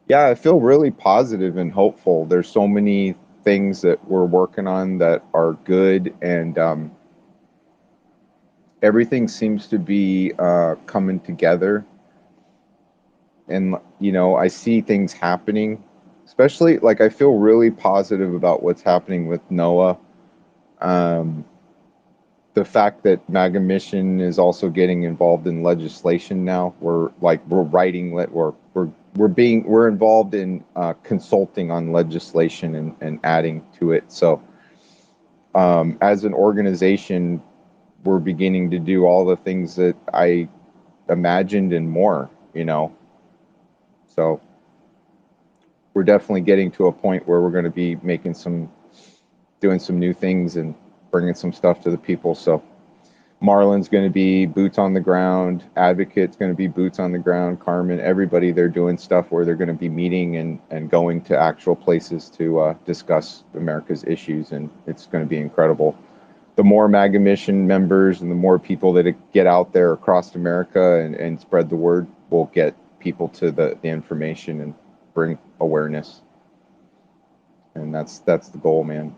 Yeah, I feel really positive and hopeful. There's so many things that we're working on that are good, and everything seems to be coming together. And I see things happening, especially like I feel really positive about what's happening with Noah. Um, the fact that MAGA Mission is also getting involved in legislation now. We're writing we're involved in consulting on legislation and adding to it. So as an organization, we're beginning to do all the things that I imagined and more. So we're definitely getting to a point where we're going to be doing some new things and bringing some stuff to the people. So Marlon's going to be boots on the ground. Advocate's going to be boots on the ground. Carmen, everybody, they're doing stuff where they're going to be meeting and going to actual places to discuss America's issues, and it's going to be incredible. The more MAGA Mission members and the more people that get out there across America and spread the word will get people to the information and bring awareness. And that's the goal, man.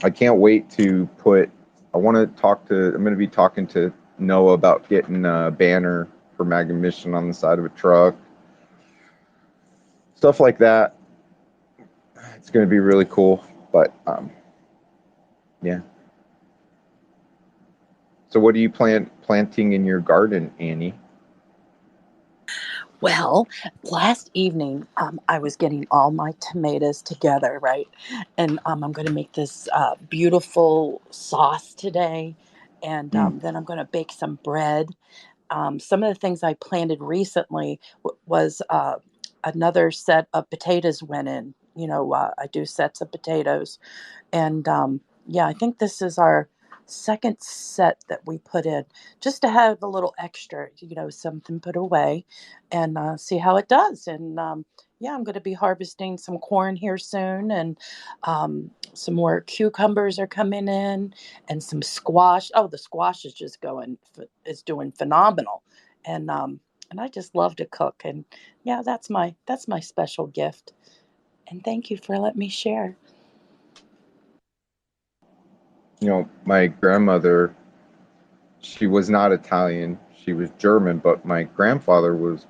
I can't wait to put. I want to talk to. I'm going to be talking to Noah about getting a banner for MAGA Mission on the side of a truck, stuff like that. It's going to be really cool. But yeah. So, what do you planting in your garden, Annie? Well, last evening, I was getting all my tomatoes together, right? And I'm going to make this beautiful sauce today. And Mm. then I'm going to bake some bread. Some of the things I planted recently was another set of potatoes went in. I do sets of potatoes. And yeah, I think this is our second set that we put in just to have a little extra, something put away and see how it does. And yeah, I'm going to be harvesting some corn here soon, and some more cucumbers are coming in, and some squash. Oh, the squash is just is doing phenomenal. And I just love to cook. And yeah, that's my special gift. And thank you for letting me share. My grandmother, she was not Italian. She was German, but my grandfather was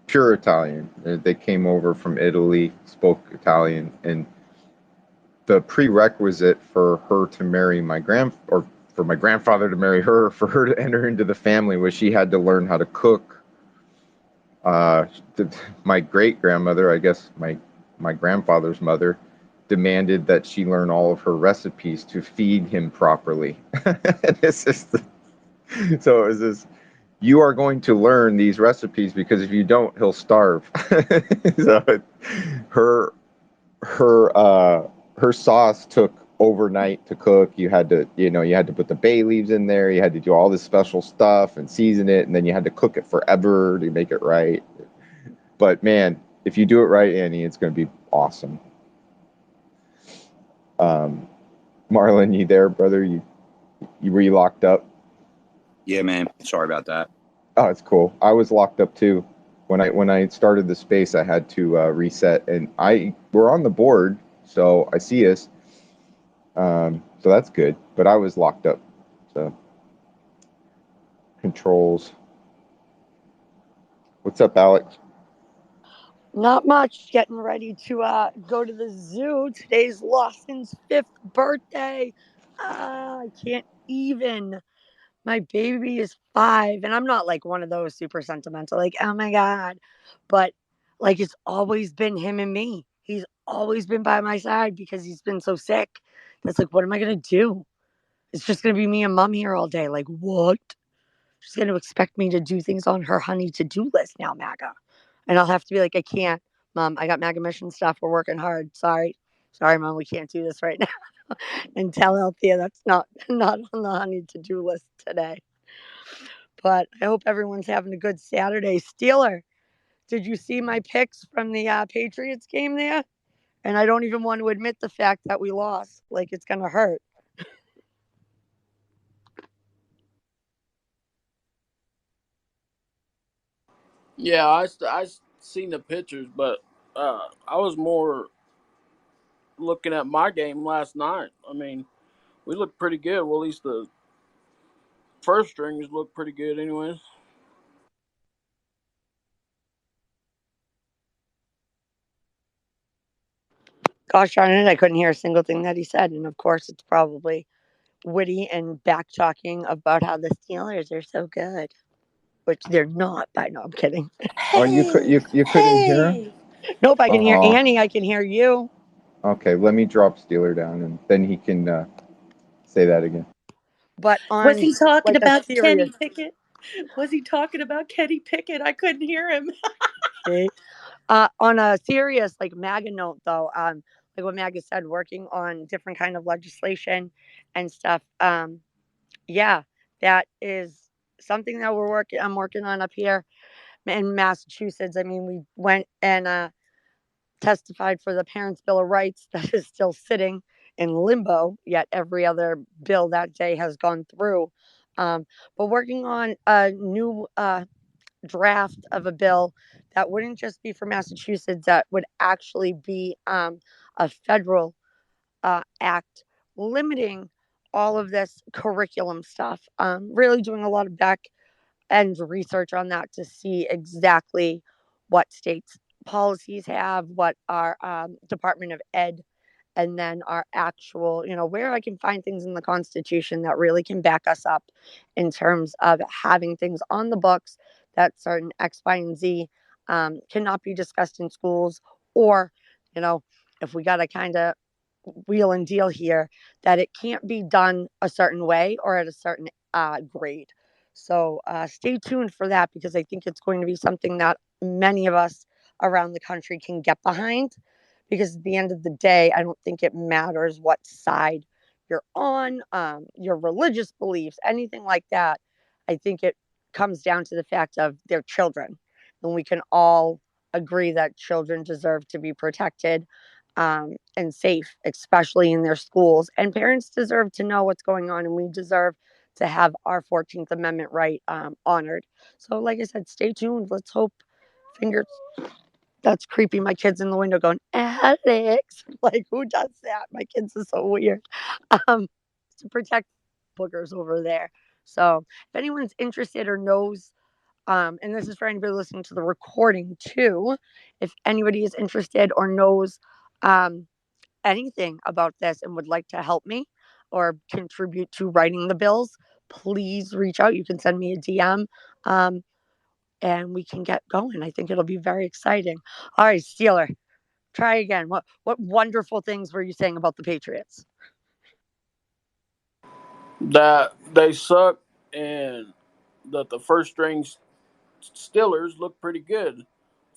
pure Italian. They came over from Italy, spoke Italian, and the prerequisite for her to marry or for my grandfather to marry her, for her to enter into the family, was she had to learn how to cook. Uh, my great grandmother, I guess my grandfather's mother, demanded that she learn all of her recipes to feed him properly. this is the, so it was this. You are going to learn these recipes because if you don't, he'll starve. so her her sauce took overnight to cook. You had to put the bay leaves in there. You had to do all this special stuff and season it, and then you had to cook it forever to make it right. But man, if you do it right, Annie, it's going to be awesome. Um, Marlon, you there, brother? You were you locked up? Yeah, man. Sorry about that. Oh, it's cool. I was locked up too. When I started the space, I had to reset, and we're on the board, so I see us. So that's good. But I was locked up. So controls. What's up, Alex? Not much. Getting ready to go to the zoo. Today's Lawson's 5th birthday. I can't even. My baby is 5, and I'm not like one of those super sentimental, like, oh my God. But like, it's always been him and me. He's always been by my side because he's been so sick. That's like, what am I going to do? It's just going to be me and mom here all day. Like, what? She's going to expect me to do things on her honey to do list now, MAGA. And I'll have to be like, I can't, mom. I got MAGA mission stuff. We're working hard. Sorry. Sorry, mom. We can't do this right now. And tell Althea that's not on the honey to do list today. But I hope everyone's having a good Saturday. Steeler, did you see my picks from the Patriots game there? And I don't even want to admit the fact that we lost. Like, it's going to hurt. Yeah, I seen the pictures, but I was more looking at my game last night. I mean, we looked pretty good. Well, at least the first stringers looked pretty good, anyways. Gosh darn it, I couldn't hear a single thing that he said. And of course, it's probably witty and back talking about how the Steelers are so good, which they're not. But no, I'm kidding. Oh, you couldn't hear him? Hey. Nope, I can hear Oh, Annie. I can hear you. okay. Let me drop Steeler down, and then he can say that again. But Was on he talking like a about serious, Kenny Pickett? Was he talking about Kenny Pickett? I couldn't hear him. okay, on a serious like MAGA note, though, like what MAGA said, working on different kind of legislation and stuff. Yeah, that is something that I'm working on up here in Massachusetts. I mean, we went and testified for the Parents' Bill of Rights that is still sitting in limbo, yet every other bill that day has gone through. But working on a new draft of a bill that wouldn't just be for Massachusetts, that would actually be a federal act limiting all of this curriculum stuff. Really doing a lot of back end research on that to see exactly what states' policies have, what our Department of Ed, and then our actual, where I can find things in the Constitution that really can back us up in terms of having things on the books that certain X, Y, and Z cannot be discussed in schools, or, if we got to kind of wheel and deal here, that it can't be done a certain way or at a certain grade. So stay tuned for that, because I think it's going to be something that many of us around the country can get behind. Because at the end of the day, I don't think it matters what side you're on, your religious beliefs, anything like that. I think it comes down to the fact of their children. And we can all agree that children deserve to be protected and safe, especially in their schools. And parents deserve to know what's going on, and we deserve to have our 14th Amendment right honored. So, like I said, stay tuned. Let's hope, fingers, that's creepy. My kid's in the window going, Alex. Like, who does that? My kids are so weird. Um, to protect boogers over there. So, if anyone's interested or knows, and this is for anybody listening to the recording too, if anybody is interested or knows um, anything about this and would like to help me or contribute to writing the bills, please reach out. You can send me a DM. And we can get going. I think it'll be very exciting. All right, Steeler, try again. What wonderful things were you saying about the Patriots? That they suck, and that the first string Steelers look pretty good.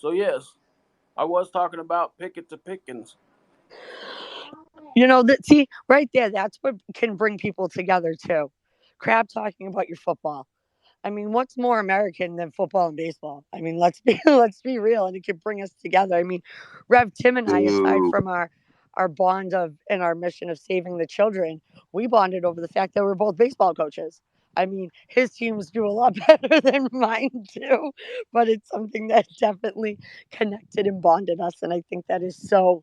So yes, I was talking about Pickett to Pickens. See, right there, that's what can bring people together too. Crab talking about your football. I mean, what's more American than football and baseball? I mean, let's be let's be real, and it can bring us together. I mean, Rev Tim and I, aside Ooh. from our bond of and our mission of saving the children, we bonded over the fact that we're both baseball coaches. I mean, his teams do a lot better than mine do, but it's something that definitely connected and bonded us, and I think that is so.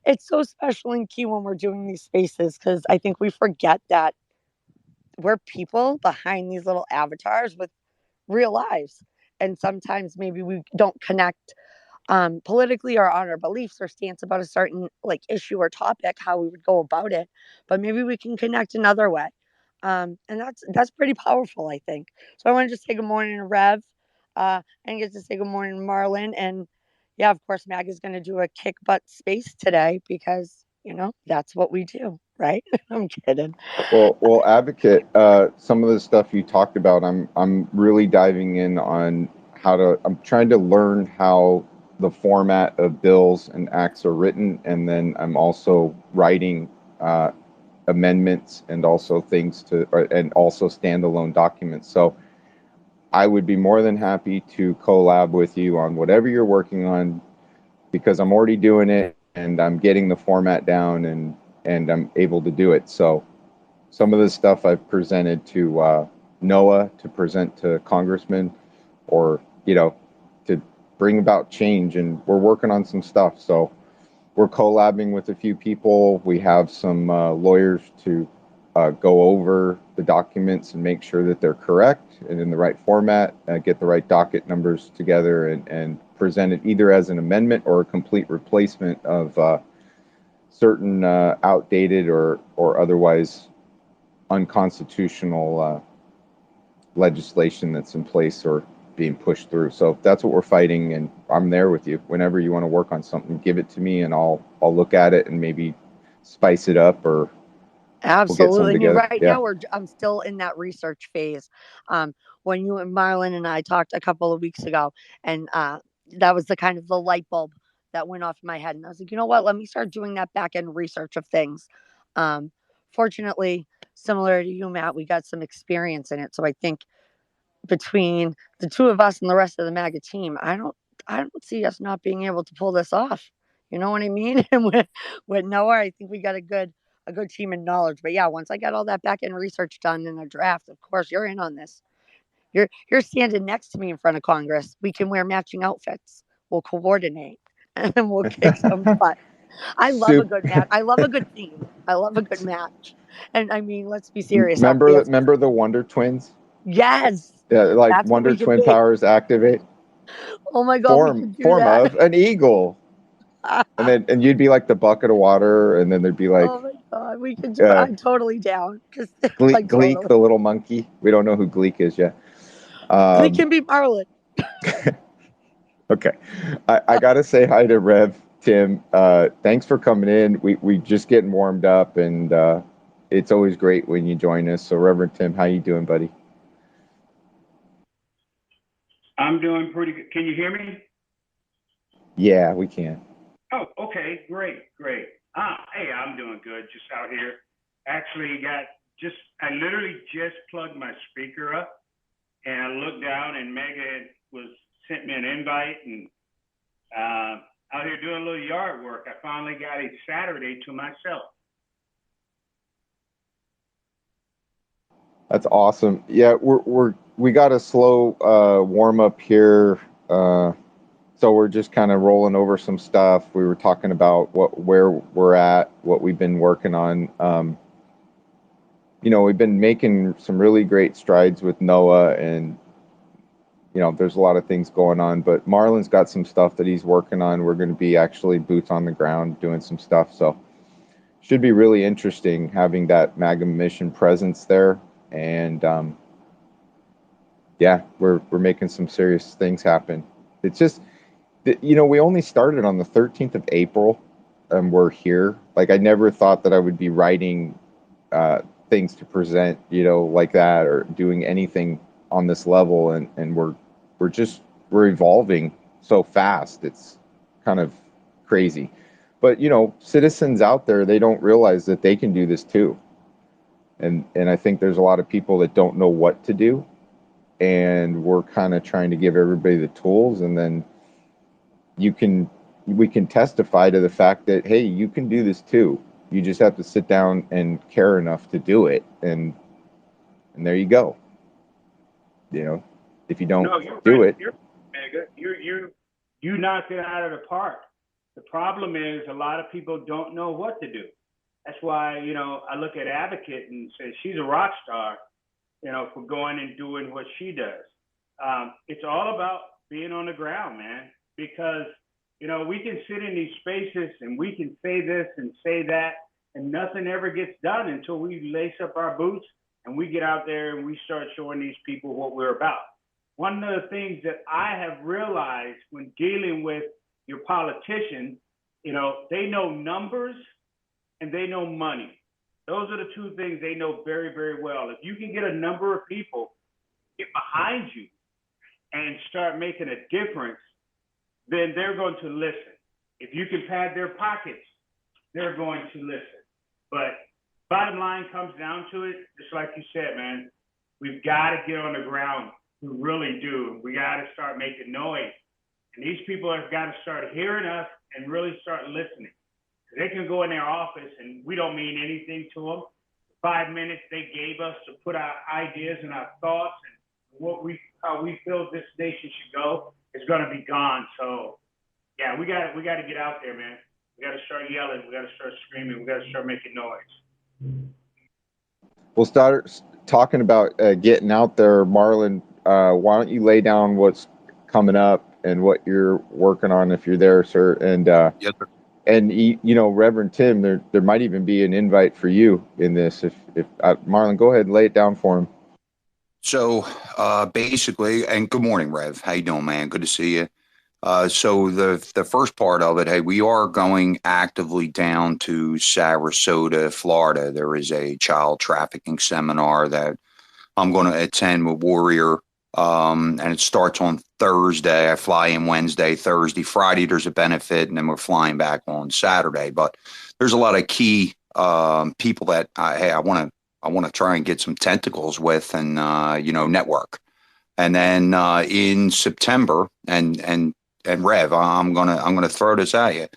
It's so special and key when we're doing these spaces, because I think we forget that we're people behind these little avatars with real lives. And sometimes maybe we don't connect politically or on our beliefs or stance about a certain like issue or topic, how we would go about it, but maybe we can connect another way. And that's pretty powerful, I think. So I want to just say good morning to Rev, and get to say good morning to Marlon. And yeah, of course, Mag is going to do a kick butt space today, because that's what we do, right? I'm kidding. Well, advocate. Some of the stuff you talked about, I'm really diving in on how to. I'm trying to learn how the format of bills and acts are written, and then I'm also writing amendments and also and also standalone documents. So I would be more than happy to collab with you on whatever you're working on, because I'm already doing it and I'm getting the format down, and I'm able to do it. So some of the stuff I've presented to Noah to present to congressmen, or to bring about change, and we're working on some stuff. So we're collabing with a few people. We have some lawyers to go over the documents and make sure that they're correct and in the right format, get the right docket numbers together, and present it either as an amendment or a complete replacement of certain outdated or otherwise unconstitutional legislation that's in place or being pushed through. So that's what we're fighting, and I'm there with you. Whenever you want to work on something, give it to me, and I'll look at it and maybe spice it up, or we'll get something Absolutely. I mean, together. right Yeah. now I'm still in that research phase. When you and Marlon and I talked a couple of weeks ago, and that was the kind of the light bulb that went off in my head, and I was like, you know what? Let me start doing that back end research of things. Um, Fortunately, similar to you, Matt, we got some experience in it, so I think between the two of us and the rest of the MAGA team, I don't see us not being able to pull this off. You know what I mean? And with Noah, I think we got a good team and knowledge. But yeah, once I got all that back end research done in a draft, of course you're in on this. You're standing next to me in front of Congress. We can wear matching outfits. We'll coordinate and then we'll kick some butt. I love a Soup. good match. I love a good theme. I love a good match. And I mean, let's be serious. Our fans, Remember the Wonder Twins? yes, Yeah, like that's what Wonder we can Twin be. powers activate. Oh my God, we Form could do form that. of an eagle, and you'd be like the bucket of water, and then there'd be like Oh my God, we could do. uh, I'm totally down. Just Gleek, like Gleek, totally. the little monkey. We don't know who Gleek is yet. We can be Marlon. Okay. I got to say hi to Rev, Tim. Thanks for coming in. We just getting warmed up, and it's always great when you join us. So, Reverend Tim, how you doing, buddy? I'm doing pretty good. Can you hear me? Yeah, we can. Oh, okay, great. Hey, I'm doing good. Just out here. Actually, I literally just plugged my speaker up, and I looked down, and Megan sent me an invite, and out here doing a little yard work. I finally got a Saturday to myself. That's awesome. Yeah, we got a slow warm up here. So we're just kind of rolling over some stuff. We were talking about where we're at, what we've been working on. We've been making some really great strides with Noah, and there's a lot of things going on. But Marlon's got some stuff that he's working on. We're going to be actually boots on the ground doing some stuff. So should be really interesting having that MAGA mission presence there. And yeah, we're making some serious things happen. It's just, we only started on the 13th of April, and we're here. Like, I never thought that I would be writing things to present, like that, or doing anything on this level. And we're evolving so fast. It's kind of crazy. But, citizens out there, they don't realize that they can do this too. And I think there's a lot of people that don't know what to do. And we're kind of trying to give everybody the tools, and then we can testify to the fact that, hey, you can do this too. You just have to sit down and care enough to do it, and there you go. If you don't do it. You're mega. You knocked it out of the park. The problem is a lot of people don't know what to do. That's why I look at Advocate and say she's a rock star, for going and doing what she does. It's all about being on the ground, man, because, we can sit in these spaces and we can say this and say that, and nothing ever gets done until we lace up our boots and we get out there and we start showing these people what we're about. One of the things that I have realized when dealing with your politicians, they know numbers and they know money. Those are the two things they know very, very well. If you can get a number of people get behind you and start making a difference, then they're going to listen. If you can pad their pockets, they're going to listen. But bottom line comes down to it, just like you said, man, we've got to get on the ground. We really do. We got to start making noise. And these people have got to start hearing us and really start listening. They can go in their office and we don't mean anything to them. 5 minutes they gave us to put our ideas and our thoughts and how we feel this nation should go. it's going to be gone. So yeah, we got to get out there, man. We got to start yelling. We got to start screaming. We got to start making noise. We'll start talking about getting out there. Marlon, why don't you lay down what's coming up and what you're working on if you're there, sir? And Yes, sir. and you know, Reverend Tim, there might even be an invite for you in this. If Marlon, go ahead and lay it down for him. So basically, and good morning, Rev. How you doing, man? Good to see you. So the first part of it, hey, we are going actively down to Sarasota, Florida. There is a child trafficking seminar that I'm going to attend with Warrior, and it starts on Thursday. I fly in Wednesday, Thursday, Friday. There's a benefit, and then we're flying back on Saturday. But there's a lot of key people that I want to try and get some tentacles with, and network. And then in September, and Rev, I'm gonna throw this at you.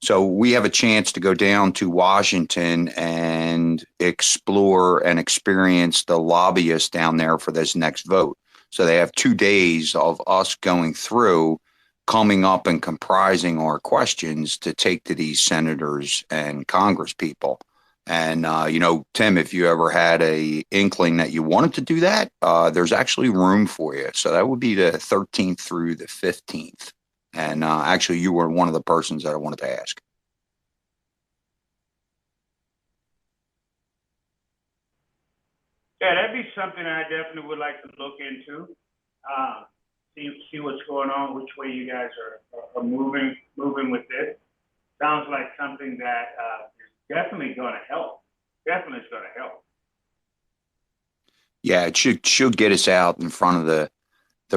So we have a chance to go down to Washington and explore and experience the lobbyists down there for this next vote. So they have 2 days of us going through, coming up and comprising our questions to take to these senators and Congress people. And, Tim, if you ever had a inkling that you wanted to do that, there's actually room for you. So that would be the 13th through the 15th. And actually, you were one of the persons that I wanted to ask. Yeah, that'd be something I definitely would like to look into. See what's going on, which way you guys are moving with this. Sounds like something that is definitely going to help. Definitely is going to help. Yeah, it should get us out in front of the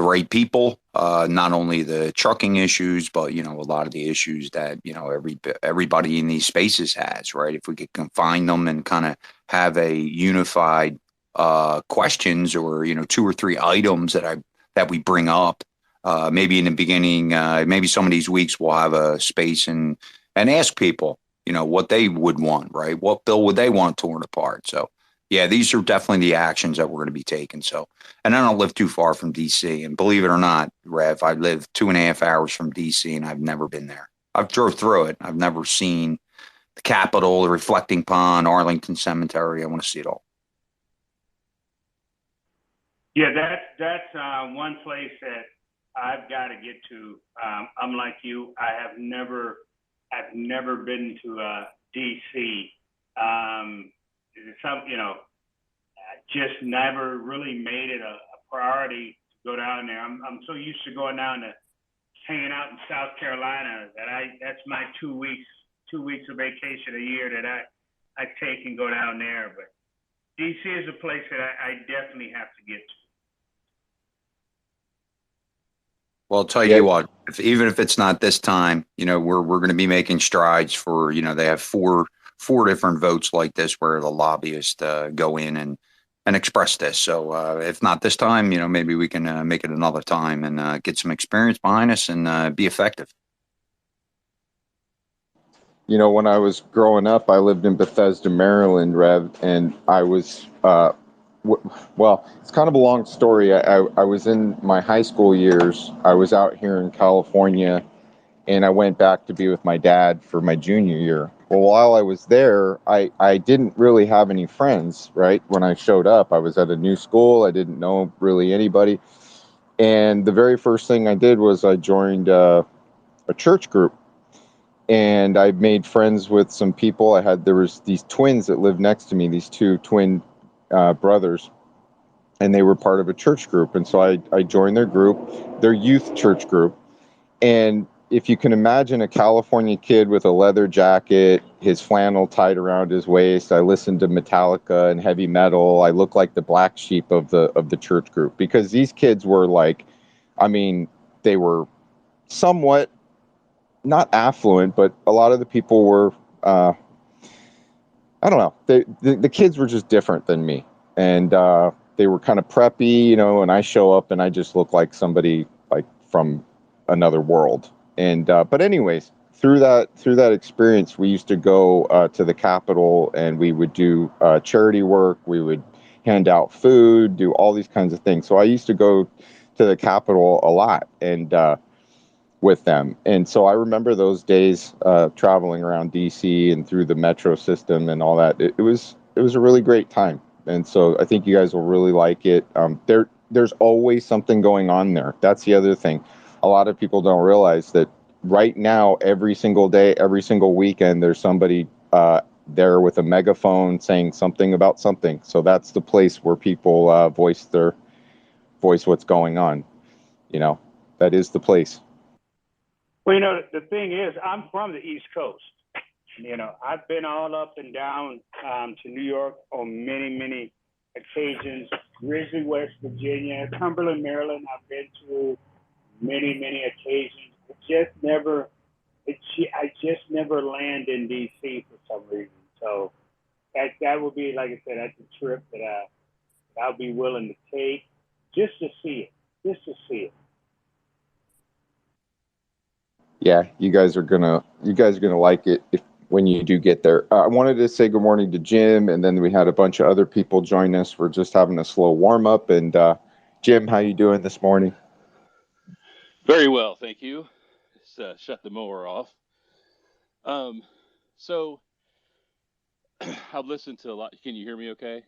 right people. Not only the trucking issues, but a lot of the issues that everybody in these spaces has. Right? If we could confine them and kind of have a unified questions, or 2 or 3 items that we bring up. Maybe in the beginning, maybe some of these weeks we'll have a space and ask people, what they would want, right? What bill would they want torn apart? So, yeah, these are definitely the actions that we're going to be taking. So, and I don't live too far from DC, and believe it or not, Rev, I live 2.5 hours from DC, and I've never been there. I've drove through it. I've never seen the Capitol, the Reflecting Pond, Arlington Cemetery. I want to see it all. Yeah, that's one place that I've got to get to. I'm like you. I've never been to DC. Just never really made it a priority to go down there. I'm so used to going down to hanging out in South Carolina that that's my 2 weeks of vacation a year that I take and go down there. But DC is a place that I definitely have to get to. Well, I'll tell you what, even if it's not this time, we're going to be making strides for, they have four different votes like this where the lobbyists go in and express this. So if not this time, maybe we can make it another time and get some experience behind us and be effective. When I was growing up, I lived in Bethesda, Maryland, Rev, and I was, well, it's kind of a long story. I was in my high school years. I was out here in California, and I went back to be with my dad for my junior year. Well, while I was there, I didn't really have any friends, right? When I showed up, I was at a new school. I didn't know really anybody. And the very first thing I did was I joined a church group. And I made friends with some people. There was these twins that lived next to me, these 2 twin brothers, and they were part of a church group. And so I joined their group, their youth church group. And if you can imagine a California kid with a leather jacket, his flannel tied around his waist, I listened to Metallica and heavy metal. I looked like the black sheep of the church group, because these kids were like, they were somewhat not affluent, but a lot of the people were, I don't know, the kids were just different than me. And they were kind of preppy, and I show up and I just look like somebody like from another world. And but anyways, through that experience, we used to go to the Capitol, and we would do charity work. We would hand out food, do all these kinds of things. So I used to go to the Capitol a lot and with them. And so I remember those days traveling around DC and through the metro system and all that. It was a really great time. And so I think you guys will really like it. There's always something going on there. That's the other thing. A lot of people don't realize that right now, every single day, every single weekend, there's somebody there with a megaphone saying something about something. So that's the place where people voice what's going on. You know, that is the place. Well, you know, the thing is, I'm from the East Coast. You know, I've been all up and down to New York on many, many occasions. Grizzly, West Virginia, Cumberland, Maryland, I've been to many, many occasions. I just never land in D.C. for some reason. So that would be, like I said, that's a trip that I'll be willing to take just to see it. Yeah, you guys are gonna like it when you do get there. I wanted to say good morning to Jim, and then we had a bunch of other people join us. We're just having a slow warm up. And Jim, how you doing this morning? Very well, thank you. Just shut the mower off. So I've listened to a lot. Can you hear me okay?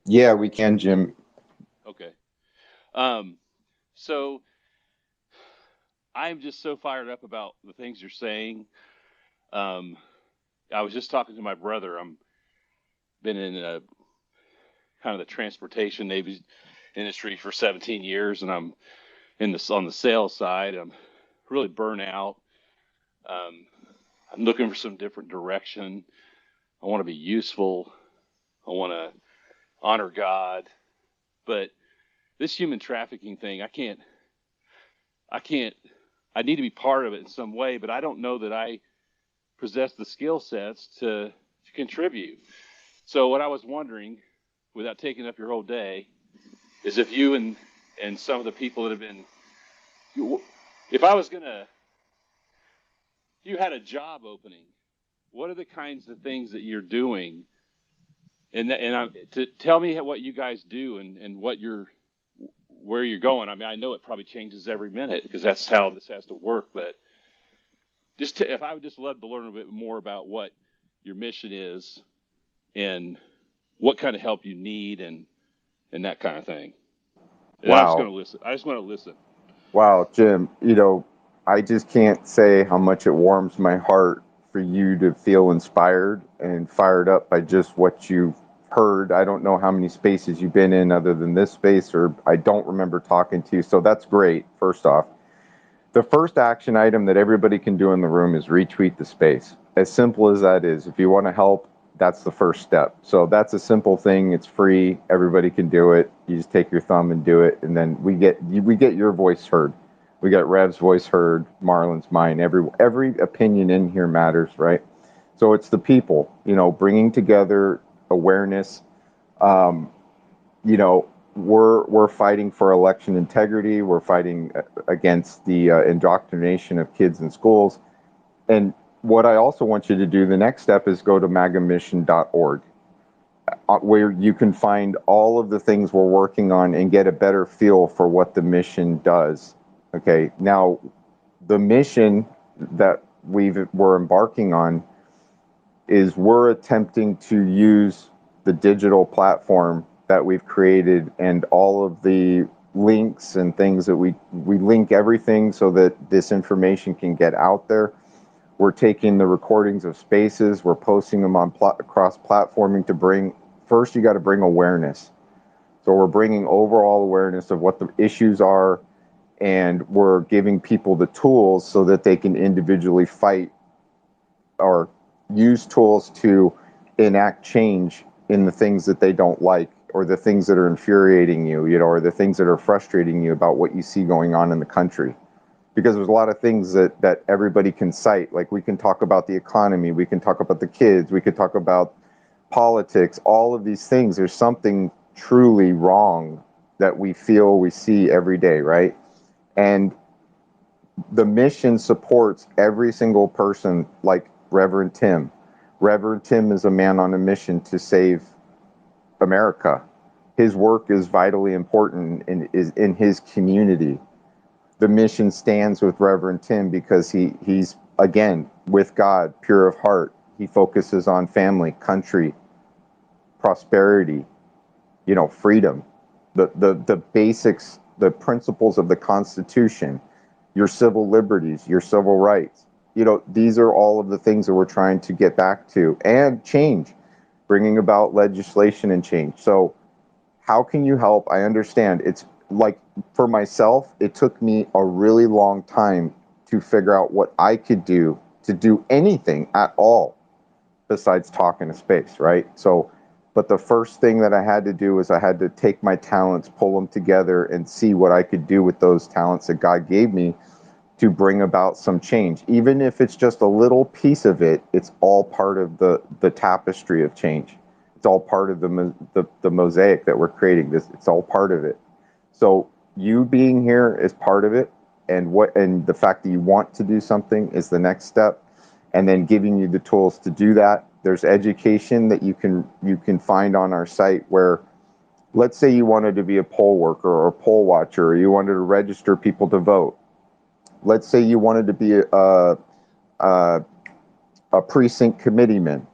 Yeah, we can, Jim. Okay. So I'm just so fired up about the things you're saying. I was just talking to my brother. I'm been in kind of the transportation Navy industry for 17 years, and I'm on the sales side. I'm really burnt out. I'm looking for some different direction. I want to be useful. I want to honor God. But this human trafficking thing, I need to be part of it in some way, but I don't know that I possess the skill sets to contribute. So what I was wondering, without taking up your whole day, is if you and some of the people that have been, if you had a job opening, what are the kinds of things that you're doing? To tell me what you guys do and where you're going. I mean, I know it probably changes every minute because that's how this has to work. But if I would just love to learn a bit more about what your mission is and what kind of help you need and that kind of thing. And Wow. I'm just going to listen. I just want to listen. Wow, Jim, you know, I just can't say how much it warms my heart for you to feel inspired and fired up by just what you've heard. I don't know how many spaces you've been in other than this space, or I don't remember talking to you. So that's great, first off. The first action item that everybody can do in the room is retweet the space. As simple as that is. If you want to help, that's the first step. So that's a simple thing. It's free. Everybody can do it. You just take your thumb and do it, and then we get your voice heard. We got Rev's voice heard, Marlon's, mine. Every opinion in here matters, right? So it's the people, you know, bringing together awareness. You know, we're fighting for election integrity. We're fighting against the indoctrination of kids in schools. And what I also want you to do, the next step is go to magamission.org, where you can find all of the things we're working on and get a better feel for what the mission does. Okay, now the mission that we're embarking on is we're attempting to use the digital platform that we've created and all of the links and things that we link everything so that this information can get out there. We're taking the recordings of spaces, we're posting them on cross-platforming to bring, first you got to bring awareness. So we're bringing overall awareness of what the issues are, and we're giving people the tools so that they can individually fight or use tools to enact change in the things that they don't like, or the things that are infuriating you, you know, or the things that are frustrating you about what you see going on in the country. Because there's a lot of things that everybody can cite. Like, we can talk about the economy, we can talk about the kids, we could talk about politics, all of these things. There's something truly wrong that we feel we see every day, right? And the mission supports every single person, like Reverend Tim. Reverend Tim is a man on a mission to save America. His work is vitally important and is in his community. The mission stands with Reverend Tim because he's again with God, pure of heart. He focuses on family, country, prosperity, freedom, the basics, the principles of the Constitution, your civil liberties, your civil rights. These are all of the things that we're trying to get back to and change, bringing about legislation and change. So how can you help? I understand. It's like, for myself, it took me a really long time to figure out what I could do to do anything at all besides talk in a space, right? So, but the first thing that I had to do was I had to take my talents, pull them together, and see what I could do with those talents that God gave me to bring about some change. Even if it's just a little piece of it, it's all part of the tapestry of change. It's all part of the mosaic that we're creating. It's all part of it. So you being here is part of it, and the fact that you want to do something is the next step, and then giving you the tools to do that. There's education that you can find on our site where, let's say you wanted to be a poll worker or a poll watcher, or you wanted to register people to vote. Let's say you wanted to be a precinct committeeman.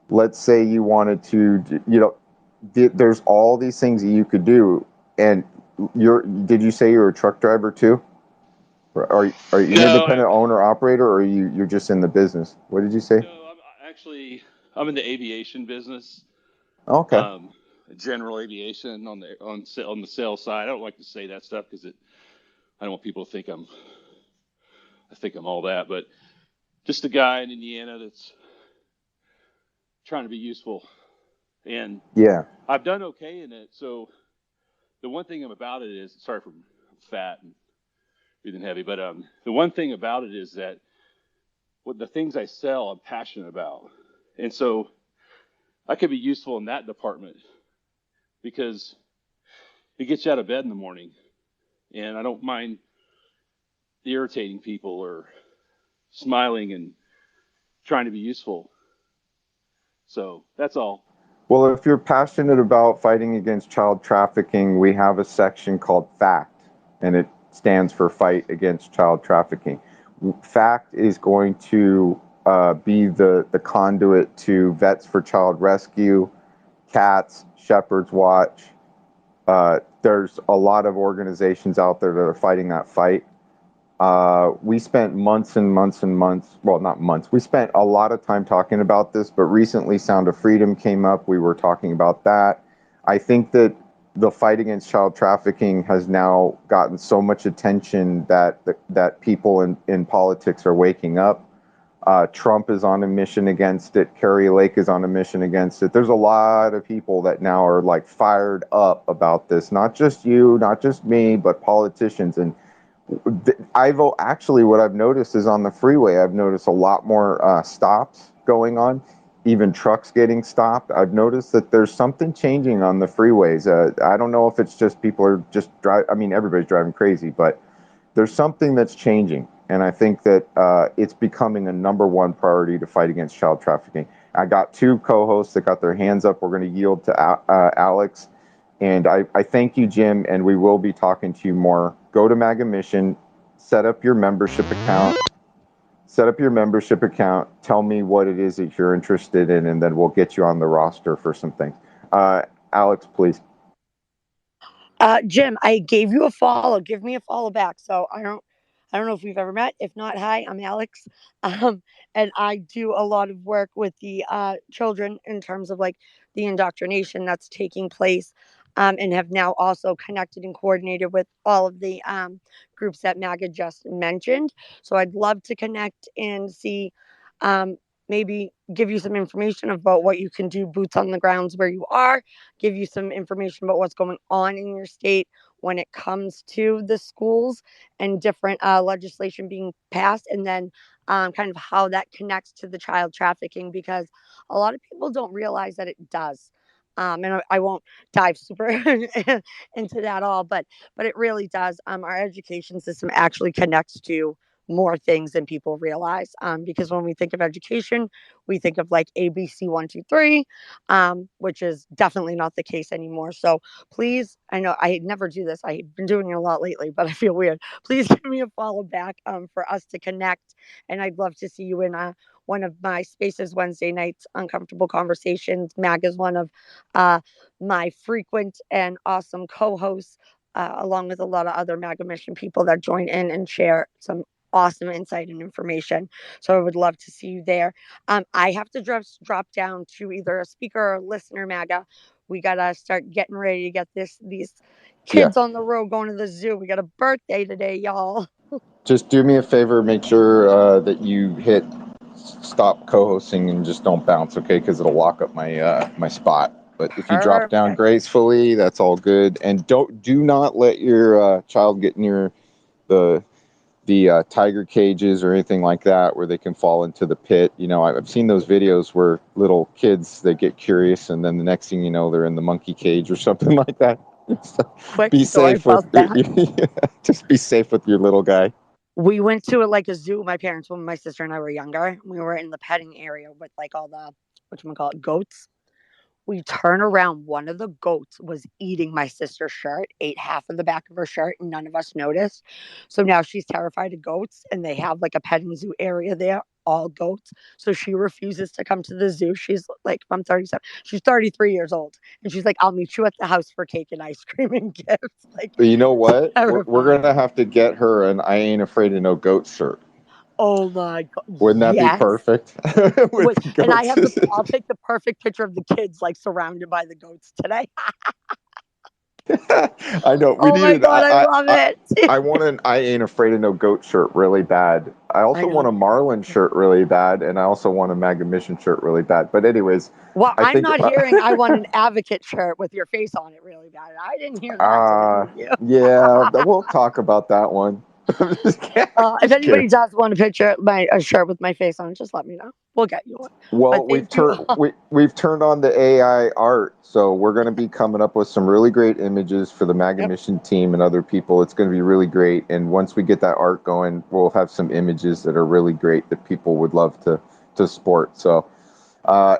Let's say you wanted to, there's all these things that you could do. And did you say you're a truck driver too? Are you an independent owner operator, or you're just in the business? What did you say? No, I'm in the aviation business. Okay. General aviation on the sales side. I don't like to say that stuff because I don't want people to think I'm all that, but just a guy in Indiana that's trying to be useful, and yeah, I've done okay in it. So the one thing about it is, sorry for fat and breathing heavy, but the one thing about it is that what the things I sell, I'm passionate about, and so I could be useful in that department because it gets you out of bed in the morning, and I don't mind irritating people or smiling and trying to be useful. So that's all. Well, if you're passionate about fighting against child trafficking, we have a section called FACT, and it stands for Fight Against Child Trafficking. FACT is going to be the conduit to Vets for Child Rescue, CATS, Shepherd's Watch. There's a lot of organizations out there that are fighting that fight. We spent months and months and months, well, not months, we spent a lot of time talking about this, but recently Sound of Freedom came up. We were talking about that. I think that the fight against child trafficking has now gotten so much attention that people in politics are waking up. Trump is on a mission against it. Carrie Lake is on a mission against it. There's a lot of people that now are like fired up about this. Not just you, not just me, but politicians. And what I've noticed is on the freeway, I've noticed a lot more stops going on, even trucks getting stopped. I've noticed that there's something changing on the freeways. I don't know if it's just people are just everybody's driving crazy, but there's something that's changing. And I think that it's becoming a number one priority to fight against child trafficking. I got two co-hosts that got their hands up. We're going to yield to Alex. And I thank you, Jim, and we will be talking to you more. Go to MAGA Mission, set up your membership account. Tell me what it is that you're interested in, and then we'll get you on the roster for some things. Alex, please. Jim, I gave you a follow. Give me a follow back. So I don't know if we've ever met. If not, hi, I'm Alex. And I do a lot of work with the children in terms of like the indoctrination that's taking place, and have now also connected and coordinated with all of the groups that MAGA just mentioned. So I'd love to connect and see, maybe give you some information about what you can do, boots on the grounds where you are, give you some information about what's going on in your state when it comes to the schools and different legislation being passed, and then kind of how that connects to the child trafficking, because a lot of people don't realize that it does. And I won't dive super into that all, but it really does. Our education system actually connects to more things than people realize. Because when we think of education, we think of like ABC 1, 2, 3, which is definitely not the case anymore. So please, I know I never do this. I've been doing it a lot lately, but I feel weird. Please give me a follow back for us to connect. And I'd love to see you in one of my spaces Wednesday nights, Uncomfortable Conversations. Mag is one of my frequent and awesome co-hosts, along with a lot of other MAGA Mission people that join in and share some awesome insight and information. So I would love to see you there. I have to drop down to either a speaker or a listener, MAGA. We gotta start getting ready to get these kids on the road going to the zoo. We got a birthday today, y'all. Just do me a favor, make sure that you hit stop co-hosting and just don't bounce, okay? Because it'll lock up my spot. But if you drop down Perfect. gracefully, that's all good. And do not let your child get near the tiger cages or anything like that where they can fall into the pit. You know, I've seen those videos where little kids, they get curious and then the next thing you know, they're in the monkey cage or something like that. Quick Be story safe with about that. just be safe with your little guy. We went to like a zoo. My parents, when my sister and I were younger, we were in the petting area with like all the whatchamacallit, goats. We turn around. One of the goats was eating my sister's shirt, ate half of the back of her shirt, and none of us noticed. So now she's terrified of goats, and they have like a petting zoo area there, all goats. So she refuses to come to the zoo. She's like, I'm 37. She's 33 years old. And she's like, I'll meet you at the house for cake and ice cream and gifts. Like, But you know what? We're terrifying. gonna have to get her an "I Ain't Afraid of No Goat" shirt. Oh my God. Wouldn't that be Yes. perfect? With the And I goats. have I'll take the perfect picture of the kids like surrounded by the goats today. I know we Oh my needed. God, I love it. I want an "I Ain't Afraid of No Goat" shirt really bad. I I also want know. a Marlin shirt really bad, and I also want a MAGA Mission shirt really bad. But anyways, Well, I I'm think. not hearing I want an advocate shirt with your face on it really bad. I didn't hear that today with you. Yeah, we'll talk about that one. If anybody does want a picture, a shirt with my face on it, just let me know. We'll get you one. Well, But thank you. we've turned on the AI art, so we're going to be coming up with some really great images for the MAGA Yep. Mission team and other people. It's going to be really great, and once we get that art going, we'll have some images that are really great that people would love to sport. So,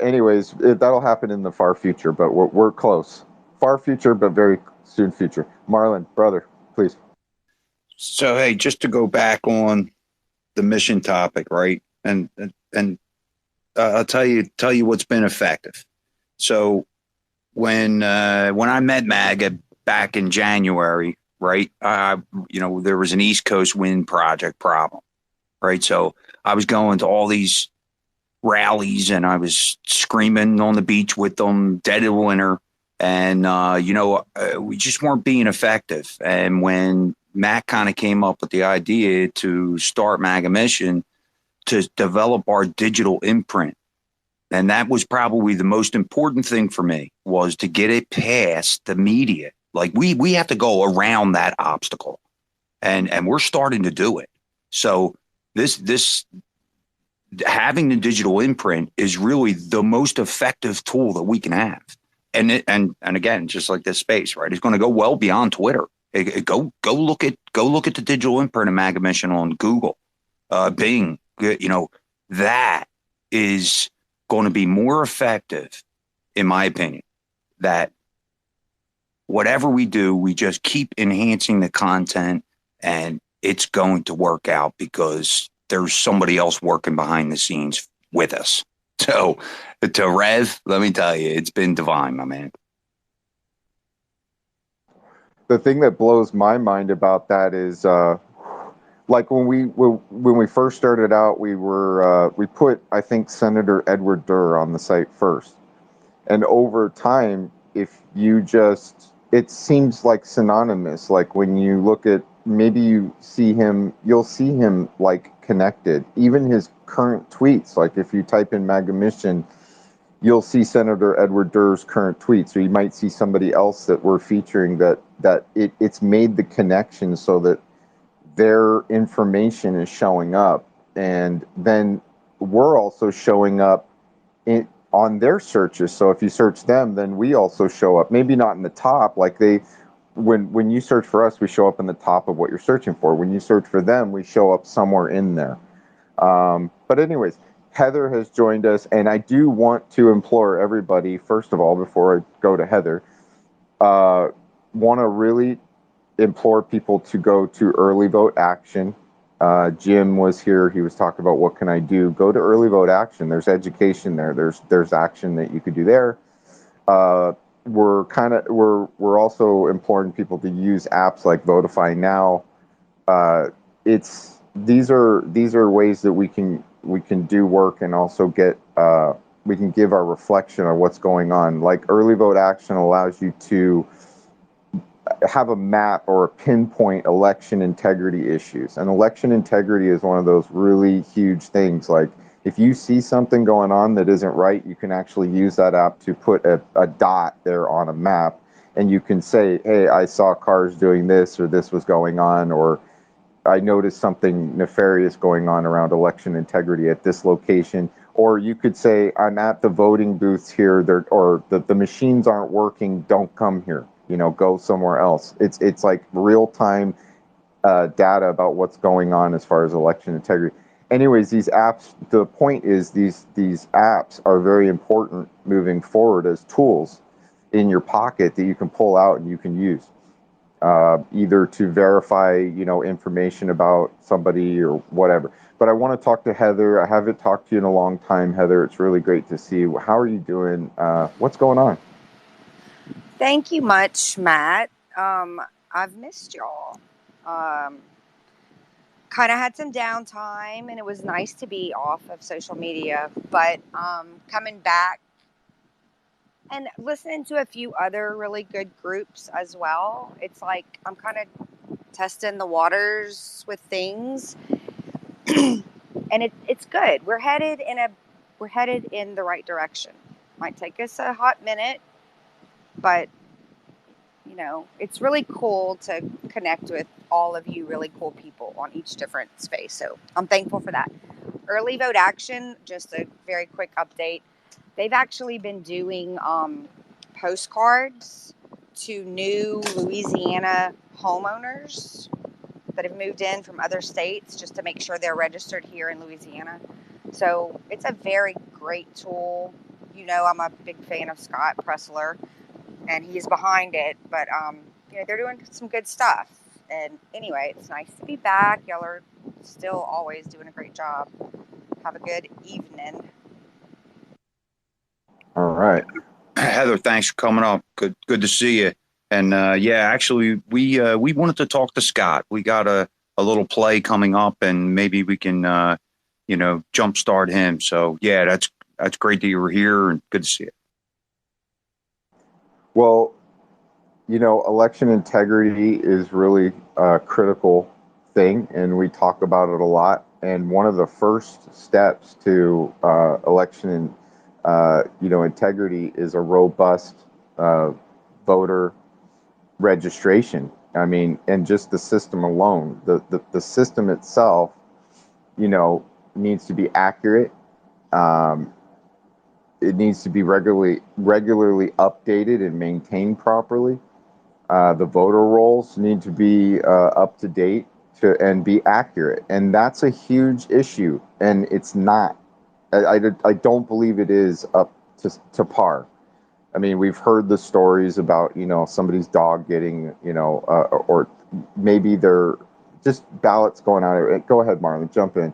anyways, that'll happen in the far future, but we're close. Far future, but very soon future. Marlon, brother, please. So, hey, just to go back on the mission topic, right? And I'll tell you what's been effective. So when I met MAGA back in January, right? There was an East Coast wind project problem, right? So I was going to all these rallies and I was screaming on the beach with them, dead of winter, and we just weren't being effective. And when Matt kind of came up with the idea to start MAGA Mission to develop our digital imprint. And that was probably the most important thing for me, was to get it past the media. Like we have to go around that obstacle, and we're starting to do it. So this having the digital imprint is really the most effective tool that we can have. And again, just like this space, right? It's going to go well beyond Twitter. Go look at the digital imprint of MAGA Mission on Google, Bing. That is going to be more effective, in my opinion, that whatever we do, we just keep enhancing the content and it's going to work out because there's somebody else working behind the scenes with us. So to Rev, let me tell you, it's been divine, my man. The thing that blows my mind about that is like when we first started out, we put, I think, Senator Edward Durr on the site first, and over time, if you just, it seems like synonymous. Like when you look at, maybe you'll see him like connected. Even his current tweets, like if you type in MAGA Mission, you'll see Senator Edward Durr's current tweets, or you might see somebody else that we're featuring that it's made the connection so that their information is showing up, and then we're also showing up on their searches. So if you search them, then we also show up. Maybe not in the top, like when you search for us, we show up in the top of what you're searching for. When you search for them, we show up somewhere in there. But anyways, Heather has joined us, and I do want to implore everybody, first of all, before I go to Heather, want to really implore people to go to Early Vote Action. Jim was here. He was talking about what can I do. Go to Early Vote Action. There's education there. There's action that you could do there. We're also imploring people to use apps like Votify Now. These are ways that we can do work and also get we can give our reflection on what's going on. Like Early Vote Action allows you to have a map or a pinpoint election integrity issues. And election integrity is one of those really huge things. Like if you see something going on that isn't right, you can actually use that app to put a dot there on a map, and you can say, hey, I saw cars doing this, or this was going on, or I noticed something nefarious going on around election integrity at this location. Or you could say, I'm at the voting booths here, or the machines aren't working, don't come here. Go somewhere else. It's like real-time data about what's going on as far as election integrity. Anyways, these apps, the point is these apps are very important moving forward as tools in your pocket that you can pull out and you can use. Either to verify, information about somebody or whatever. But I want to talk to Heather. I haven't talked to you in a long time, Heather. It's really great to see you. How are you doing? What's going on? Thank you much, Matt. I've missed y'all. Kind of had some downtime, and it was nice to be off of social media. But coming back and listening to a few other really good groups as well, it's like I'm kind of testing the waters with things, and it's good. We're headed in the right direction. Might take us a hot minute, but it's really cool to connect with all of you really cool people on each different space. So I'm thankful for that. Early Vote Action, just a very quick update. They've actually been doing postcards to new Louisiana homeowners that have moved in from other states just to make sure they're registered here in Louisiana. So it's a very great tool. I'm a big fan of Scott Presler, and he's behind it, but they're doing some good stuff. And anyway, it's nice to be back. Y'all are still always doing a great job. Have a good evening. All right, Heather, thanks for coming up. Good to see you. And actually, we wanted to talk to Scott. We got a little play coming up, and maybe we can jumpstart him. So yeah, that's great that you were here, and good to see you. Well, election integrity is really a critical thing, and we talk about it a lot. And one of the first steps to election integrity is a robust voter registration. I mean, and just the system alone, the system itself, needs to be accurate. It needs to be regularly updated and maintained properly. The voter rolls need to be up to date and be accurate, and that's a huge issue. And it's not. I don't believe it is up to par. I mean, we've heard the stories about somebody's dog getting or maybe they're just ballots going out. Go ahead, Marlon, jump in.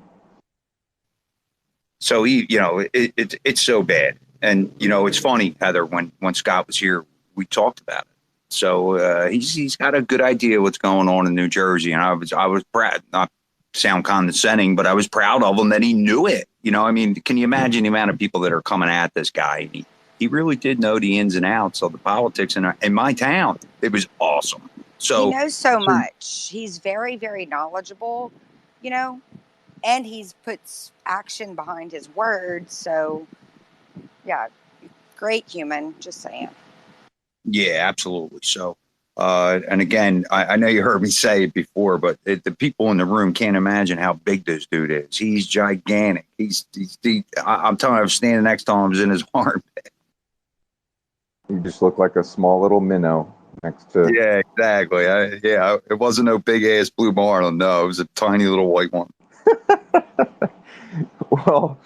So it's so bad. And, it's funny, Heather, when Scott was here, we talked about it. So he's got a good idea what's going on in New Jersey. And I was proud, not to sound condescending, but I was proud of him that he knew it. I mean, can you imagine the amount of people that are coming at this guy? He really did know the ins and outs of the politics in my town. It was awesome. So he knows so much. He's very, very knowledgeable, and he's puts action behind his words. So, yeah, great human, just saying. Yeah, absolutely. So, and again, I know you heard me say it before, but the people in the room can't imagine how big this dude is. He's gigantic. I'm telling you, I was standing next to him, I was in his armpit. You just look like a small little minnow. next to. Yeah, exactly. It wasn't no big ass blue Marlin. No, it was a tiny little white one. Well,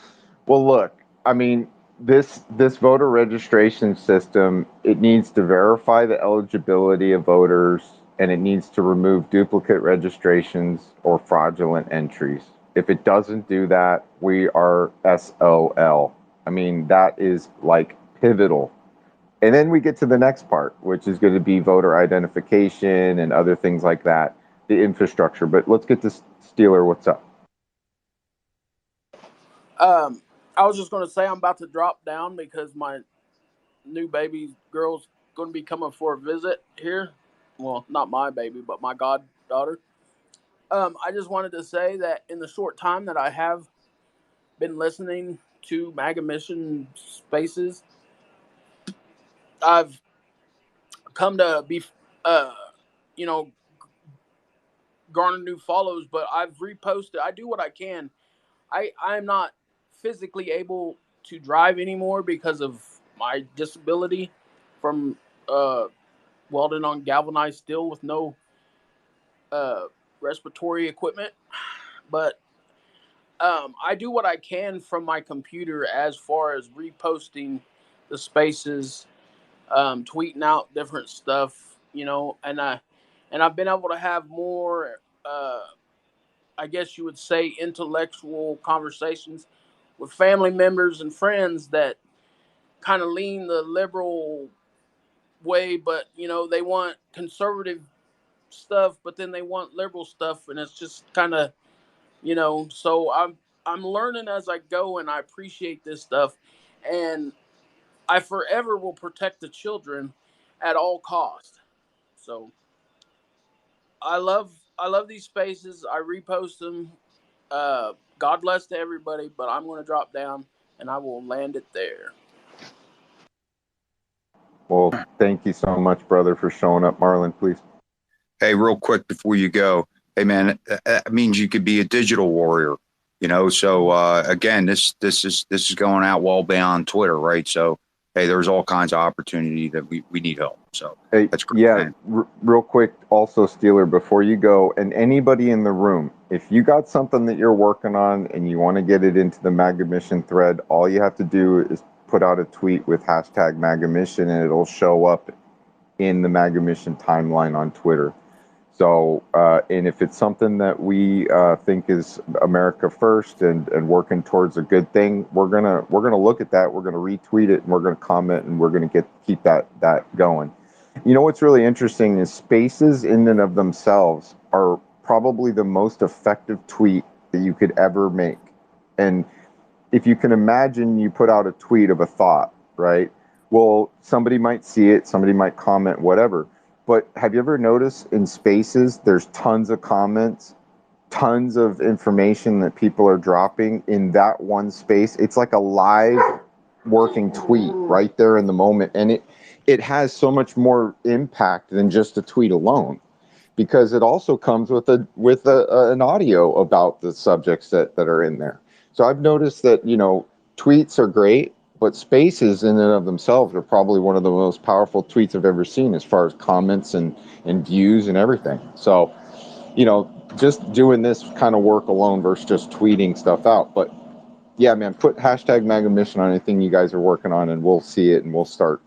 look. I mean, this voter registration system, it needs to verify the eligibility of voters, and it needs to remove duplicate registrations or fraudulent entries. If it doesn't do that, we are SOL. I mean, that is like pivotal. And then we get to the next part, which is going to be voter identification and other things like that, the infrastructure. But let's get to Steeler. What's up? I was just going to say I'm about to drop down because my new baby girl's going to be coming for a visit here. Well, not my baby, but my goddaughter. I just wanted to say that in the short time that I have been listening to MAGA Mission Spaces, I've come to be, uh, you know, garner new follows, but I've reposted. I do what I can. I'm not physically able to drive anymore because of my disability from welding on galvanized steel with no respiratory equipment. But I do what I can from my computer as far as reposting the spaces, tweeting out different stuff, and I've been able to have more, I guess you would say, intellectual conversations with family members and friends that kind of lean the liberal way, but they want conservative stuff, but then they want liberal stuff, and it's just kind of, So I'm learning as I go, and I appreciate this stuff, and I forever will protect the children at all cost. So I love these spaces. I repost them. God bless to everybody, but I'm going to drop down and I will land it there. Well, thank you so much, brother, for showing up. Marlon, please. Hey, real quick before you go, hey man, that means you could be a digital warrior, So again, this is going out well beyond Twitter, right? So hey, there's all kinds of opportunity that we need help. So hey, that's great. Yeah, real quick, also Steeler, before you go, and anybody in the room, if you got something that you're working on and you want to get it into the MAGA Mission thread, all you have to do is put out a tweet with hashtag MAGA Mission, and it'll show up in the MAGA Mission timeline on Twitter. So, and if it's something that we think is America first and working towards a good thing, we're gonna look at that. We're gonna retweet it, and we're gonna comment, and we're gonna keep that going. You know what's really interesting is spaces in and of themselves are probably the most effective tweet that you could ever make. And if you can imagine, you put out a tweet of a thought, right? Well, somebody might see it, somebody might comment, whatever. But have you ever noticed in spaces, there's tons of comments, tons of information that people are dropping in that one space? It's like a live working tweet right there in the moment. And it has so much more impact than just a tweet alone, because it also comes with an audio about the subjects that are in there. So I've noticed that, tweets are great, but spaces in and of themselves are probably one of the most powerful tweets I've ever seen as far as comments and views and everything. So, just doing this kind of work alone versus just tweeting stuff out. But yeah, man, put hashtag MAGA Mission on anything you guys are working on, and we'll see it, and we'll start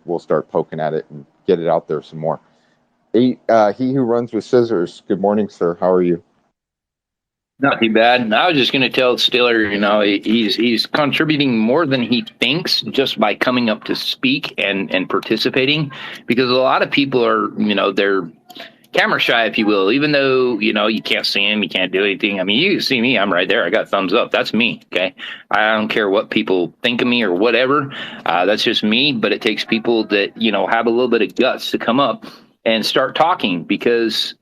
poking at it and get it out there some more. He who runs with scissors. Good morning, sir. How are you? Not too bad. I was just going to tell Stiller, he's contributing more than he thinks just by coming up to speak and participating, because a lot of people are, they're camera shy, if you will, even though, you can't see him, you can't do anything. I mean, you can see me. I'm right there. I got thumbs up. That's me. Okay. I don't care what people think of me or whatever. That's just me. But it takes people that, have a little bit of guts to come up and start talking, because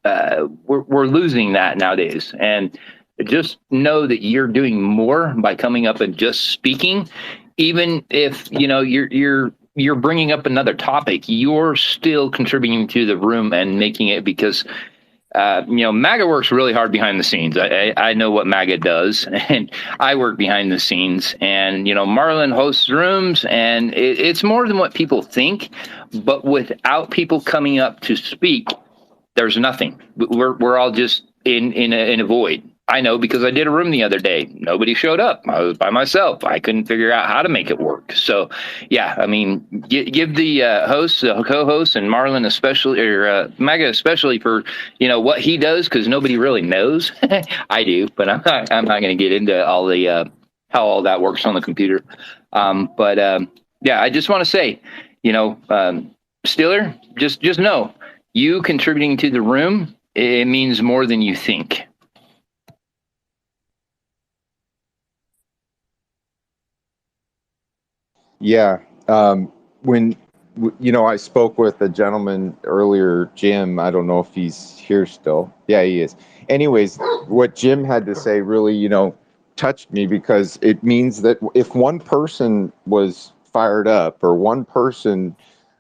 we're losing that nowadays. And just know that you're doing more by coming up and just speaking. Even if you're bringing up another topic, you're still contributing to the room and making it, because MAGA works really hard behind the scenes. I know what MAGA does, and I work behind the scenes. And, Marlon hosts rooms, and it's more than what people think. But without people coming up to speak, there's nothing. We're all just in a void. I know because I did a room the other day. Nobody showed up. I was by myself. I couldn't figure out how to make it work. So, yeah, I mean, give the hosts, the co-hosts, and Marlon especially, or MAGA especially, for what he does, because nobody really knows. I do, but I'm not going to get into all the how all that works on the computer. Yeah, I just want to say, Steeler, just know, you contributing to the room, it means more than you think. Yeah. When, I spoke with a gentleman earlier, Jim. I don't know if he's here still. Yeah, he is. Anyways, what Jim had to say really, touched me, because it means that if one person was fired up, or one person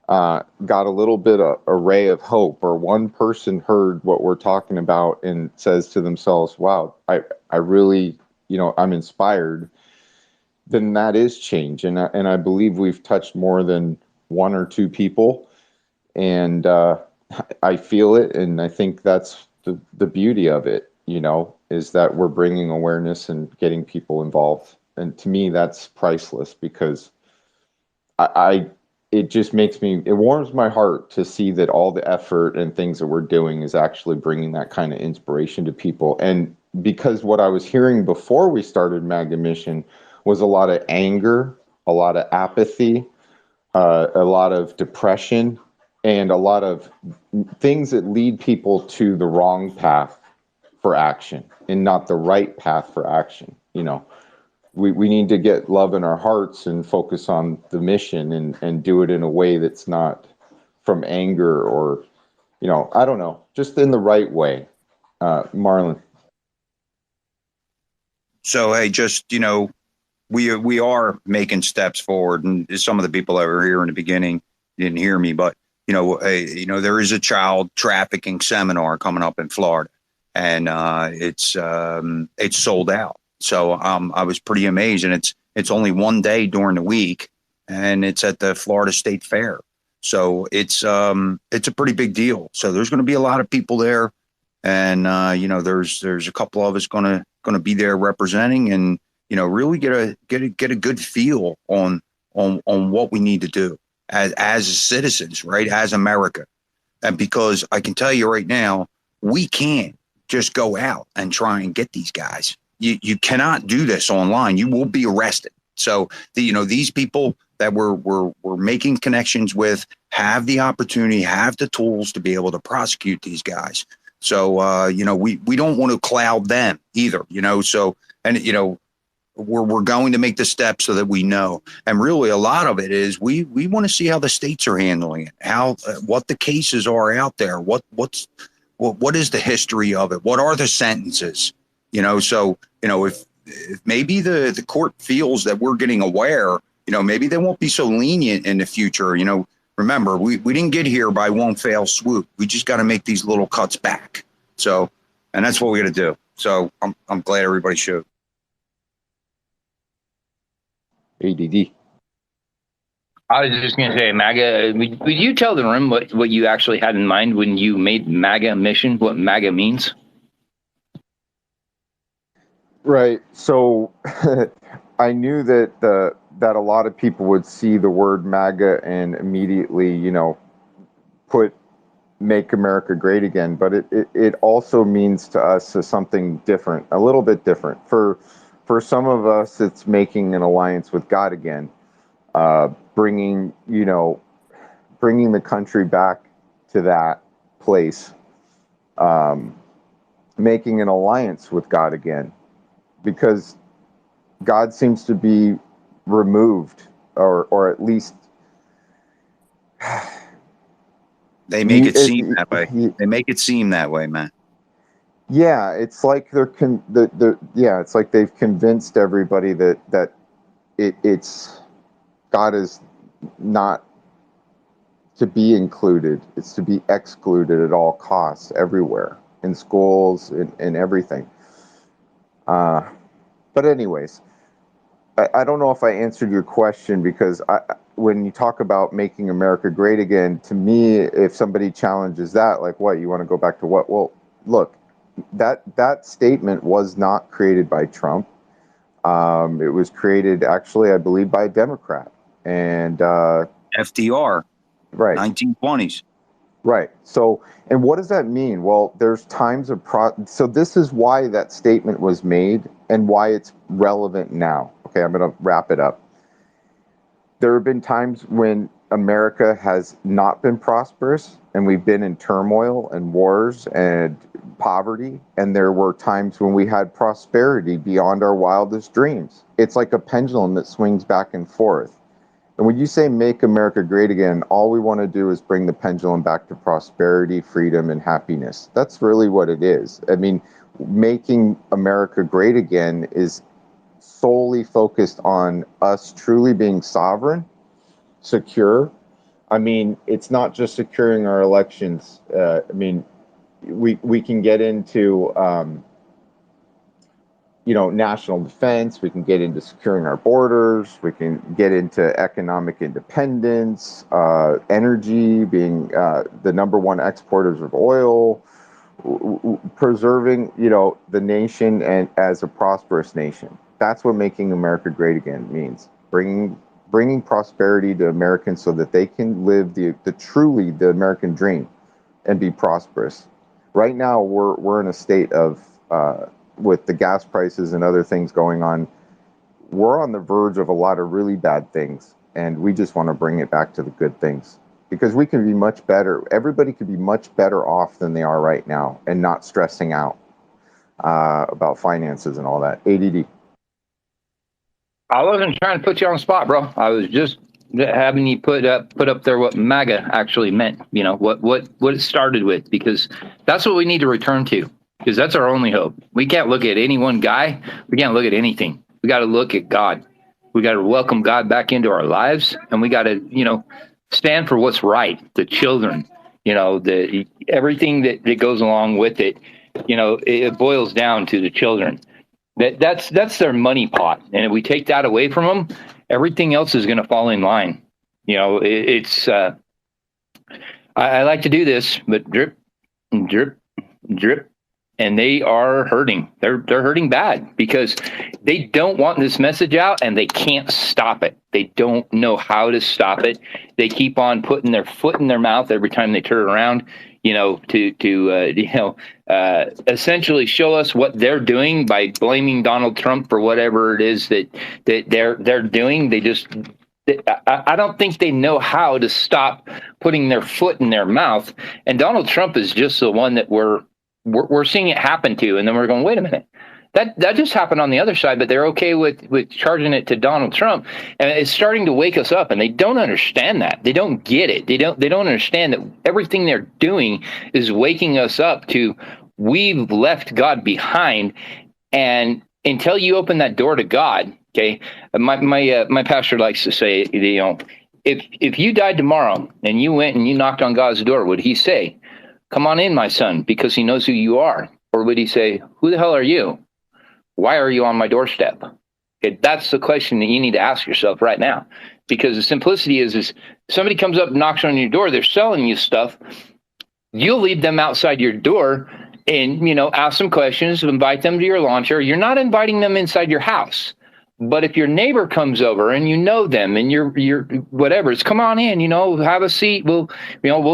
got a little bit of a ray of hope, or one person heard what we're talking about and says to themselves, wow, I really, I'm inspired, then that is change. And I believe we've touched more than one or two people, and I feel it. And I think that's the beauty of it, is that we're bringing awareness and getting people involved. And to me, that's priceless, because it just it warms my heart to see that all the effort and things that we're doing is actually bringing that kind of inspiration to people. And because what I was hearing before we started MAGA Mission was a lot of anger, a lot of apathy, a lot of depression, and a lot of things that lead people to the wrong path for action and not the right path for action. We need to get love in our hearts and focus on the mission, and do it in a way that's not from anger, or, I don't know, just in the right way. Marlon. So, hey, just, we are making steps forward, and some of the people that were here in the beginning didn't hear me, but, there is a child trafficking seminar coming up in Florida, and it's sold out. So I was pretty amazed, and it's only one day during the week, and it's at the Florida State Fair. So it's a pretty big deal. So there's going to be a lot of people there, and there's a couple of us going to be there representing, and really get a good feel on what we need to do as citizens, right, as America. And because I can tell you right now, we can't just go out and try and get these guys. You cannot do this online. You will be arrested. So these people that we're making connections with have the opportunity, have the tools to be able to prosecute these guys. So we don't want to cloud them either. So, and we're going to make the steps so that we know. And really, a lot of it is we want to see how the states are handling it, how what the cases are out there, what is the history of it, what are the sentences. So, if maybe the court feels that we're getting aware, maybe they won't be so lenient in the future. Remember, we didn't get here by one fell swoop. We just got to make these little cuts back. So, and that's what we got to do. So I'm glad everybody showed. ADD. I was just going to say, MAGA, would you tell the room what you actually had in mind when you made MAGA Mission, what MAGA means? Right. So I knew that that a lot of people would see the word MAGA and immediately, put Make America Great Again. But it also means to us something different, a little bit different. For some of us, it's making an alliance with God again, bringing the country back to that place, making an alliance with God again. Because God seems to be removed, or at least they make it seem that way. They make it seem that way, man. Yeah, it's like it's like they've convinced everybody that it's God is not to be included; it's to be excluded at all costs, everywhere. in schools and everything. But anyways, I don't know if I answered your question, because when you talk about making America great again, to me, if somebody challenges that, like, what, you want to go back to what? Well, look, that statement was not created by Trump. It was created, actually, I believe, by a Democrat. And FDR, right, 1920s. right. So, and what does that mean? Well, there's times of so this is why that statement was made and why it's relevant now. Okay, I'm going to wrap it up. There have been times when America has not been prosperous, and we've been in turmoil and wars and poverty, and there were times when we had prosperity beyond our wildest dreams. It's like a pendulum that swings back and forth. And when you say make America great again, all we want to do is bring the pendulum back to prosperity, freedom, and happiness. That's really what it is. I mean, making America great again is solely focused on us truly being sovereign, secure. I mean, it's not just securing our elections. I mean, we can get into national defense. We can get into securing our borders. We can get into economic independence, energy, being the number one exporters of oil, preserving, the nation and as a prosperous nation. That's what making America great again means. Bringing prosperity to Americans so that they can live the truly the American dream and be prosperous. Right now, we're in a state of with the gas prices and other things going on, we're on the verge of a lot of really bad things, and we just want to bring it back to the good things, because we can be much better. Everybody could be much better off than they are right now, and not stressing out about finances and all that. ADD. I wasn't trying to put you on the spot, bro. I was just having you put up there what MAGA actually meant. What it started with, because that's what we need to return to, because that's our only hope. We can't look at any one guy. We can't look at anything. We got to look at God. We got to welcome God back into our lives, and we got to stand for what's right. The children, everything that goes along with it. It boils down to the children. That's their money pot, and if we take that away from them, everything else is going to fall in line. I like to do this, but drip, drip, drip, and they are hurting. They're hurting bad, because they don't want this message out, and they can't stop it. They don't know how to stop it. They keep on putting their foot in their mouth every time they turn around. To essentially show us what they're doing by blaming Donald Trump for whatever it is that they're doing. I don't think they know how to stop putting their foot in their mouth. And Donald Trump is just the one that we're seeing it happen to, and then we're going, wait a minute. That just happened on the other side, but they're okay with charging it to Donald Trump, and it's starting to wake us up. And they don't understand that. They don't get it. They don't understand that everything they're doing is waking us up to we've left God behind, and until you open that door to God, okay. My pastor likes to say, if you died tomorrow and you went and you knocked on God's door, would He say, "Come on in, my son," because He knows who you are, or would He say, "Who the hell are you? Why are you on my doorstep?" Okay, that's the question that you need to ask yourself right now, because the simplicity is somebody comes up and knocks on your door, they're selling you stuff. You'll leave them outside your door and, ask them questions, invite them to your lawn chair. You're not inviting them inside your house. But if your neighbor comes over and you know them and you're whatever, it's come on in, have a seat. We'll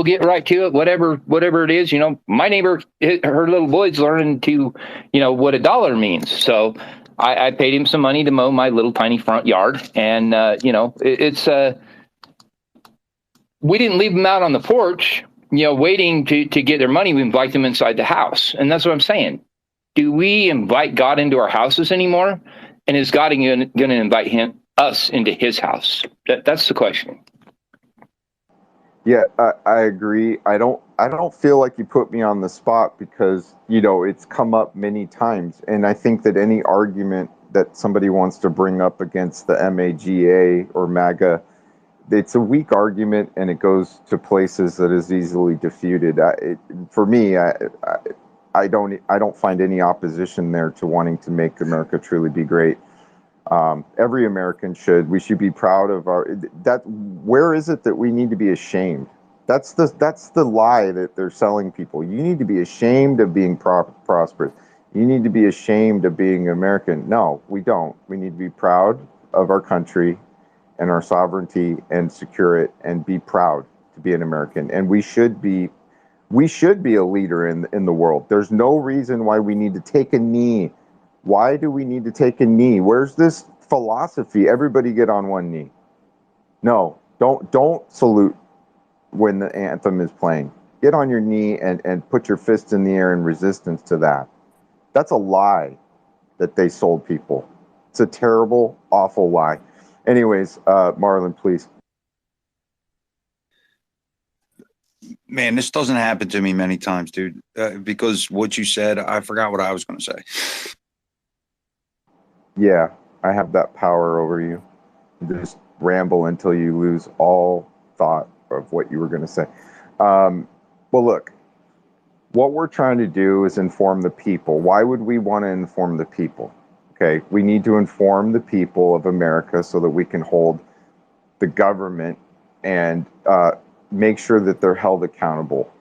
get right to it. Whatever it is, my neighbor, her little boy's learning to, what $1 means. So I paid him some money to mow my little tiny front yard. And, we didn't leave them out on the porch, waiting to get their money. We invite them inside the house. And that's what I'm saying. Do we invite God into our houses anymore? And is God going to invite us into His house? That's the question. Yeah, I agree. I don't feel like you put me on the spot, because it's come up many times, and I think that any argument that somebody wants to bring up against the MAGA or MAGA, it's a weak argument, and it goes to places that is easily defeated. For me, I I don't find any opposition there to wanting to make America truly be great. Every American should. We should be proud of that. Where is it that we need to be ashamed? That's the lie that they're selling people. You need to be ashamed of being prosperous. You need to be ashamed of being American. No, we don't. We need to be proud of our country and our sovereignty and secure it and be proud to be an American. And we should be a leader in the world. There's no reason why we need to take a knee. Why do we need to take a knee? Where's this philosophy? Everybody get on one knee. No, don't salute when the anthem is playing. Get on your knee and put your fist in the air in resistance to that. That's a lie that they sold people. It's a terrible, awful lie. Anyways, Marlon, please. Man, this doesn't happen to me many times, dude, because what you said, I forgot what I was going to say. Yeah, I have that power over you. Just ramble until you lose all thought of what you were going to say. Well, look, what we're trying to do is inform the people. Why would we want to inform the people? Okay, we need to inform the people of America so that we can hold the government and make sure that they're held accountable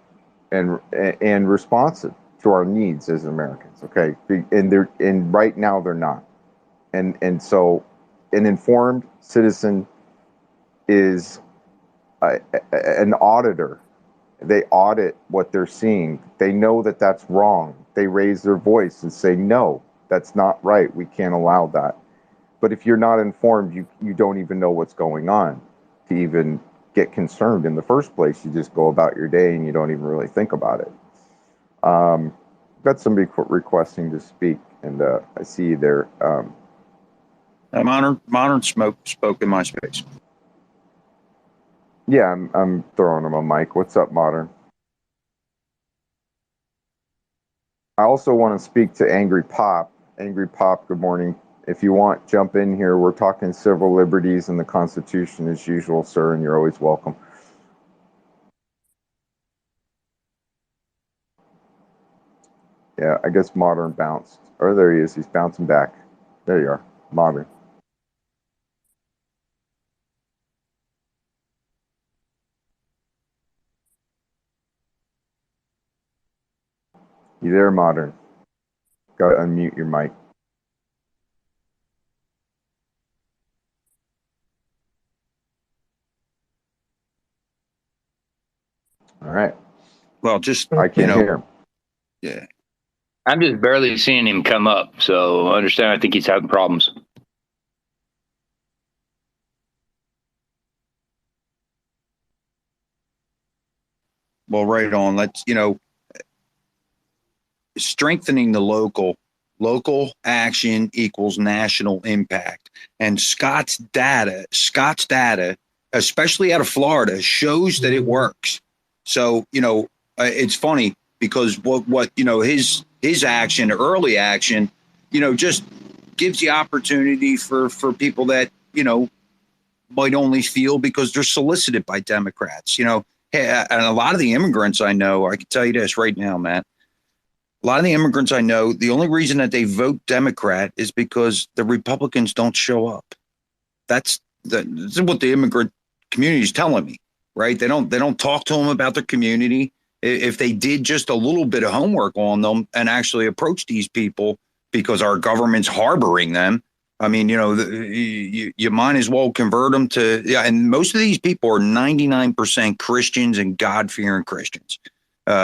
and responsive to our needs as Americans. Okay, and right now they're not. And so an informed citizen is an auditor. They audit what they're seeing. They know that that's wrong. They raise their voice and say, no, that's not right. We can't allow that. But if you're not informed, you don't even know what's going on to even get concerned in the first place. You just go about your day and you don't even really think about it. Got somebody requesting to speak, and I see you there. Modern spoke in my space. Yeah, I'm throwing him a mic. What's up, Modern? I also want to speak to Angry Pop. Angry Pop, good morning. If you want, jump in here. We're talking civil liberties and the Constitution as usual, sir, and you're always welcome. Yeah, I guess Modern bounced. Oh, there he is. He's bouncing back. There you are, Modern. You there, Modern? Got to unmute your mic. All right. Well, just I can't hear him. Yeah. I'm just barely seeing him come up, so understand. I think he's having problems. Well, right on. Let's, strengthening the local action equals national impact. And Scott's data, especially out of Florida, shows that it works. So, it's funny because what his action, early action, just gives the opportunity for people that, might only feel because they're solicited by Democrats, Hey, and a lot of the immigrants I know, I can tell you this right now, Matt, a lot of the immigrants I know, the only reason that they vote Democrat is because the Republicans don't show up. That's what the immigrant community is telling me, right? They don't talk to them about their community. If they did just a little bit of homework on them and actually approach these people, because our government's harboring them, I mean, you might as well convert them to, and most of these people are 99% Christians and God-fearing Christians.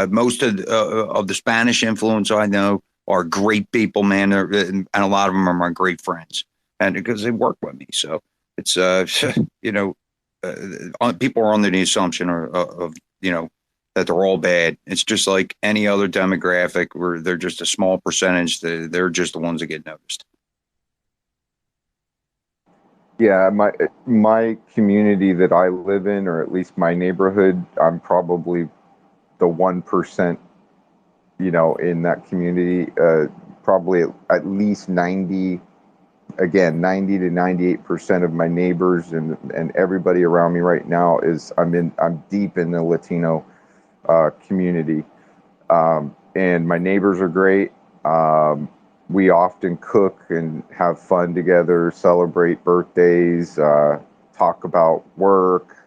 Most of the Spanish influence I know are great people, man, and a lot of them are my great friends, and because they work with me. So it's people are under the assumption of that they're all bad. It's just like any other demographic where they're just a small percentage. They're just the ones that get noticed. Yeah, my community that I live in, or at least my neighborhood, I'm probably the 1%, in that community. Probably at least 90 to 98% of my neighbors and everybody around me right now I'm deep in the Latino community. and my neighbors are great. We often cook and have fun together, celebrate birthdays, talk about work,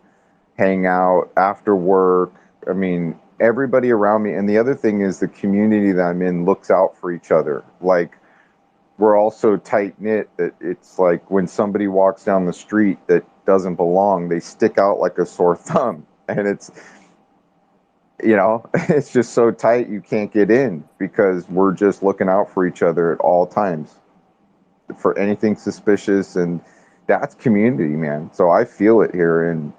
hang out after work. I mean, everybody around me. And the other thing is the community that I'm in looks out for each other. Like, we're all so tight knit that it's like when somebody walks down the street that doesn't belong, they stick out like a sore thumb. And it's, it's just so tight you can't get in because we're just looking out for each other at all times for anything suspicious. And that's community, man. So I feel it here, and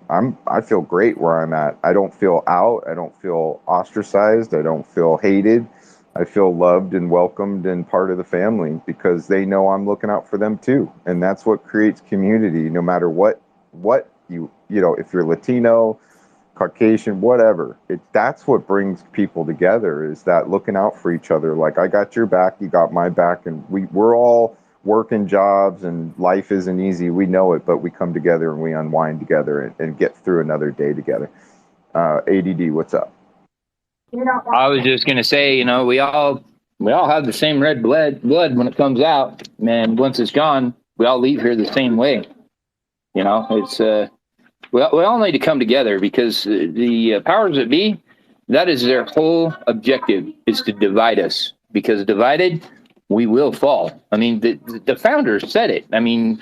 I feel great where I'm at. I don't feel out. I don't feel ostracized. I don't feel hated. I feel loved and welcomed and part of the family because they know I'm looking out for them too. And that's what creates community, no matter what if you're Latino, Caucasian, whatever. That's what brings people together, is that looking out for each other. Like, I got your back, you got my back, and we're all working jobs and life isn't easy. We know it, but we come together and we unwind together and get through another day together. ADD, what's up? I was just gonna say, we all have the same red blood when it comes out, man. Once it's gone, we all leave here the same way. It's we all need to come together because the powers that be, that is their whole objective, is to divide us. Because divided, we will fall. I mean, the founders said it. I mean,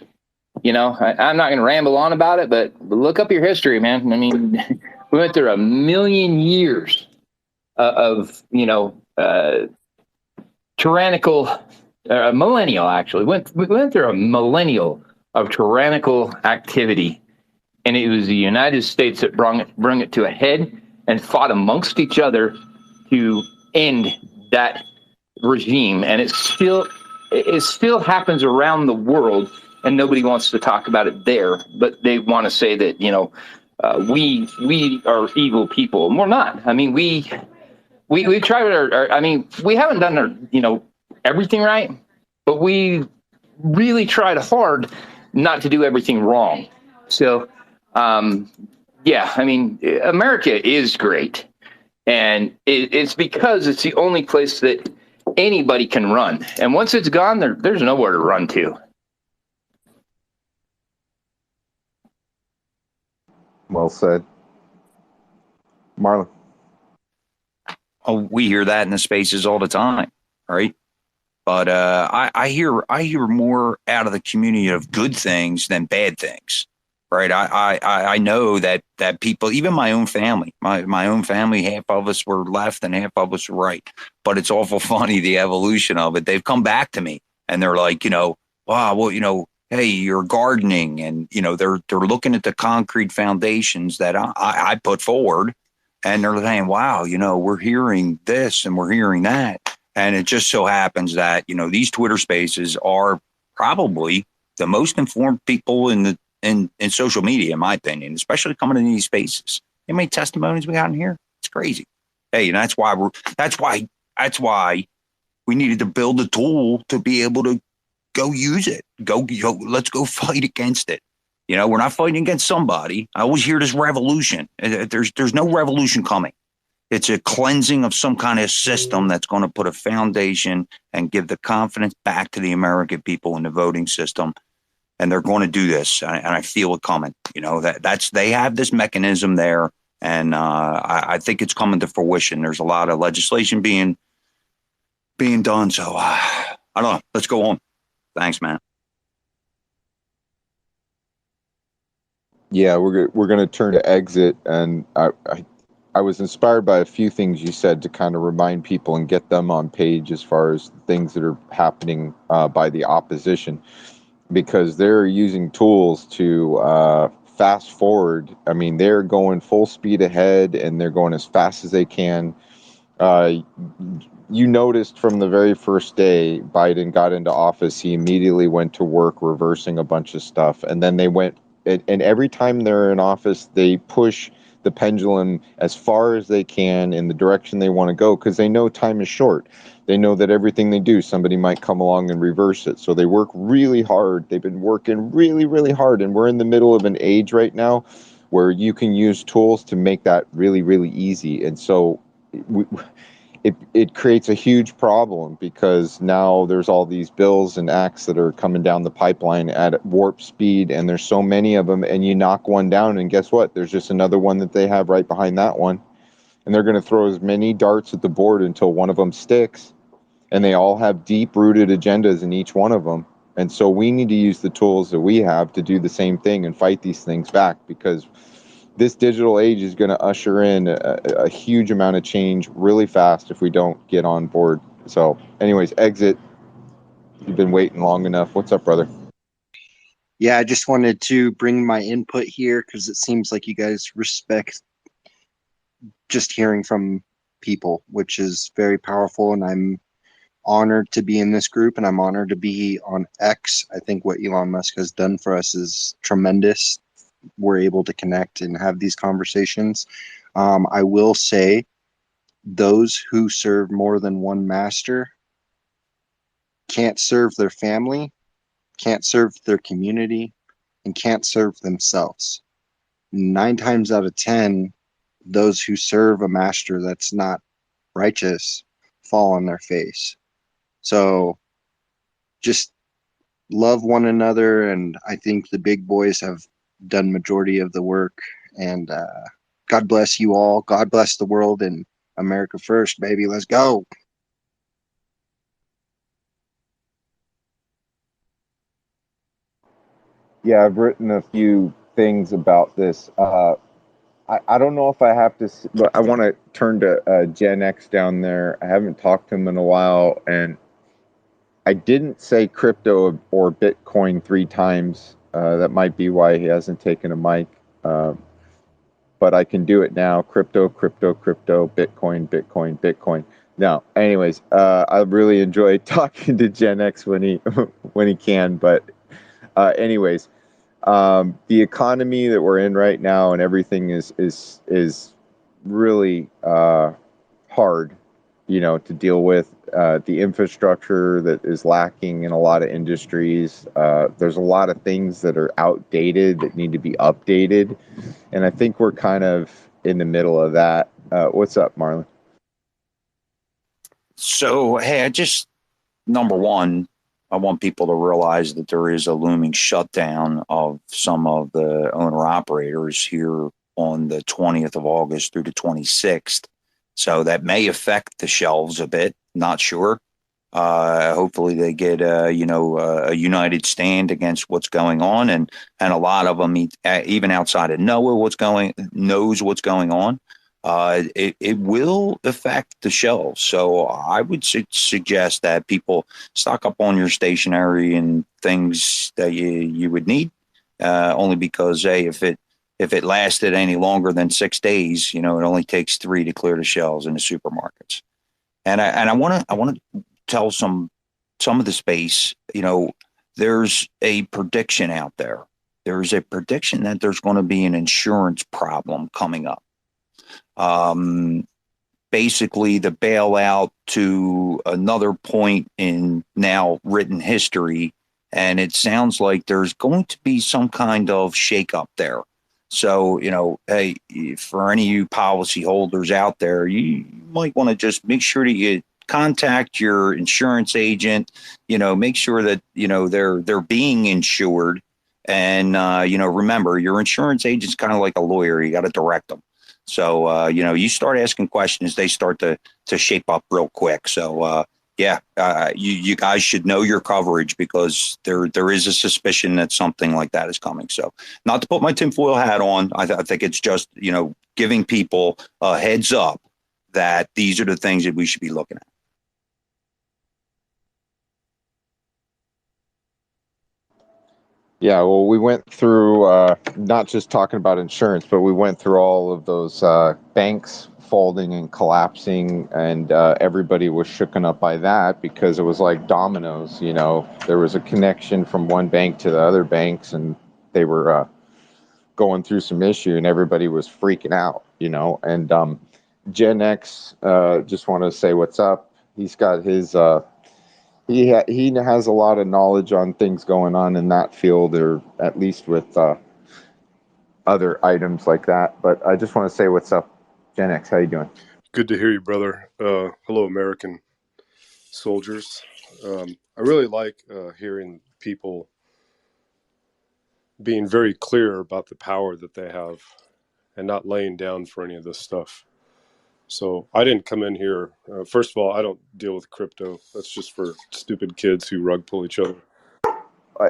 I'm not going to ramble on about it, but look up your history, man. I mean, we went through 1,000,000 years of tyrannical, millennial, actually. We went through a millennial of tyrannical activity. And it was the United States that brung it to a head and fought amongst each other to end that regime. And it still happens around the world, and nobody wants to talk about it there. But they want to say that we are evil people, and we're not. I mean, we tried our I mean, we haven't done our everything right, but we really tried hard not to do everything wrong. So. Yeah, I mean, America is great, and it's because it's the only place that anybody can run. And once it's gone, there's nowhere to run to. Well said. Marlon. Oh, we hear that in the spaces all the time, right? But I hear more out of the community of good things than bad things. Right. I know that people, even my own family, half of us were left and half of us were right. But it's awful funny, the evolution of it. They've come back to me and they're like, wow, well, hey, you're gardening. And, they're looking at the concrete foundations that I put forward. And they're saying, wow, we're hearing this and we're hearing that. And it just so happens that, these Twitter spaces are probably the most informed people in social media, in my opinion, especially coming into these spaces. How many testimonies we got in here? It's crazy. Hey, and that's why we needed to build a tool to be able to go use it. Let's go fight against it. We're not fighting against somebody. I always hear this revolution. There's no revolution coming. It's a cleansing of some kind of system that's going to put a foundation and give the confidence back to the American people in the voting system. And they're going to do this, and I feel it coming. They have this mechanism there, and I think it's coming to fruition. There's a lot of legislation being done. So I don't know. Let's go home. Thanks, man. Yeah, we're going to turn to exit, and I was inspired by a few things you said to kind of remind people and get them on page as far as things that are happening by the opposition. Because they're using tools to fast forward. I mean, they're going full speed ahead and they're going as fast as they can. You noticed from the very first day Biden got into office, he immediately went to work reversing a bunch of stuff. And then they went, and every time they're in office, they push the pendulum as far as they can in the direction they want to go because they know time is short. They know that everything they do, somebody might come along and reverse it. So they work really hard. They've been working really, really hard. And we're in the middle of an age right now where you can use tools to make that really, really easy. And so it creates a huge problem because now there's all these bills and acts that are coming down the pipeline at warp speed, and there's so many of them, and you knock one down, and guess what? There's just another one that they have right behind that one, and they're going to throw as many darts at the board until one of them sticks, and they all have deep-rooted agendas in each one of them. And so we need to use the tools that we have to do the same thing and fight these things back, because this digital age is going to usher in a huge amount of change really fast if we don't get on board. So anyways, exit. You've been waiting long enough. What's up, brother? Yeah, I just wanted to bring my input here because it seems like you guys respect just hearing from people, which is very powerful. And I'm honored to be in this group, and I'm honored to be on X. I think what Elon Musk has done for us is tremendous. We're able to connect and have these conversations. I will say those who serve more than one master can't serve their family, can't serve their community, and can't serve themselves. 9 times out of 10, those who serve a master that's not righteous fall on their face. So just love one another, and I think the big boys have done majority of the work. And God bless you all. God bless the world, and America first, baby. Let's go. Yeah, I've written a few things about this. I don't know if I have to, but I want to turn to Gen X down there. I haven't talked to him in a while, and I didn't say crypto or Bitcoin 3 times. That might be why he hasn't taken a mic. But I can do it now. Crypto, crypto, crypto, Bitcoin, Bitcoin, Bitcoin. Now, anyways, I really enjoy talking to Gen X when he can. But anyways, the economy that we're in right now and everything is really hard, to deal with. The infrastructure that is lacking in a lot of industries. There's a lot of things that are outdated that need to be updated, and I think we're kind of in the middle of that. What's up, Marlon? So, hey, number one, I want people to realize that there is a looming shutdown of some of the owner operators here on the 20th of August through the 26th. So that may affect the shelves a bit. Not sure. Hopefully they get a united stand against what's going on, and a lot of them, even outside of knows what's going on. It will affect the shelves. So I would suggest that people stock up on your stationery and things that you would need, only because, hey, if it lasted any longer than 6 days, it only takes 3 to clear the shelves in the supermarkets. And I want to tell some of the space, there's a prediction out there. There's a prediction that there's going to be an insurance problem coming up. Basically the bailout to another point in now written history. And it sounds like there's going to be some kind of shakeup there. So, hey, for any of you policyholders out there, you might want to just make sure that you contact your insurance agent, make sure that, they're being insured. And, remember, your insurance agent's kind of like a lawyer. You got to direct them. So, you start asking questions, they start to shape up real quick. So, you guys should know your coverage, because there is a suspicion that something like that is coming. So, not to put my tinfoil hat on, I think it's just, giving people a heads up that these are the things that we should be looking at. Yeah, well, we went through not just talking about insurance, but we went through all of those banks folding and collapsing, and everybody was shooken up by that, because it was like dominoes. There was a connection from one bank to the other banks, and they were going through some issue, and everybody was freaking out. And Gen X, just want to say what's up. He's got his. He has a lot of knowledge on things going on in that field, or at least with other items like that. But I just want to say what's up, Gen X. How you doing? Good to hear you, brother. Hello, American soldiers. I really like hearing people being very clear about the power that they have and not laying down for any of this stuff. So I didn't come in here. First of all, I don't deal with crypto. That's just for stupid kids who rug pull each other.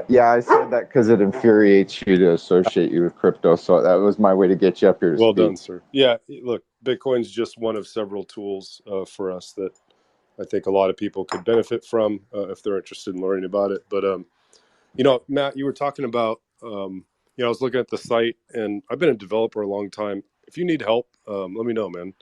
Yeah, I said that because it infuriates you to associate you with crypto. So that was my way to get you up here to Well speak. done, sir. Yeah, look, Bitcoin's just one of several tools for us that I think a lot of people could benefit from if they're interested in learning about it. But, Matt, you were talking about, I was looking at the site, and I've been a developer a long time. If you need help, let me know, man.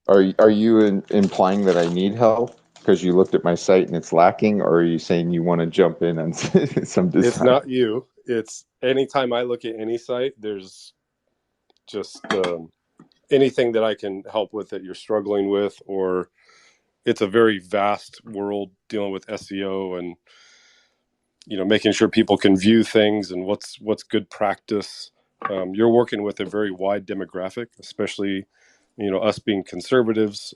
Are you implying that I need help because you looked at my site and it's lacking, or are you saying you want to jump in on some design? It's not you. It's anytime I look at any site, there's just anything that I can help with that you're struggling with, or it's a very vast world dealing with SEO and making sure people can view things and what's good practice. You're working with a very wide demographic, especially us being conservatives.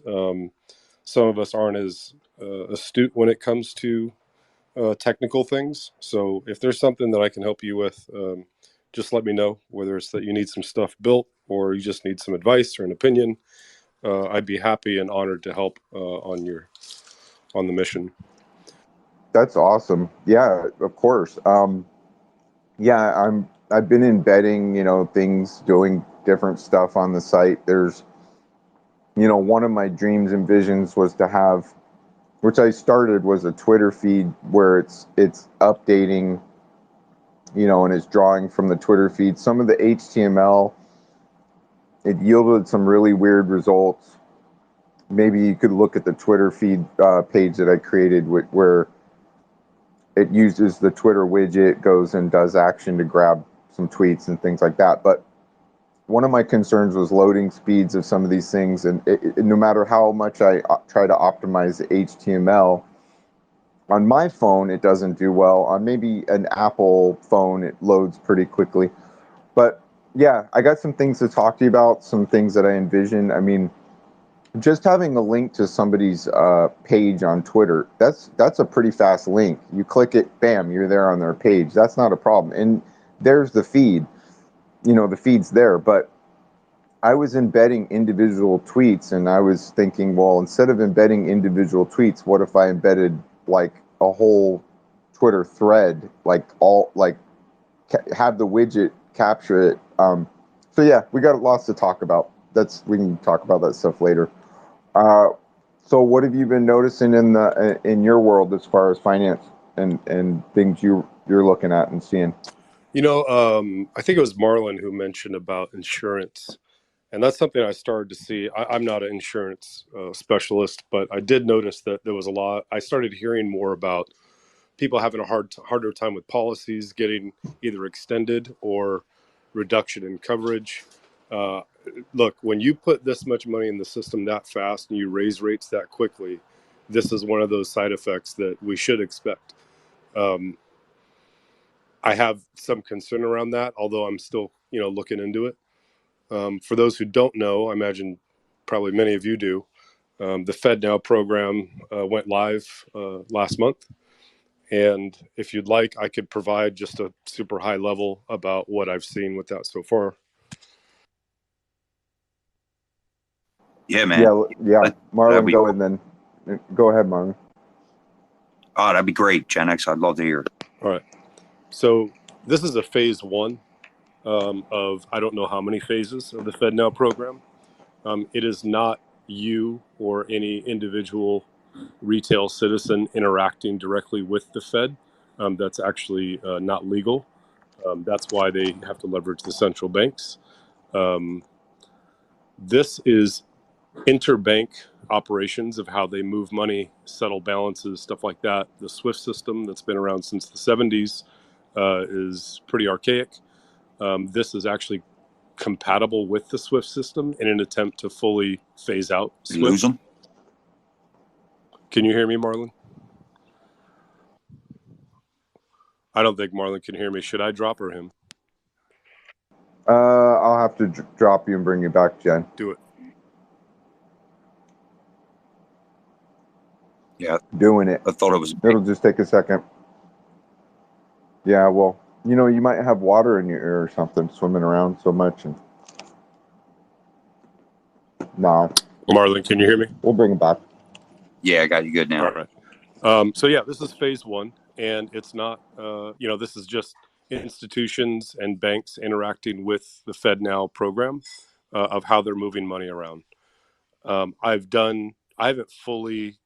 Some of us aren't as astute when it comes to technical things. So if there's something that I can help you with, just let me know, whether it's that you need some stuff built or you just need some advice or an opinion. I'd be happy and honored to help on the mission. That's awesome. Yeah, of course. I've been embedding, things, doing different stuff on the site. There's, one of my dreams and visions was to have, which I started, was a Twitter feed where it's updating, and it's drawing from the Twitter feed. Some of the HTML, it yielded some really weird results. Maybe you could look at the Twitter feed page that I created where it uses the Twitter widget, goes and does action to grab some tweets and things like that. But one of my concerns was loading speeds of some of these things. And no matter how much I try to optimize the HTML, on my phone, it doesn't do well. On maybe an Apple phone, it loads pretty quickly. But yeah, I got some things to talk to you about, some things that I envision. I mean, just having a link to somebody's page on Twitter, that's a pretty fast link. You click it, bam, you're there on their page. That's not a problem. And there's the feed. The feed's there. But I was embedding individual tweets, and I was thinking, well, instead of embedding individual tweets, what if I embedded like a whole Twitter thread, have the widget capture it. So yeah, we got lots to talk about. We can talk about that stuff later. So what have you been noticing in your world as far as finance and things you're looking at and seeing? I think it was Marlon who mentioned about insurance, and that's something I started to see. I'm not an insurance specialist, but I did notice that there was a lot. I started hearing more about people having a harder time with policies getting either extended or reduction in coverage. Look, when you put this much money in the system that fast and you raise rates that quickly, this is one of those side effects that we should expect. I have some concern around that, although I'm still, looking into it. For those who don't know, I imagine probably many of you do, the FedNow program went live last month. And if you'd like, I could provide just a super high level about what I've seen with that so far. Yeah, man. Yeah. Marlon, go ahead then. Go ahead, Marlon. Oh, that'd be great, Gen X. I'd love to hear. All right. So this is a phase one of I don't know how many phases of the FedNow program. It is not you or any individual retail citizen interacting directly with the Fed. That's actually not legal. That's why they have to leverage the central banks. This is interbank operations of how they move money, settle balances, stuff like that. The SWIFT system that's been around since the 70s is pretty archaic. This is actually compatible with the SWIFT system in an attempt to fully phase out SWIFT. You lose them? Can you hear me, Marlon? I don't think Marlon can hear me. Should I drop or him? I'll have to drop you and bring you back, Jen. Do it. Yeah, Doing it. I thought it was. It'll just take a second. Yeah, well, you know, you might have water in your ear or something, swimming around so much. And no, Marlon, can you hear me? we'll bring it back. Yeah, I got you good now. All right. So yeah, this is phase one, and it's not. This is just institutions and banks interacting with the FedNow program of how they're moving money around. I haven't fully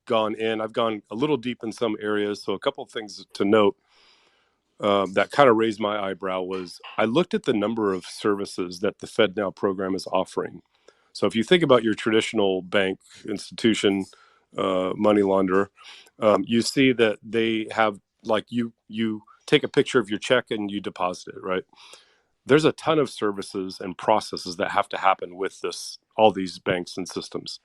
gone in. I've gone a little deep in some areas. So a couple of things to note that kind of raised my eyebrow was I looked at the number of services that the FedNow program is offering. So if you think about your traditional bank institution, money launderer, you see that they have, like, you take a picture of your check and you deposit it, right? There's a ton of services and processes that have to happen with all these banks and systems.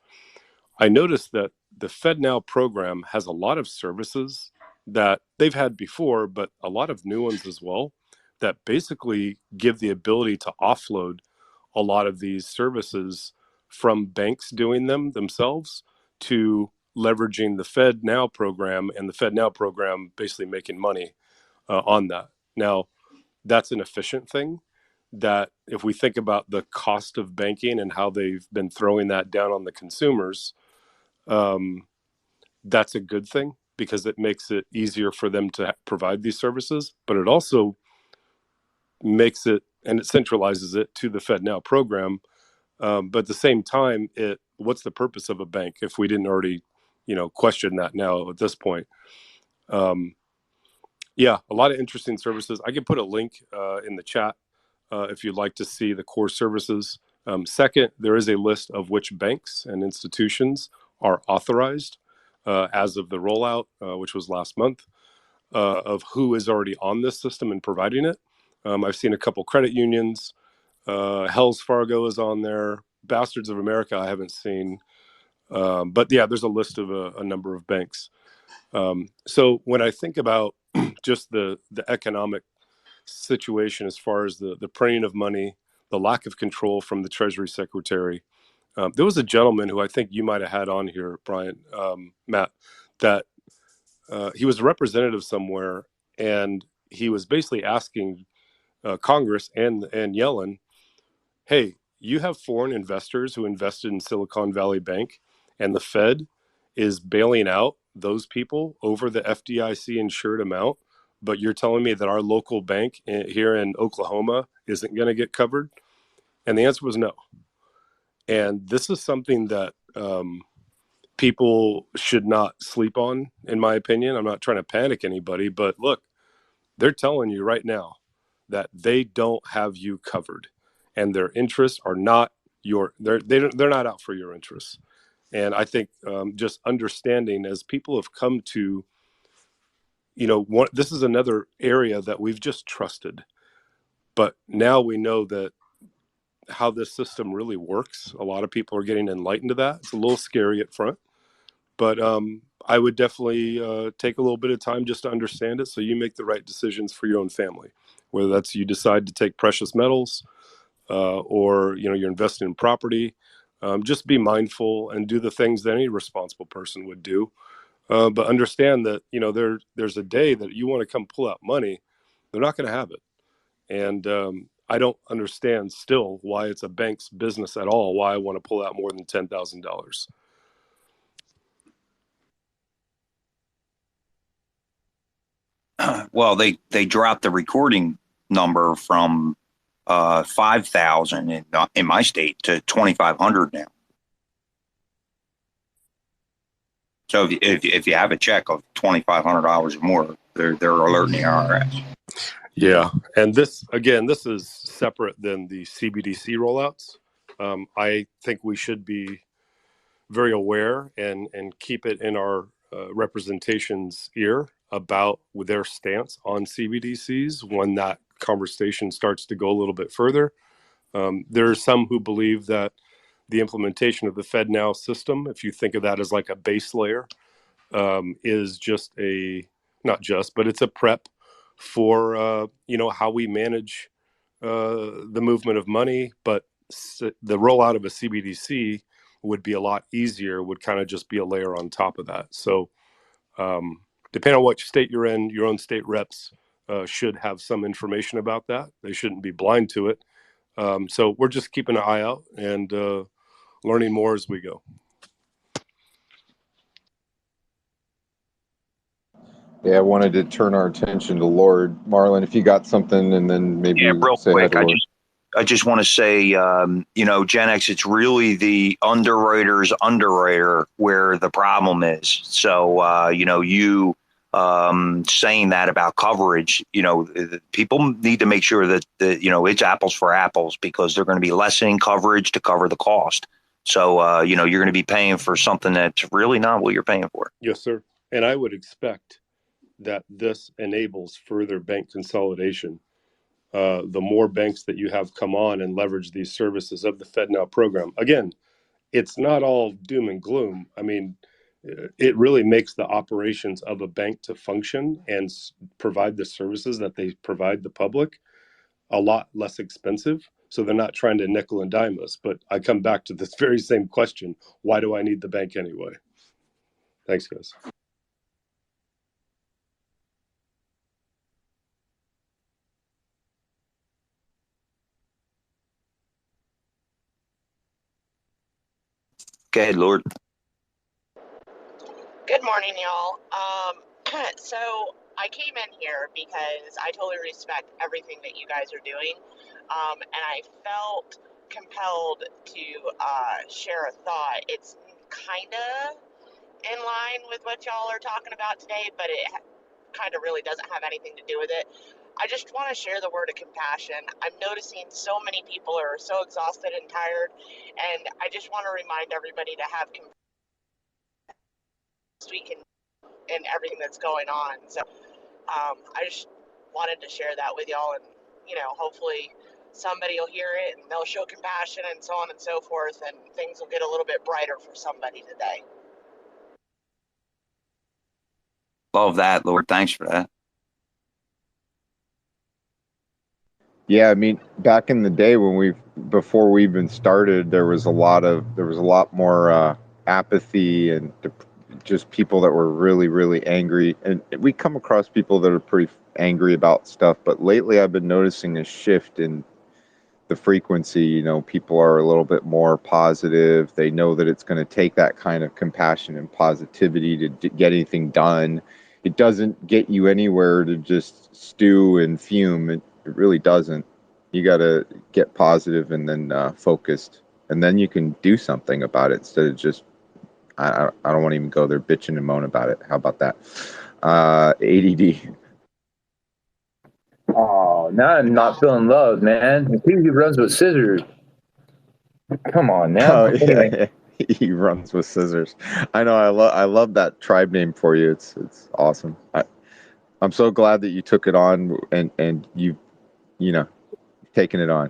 I noticed that the FedNow program has a lot of services that they've had before, but a lot of new ones as well, that basically give the ability to offload a lot of these services from banks doing them themselves to leveraging the FedNow program, and the FedNow program basically making money on that. Now, that's an efficient thing. That if we think about the cost of banking and how they've been throwing that down on the consumers, that's a good thing because it makes it easier for them to provide these services, but it also makes it, and it centralizes it to the FedNow program. But at the same time, what's the purpose of a bank if we didn't already, question that now at this point? Yeah, a lot of interesting services. I can put a link in the chat if you'd like to see the core services. Second, there is a list of which banks and institutions are authorized as of the rollout, which was last month, of who is already on this system and providing it. I've seen a couple credit unions. Hells Fargo is on there. Bastards of America I haven't seen. But yeah, there's a list of a number of banks. So when I think about just the economic situation as far as the printing of money, the lack of control from the Treasury Secretary, there was a gentleman who I think you might have had on here, Brian, Matt, that he was a representative somewhere, and he was basically asking Congress and Yellen, hey, you have foreign investors who invested in Silicon Valley Bank, and the Fed is bailing out those people over the FDIC insured amount, but you're telling me that our local bank here in Oklahoma isn't going to get covered? And the answer was no. And this is something that people should not sleep on, in my opinion. I'm not trying to panic anybody, but look, they're telling you right now that they don't have you covered, and their interests are not they're not out for your interests. And I think just understanding, as people have come to, this is another area that we've just trusted, but now we know that how this system really works. A lot of people are getting enlightened to that. It's a little scary at front, but I would definitely take a little bit of time just to understand it, so you make the right decisions for your own family, whether that's you decide to take precious metals or you're investing in property. Just be mindful and do the things that any responsible person would do, but understand that there's a day that you want to come pull out money, they're not going to have it. And I don't understand still why it's a bank's business at all, why I want to pull out more than $10,000. Well, they dropped the recording number from 5,000 in my state to 2,500 now. So if you have a check of $2,500 or more, they're alerting the IRS. Yeah, and this is separate than the CBDC rollouts. I think we should be very aware and keep it in our representation's ear about their stance on CBDCs when that conversation starts to go a little bit further. There are some who believe that the implementation of the FedNow system, if you think of that as like a base layer, is just but it's a prep for how we manage the movement of money, but the rollout of a CBDC would be a lot easier, would kind of just be a layer on top of that. So depending on which state you're in, your own state reps should have some information about that. They shouldn't be blind to it. So we're just keeping an eye out and learning more as we go. Yeah, I wanted to turn our attention to Lord. Marlon, if you got something, and then maybe real say hi quick. to Lord. I just want to say, Gen X, it's really the underwriter's underwriter where the problem is. So, you saying that about coverage, people need to make sure that, it's apples for apples, because they're going to be lessening coverage to cover the cost. So, you're going to be paying for something that's really not what you're paying for. Yes, sir. And I would expect that this enables further bank consolidation. The more banks that you have come on and leverage these services of the FedNow program. Again, it's not all doom and gloom. I mean, it really makes the operations of a bank to function and provide the services that they provide the public a lot less expensive. So they're not trying to nickel and dime us. But I come back to this very same question. Why do I need the bank anyway? Thanks, guys. Go ahead, Lord. Good morning, y'all. So I came in here because I totally respect everything that you guys are doing, and I felt compelled to share a thought. It's kind of in line with what y'all are talking about today, but it kind of really doesn't have anything to do with it. I just want to share the word of compassion. I'm noticing so many people are so exhausted and tired, and I just want to remind everybody to have compassion this week and everything that's going on. So I just wanted to share that with y'all, and hopefully somebody will hear it and they'll show compassion and so on and so forth, and things will get a little bit brighter for somebody today. Love that, Lord. Thanks for that. Yeah, I mean, back in the day before we even started, there was a lot more apathy and just people that were really, really angry. And we come across people that are pretty angry about stuff. But lately I've been noticing a shift in the frequency. People are a little bit more positive. They know that it's going to take that kind of compassion and positivity to get anything done. It doesn't get you anywhere to just stew and fume. It really doesn't. You got to get positive and then focused, and then you can do something about it instead of just, I don't want to even go there bitching and moan about it. How about that? ADD. Oh, now I'm not feeling loved, man. He runs with scissors. Come on now. Oh, yeah. He runs with scissors. I know. I love that tribe name for you. It's awesome. I'm so glad that you took it on and you taken it on.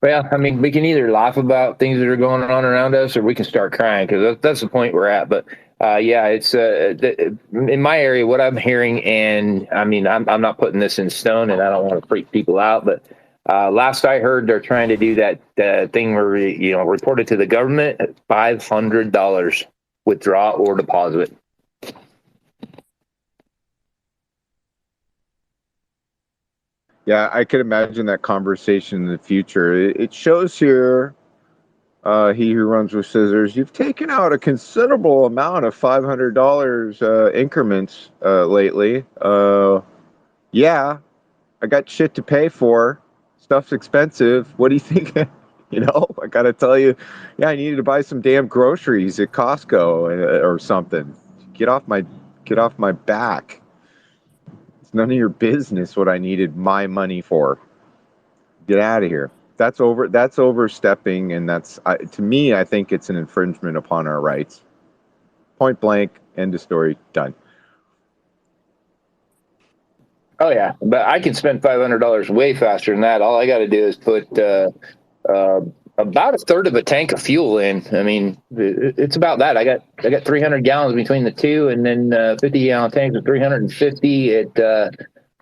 Well, I mean, we can either laugh about things that are going on around us, or we can start crying, because that's the point we're at. But yeah, it's in my area, what I'm hearing, and I mean, I'm not putting this in stone, and I don't want to freak people out, but last I heard, they're trying to do that thing where report it to the government at $500 withdraw or deposit. Yeah, I could imagine that conversation in the future. It shows here, he who runs with scissors, you've taken out a considerable amount of $500 increments lately. Yeah, I got shit to pay for. Stuff's expensive. What do you think? I got to tell you, yeah, I needed to buy some damn groceries at Costco or something. Get off my back. It's none of your business what I needed my money for. Get out of here. That's overstepping, and to me, I think it's an infringement upon our rights. Point blank, end of story, done. Oh yeah, but I can spend $500 way faster than that. All I got to do is put about a third of a tank of fuel in. I mean, it's about that. I got 300 gallons between the two, and then 50-gallon tanks of 350 at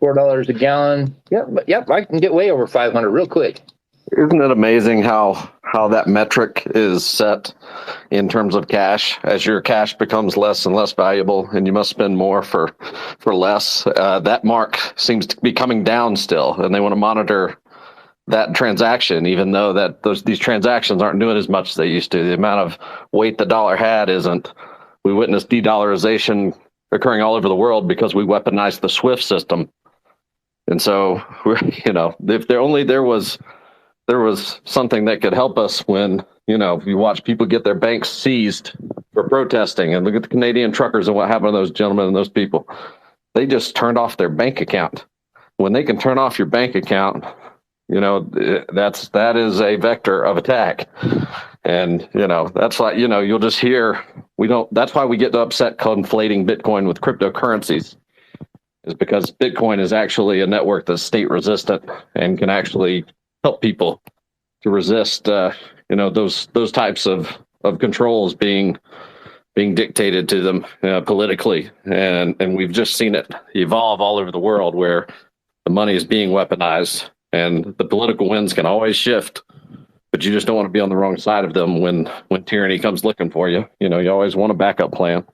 $4 a gallon. Yep, I can get way over 500 real quick. Isn't it amazing how that metric is set in terms of cash? As your cash becomes less and less valuable, and you must spend more for less, that mark seems to be coming down still, and they want to monitor that transaction, even though that these transactions aren't doing as much as they used to. The amount of weight the dollar had isn't. We witnessed de-dollarization occurring all over the world because we weaponized the SWIFT system, and so if there was something that could help us when, you watch people get their banks seized for protesting, and look at the Canadian truckers and what happened to those gentlemen and those people. They just turned off their bank account. When they can turn off your bank account, that is a vector of attack. And, that's why, you'll just hear, that's why we get upset conflating Bitcoin with cryptocurrencies, is because Bitcoin is actually a network that's state resistant and can actually help people to resist, those types of controls being dictated to them politically, and we've just seen it evolve all over the world where the money is being weaponized, and the political winds can always shift, but you just don't want to be on the wrong side of them when tyranny comes looking for you. You always want a backup plan.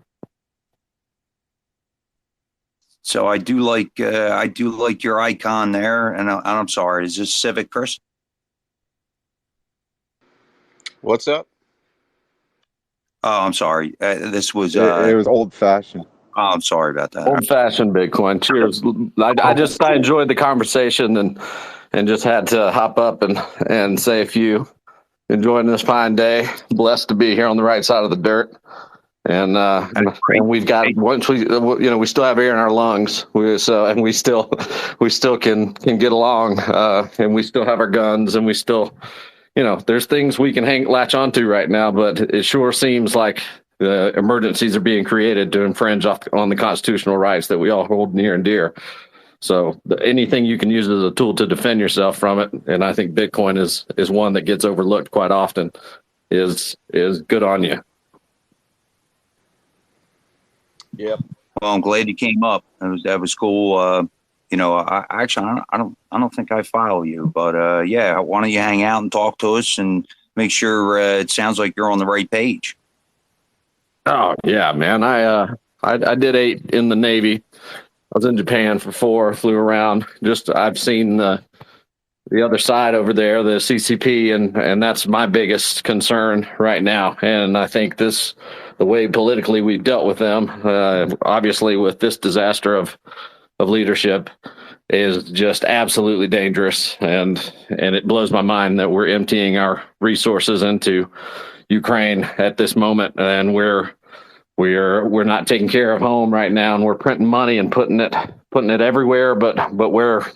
So I do like your icon there, and I'm sorry, is this Civic, Chris? What's up? Oh, I'm sorry. This was it was old fashioned. Oh, I'm sorry about that. Old fashioned Bitcoin. Cheers. I enjoyed the conversation and just had to hop up and say a few. Enjoying this fine day. Blessed to be here on the right side of the dirt. And we've got, once we still have air in our lungs. We still can get along. And we still have our guns, and we still, there's things we can latch onto right now, but it sure seems like emergencies are being created to infringe on the constitutional rights that we all hold near and dear. So anything you can use as a tool to defend yourself from it, and I think Bitcoin is one that gets overlooked quite often, is good on you. Yep. Well, I'm glad you came up. That was cool. I don't think I follow you, but yeah, why don't you hang out and talk to us and make sure it sounds like you're on the right page. Oh yeah, man. I did 8 in the Navy. I was in Japan for 4, flew around. I've seen the other side over there, the CCP, and that's my biggest concern right now. And I think the way politically we've dealt with them, obviously with this disaster of leadership, is just absolutely dangerous. And it blows my mind that we're emptying our resources into Ukraine at this moment, and we're not taking care of home right now, and we're printing money and putting it everywhere, but where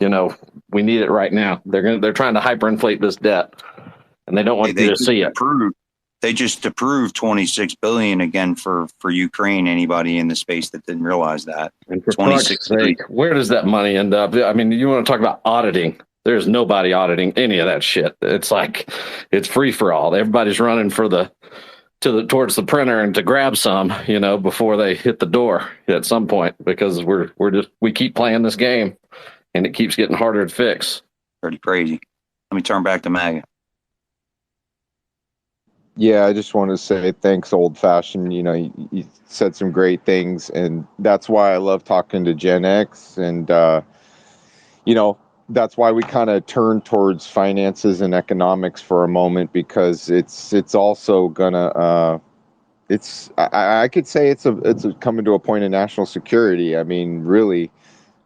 we need it right now. They're trying to hyperinflate this debt, and they don't want you to see it. They just approved $26 billion again for Ukraine. Anybody in the space that didn't realize that. And for fuck's sake, where does that money end up? I mean, you want to talk about auditing? There's nobody auditing any of that shit. It's like it's free for all. Everybody's running towards the printer and to grab some, before they hit the door at some point, because we keep playing this game, and it keeps getting harder to fix. Pretty crazy. Let me turn back to Maga. Yeah, I just want to say thanks, old fashioned. You said some great things, and that's why I love talking to Gen X, and that's why we kind of turn towards finances and economics for a moment, because it's also gonna I could say it's coming to a point of national security. I mean, really,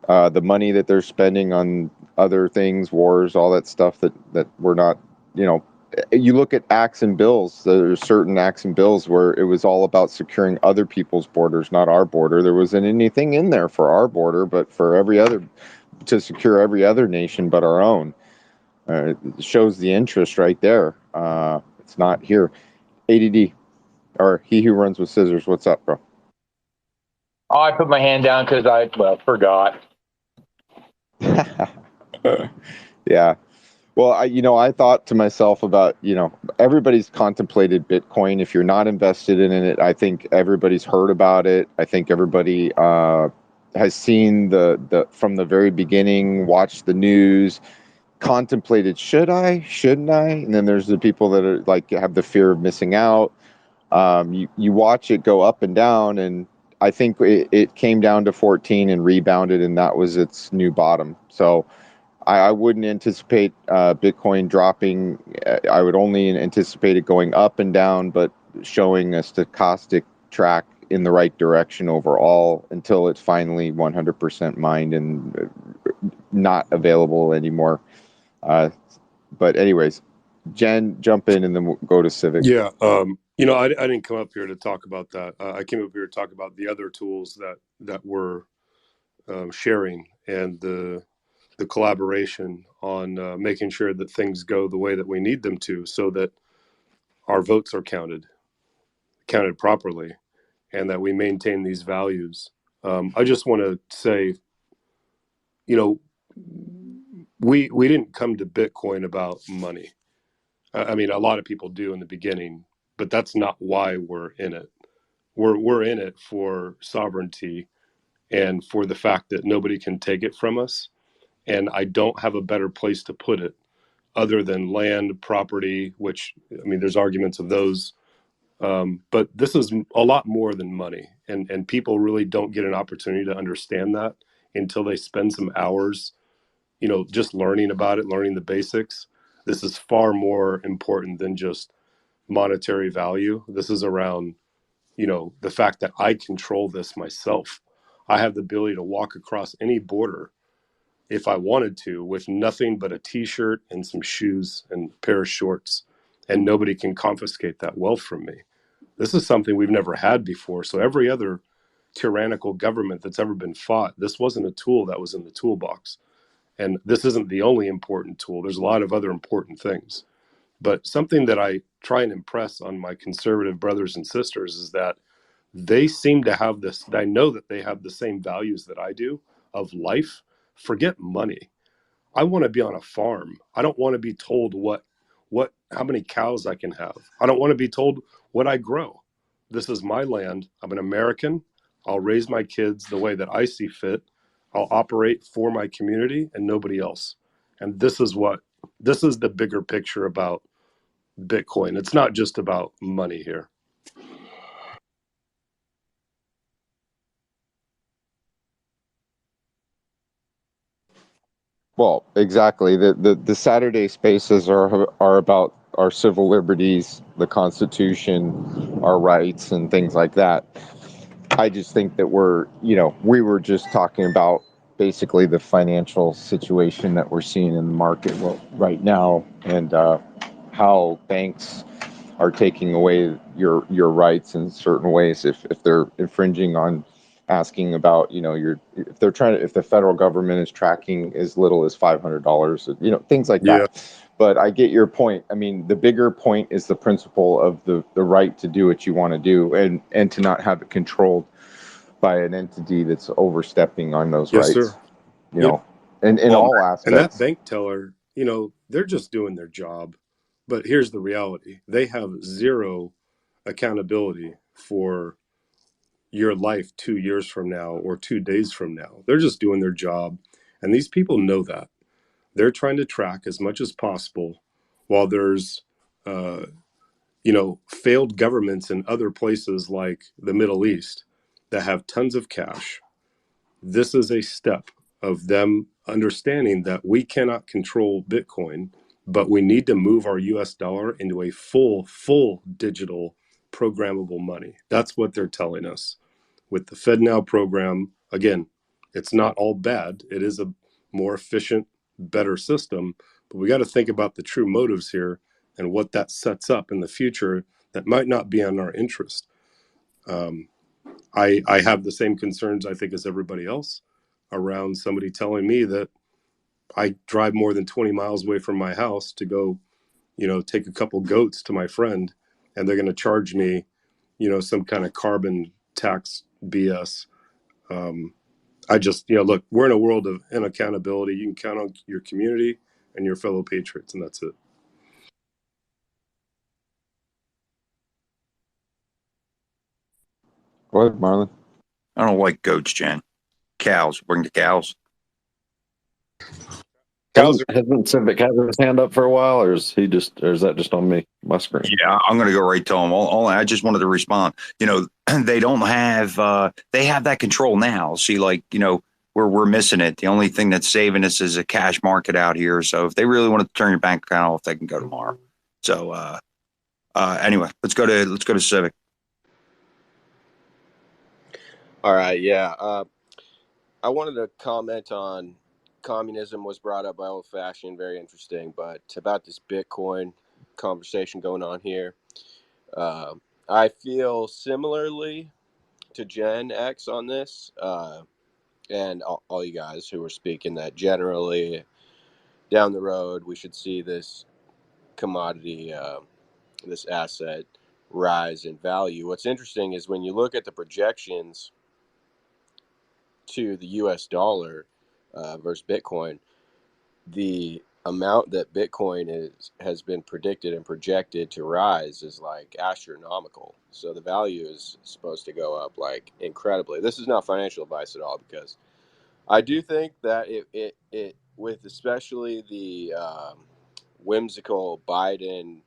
the money that they're spending on other things, wars, all that stuff that we're not, you look at acts and bills. There's certain acts and bills where it was all about securing other people's borders, not our border. There wasn't anything in there for our border, but for to secure every other nation but our own. It shows the interest right there. It's not here. ADD, or he who runs with scissors. What's up, bro? Oh, I put my hand down because I forgot. Yeah. Well, I thought to myself about, everybody's contemplated Bitcoin. If you're not invested in it, I think everybody's heard about it. I think everybody, has seen the from the very beginning, watched the news, contemplated, shouldn't I? And then there's the people that are like have the fear of missing out. You watch it go up and down, and I think it came down to 14 and rebounded, and that was its new bottom. So I wouldn't anticipate Bitcoin dropping. I would only anticipate it going up and down, but showing a stochastic track in the right direction overall until it's finally 100% mined and not available anymore. But anyways, Jen, jump in and then we'll go to Civic. Yeah. I didn't come up here to talk about that. I came up here to talk about the other tools that we're sharing and the collaboration on making sure that things go the way that we need them to, so that our votes are counted properly, and that we maintain these values. I just want to say, we didn't come to Bitcoin about money. I mean, a lot of people do in the beginning, but that's not why we're in it. We're in it for sovereignty and for the fact that nobody can take it from us. And I don't have a better place to put it other than land, property, which, I mean, there's arguments of those. But this is a lot more than money. And people really don't get an opportunity to understand that until they spend some hours, just learning about it, learning the basics. This is far more important than just monetary value. This is around, the fact that I control this myself. I have the ability to walk across any border if I wanted to with nothing but a t-shirt and some shoes and a pair of shorts, and nobody can confiscate that wealth from me. This is something we've never had before. So every other tyrannical government that's ever been fought, this wasn't a tool that was in the toolbox. And this isn't the only important tool. There's a lot of other important things. But something that I try and impress on my conservative brothers and sisters is that they seem to have this. I know that they have the same values that I do of life. Forget money. I want to be on a farm. I don't want to be told how many cows I can have. I don't want to be told what I grow. This is my land. I'm an American. I'll raise my kids the way that I see fit. I'll operate for my community and nobody else. And this is the bigger picture about Bitcoin. It's not just about money here. Well, exactly. The Saturday spaces are about our civil liberties, the Constitution, our rights, and things like that. I just think that we were just talking about basically the financial situation that we're seeing in the market right now, and how banks are taking away your rights in certain ways if they're infringing on asking about if the federal government is tracking as little as $500, things like Yeah. that. But I get your point. I mean, the bigger point is the principle of the right to do what you want to do, and to not have it controlled by an entity that's overstepping on those Yes, rights. sir. In all aspects. And that bank teller, they're just doing their job. But here's the reality. They have zero accountability for your life 2 years from now or 2 days from now. They're just doing their job. And these people know that. They're trying to track as much as possible while there's, failed governments in other places like the Middle East that have tons of cash. This is a step of them understanding that we cannot control Bitcoin, but we need to move our US dollar into a full digital programmable money. That's what they're telling us. With the FedNow program, again, it's not all bad. It is a more efficient, better system, but we got to think about the true motives here and what that sets up in the future that might not be in our interest. I have the same concerns, I think, as everybody else around somebody telling me that I drive more than 20 miles away from my house to go, take a couple goats to my friend, and they're going to charge me, some kind of carbon tax BS. I just, look, we're in a world of unaccountability. You can count on your community and your fellow patriots, and that's it. Go ahead, Marlon. I don't like goats, Jen. cows. Bring the cows. Cows are Hasn't Civic had his hand up for a while, or is that just on me, my screen? Yeah, I'm going to go right to them. I just wanted to respond. They don't have. They have that control now. See, we're missing it. The only thing that's saving us is a cash market out here. So if they really want to turn your bank account off, they can go tomorrow. So anyway, let's go to Civic. All right. Yeah. I wanted to comment on communism was brought up by Old Fashioned. Very interesting. But about this Bitcoin conversation going on here, I feel similarly to Gen X on this, and all you guys who were speaking, that generally down the road we should see this commodity, this asset rise in value. What's interesting is when you look at the projections to the US dollar versus Bitcoin, the amount that Bitcoin has been predicted and projected to rise is like astronomical. So the value is supposed to go up like incredibly. This is not financial advice at all, because I do think that it with especially the whimsical Biden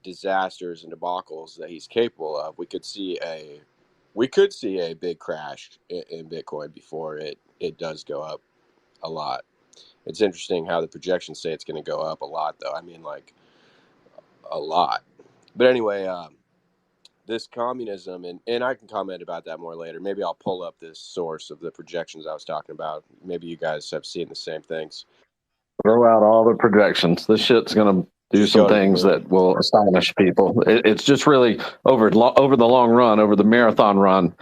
disasters and debacles that he's capable of, we could see a big crash in Bitcoin before it does go up a lot. It's interesting how the projections say it's going to go up a lot, though. I mean, like a lot. But anyway, this communism, and I can comment about that more later. Maybe I'll pull up this source of the projections I was talking about. Maybe you guys have seen the same things. Throw out all the projections. This shit's going to do Just some go to the things moon. that will astonish people. It's just really over the long run, over the marathon run.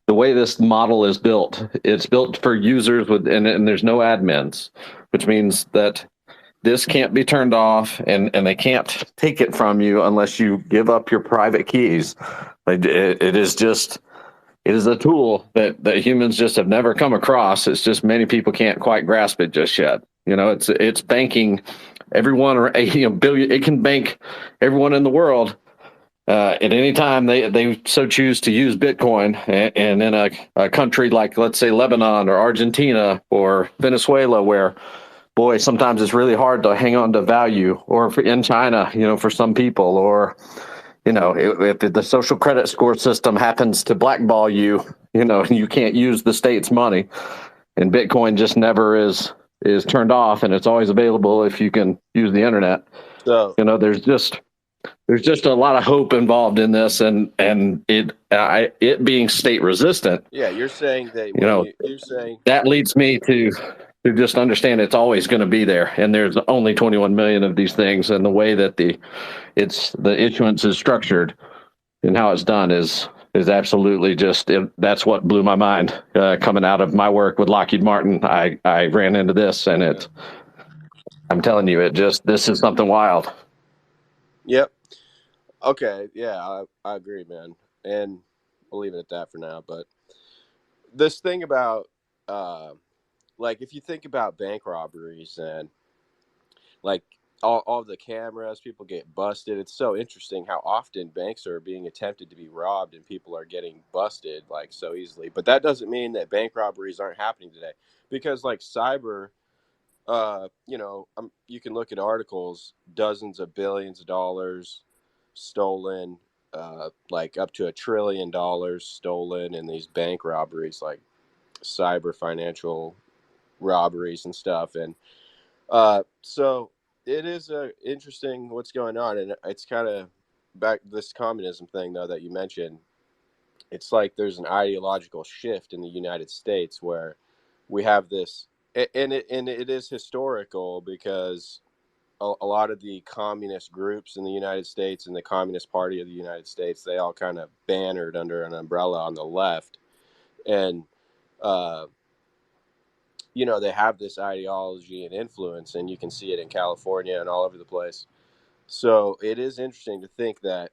The way this model is built, it's built for users and there's no admins, which means that this can't be turned off and they can't take it from you unless you give up your private keys. It is a tool that humans just have never come across. It's just many people can't quite grasp it just yet. It's banking everyone, or billion. It can bank everyone in the world at any time they so choose to use Bitcoin. And in a country like, let's say, Lebanon or Argentina or Venezuela, where, boy, sometimes it's really hard to hang on to value, or in China, for some people, or, if the social credit score system happens to blackball you, you can't use the state's money, and Bitcoin just never is turned off, and it's always available if you can use the internet. So, there's just a lot of hope involved in this, and it being state resistant. yeah, you're saying that you're saying that leads me to just understand it's always going to be there, and there's only 21 million of these things, and the way that the issuance is structured and how it's done is absolutely that's what blew my mind. Coming out of my work with Lockheed Martin, I ran into this, and I'm telling you, this is something wild. Yep. Okay. Yeah, I agree, man. And we'll leave it at that for now. But this thing about, like, if you think about bank robberies and, like, all the cameras, people get busted. It's so interesting how often banks are being attempted to be robbed and people are getting busted, like, so easily. But that doesn't mean that bank robberies aren't happening today. Because, like, cyber, you can look at articles, dozens of billions of dollars stolen, like up to $1 trillion stolen in these bank robberies, like cyber financial robberies and stuff. And so it is interesting what's going on, and it's kind of back this communism thing though that you mentioned. It's like there's an ideological shift in the United States where we have this, and it is historical, because a lot of the communist groups in the United States and the Communist Party of the United States, they all kind of bannered under an umbrella on the left. And, they have this ideology and influence, and you can see it in California and all over the place. So it is interesting to think that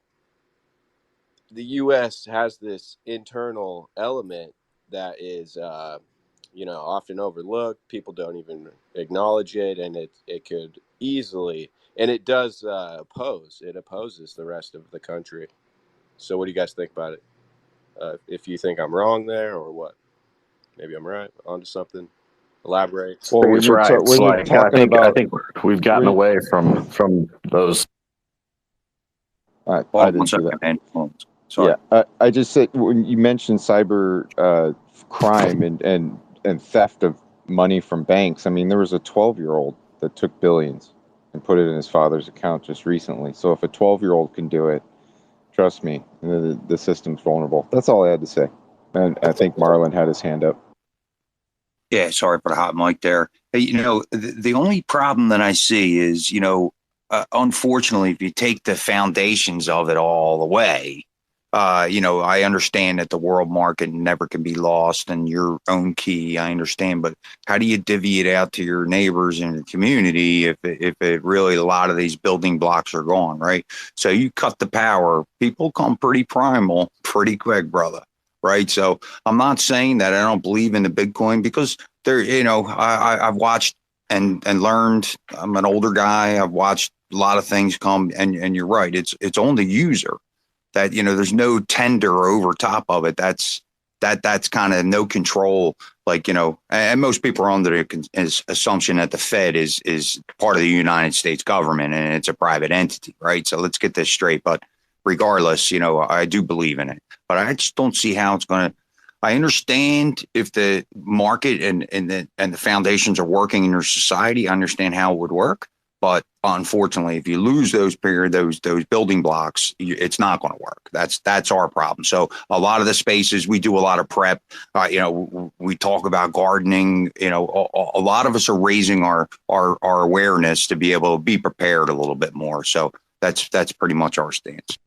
the U.S. has this internal element that is, often overlooked. People don't even acknowledge it, and it could easily, and it does it opposes the rest of the country. So what do you guys think about it? If you think I'm wrong there or what? Maybe I'm right. Onto something. Elaborate. Well, It's right. It's when you're like I talking think about, we've gotten when, away from those. I Hold on one didn't do second, that. man. Hold on. Sorry. Yeah, I just said when you mentioned cyber crime and theft of money from banks. I mean, there was a 12-year-old that took billions and put it in his father's account just recently. So if a 12-year-old can do it, trust me, the system's vulnerable. That's all I had to say. And I think Marlon had his hand up. Yeah, sorry for the hot mic there. Hey, the only problem that I see is, unfortunately, if you take the foundations of it all away, I understand that the world market never can be lost and your own key. I understand, but how do you divvy it out to your neighbors and your community if it really a lot of these building blocks are gone, right? So you cut the power, people come pretty primal, pretty quick, brother. Right. So I'm not saying that I don't believe in the Bitcoin because there, I've watched and learned. I'm an older guy. I've watched a lot of things come, and you're right. It's on the user that there's no tender over top of it. That's kind of no control. Like and most people are under the assumption that the Fed is part of the United States government and it's a private entity, right? So let's get this straight. But regardless, I do believe in it, but I just don't see how it's going to. I understand if the market and the foundations are working in your society. I understand how it would work, but unfortunately, if you lose those building blocks, it's not going to work. That's our problem. So a lot of the spaces we do a lot of prep. We talk about gardening. A lot of us are raising our awareness to be able to be prepared a little bit more. So that's pretty much our stance.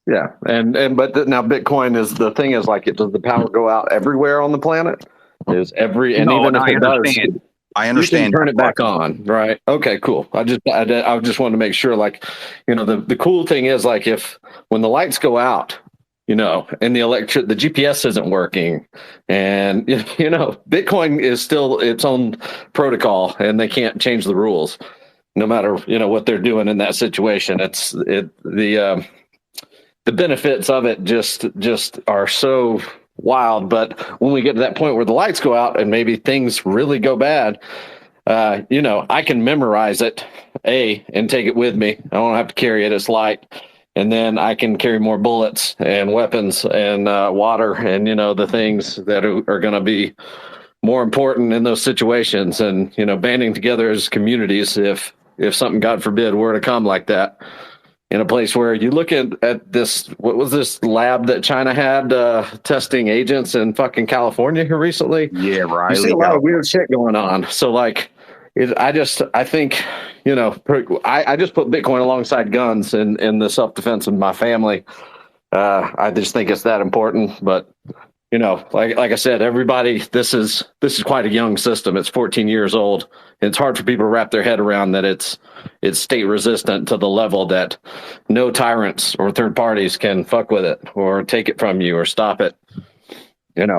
Yeah, but now Bitcoin is the thing is like does the power go out everywhere on the planet? Is every and No, even and if I it does, understand. I you can understand turn that it part. back on, right? Okay, cool. I just wanted to make sure, like, the cool thing is like if when the lights go out, and the GPS isn't working, and Bitcoin is still its own protocol, and they can't change the rules, no matter what they're doing in that situation. The benefits of it just are so wild. But when we get to that point where the lights go out and maybe things really go bad, I can memorize it, and take it with me. I don't have to carry it. It's light. And then I can carry more bullets and weapons and water and, the things that are going to be more important in those situations. And, banding together as communities if something, God forbid, were to come like that. In a place where you look at this, what was this lab that China had testing agents in fucking California here recently? Yeah, You see Riley. a lot of weird shit going on. So like, I think, I just put Bitcoin alongside guns in the self defense of my family. I just think it's that important. But like I said, everybody, this is quite a young system. It's 14 years old. And it's hard for people to wrap their head around that it's state resistant to the level that no tyrants or third parties can fuck with it or take it from you or stop it. And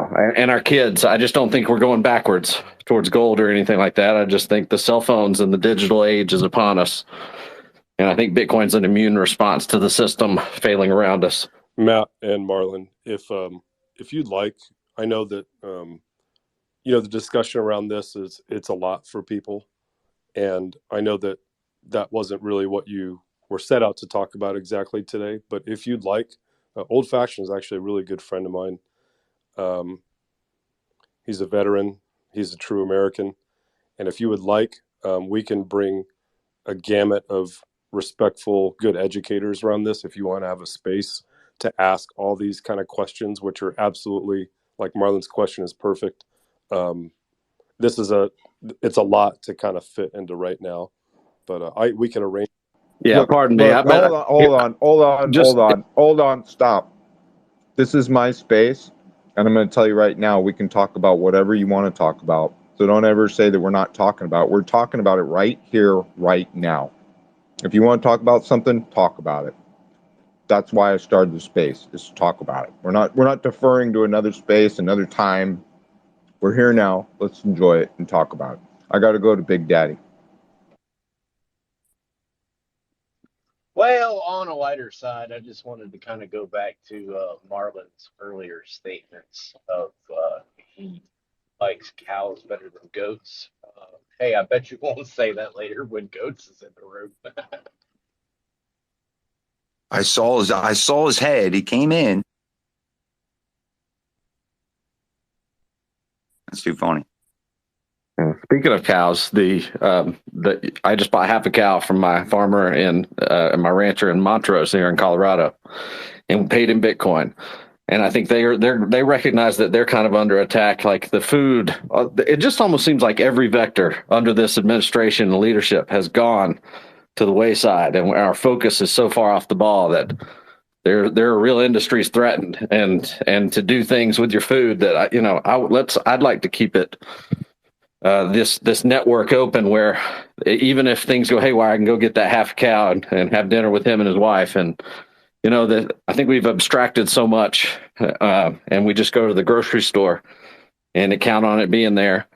our kids, I just don't think we're going backwards towards gold or anything like that. I just think the cell phones and the digital age is upon us. And I think Bitcoin's an immune response to the system failing around us. Matt and Marlon, if you'd like, I know that the discussion around this it's a lot for people, and I know that wasn't really what you were set out to talk about exactly today. But if you'd like, Old Fashioned is actually a really good friend of mine. He's a veteran. He's a true American, and if you would like, we can bring a gamut of respectful, good educators around this. If you want to have a space to ask all these kind of questions, which are absolutely, like Marlon's question is perfect. This is it's a lot to kind of fit into right now, but we can arrange. Yeah, pardon me. Look, hold on, stop. This is my space, and I'm going to tell you right now, we can talk about whatever you want to talk about. So don't ever say that we're not talking about it. We're talking about it right here, right now. If you want to talk about something, talk about it. That's why I started the space, is to talk about it. We're not deferring to another space, another time. We're here now. Let's enjoy it and talk about it. I got to go to Big Daddy. Well, on a lighter side, I just wanted to kind of go back to Marlon's earlier statements of likes cows better than goats. Hey, I bet you won't say that later when Goats is in the room. I saw his head. He came in. That's too funny. Speaking of cows, I just bought half a cow from my farmer and my rancher in Montrose here in Colorado, and paid in Bitcoin. And I think they recognize that they're kind of under attack. Like the food, it just almost seems like every vector under this administration and leadership has gone to the wayside, and our focus is so far off the ball that there are real industries threatened, and to do things with your food that I'd like to keep it. This network open where even if things go haywire, I can go get that half cow and have dinner with him and his wife. And that I think we've abstracted so much, and we just go to the grocery store and count on it being there.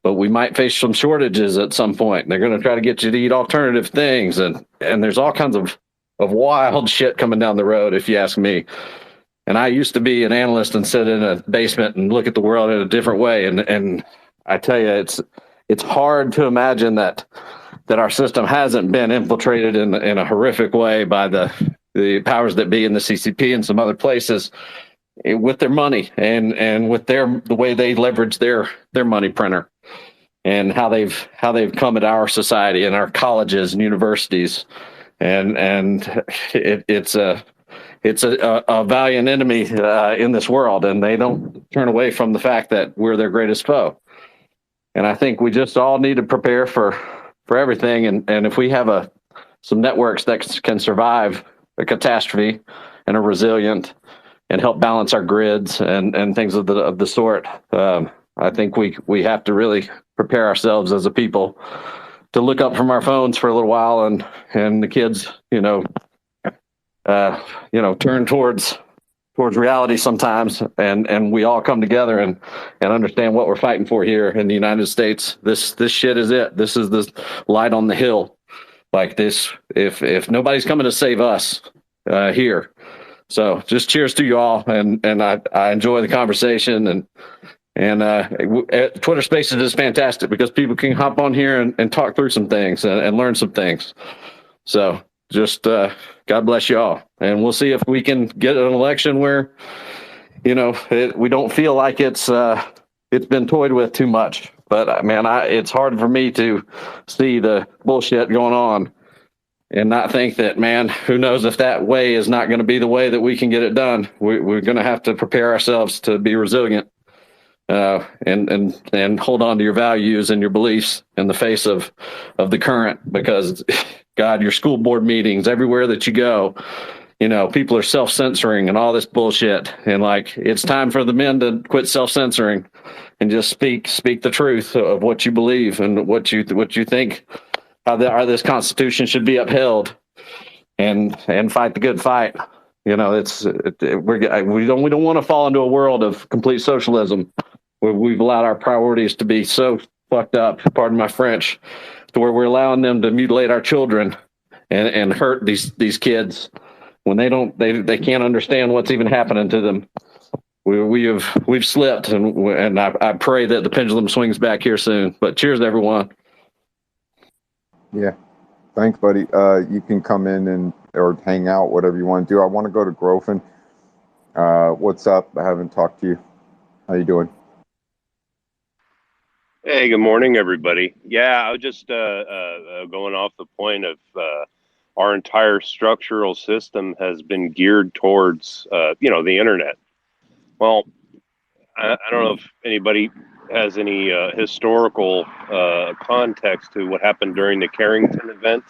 But we might face some shortages at some point. They're going to try to get you to eat alternative things, and there's all kinds of wild shit coming down the road, if you ask me. And I used to be an analyst and sit in a basement and look at the world in a different way, and I tell you, it's hard to imagine that our system hasn't been infiltrated in a horrific way by the powers that be in the CCP and some other places with their money and with the way they leverage their money printer, and how they've come at our society and our colleges and universities, and it's a valiant enemy in this world, and they don't turn away from the fact that we're their greatest foe. And I think we just all need to prepare for everything. And if we have some networks that can survive a catastrophe and are resilient and help balance our grids and things of the sort, I think we have to really prepare ourselves as a people to look up from our phones for a little while, and the kids, turn towards reality sometimes, and we all come together and understand what we're fighting for here in the United States. This shit is it. This is the light on the hill. Like this, if nobody's coming to save us here. So just cheers to you all, and I enjoy the conversation, and Twitter Spaces is fantastic because people can hop on here and talk through some things and learn some things. So just God bless you all, and we'll see if we can get an election where we don't feel like it's been toyed with too much. But man, it's hard for me to see the bullshit going on and not think that, man, who knows if that way is not going to be the way that we can get it done. We're going to have to prepare ourselves to be resilient, and hold on to your values and your beliefs in the face of the current, because God, your school board meetings, everywhere that you go, people are self-censoring and all this bullshit. And it's time for the men to quit self-censoring and just speak the truth of what you believe and what you think, how this Constitution should be upheld, and fight the good fight. We don't want to fall into a world of complete socialism where we've allowed our priorities to be so fucked up, pardon my French, to where we're allowing them to mutilate our children and hurt these kids when they can't understand what's even happening to them. We've slipped, and I pray that the pendulum swings back here soon. But cheers, everyone. Yeah, thanks, buddy. You can come in or hang out, whatever you want to do. I want to go to Grofen. What's up? I haven't talked to you. How you doing? Hey, good morning, everybody. Yeah, I was just going off the point of our entire structural system has been geared towards, the internet. Well, I don't know if anybody has any historical context to what happened during the Carrington event.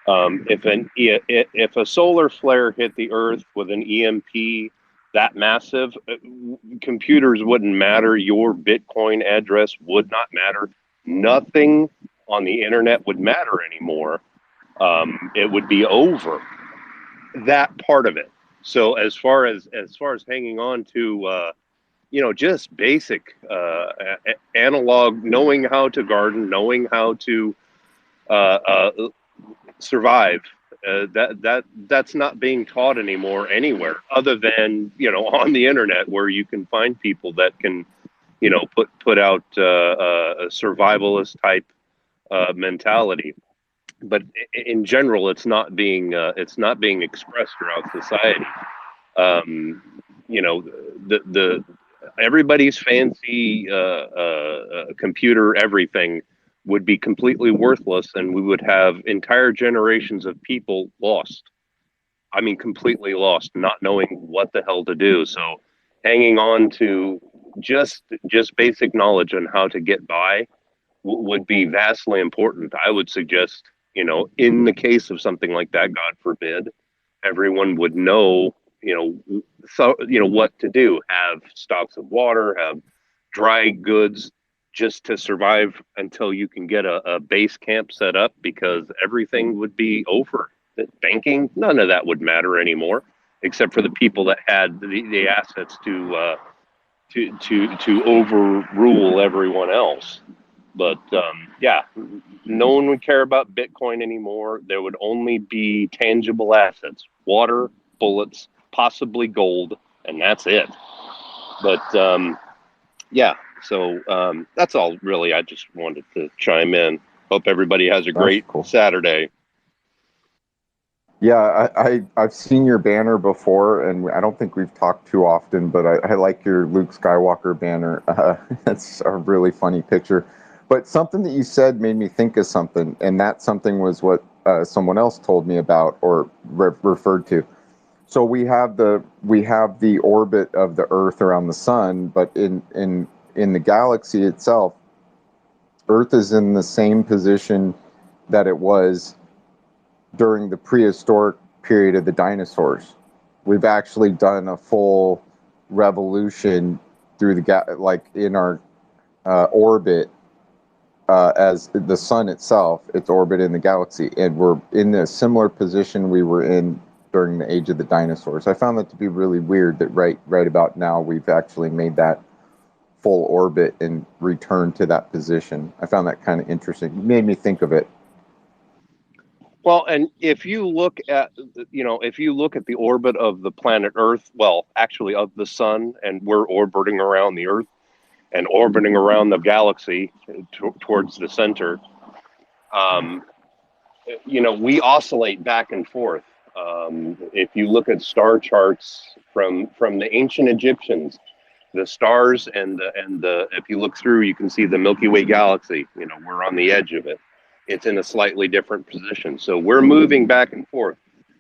If a solar flare hit the Earth with an EMP that massive, computers wouldn't matter. Your Bitcoin address would not matter. Nothing on the internet would matter anymore. It would be over. That part of it. So as far as hanging on to, just basic analog, knowing how to garden, knowing how to survive That's not being taught anymore anywhere, other than on the internet, where you can find people that can put out a survivalist type mentality. But in general, it's not being expressed throughout society. The everybody's fancy computer everything would be completely worthless, and we would have entire generations of people lost. I mean, completely lost, not knowing what the hell to do. So, hanging on to just basic knowledge on how to get by would be vastly important. I would suggest, in the case of something like that, God forbid, everyone would know, what to do. Have stocks of water, have dry goods, just to survive until you can get a base camp set up, because everything would be over. Banking, none of that would matter anymore, except for the people that had the assets to overrule everyone else. But yeah, no one would care about Bitcoin anymore. There would only be tangible assets: water, bullets, possibly gold, and that's it. But yeah, so that's all really. I just wanted to chime in. Hope everybody has a great Saturday. Yeah, I've seen your banner before, and I don't think we've talked too often, but I like your Luke Skywalker banner. That's a really funny picture. But something that you said made me think of something, and that something was what someone else told me about or referred to. So we have the orbit of the Earth around the sun, but in the galaxy itself, Earth is in the same position that it was during the prehistoric period of the dinosaurs. We've actually done a full revolution through in our orbit as the sun itself, its orbit in the galaxy, and we're in a similar position we were in during the age of the dinosaurs. I found that to be really weird that right about now we've actually made that full orbit and returned to that position. I found that kind of interesting. It made me think of it. Well, and if you look at the orbit of the planet Earth, well, actually of the sun, and we're orbiting around the Earth and orbiting around the galaxy towards the center, we oscillate back and forth. If you look at star charts from the ancient Egyptians, the stars and the if you look through, you can see the Milky Way galaxy. We're on the edge of it. It's in a slightly different position. So we're moving back and forth.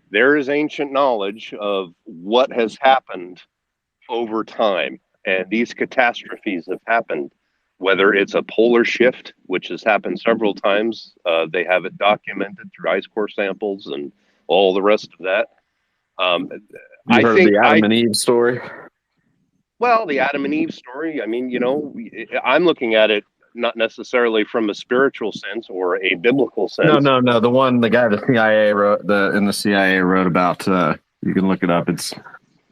There is ancient knowledge of what has happened over time. And these catastrophes have happened, whether it's a polar shift, which has happened several times. They have it documented through ice core samples and all the rest of that. You heard the Adam and Eve story? Well, the Adam and Eve story, I mean, I'm looking at it not necessarily from a spiritual sense or a biblical sense. No. The guy the CIA wrote about. You can look it up. It's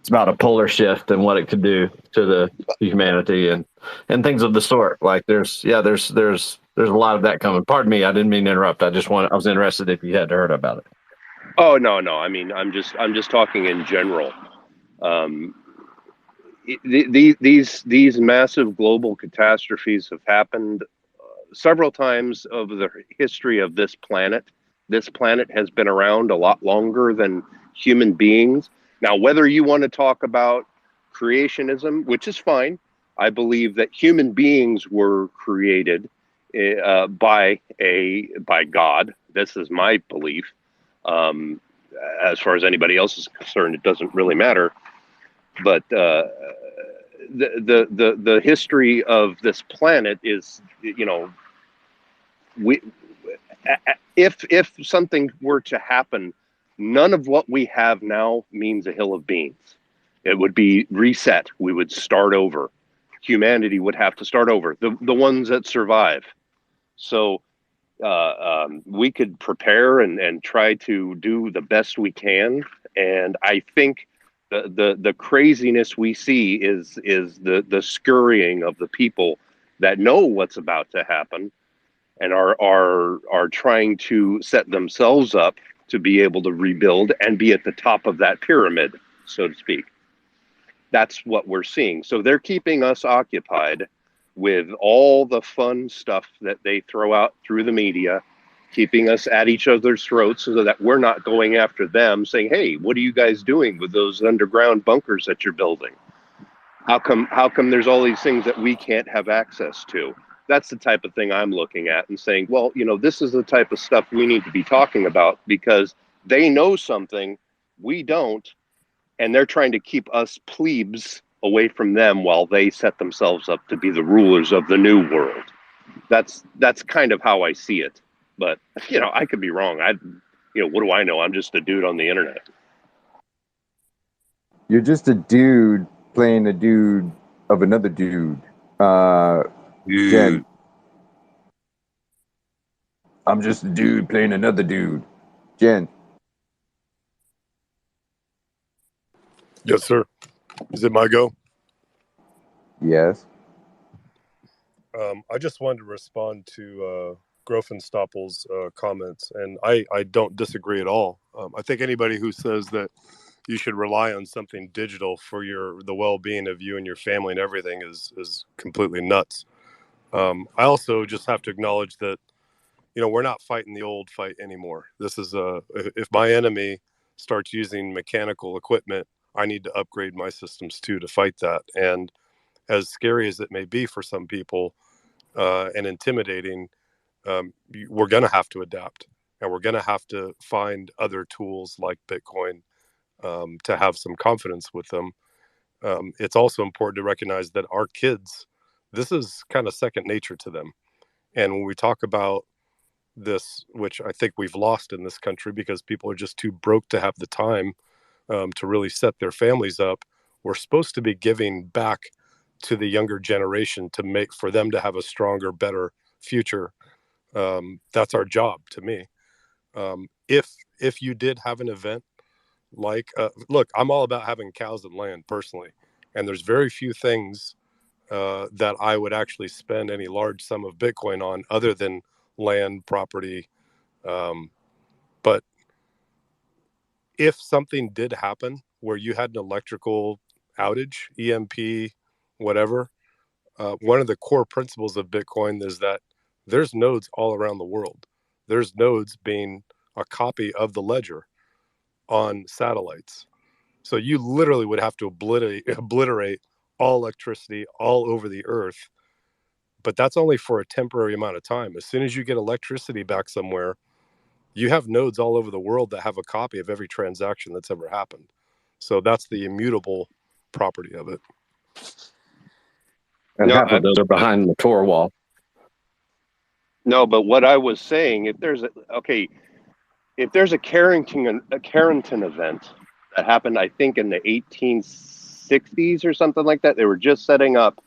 about a polar shift and what it could do to the humanity and things of the sort. Like there's a lot of that coming. Pardon me, I didn't mean to interrupt. I was interested if you had heard about it. Oh no. I mean, I'm just talking in general. These massive global catastrophes have happened several times over the history of this planet. This planet has been around a lot longer than human beings. Now, whether you want to talk about creationism, which is fine, I believe that human beings were created by God. This is my belief. As far as anybody else is concerned, it doesn't really matter. But the history of this planet is, if something were to happen, none of what we have now means a hill of beans. It would be reset. We would start over. Humanity would have to start over. The ones that survive. So we could prepare and try to do the best we can. And I think the craziness we see is the scurrying of the people that know what's about to happen and are trying to set themselves up to be able to rebuild and be at the top of that pyramid, so to speak. That's what we're seeing. So they're keeping us occupied with all the fun stuff that they throw out through the media, keeping us at each other's throats so that we're not going after them saying, hey, what are you guys doing with those underground bunkers that you're building? How come there's all these things that we can't have access to? That's the type of thing I'm looking at and saying, well, this is the type of stuff we need to be talking about because they know something we don't, and they're trying to keep us plebes away from them while they set themselves up to be the rulers of the new world. That's kind of how I see it. But, I could be wrong. What do I know? I'm just a dude on the internet. You're just a dude playing a dude of another dude. Jen. I'm just a dude playing another dude. Jen. Yes, sir. Is it my go? Yes. I just wanted to respond to Grofenstoppel's comments, and I don't disagree at all. I think anybody who says that you should rely on something digital for the well-being of you and your family and everything is completely nuts. I also just have to acknowledge that, we're not fighting the old fight anymore. This is if my enemy starts using mechanical equipment, I need to upgrade my systems too to fight that. And as scary as it may be for some people and intimidating, we're going to have to adapt, and we're going to have to find other tools like Bitcoin to have some confidence with them. It's also important to recognize that our kids, this is kind of second nature to them. And when we talk about this, which I think we've lost in this country because people are just too broke to have the time to really set their families up, we're supposed to be giving back to the younger generation to make for them to have a stronger, better future. That's our job, to me. If you did have an event like, look, I'm all about having cows and land personally, and there's very few things that I would actually spend any large sum of Bitcoin on other than land, property. But if something did happen where you had an electrical outage, EMP, whatever, one of the core principles of Bitcoin is that there's nodes all around the world. There's nodes being a copy of the ledger on satellites. So you literally would have to obliterate all electricity all over the earth. But that's only for a temporary amount of time. As soon as you get electricity back somewhere, you have nodes all over the world that have a copy of every transaction that's ever happened. So that's the immutable property of it. And half of those are behind the Tor wall. No, but what I was saying, if there's a Carrington event that happened, I think in the 1860s or something like that, they were just setting up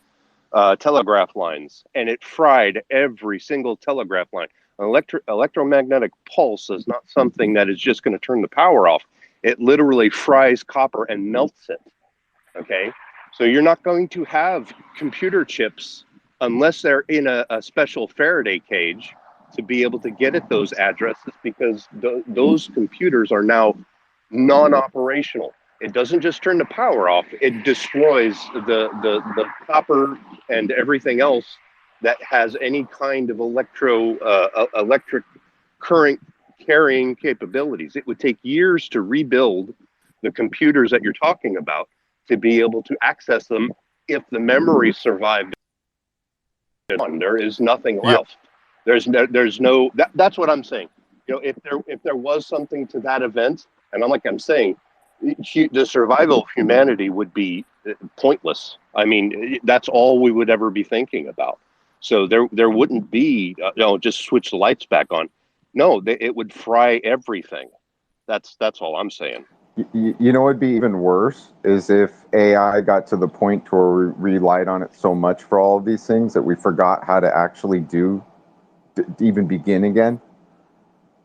telegraph lines, and it fried every single telegraph line. An electromagnetic pulse is not something that is just going to turn the power off. It literally fries copper and melts it. Okay, so you're not going to have computer chips unless they're in a special Faraday cage to be able to get at those addresses, because those computers are now non-operational. It doesn't just turn the power off, it destroys the copper and everything else that has any kind of electric current carrying capabilities. It would take years to rebuild the computers that you're talking about to be able to access them if the memory survived. There is nothing left. There's no. That's what I'm saying. If there was something to that event, and I'm saying, the survival of humanity would be pointless. I mean, that's all we would ever be thinking about. So there wouldn't be just switch the lights back on. No, it would fry everything. That's all I'm saying. You know what would be even worse is if AI got to the point to where we relied on it so much for all of these things that we forgot how to actually even begin again.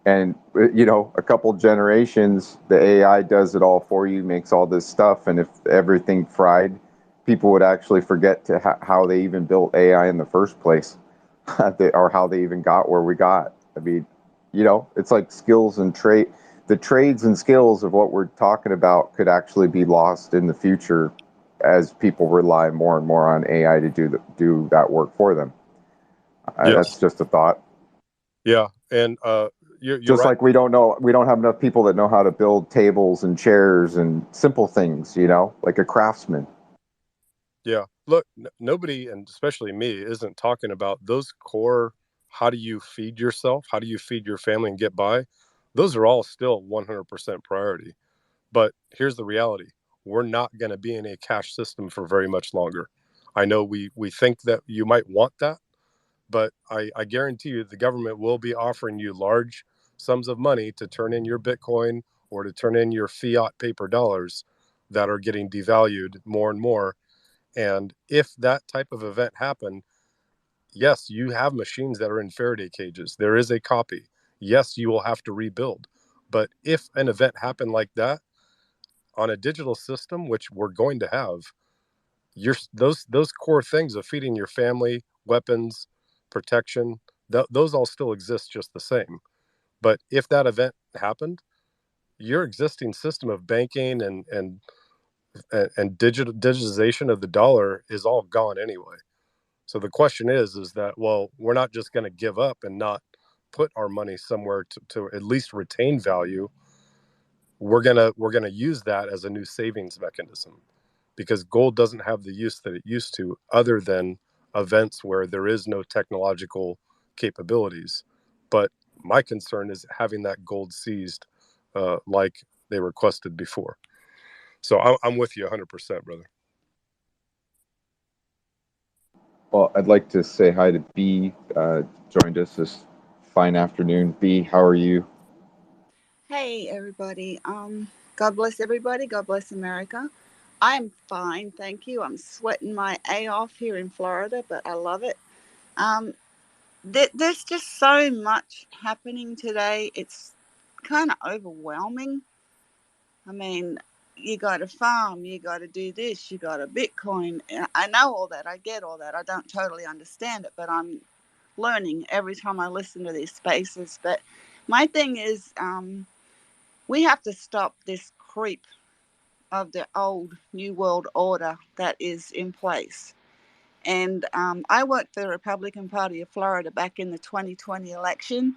And, a couple generations, the AI does it all for you, makes all this stuff. And if everything fried, people would actually forget how they even built AI in the first place or how they even got where we got. I mean, it's like skills and trait. the trades and skills of what we're talking about could actually be lost in the future as people rely more and more on AI to do that work for them. Yes. That's just a thought. Yeah, and you're Just right. like we don't have enough people that know how to build tables and chairs and simple things, like a craftsman. Yeah, look, nobody, and especially me, isn't talking about those core. How do you feed yourself? How do you feed your family and get by? Those are all still 100% priority. But here's the reality: we're not going to be in a cash system for very much longer. I know we think that you might want that, but I guarantee you the government will be offering you large sums of money to turn in your Bitcoin or to turn in your fiat paper dollars that are getting devalued more and more. And if that type of event happened, yes, you have machines that are in Faraday cages. There is a copy. Yes, you will have to rebuild. But if an event happened like that on a digital system, which we're going to have, those core things of feeding your family, weapons, protection, those all still exist just the same. But if that event happened, your existing system of banking and digitization of the dollar is all gone anyway. So the question is that, well, we're not just going to give up and not put our money somewhere to at least retain value. We're gonna use that as a new savings mechanism, because gold doesn't have the use that it used to, other than events where there is no technological capabilities. But my concern is having that gold seized, like they requested before. So I'm with you 100%, brother. Well, I'd like to say hi to B. Joined us this fine afternoon. B, how are you? Hey everybody. God bless everybody. God bless America. I'm fine, thank you. I'm sweating my A off here in Florida, but I love it. There's just so much happening today. It's kind of overwhelming. I mean, you got to farm, you got to do this, you got to Bitcoin. I know all that. I get all that. I don't totally understand it, but I'm learning every time I listen to these spaces. But my thing is, we have to stop this creep of the old New World Order that is in place. And I worked for the Republican Party of Florida back in the 2020 election.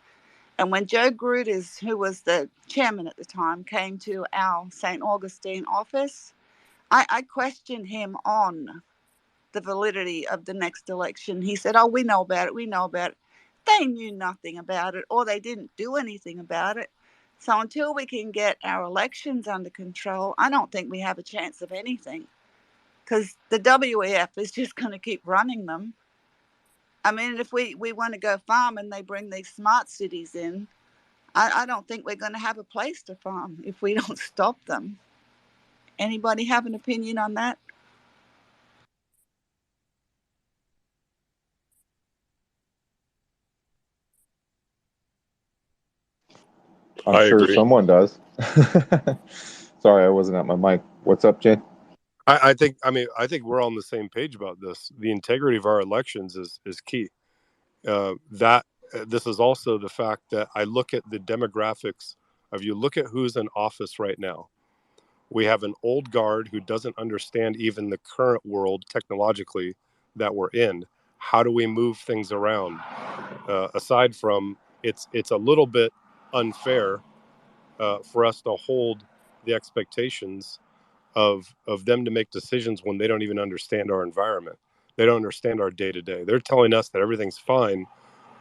And when Joe Gruders, who was the chairman at the time, came to our St. Augustine office, I questioned him on the validity of the next election. He said, "Oh, we know about it. We know about it." They knew nothing about it, or they didn't do anything about it. So until we can get our elections under control, I don't think we have a chance of anything, because the WEF is just going to keep running them. I mean, if we want to go farm and they bring these smart cities in, I don't think we're going to have a place to farm if we don't stop them. Anybody have an opinion on that? I'm I sure agree. someone does. Sorry, I wasn't at my mic. What's up, Jane? I think we're on the same page about this. The integrity of our elections is key. This is also the fact that I look at the demographics of, you look at who's in office right now. We have an old guard who doesn't understand even the current world technologically that we're in. How do we move things around? Aside from, it's a little bit unfair for us to hold the expectations of them to make decisions when they don't even understand our environment. They don't understand our day to day. They're telling us that everything's fine,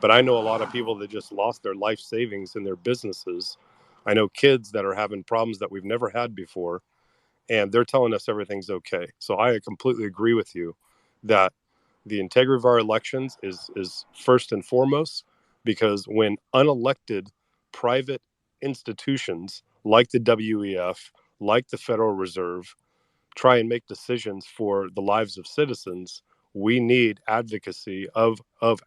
but I know a lot of people that just lost their life savings in their businesses. I know kids that are having problems that we've never had before, and they're telling us everything's okay. So I completely agree with you that the integrity of our elections is first and foremost, because when unelected private institutions like the WEF, like the Federal Reserve, try and make decisions for the lives of citizens, we need advocacy of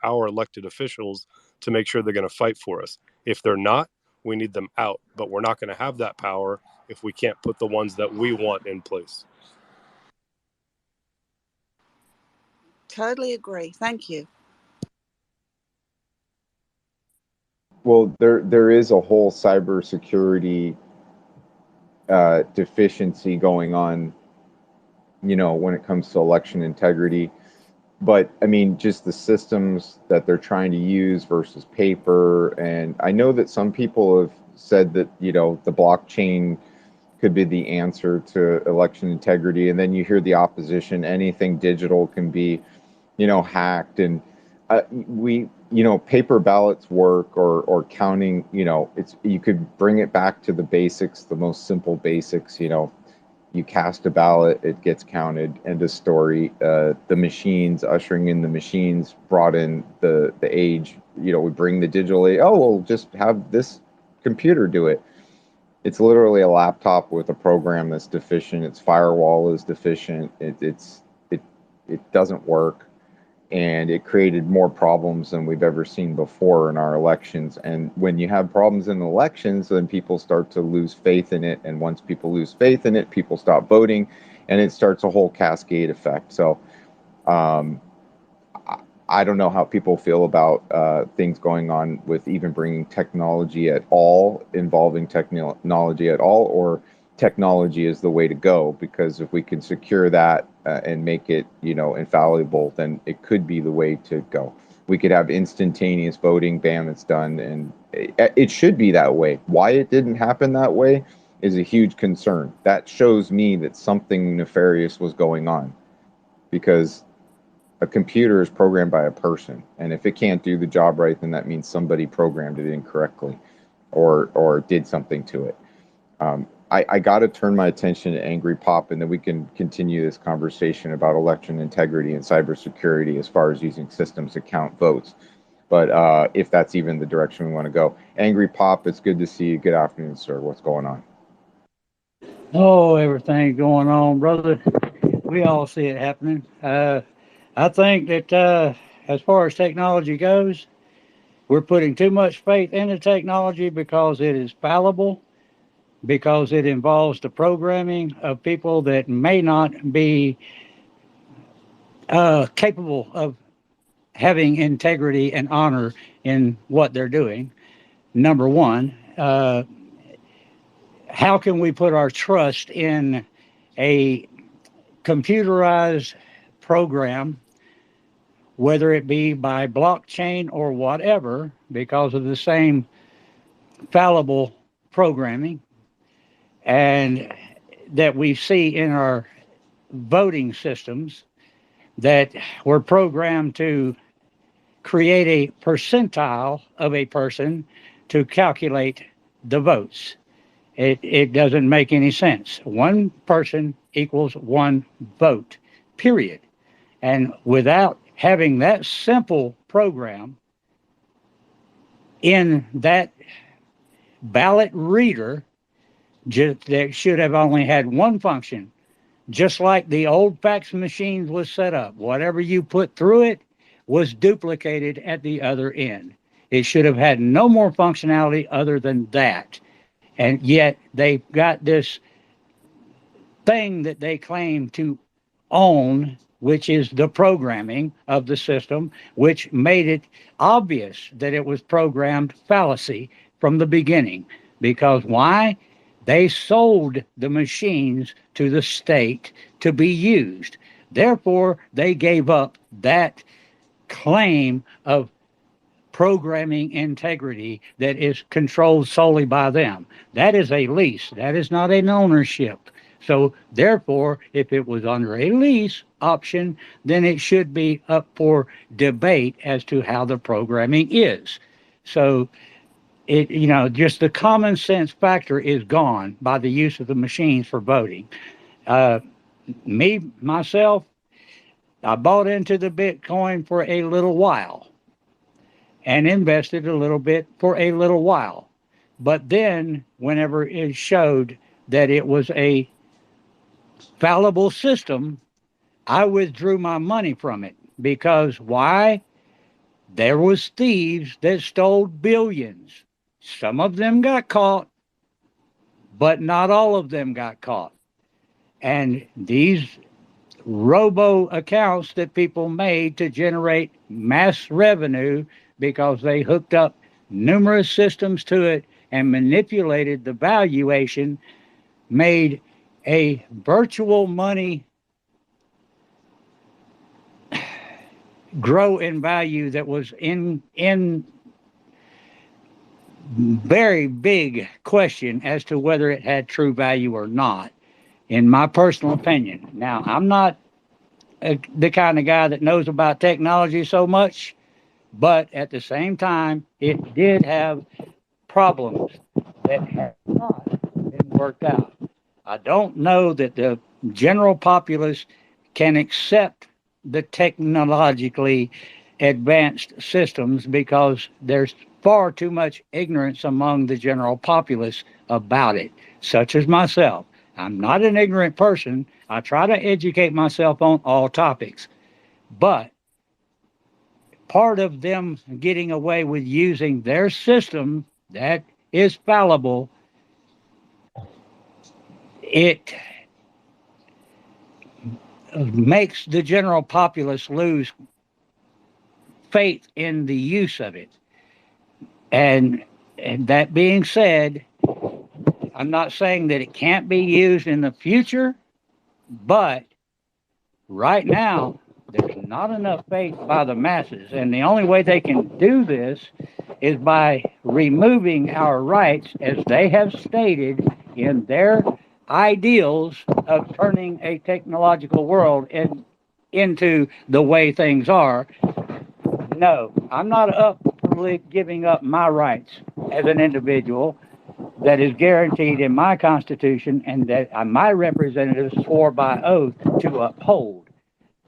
our elected officials to make sure they're going to fight for us. If they're not, we need them out. But we're not going to have that power if we can't put the ones that we want in place. Totally agree. Thank you. Well, there is a whole cybersecurity deficiency going on, when it comes to election integrity. But I mean, just the systems that they're trying to use versus paper. And I know that some people have said that, the blockchain could be the answer to election integrity. And then you hear the opposition, anything digital can be, hacked. And paper ballots work, or counting, you could bring it back to the basics, the most simple basics. You cast a ballot, it gets counted, end of story. The machines, ushering in the machines, brought in the age. We bring the digital age. Oh, we'll just have this computer do it. It's literally a laptop with a program that's deficient. Its firewall is deficient. It doesn't work, and it created more problems than we've ever seen before in our elections. And when you have problems in elections, then people start to lose faith in it. And once people lose faith in it, people stop voting, and it starts a whole cascade effect. So I don't know how people feel about things going on with even bringing technology at all, involving technology at all, or technology is the way to go. Because if we can secure that and make it, infallible, then it could be the way to go. We could have instantaneous voting, bam, it's done, and it should be that way. Why it didn't happen that way is a huge concern. That shows me that something nefarious was going on, because a computer is programmed by a person, and if it can't do the job right, then that means somebody programmed it incorrectly, or did something to it. I got to turn my attention to Angry Pop, and then we can continue this conversation about election integrity and cybersecurity as far as using systems to count votes. But if that's even the direction we want to go. Angry Pop, it's good to see you. Good afternoon, sir. What's going on? Oh, everything going on, brother. We all see it happening. I think that as far as technology goes, we're putting too much faith into technology because it is fallible, because it involves the programming of people that may not be capable of having integrity and honor in what they're doing. Number one, how can we put our trust in a computerized program, whether it be by blockchain or whatever, because of the same fallible programming and that we see in our voting systems, that we're programmed to create a percentile of a person to calculate the votes. It doesn't make any sense. One person equals one vote, period. And without having that simple program in that ballot reader, that should have only had one function, just like the old fax machines was set up. Whatever you put through it was duplicated at the other end. It should have had no more functionality other than that. And yet they've got this thing that they claim to own, which is the programming of the system, which made it obvious that it was programmed fallacy from the beginning. Because why? They sold the machines to the state to be used. Therefore, they gave up that claim of programming integrity that is controlled solely by them. That is a lease. That is not an ownership. So therefore, if it was under a lease option, then it should be up for debate as to how the programming is. So just the common sense factor is gone by the use of the machines for voting. Myself, I bought into the Bitcoin for a little while and invested a little bit for a little while. But then, whenever it showed that it was a fallible system, I withdrew my money from it. Because why? There was thieves that stole billions. Some of them got caught, but not all of them got caught. And these robo accounts that people made to generate mass revenue because they hooked up numerous systems to it and manipulated the valuation, made a virtual money grow in value that was in very big question as to whether it had true value or not, in my personal opinion. Now, I'm not the kind of guy that knows about technology so much, but at the same time, it did have problems that have not been worked out. I don't know that the general populace can accept the technologically advanced systems because there's far too much ignorance among the general populace about it, such as myself. I'm not an ignorant person. I try to educate myself on all topics. But part of them getting away with using their system that is fallible, it makes the general populace lose faith in the use of it. And that being said, I'm not saying that it can't be used in the future, but right now, there's not enough faith by the masses. And the only way they can do this is by removing our rights, as they have stated in their ideals of turning a technological world into the way things are. No, I'm not up for giving up my rights as an individual that is guaranteed in my Constitution and that my representatives swore by oath to uphold.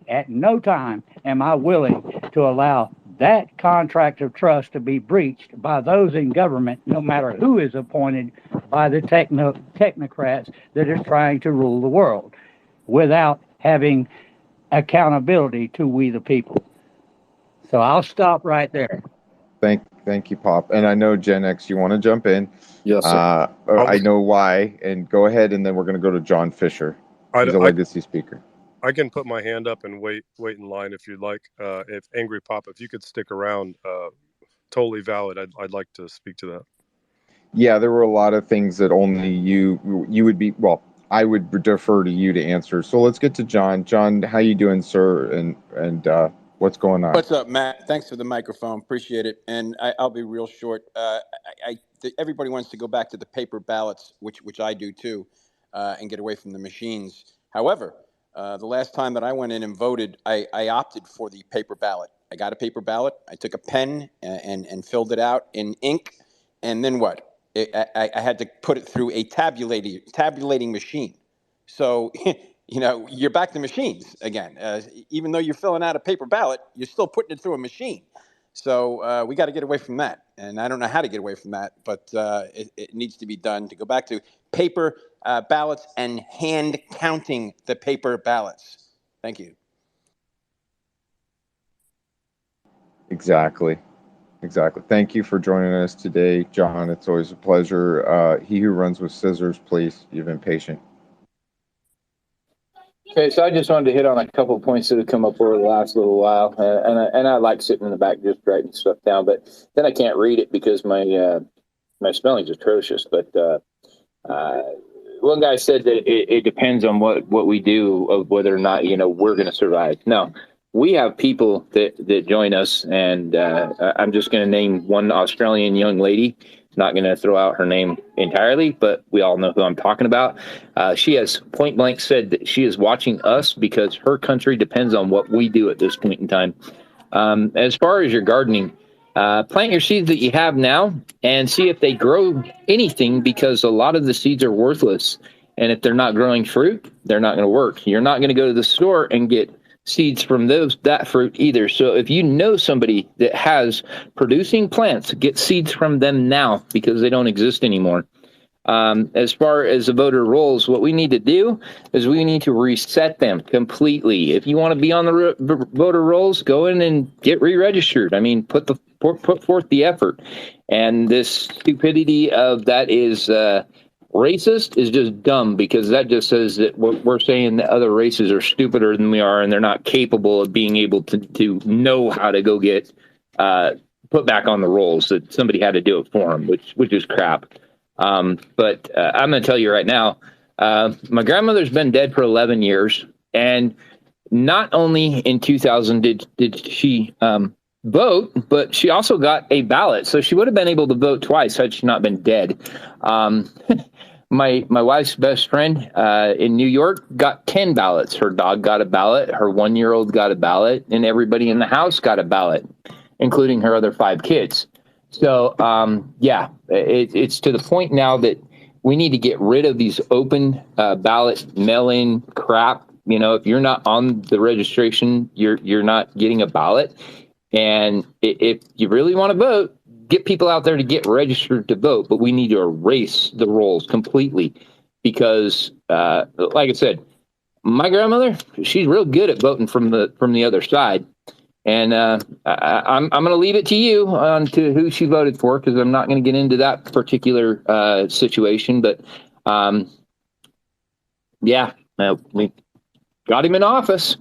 At no time am I willing to allow that contract of trust to be breached by those in government, no matter who is appointed by the technocrats that is trying to rule the world, without having accountability to we the people. So I'll stop right there. Thank you, Pop. And I know Gen X, you want to jump in. Yes, sir. I know why. And go ahead, and then we're going to go to John Fisher. He's a legacy speaker. I can put my hand up and wait in line if you'd like. If Angry Pop, if you could stick around, totally valid. I'd like to speak to that. Yeah, there were a lot of things that only you would be. Well, I would defer to you to answer. So let's get to John. John, how you doing, sir? And what's going on? What's up, Matt? Thanks for the microphone. Appreciate it. And I'll be real short. Everybody wants to go back to the paper ballots, which I do too, and get away from the machines. However, the last time that I went in and voted, I opted for the paper ballot. I got a paper ballot. I took a pen and filled it out in ink. And then what? I had to put it through a tabulating machine. So, you're back to machines again. Even though you're filling out a paper ballot, you're still putting it through a machine. So we got to get away from that. And I don't know how to get away from that, but it needs to be done to go back to paper ballots and hand counting the paper ballots. Thank you. Exactly. Thank you for joining us today, John. It's always a pleasure. He who runs with scissors, please. You've been patient. Okay, so I just wanted to hit on a couple of points that have come up over the last little while, and I like sitting in the back just writing stuff down, but then I can't read it because my spelling's atrocious. But one guy said that it depends on what we do of whether or not we're going to survive. No, we have people that join us, and I'm just going to name one Australian young lady. Not going to throw out her name entirely, but we all know who I'm talking about. She has point blank said that she is watching us because her country depends on what we do at this point in time. As far as your gardening, plant your seeds that you have now and see if they grow anything, because a lot of the seeds are worthless. And if they're not growing fruit, they're not going to work. You're not going to go to the store and get seeds from that fruit either. So if you know somebody that has producing plants, get seeds from them now, because they don't exist anymore. As far as the voter rolls, what we need to do is we need to reset them completely. If you want to be on the voter rolls, go in and get re-registered. I mean, put forth the effort. And this stupidity of that is racist is just dumb, because that just says that we're saying that other races are stupider than we are, and they're not capable of being able to know how to go get put back on the rolls, that somebody had to do it for them, which is crap. But I'm going to tell you right now, my grandmother's been dead for 11 years, and not only in 2000 did she vote, but she also got a ballot. So she would have been able to vote twice had she not been dead. My wife's best friend in New York got 10 ballots. Her dog got a ballot. Her 1-year-old got a ballot, and everybody in the house got a ballot, including her other 5 kids. So, yeah, it's to the point now that we need to get rid of these open ballot mail-in crap. You know, if you're not on the registration, you're not getting a ballot. And if you really want to vote, get people out there to get registered to vote. But we need to erase the rolls completely because, like I said, my grandmother, she's real good at voting from the other side. And I'm going to leave it to you on to who she voted for, because I'm not going to get into that particular situation. But yeah, we got him in office.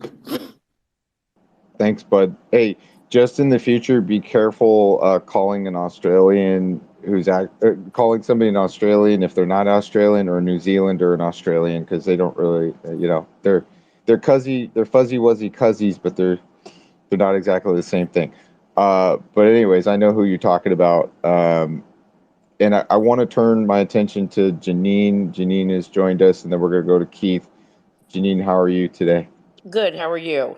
Thanks, bud. Hey, just in the future, be careful calling an Australian calling somebody an Australian if they're not Australian, or New Zealand or an Australian, because they don't really, they're fuzzy wuzzy cuzzies, but they're not exactly the same thing. But anyways, I know who you're talking about. And I want to turn my attention to Janine. Janine has joined us, and then we're going to go to Keith. Janine, how are you today? Good. How are you?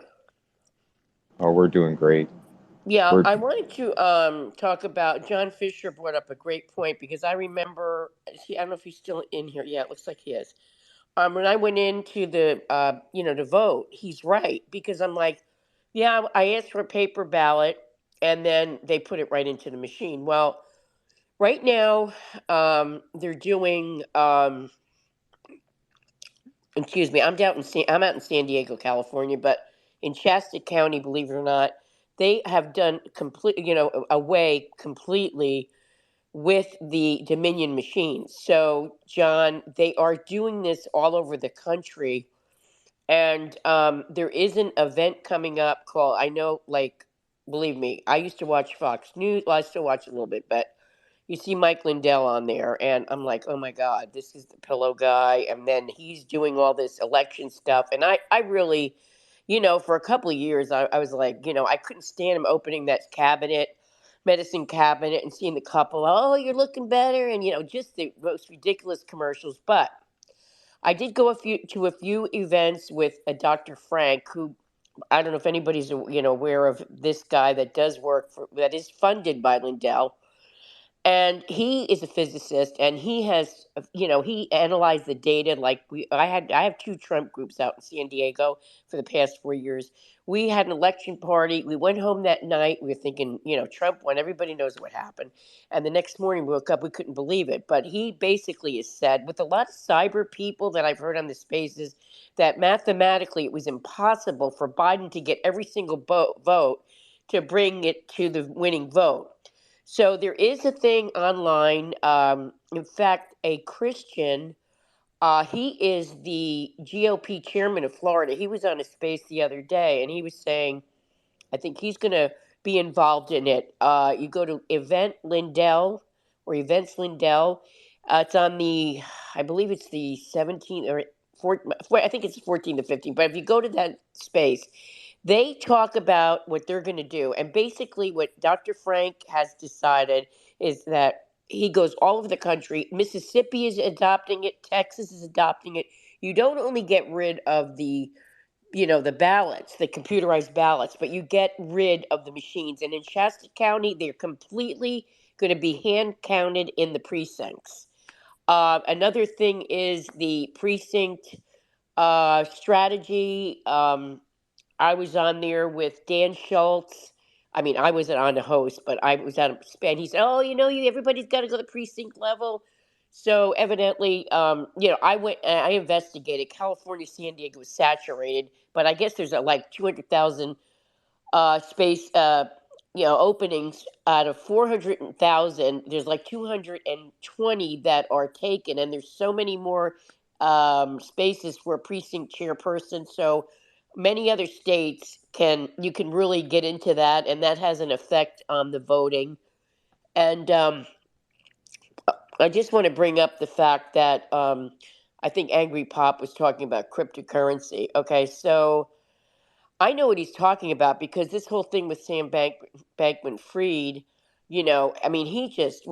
Oh, we're doing great. Yeah, I wanted to talk about John Fisher brought up a great point because I remember I don't know if he's still in here. Yeah, it looks like he is. When I went into the to vote, he's right, because I'm like, yeah, I asked for a paper ballot and then they put it right into the machine. Well, right now, they're doing excuse me, I'm out in San Diego, California, but in Shasta County, believe it or not, they have done away completely with the Dominion machines. So, John, they are doing this all over the country, and there is an event coming up called, I know, like, believe me, I used to watch Fox News. Well, I still watch it a little bit, but you see Mike Lindell on there, and I'm like, oh my God, this is the pillow guy. And then he's doing all this election stuff. And I really, for a couple of years, I was like, I couldn't stand him opening that medicine cabinet, and seeing the couple, oh, you're looking better. And, just the most ridiculous commercials. But I did go to a few events with a Dr. Frank, who, I don't know if anybody's, aware of this guy that is funded by Lindell, and he is a physicist, and he has he analyzed the data. Like, I have 2 Trump groups out in San Diego for the past 4 years. We had an election party. We went home that night. We were thinking, Trump won. Everybody knows what happened. And the next morning we woke up, we couldn't believe it. But he basically has said, with a lot of cyber people that I've heard on the spaces, that mathematically it was impossible for Biden to get every single vote to bring it to the winning vote. So there is a thing online. In fact, a Christian, he is the GOP chairman of Florida. He was on a space the other day, and he was saying, I think he's going to be involved in it. You go to Event Lindell or Events Lindell. It's on I believe it's the 17th or 14, I think it's 14 to 15. But if you go to that space, they talk about what they're going to do. And basically, what Dr. Frank has decided is that he goes all over the country. Mississippi is adopting it. Texas is adopting it. You don't only get rid of the ballots, the computerized ballots, but you get rid of the machines. And in Shasta County, they're completely going to be hand counted in the precincts. Another thing is the precinct strategy. I was on there with Dan Schultz. I mean, I wasn't on the host, but I was at a span. He said, "Oh, everybody's got to go to the precinct level." So evidently, I went. I investigated. California, San Diego was saturated, but I guess there's like 200,000 space, openings out of 400,000. There's like 220 that are taken, and there's so many more spaces for a precinct chairperson. So many other states you can really get into that, and that has an effect on the voting. And I just want to bring up the fact that I think Angry Pop was talking about cryptocurrency. Okay, so I know what he's talking about because this whole thing with Sam Bankman-Fried, I mean,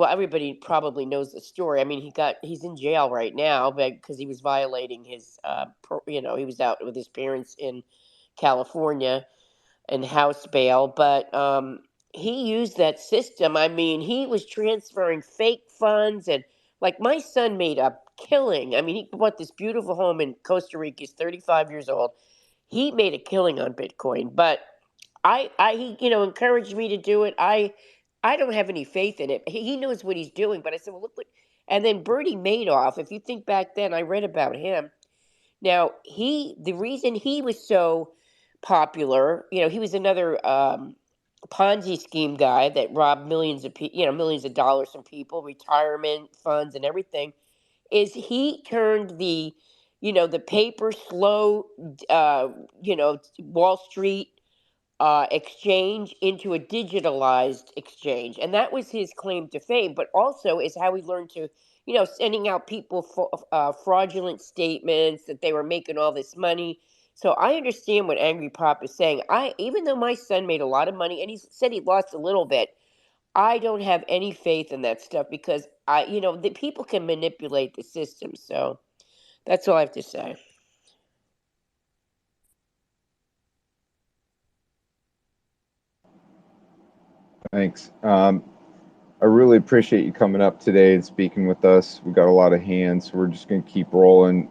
everybody probably knows the story. I mean, he's in jail right now because he was violating his, he was out with his parents in California and house bail, but he used that system. I mean, he was transferring fake funds, and like my son made a killing. I mean, he bought this beautiful home in Costa Rica. He's 35 years old. He made a killing on Bitcoin, but he encouraged me to do it. I don't have any faith in it. He knows what he's doing, but I said, well, look what. And then Bernie Madoff. If you think back then, I read about him. Now the reason he was so popular, he was another Ponzi scheme guy that robbed millions of dollars from people, retirement funds, and everything. Is he turned the paper slow, Wall Street exchange into a digitalized exchange, and that was his claim to fame. But also is how he learned to, sending out people fraudulent statements that they were making all this money. So I understand what Angry Pop is saying. Even though my son made a lot of money and he said he lost a little bit, I don't have any faith in that stuff because the people can manipulate the system. So that's all I have to say. Thanks. I really appreciate you coming up today and speaking with us. We got a lot of hands, so we're just going to keep rolling.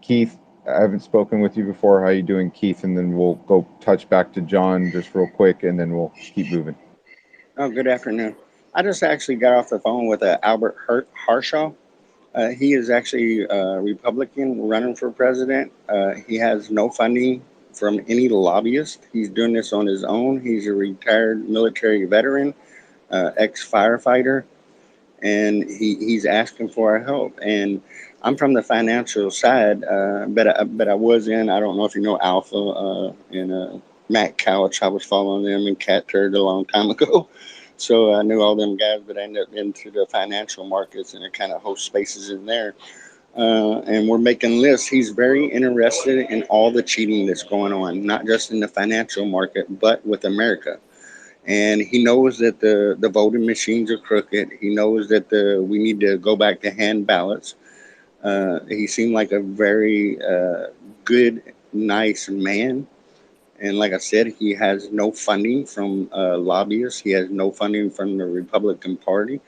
Keith, I haven't spoken with you before. How you doing, Keith? And then we'll go touch back to John just real quick, and then we'll keep moving. Oh, good afternoon. I just actually got off the phone with Albert Harshaw. He is actually a Republican running for president. He has no funding from any lobbyist. He's doing this on his own. He's a retired military veteran, ex-firefighter, and he's asking for our help. And I'm from the financial side, but I was in, I don't know if you know Alpha and Matt Couch. I was following them and Cat Turd a long time ago. So I knew all them guys, but I ended up into the financial markets and I kind of host spaces in there. And we're making lists. He's very interested in all the cheating that's going on, not just in the financial market, but with America. And he knows that the voting machines are crooked. He knows that we need to go back to hand ballots. He seemed like a very good, nice man. And like I said, he has no funding from lobbyists. He has no funding from the Republican Party.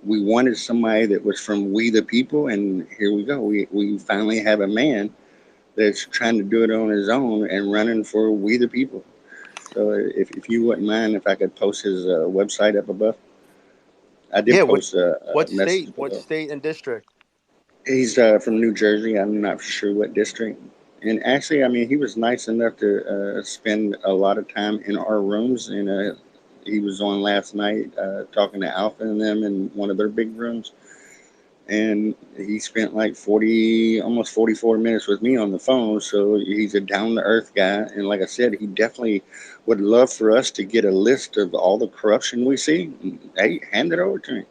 We wanted somebody that was from We the People, and here we go. We finally have a man that's trying to do it on his own and running for We the People. So if you wouldn't mind, if I could post his website up above. I did post what message state? What state and district? He's from New Jersey. I'm not sure what district. And actually, I mean, he was nice enough to spend a lot of time in our rooms. And he was on last night talking to Alpha and them in one of their big rooms. And he spent like almost 44 minutes with me on the phone. So he's a down-to-earth guy. And like I said, he definitely would love for us to get a list of all the corruption we see. Hey, hand it over to him.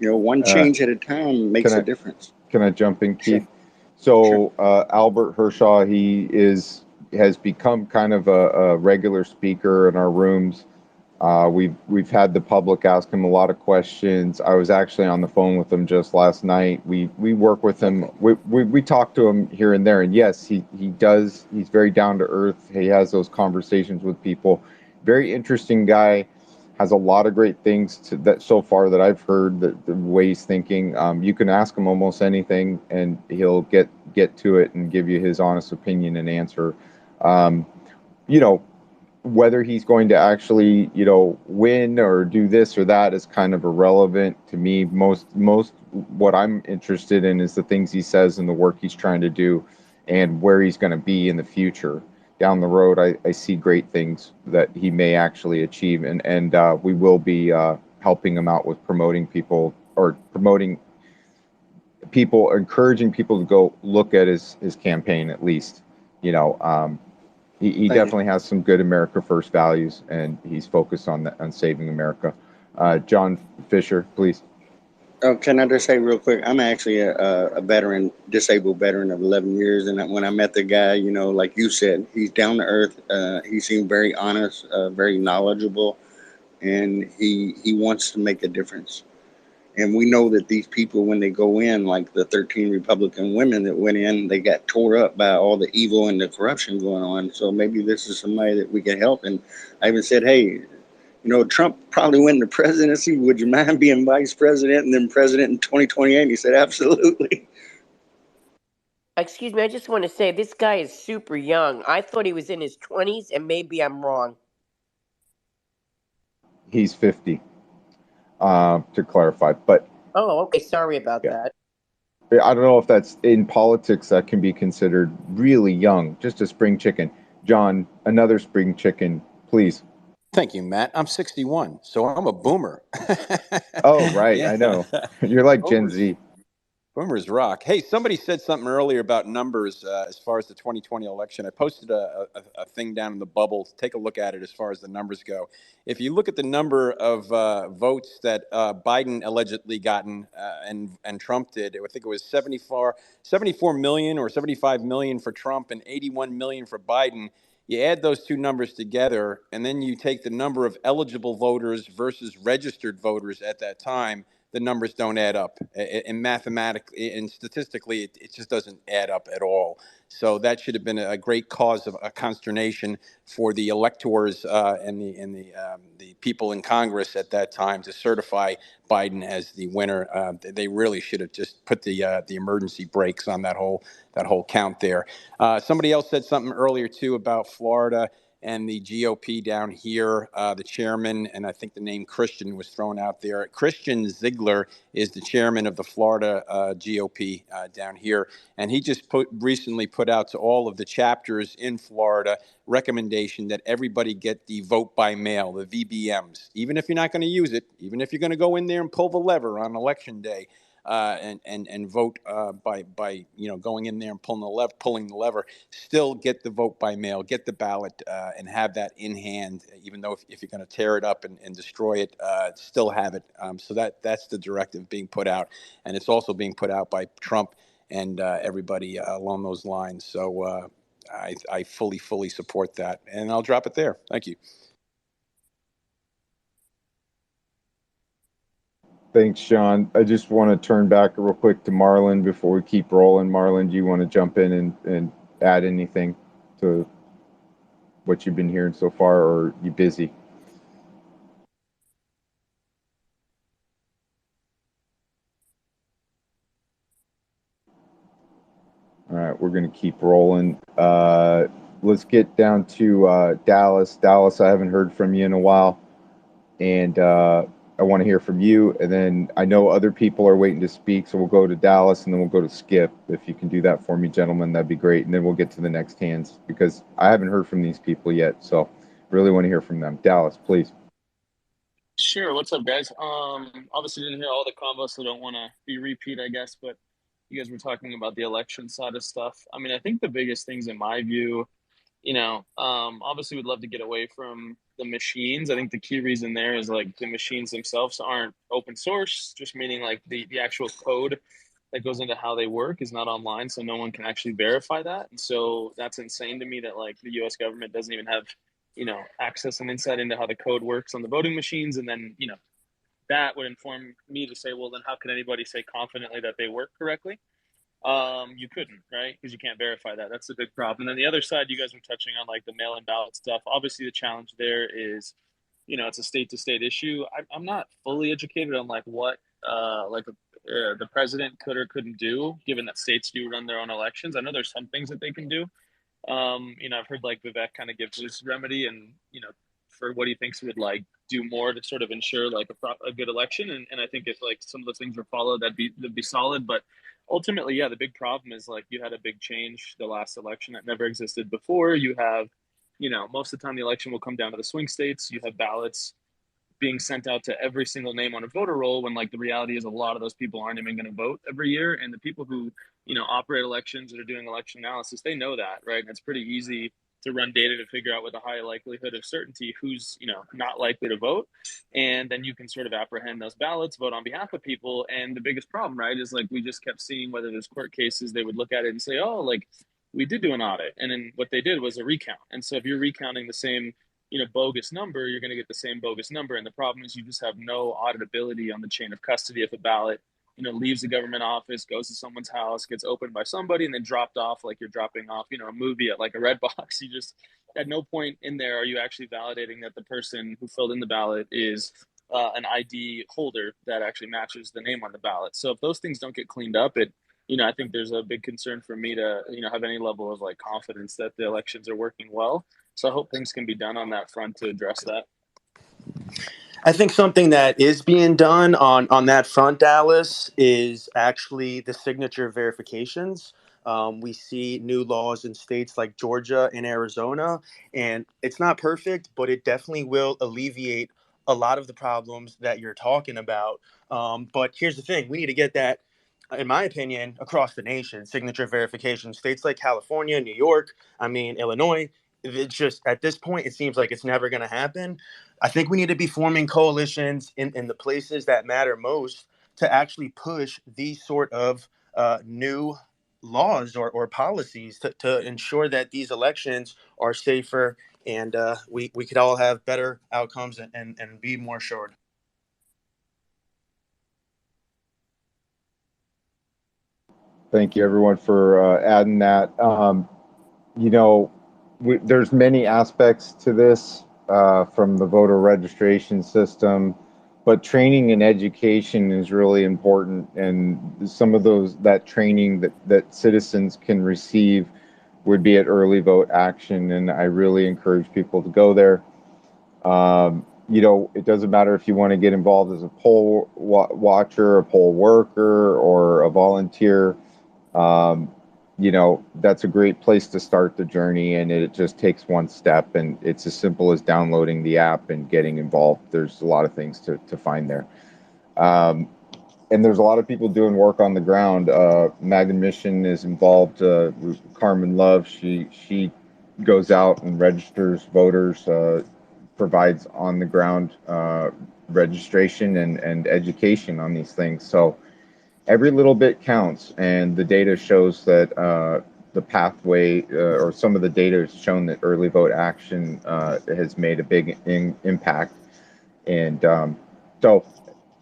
One change at a time makes a difference. Can I jump in, Keith? Sure. So Albert Harshaw, he has become kind of a regular speaker in our rooms. We've had the public ask him a lot of questions. I was actually on the phone with him just last night. We work with him. We talk to him here and there, and yes, he does. He's very down to earth. He has those conversations with people. Very interesting guy. Has a lot of great things that so far that I've heard, the way he's thinking. You can ask him almost anything, and he'll get to it and give you his honest opinion and answer. Whether he's going to actually, win or do this or that is kind of irrelevant to me. Most what I'm interested in is the things he says and the work he's trying to do and where he's going to be in the future. Down the road, I see great things that he may actually achieve, and we will be helping him out with promoting people, encouraging people to go look at his campaign at least. He Thank you. definitely has some good America First values, and he's focused on saving America. John Fisher, please. Oh, can I just say real quick? I'm actually a veteran, disabled veteran of 11 years. And when I met the guy, you know, like you said, he's down to earth. He seemed very honest, very knowledgeable, and he wants to make a difference. And we know that these people, when they go in, like the 13 Republican women that went in, they got tore up by all the evil and the corruption going on. So maybe this is somebody that we can help. And I even said, hey, you know, Trump probably win the presidency. Would you mind being vice president and then president in 2028? And he said, absolutely. Excuse me, I just want to say this guy is super young. I thought he was in his 20s, and maybe I'm wrong. He's 50, to clarify. But Oh, okay. Sorry about yeah, that. I don't know if that's in politics that can be considered really young, just a spring chicken. John, another spring chicken, please. Thank you, Matt. I'm 61, so I'm a boomer. Oh, right. I Yeah, know. You're like Gen boomers. Z. Boomers rock. Hey, somebody said something earlier about numbers as far as the 2020 election. I posted a thing down in the bubble. Take a look at it as far as the numbers go. If you look at the number of votes that Biden allegedly gotten and Trump did, I think it was 74 million or 75 million for Trump and 81 million for Biden. You add those two numbers together, and then you take the number of eligible voters versus registered voters at that time, the numbers don't add up. And mathematically and statistically, it just doesn't add up at all. So that should have been a great cause of a consternation for the electors and the people in Congress at that time to certify Biden as the winner. They really should have just put the emergency brakes on that whole count there. Somebody else said something earlier too about Florida and the GOP down here, the chairman, and I think the name Christian was thrown out there. Christian Ziegler is the chairman of the Florida GOP down here, and he just recently put out to all of the chapters in Florida recommendation that everybody get the vote by mail, the VBMs, even if you're not going to use it, even if you're going to go in there and pull the lever on election day. And vote by going in there and pulling the lever, still get the vote by mail, get the ballot, and have that in hand. Even though if you're going to tear it up and destroy it, still have it. So that's the directive being put out, and it's also being put out by Trump and everybody along those lines. So I fully support that, and I'll drop it there. Thank you. Thanks, Sean. I just want to turn back real quick to Marlon before we keep rolling. Marlon, do you want to jump in and add anything to what you've been hearing so far, or are you busy? All right, we're going to keep rolling. Let's get down to Dallas. Dallas, I haven't heard from you in a while, and I want to hear from you. And then I know other people are waiting to speak, so we'll go to Dallas, and then we'll go to Skip. If you can do that for me, gentlemen, that'd be great. And then we'll get to the next hands, because I haven't heard from these people yet, so really want to hear from them. Dallas, please. Sure. What's up, guys? Obviously didn't hear all the convo, so don't want to be repeat, I guess. But you guys were talking about the election side of stuff. I mean, I think the biggest things in my view, obviously we'd love to get away from the machines. I think the key reason there is like the machines themselves aren't open source, just meaning like the actual code that goes into how they work is not online, so no one can actually verify that. And so that's insane to me that like the US government doesn't even have access and insight into how the code works on the voting machines. And then, that would inform me to say, well, then how can anybody say confidently that they work correctly? You couldn't, right? Because you can't verify that. That's a big problem. And then the other side, you guys were touching on like the mail-in ballot stuff. Obviously, the challenge there is, it's a state-to-state issue. I'm not fully educated on like what the president could or couldn't do, given that states do run their own elections. I know there's some things that they can do. I've heard like Vivek kind of gives his remedy and, for what he thinks would like do more to sort of ensure like a good election. And I think if like some of those things were followed, that'd be solid. But ultimately, yeah, the big problem is like you had a big change the last election that never existed before. You have, most of the time the election will come down to the swing states. You have ballots being sent out to every single name on a voter roll when like the reality is a lot of those people aren't even going to vote every year. And the people who, operate elections that are doing election analysis, they know that, right? And it's pretty easy to run data to figure out with a high likelihood of certainty who's, not likely to vote. And then you can sort of apprehend those ballots, vote on behalf of people. And the biggest problem, right, is like we just kept seeing whether there's court cases, they would look at it and say, oh, like we did do an audit. And then what they did was a recount. And so if you're recounting the same, bogus number, you're going to get the same bogus number. And the problem is you just have no auditability on the chain of custody if a ballot leaves a government office, goes to someone's house, gets opened by somebody, and then dropped off like you're dropping off, a movie at like a red box. You just, at no point in there are you actually validating that the person who filled in the ballot is an ID holder that actually matches the name on the ballot. So if those things don't get cleaned up, I think there's a big concern for me to, have any level of like confidence that the elections are working well. So I hope things can be done on that front to address that. I think something that is being done on that front, Dallas, is actually the signature verifications. We see new laws in states like Georgia and Arizona, and it's not perfect, but it definitely will alleviate a lot of the problems that you're talking about. But here's the thing. We need to get that, in my opinion, across the nation, signature verification. States like California, New York, Illinois, it's just at this point, it seems like it's never going to happen. I think we need to be forming coalitions in the places that matter most to actually push these sort of new laws or policies to ensure that these elections are safer and we could all have better outcomes and be more assured. Thank you, everyone, for adding that. There's many aspects to this, from the voter registration system, but training and education is really important. And some of that training that citizens can receive would be at EarlyVoteAction, and I really encourage people to go there. It doesn't matter if you want to get involved as a poll watcher, a poll worker, or a volunteer. That's a great place to start the journey, and it just takes one step, and it's as simple as downloading the app and getting involved. There's a lot of things to find there. And there's a lot of people doing work on the ground. Magna Mission is involved. Carmen Love, she goes out and registers voters, provides on the ground registration and education on these things. So every little bit counts, and the data shows that the pathway, or some of the data has shown that EarlyVoteAction has made a big impact. And so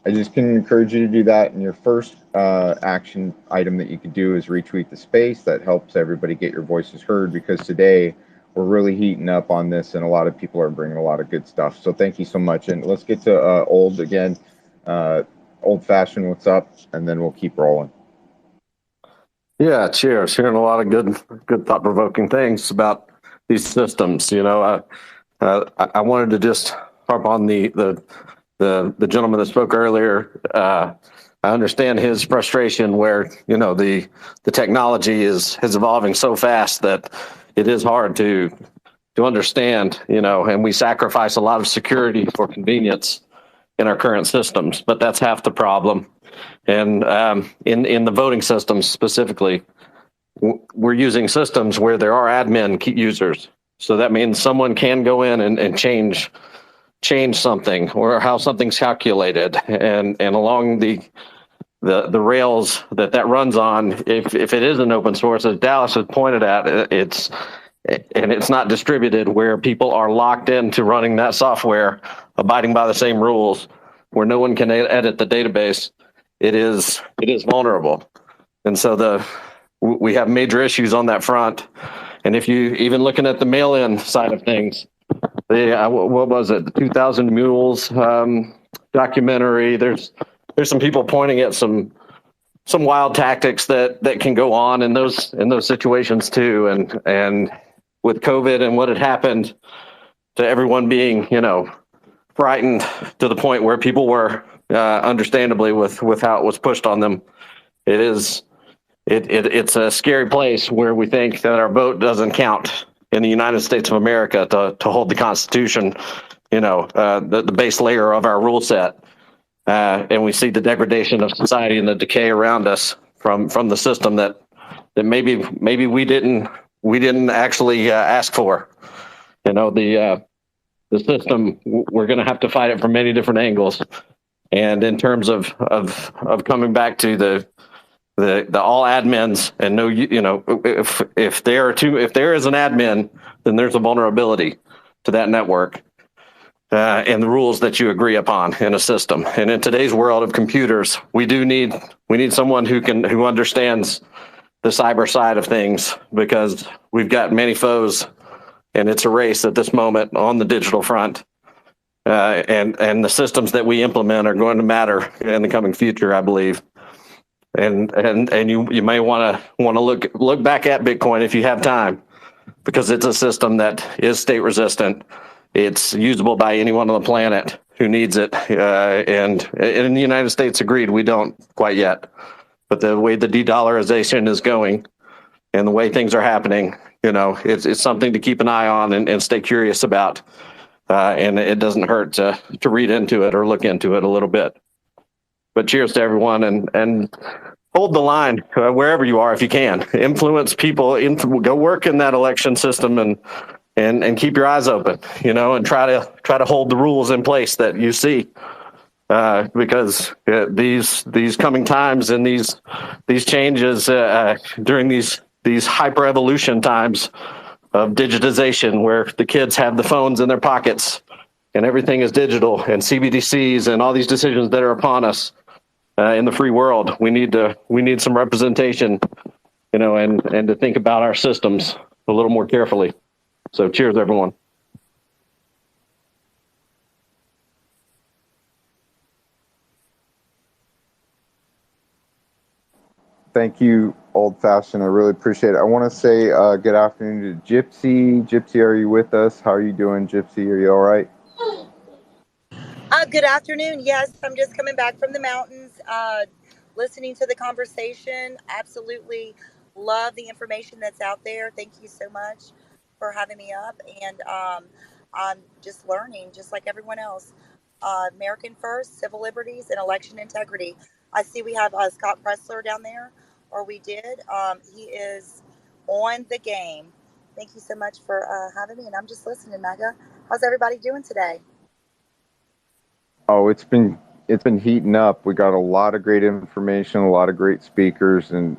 I just can encourage you to do that. And your first action item that you could do is retweet the space. That helps everybody get your voices heard, because today we're really heating up on this, and a lot of people are bringing a lot of good stuff. So thank you so much. And let's get to Old again. Old Fashioned, what's up? And then we'll keep rolling. Yeah, cheers. Hearing a lot of good thought-provoking things about these systems. I wanted to just harp on the gentleman that spoke earlier. I understand his frustration where, the technology is evolving so fast that it is hard to understand, and we sacrifice a lot of security for convenience in our current systems, but that's half the problem. And in the voting systems specifically, we're using systems where there are admin users. So that means someone can go in and change something, or how something's calculated, and along the rails that runs on. If it is an open source, as Dallas has pointed at, it's not distributed where people are locked into running that software, abiding by the same rules, where no one can edit the database. It is vulnerable. And so we have major issues on that front. And if you even looking at the mail-in side of things, what was it, the 2000 Mules documentary, there's some people pointing at some wild tactics that can go on in those situations too. And with COVID and what had happened to everyone being, frightened to the point where people were, understandably, with how it was pushed on them, it's a scary place where we think that our vote doesn't count in the United States of America to hold the Constitution, the base layer of our rule set. And we see the degradation of society and the decay around us from the system that maybe we didn't actually ask for. The system, we're going to have to fight it from many different angles. And in terms of coming back to the all admins, and no, if there is an admin, then there's a vulnerability to that network and the rules that you agree upon in a system. And in today's world of computers, we need someone who understands the cyber side of things, because we've got many foes, and it's a race at this moment on the digital front. And the systems that we implement are going to matter in the coming future, I believe. And you may want to look back at Bitcoin if you have time, because it's a system that is state resistant. It's usable by anyone on the planet who needs it. And in the United States, agreed, we don't quite yet. But the way the de-dollarization is going and the way things are happening, it's something to keep an eye on and stay curious about. And it doesn't hurt to read into it or look into it a little bit. But cheers to everyone, and hold the line wherever you are if you can. Influence people, go work in that election system, and keep your eyes open, and try to hold the rules in place that you see. Because these coming times and these changes during these hyper evolution times of digitization, where the kids have the phones in their pockets and everything is digital, and CBDCs and all these decisions that are upon us in the free world, we need some representation, and to think about our systems a little more carefully. So cheers, everyone. Thank you, Old Fashioned. I really appreciate it. I want to say good afternoon to Gypsy. Gypsy, are you with us? How are you doing, Gypsy? Are you all right? Good afternoon. Yes, I'm just coming back from the mountains, listening to the conversation. Absolutely love the information that's out there. Thank you so much for having me up. And I'm just learning, just like everyone else. American first, civil liberties, and election integrity. I see we have Scott Presler down there, or we did. He is on the game. Thank you so much for having me. And I'm just listening, Mega. How's everybody doing today? Oh, it's been heating up. We got a lot of great information, a lot of great speakers, and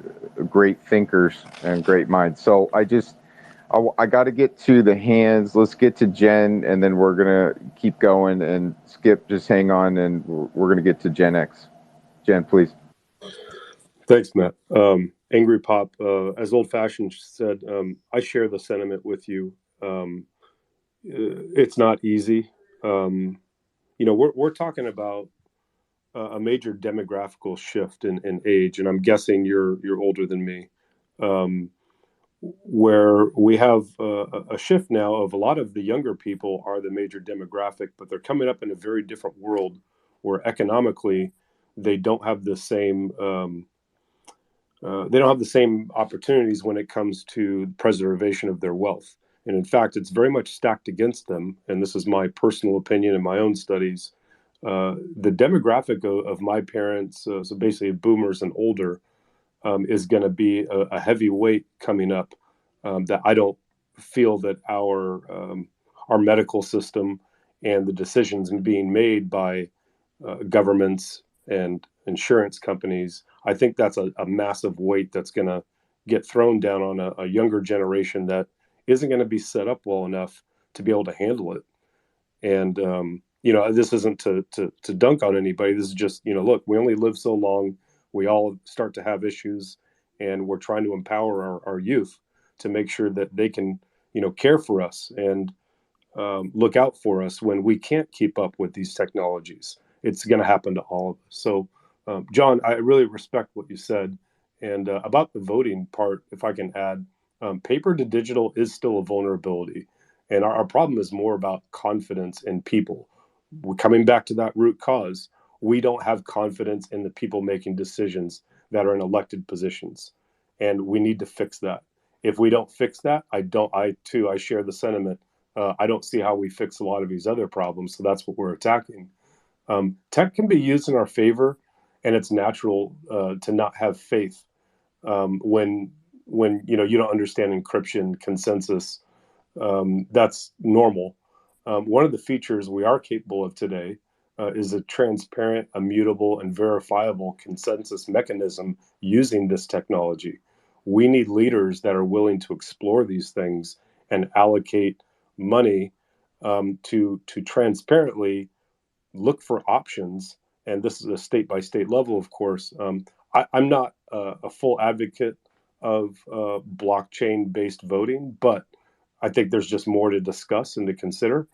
great thinkers and great minds. So I got to get to the hands. Let's get to Jen, and then we're gonna keep going. And Skip, just hang on, and we're gonna get to Gen X. Jen, please. Thanks, Matt. Angry Pop, as Old Fashioned said, I share the sentiment with you. It's not easy. We're talking about a major demographical shift in age, and I'm guessing you're older than me, where we have a shift now of a lot of the younger people are the major demographic, but they're coming up in a very different world where economically they don't have the same opportunities when it comes to preservation of their wealth. And in fact, it's very much stacked against them. And this is my personal opinion in my own studies. The demographic of my parents, so basically boomers and older, is going to be a heavy weight coming up that I don't feel that our medical system and the decisions being made by governments and insurance companies, I think that's a massive weight that's going to get thrown down on a younger generation that isn't going to be set up well enough to be able to handle it. And this isn't to dunk on anybody. This is just, look, we only live so long. We all start to have issues, and we're trying to empower our youth to make sure that they can, care for us and look out for us when we can't keep up with these technologies. It's going to happen to all of us. So, John, I really respect what you said. And about the voting part, if I can add, paper to digital is still a vulnerability. And our problem is more about confidence in people. We're coming back to that root cause. We don't have confidence in the people making decisions that are in elected positions. And we need to fix that. If we don't fix that, I share the sentiment. I don't see how we fix a lot of these other problems. So that's what we're attacking. Tech can be used in our favor, and it's natural to not have faith when you don't understand encryption, consensus, That's normal. One of the features we are capable of today is a transparent, immutable, and verifiable consensus mechanism using this technology. We need leaders that are willing to explore these things and allocate money to transparently look for options. And this is a state by state level, of course. I'm not a full advocate of blockchain based voting, but I think there's just more to discuss and to consider.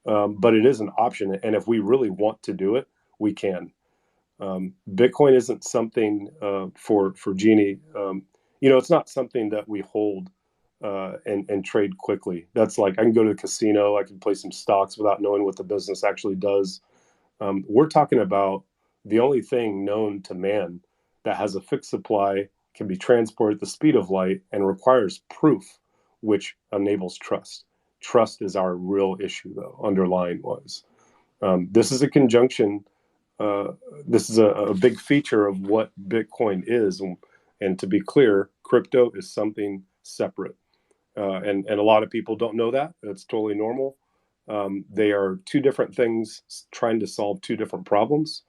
But it is an option. And if we really want to do it, we can. Bitcoin isn't something for Genie. It's not something that we hold and trade quickly. That's like I can go to the casino, I can play some stocks without knowing what the business actually does. We're talking about the only thing known to man that has a fixed supply, can be transported at the speed of light, and requires proof, which enables trust. Trust is our real issue, though, underlying was. This is a conjunction. This is a big feature of what Bitcoin is. And to be clear, crypto is something separate. And a lot of people don't know that. That's totally normal. They are two different things trying to solve two different problems.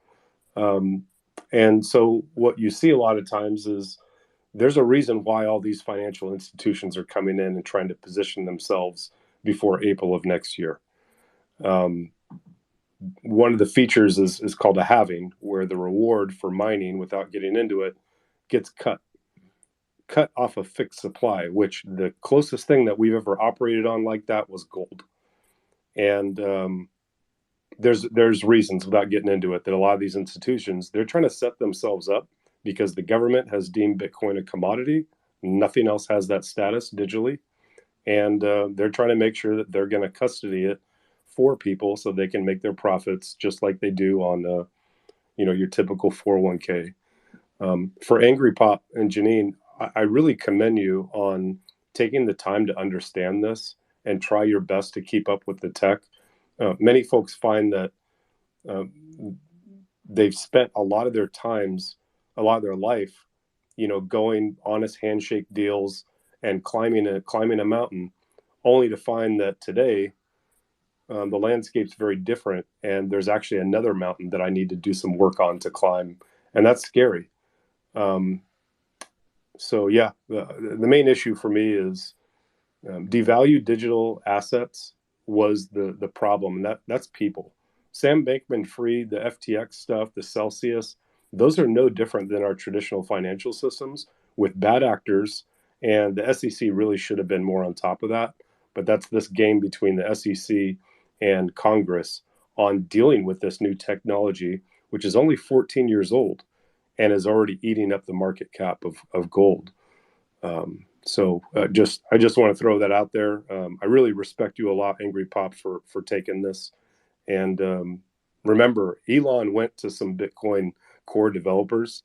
And so what you see a lot of times is there's a reason why all these financial institutions are coming in and trying to position themselves before April of next year. One of the features is called a halving, where the reward for mining, without getting into it, gets cut off a fixed supply, which the closest thing that we've ever operated on like that was gold. And there's reasons, without getting into it, that a lot of these institutions, they're trying to set themselves up because the government has deemed Bitcoin a commodity. Nothing else has that status digitally. And they're trying to make sure that they're going to custody it for people so they can make their profits just like they do on your typical 401k. For Angry Pop and Janine, I really commend you on taking the time to understand this and try your best to keep up with the tech. Many folks find that they've spent a lot of their life, going honest handshake deals and climbing a mountain, only to find that today the landscape's very different, and there's actually another mountain that I need to do some work on to climb, and that's scary. So yeah, the main issue for me is devalued digital assets was the problem, and that's people. Sam Bankman-Fried, the FTX stuff, the Celsius, those are no different than our traditional financial systems with bad actors, and the SEC really should have been more on top of that. But that's this game between the SEC and Congress on dealing with this new technology, which is only 14 years old and is already eating up the market cap of gold. So I just want to throw that out there. I really respect you a lot, Angry Pop, for taking this. And remember, Elon went to some Bitcoin core developers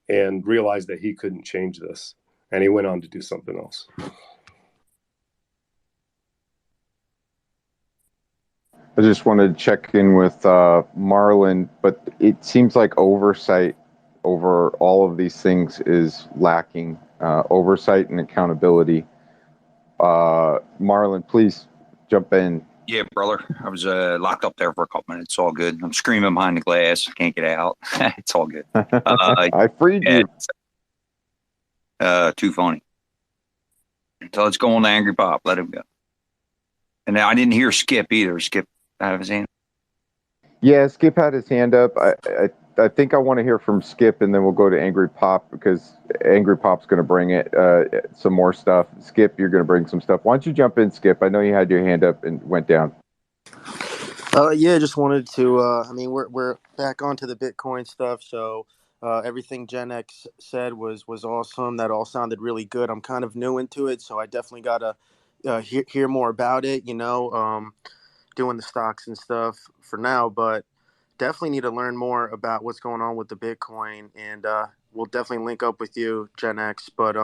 and realized that he couldn't change this, and he went on to do something else. I just wanted to check in with Marlon, but it seems like oversight over all of these things is lacking. Oversight and accountability. Marlon, please jump in. Yeah, brother. I was locked up there for a couple minutes. It's all good. I'm screaming behind the glass. Can't get out. It's all good. I freed you. Too funny. So let's go on to Angry Pop. Let him go. And now I didn't hear Skip either. Skip out of his hand. Yeah, Skip had his hand up. I think I want to hear from Skip, and then we'll go to Angry Pop, because Angry Pop's going to bring it some more stuff. Skip, you're going to bring some stuff. Why don't you jump in, Skip? I know you had your hand up and went down. Yeah, just wanted to. We're back onto the Bitcoin stuff. So everything Gen X said was awesome. That all sounded really good. I'm kind of new into it, so I definitely gotta hear more about it. Doing the stocks and stuff for now, but definitely need to learn more about what's going on with the Bitcoin, and we'll definitely link up with you, Gen X. But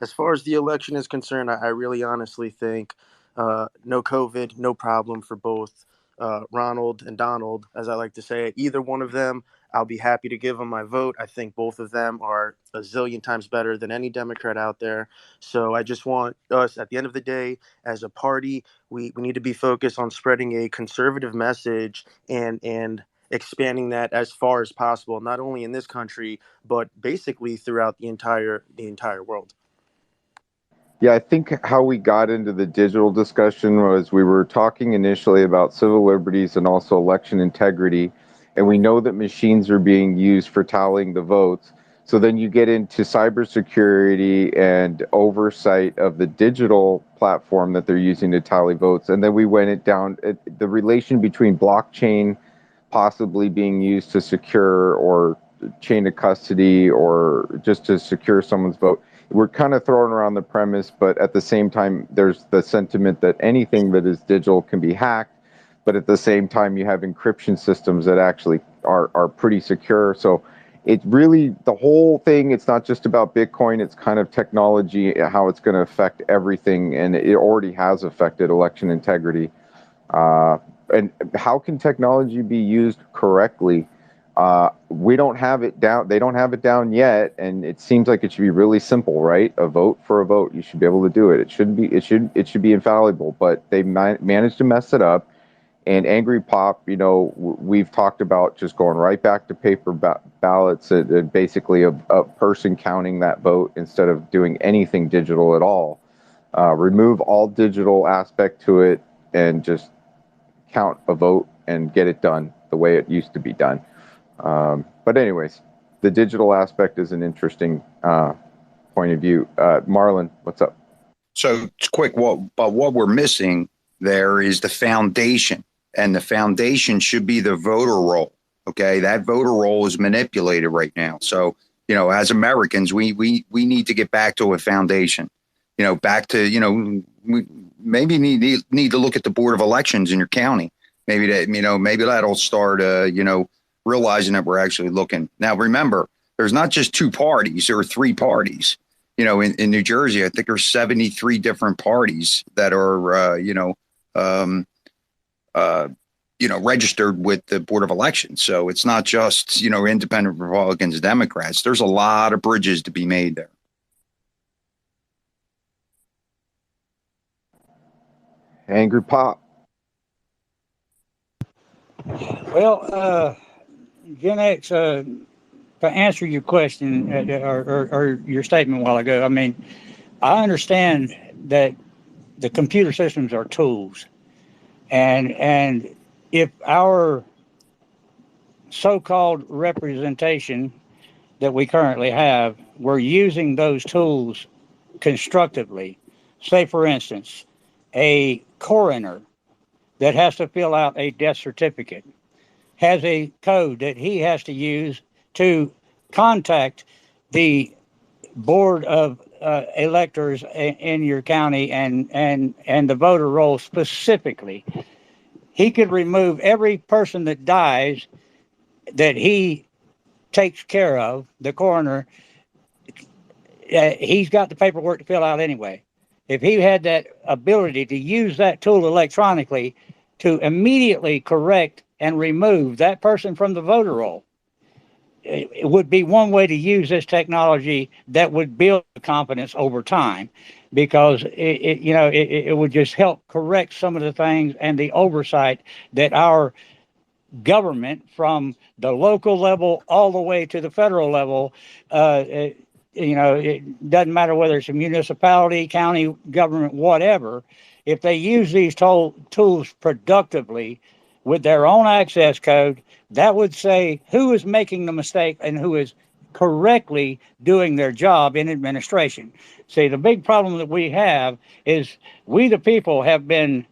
as far as the election is concerned, I really honestly think no COVID, no problem for both Ronald and Donald, as I like to say. Either one of them, I'll be happy to give them my vote. I think both of them are a zillion times better than any Democrat out there. So I just want us, at the end of the day, as a party, we need to be focused on spreading a conservative message and expanding that as far as possible, not only in this country, but basically throughout the entire world. Yeah, I think how we got into the digital discussion was we were talking initially about civil liberties and also election integrity, and we know that machines are being used for tallying the votes. So then you get into cybersecurity and oversight of the digital platform that they're using to tally votes, and then we went it down the relation between blockchain possibly being used to secure or chain of custody or just to secure someone's vote. We're kind of throwing around the premise, but at the same time, there's the sentiment that anything that is digital can be hacked. But at the same time, you have encryption systems that actually are pretty secure. So it really, the whole thing, it's not just about Bitcoin, it's kind of technology, how it's going to affect everything. And it already has affected election integrity. And how can technology be used correctly? We don't have it down. They don't have it down yet, and it seems like it should be really simple, right? A vote for a vote. You should be able to do it. It shouldn't be. It should be infallible. But they managed to mess it up. And Angry Pop, we've talked about just going right back to paper ballots, and basically a person counting that vote instead of doing anything digital at all. Remove all digital aspect to it and just count a vote and get it done the way it used to be done. But anyways, the digital aspect is an interesting point of view. Marlon, what's up? So it's quick. But what we're missing there is the foundation, and the foundation should be the voter roll. Okay, that voter roll is manipulated right now. So as Americans, we need to get back to a foundation. Back to we maybe need to look at the Board of Elections in your county. Maybe that'll start realizing that we're actually looking. Now, remember, there's not just two parties, there are three parties. In New Jersey, I think there's 73 different parties that are, registered with the Board of Elections. So it's not just, independent Republicans, Democrats. There's a lot of bridges to be made there. Angry Pop. Well, Gen X, to answer your question or your statement a while ago, I mean, I understand that the computer systems are tools, and if our so-called representation that we currently have, we're using those tools constructively. Say, for instance, a coroner that has to fill out a death certificate has a code that he has to use to contact the board of electors in your county and the voter roll specifically. He could remove every person that dies that he takes care of, the coroner. He's got the paperwork to fill out anyway. If he had that ability to use that tool electronically to immediately correct and remove that person from the voter roll, it would be one way to use this technology that would build confidence over time, because it would just help correct some of the things and the oversight that our government, from the local level all the way to the federal level, it doesn't matter whether it's a municipality, county government, whatever. If they use these tools productively with their own access code, that would say who is making the mistake and who is correctly doing their job in administration. See, the big problem that we have is we, the people, have been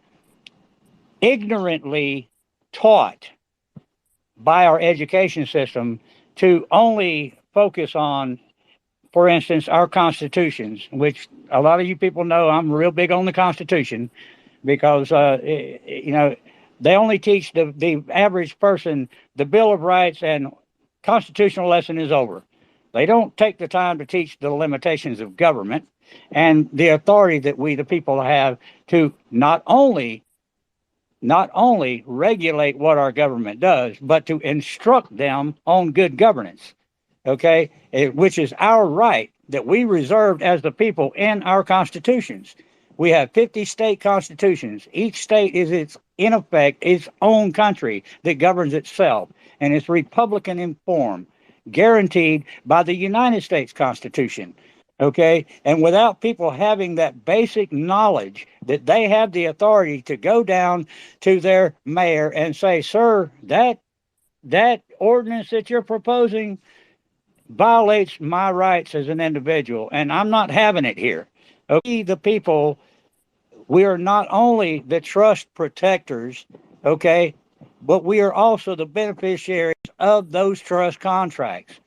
ignorantly taught by our education system to only focus on, for instance, our constitutions, which a lot of you people know I'm real big on the Constitution, because, they only teach the average person the Bill of Rights and constitutional lesson is over. They don't take the time to teach the limitations of government and the authority that we, the people, have to not only not only regulate what our government does, but to instruct them on good governance, okay? Which is our right that we reserved as the people in our constitutions. We have 50 state constitutions. Each state is in effect, its own country that governs itself, and it's Republican in form, guaranteed by the United States Constitution. Okay. And without people having that basic knowledge that they have the authority to go down to their mayor and say, sir, that ordinance that you're proposing violates my rights as an individual, and I'm not having it here. Okay, the people, we are not only the trust protectors, okay, but we are also the beneficiaries of those trust contracts,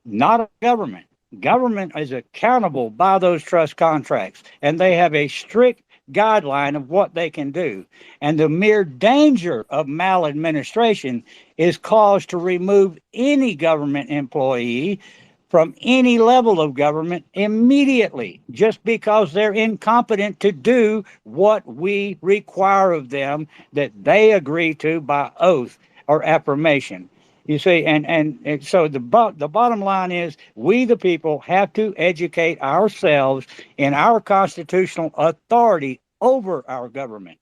not a government. Government is accountable by those trust contracts, and they have a strict guideline of what they can do. And the mere danger of maladministration is cause to remove any government employee from any level of government immediately, just because they're incompetent to do what we require of them that they agree to by oath or affirmation. You see, and so the bottom line is we, the people, have to educate ourselves in our constitutional authority over our government,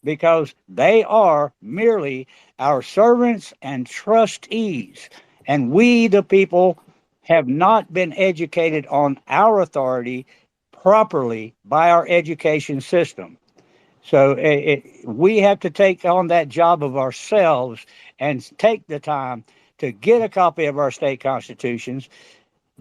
because they are merely our servants and trustees. And we, the people, have not been educated on our authority properly by our education system. So we have to take on that job of ourselves and take the time to get a copy of our state constitutions,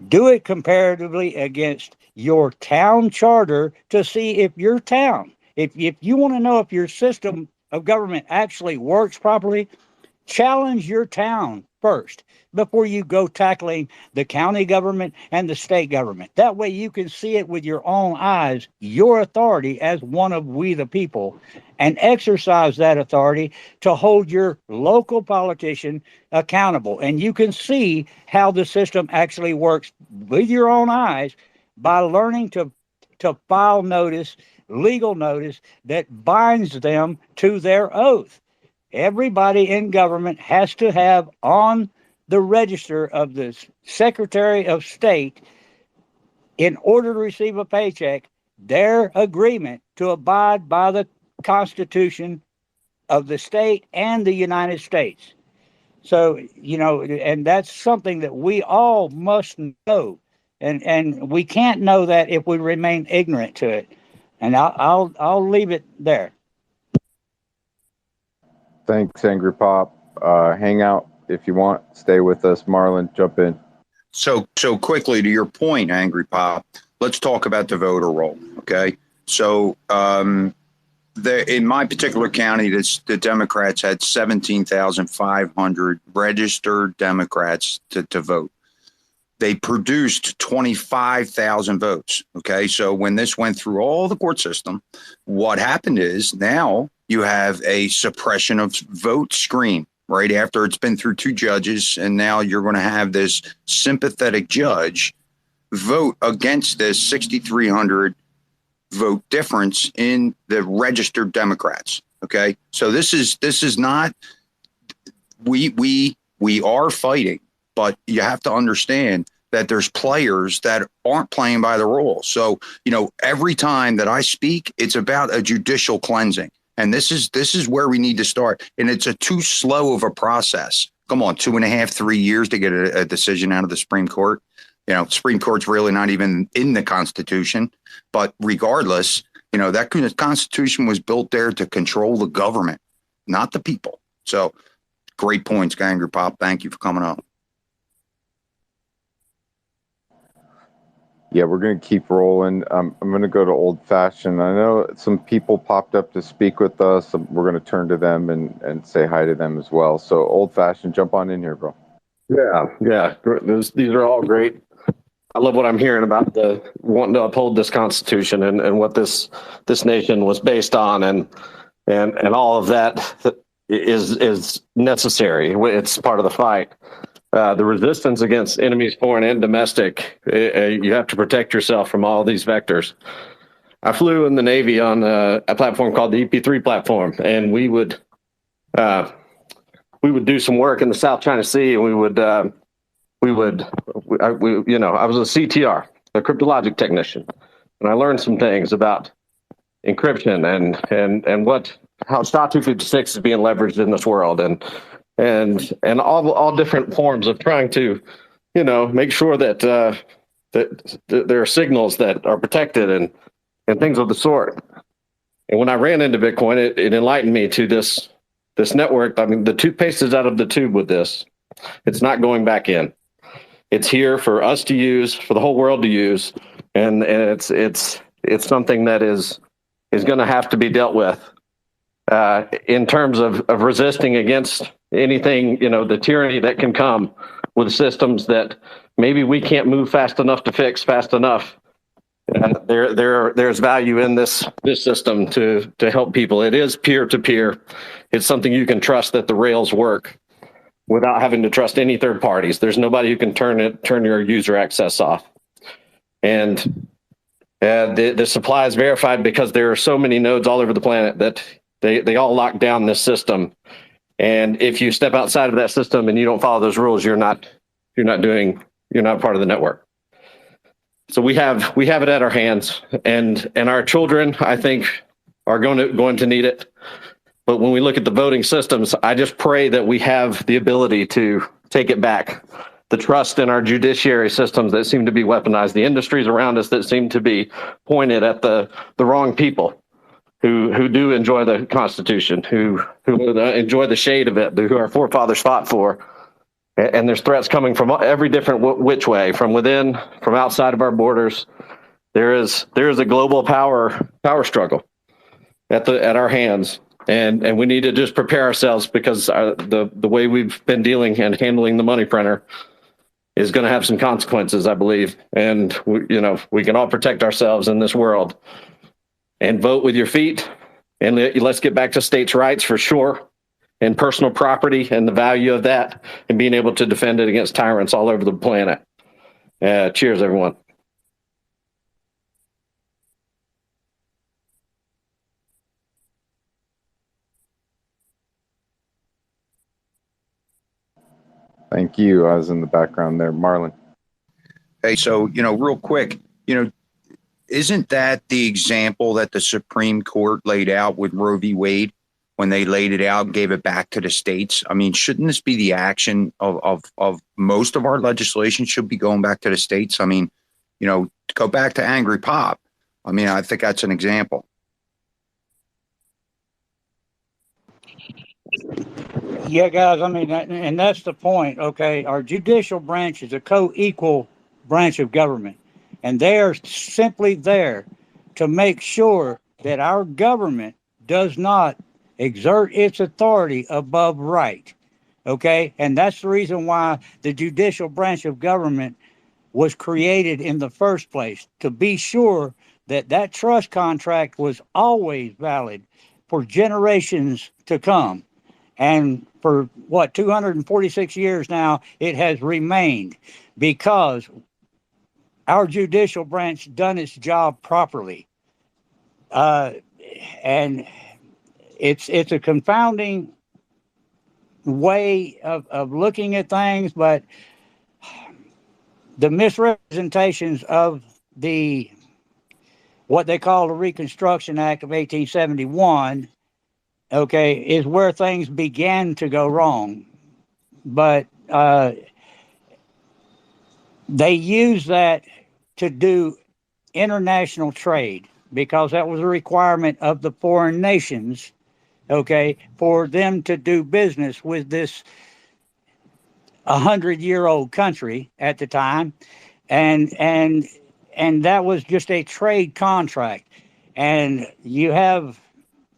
do it comparatively against your town charter to see if your town, if you want to know if your system of government actually works properly, challenge your town first before you go tackling the county government and the state government. That way you can see it with your own eyes, your authority as one of we the people, and exercise that authority to hold your local politician accountable. And you can see how the system actually works with your own eyes by learning to file notice, legal notice that binds them to their oath. Everybody in government has to have on the register of the Secretary of State, in order to receive a paycheck, their agreement to abide by the Constitution of the state and the United States. So, and that's something that we all must know. And we can't know that if we remain ignorant to it. And I'll leave it there. Thanks, Angry Pop. Hang out if you want. Stay with us. Marlon, jump in. So quickly to your point, Angry Pop, let's talk about the voter roll. Okay. So in my particular county, the Democrats had 17,500 registered Democrats to vote. They produced 25,000 votes. Okay. So when this went through all the court system, what happened is now you have a suppression of vote screen right after it's been through two judges. And now you're going to have this sympathetic judge vote against this 6,300 vote difference in the registered Democrats. Okay. So this is not, we are fighting, but you have to understand that there's players that aren't playing by the rules. So, every time that I speak, it's about a judicial cleansing. And this is where we need to start. And it's a too slow of a process. Come on, 2.5, 3 years to get a decision out of the Supreme Court. Supreme Court's really not even in the Constitution. But regardless, that Constitution was built there to control the government, not the people. So great points, Angry Pop. Thank you for coming up. Yeah, we're going to keep rolling. I'm going to go to Old Fashioned. I know some people popped up to speak with us. We're going to turn to them and say hi to them as well. So Old Fashioned, jump on in here, bro. Yeah. These are all great. I love what I'm hearing about the wanting to uphold this Constitution and what this nation was based on, and all of that is necessary. It's part of the fight. The resistance against enemies, foreign and domestic, you have to protect yourself from all these vectors. I flew in the Navy on a platform called the EP3 platform, and we would do some work in the South China Sea, and I was a CTR, a cryptologic technician, and I learned some things about encryption and how SHA-256 is being leveraged in this world, and all different forms of trying to, make sure that there are signals that are protected and things of the sort. And when I ran into Bitcoin, it enlightened me to this network. I mean, the toothpaste is out of the tube with this. It's not going back in. It's here for us to use, for the whole world to use, and it's something that is going to have to be dealt with in terms of resisting against anything, the tyranny that can come with systems that maybe we can't move fast enough to fix fast enough. There's value in this system to help people. It is peer to peer. It's something you can trust that the rails work without having to trust any third parties. There's nobody who can turn your user access off. And the supply is verified because there are so many nodes all over the planet that they all lock down this system. And if you step outside of that system and you don't follow those rules, you're not part of the network. So we have it at our hands, and our children, I think, are going to need it. But when we look at the voting systems, I just pray that we have the ability to take it back. The trust in our judiciary systems that seem to be weaponized, the industries around us that seem to be pointed at the wrong people who do enjoy the Constitution, who enjoy the shade of it, who our forefathers fought for. And there's threats coming from every different which way, from within, from outside of our borders. There is a global power struggle at our hands, and we need to just prepare ourselves, because the way we've been dealing and handling the money printer is going to have some consequences, I believe. And we can all protect ourselves in this world. And vote with your feet, and let's get back to states' rights for sure, and personal property and the value of that, and being able to defend it against tyrants all over the planet. Cheers, everyone. Thank you. I was in the background there, Marlon. Hey, so, real quick, isn't that the example that the Supreme Court laid out with Roe v. Wade? When they laid it out, gave it back to the states. I mean, shouldn't this be the action of most of our legislation? Should be going back to the states. I mean, go back to Angry Pop. I mean, I think that's an example. Yeah, guys, I mean, and that's the point, okay? Our judicial branch is a co-equal branch of government, and they are simply there to make sure that our government does not exert its authority above right, okay? And that's the reason why the judicial branch of government was created in the first place, to be sure that that trust contract was always valid for generations to come. And for 246 years now, it has remained, because our judicial branch done its job properly. And it's a confounding way of looking at things, but the misrepresentations of what they call the Reconstruction Act of 1871, okay, is where things began to go wrong. But they use that to do international trade, because that was a requirement of the foreign nations, okay, for them to do business with this 100-year-old country at the time, and that was just a trade contract. And you have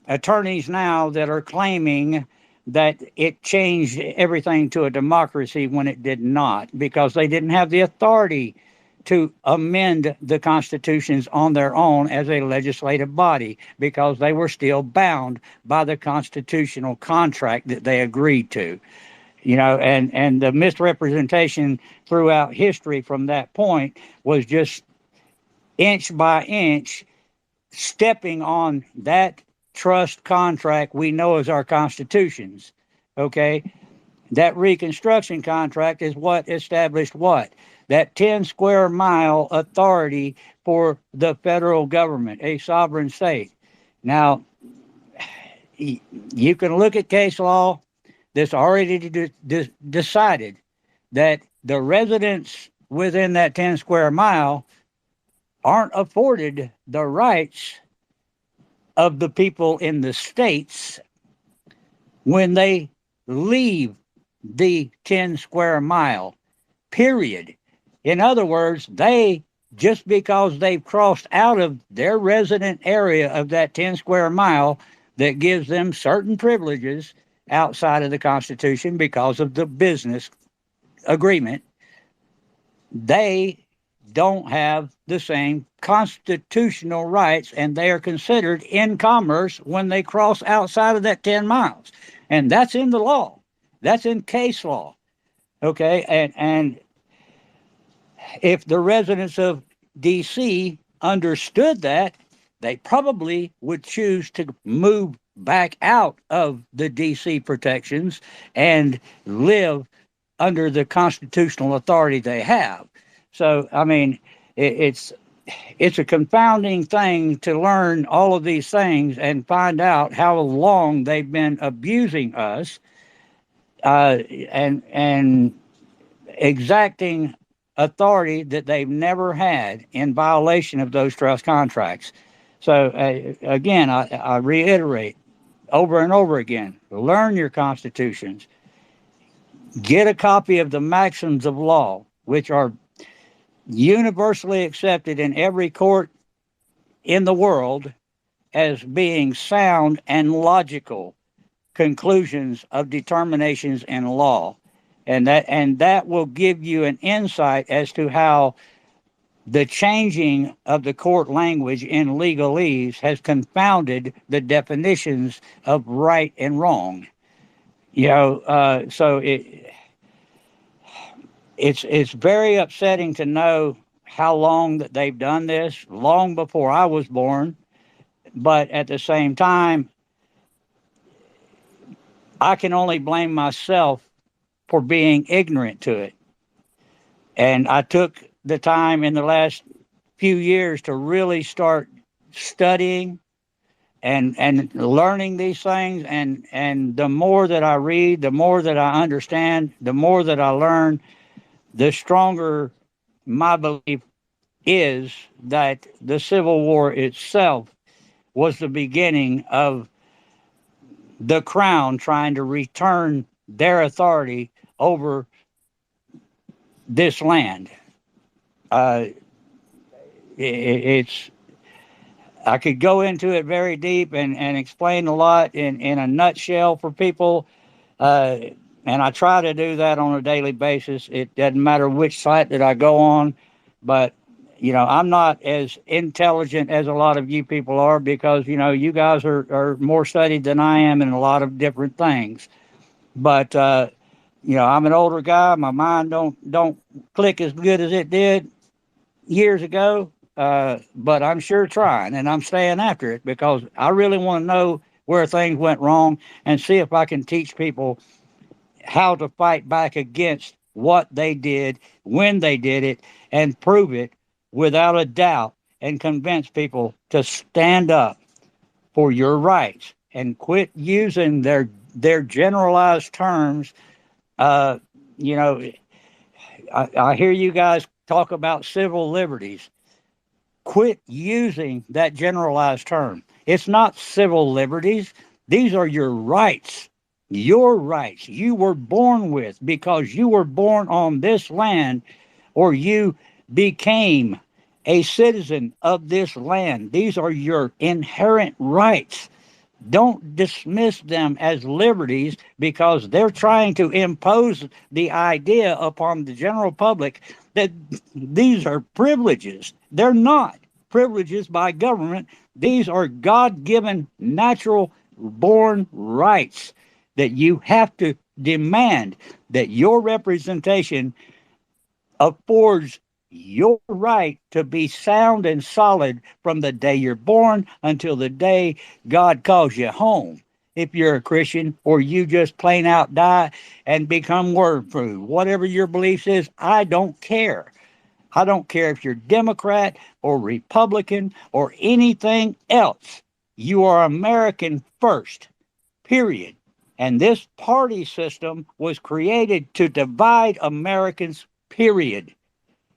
attorneys now that are claiming that it changed everything to a democracy when it did not, because they didn't have the authority to amend the constitutions on their own as a legislative body, because they were still bound by the constitutional contract that they agreed to. And the misrepresentation throughout history from that point was just inch by inch stepping on that trust contract we know as our constitutions. Okay, that Reconstruction contract is what established what? That 10 square mile authority for the federal government, a sovereign state. Now, you can look at case law that's already decided that the residents within that 10 square mile aren't afforded the rights of the people in the states when they leave the 10 square mile, period. In other words, just because they've crossed out of their resident area of that 10 square mile, that gives them certain privileges outside of the Constitution because of the business agreement, they don't have the same constitutional rights, and they are considered in commerce when they cross outside of that 10 miles. And that's in the law. That's in case law. Okay. And if the residents of D.C. understood that, they probably would choose to move back out of the D.C. protections and live under the constitutional authority they have. So, I mean, it's a confounding thing to learn all of these things and find out how long they've been abusing us, and exacting authority that they've never had in violation of those trust contracts. So, again, I reiterate over and over again, learn your constitutions. Get a copy of the maxims of law, which are universally accepted in every court in the world as being sound and logical conclusions of determinations in law. And that will give you an insight as to how the changing of the court language in legalese has confounded the definitions of right and wrong. So it's very upsetting to know how long that they've done this, long before I was born. But at the same time, I can only blame myself for being ignorant to it. And I took the time in the last few years to really start studying and learning these things. And the more that I read, the more that I understand, the more that I learn, the stronger my belief is that the Civil War itself was the beginning of the crown trying to return their authority over this land. It's I could go into it very deep and explain a lot in a nutshell for people, and I try to do that on a daily basis. It doesn't matter which site that I go on, but I'm not as intelligent as a lot of you people are, because you guys are more studied than I am in a lot of different things. But I'm an older guy. My mind don't click as good as it did years ago. But I'm sure trying, and I'm staying after it, because I really want to know where things went wrong and see if I can teach people how to fight back against what they did, when they did it, and prove it without a doubt, and convince people to stand up for your rights and quit using their generalized terms. I hear you guys talk about civil liberties. Quit using that generalized term. It's not civil liberties. These are your rights. Your rights you were born with, because you were born on this land, or you became a citizen of this land. These are your inherent rights. Don't dismiss them as liberties, because they're trying to impose the idea upon the general public that these are privileges. They're not privileges by government. These are God-given, natural born rights that you have to demand that your representation affords your right to be sound and solid from the day you're born until the day God calls you home. If you're a Christian or you just plain out die and become word food, whatever your beliefs is, I don't care. I don't care if you're Democrat or Republican or anything else. You are American first, period. And this party system was created to divide Americans, period.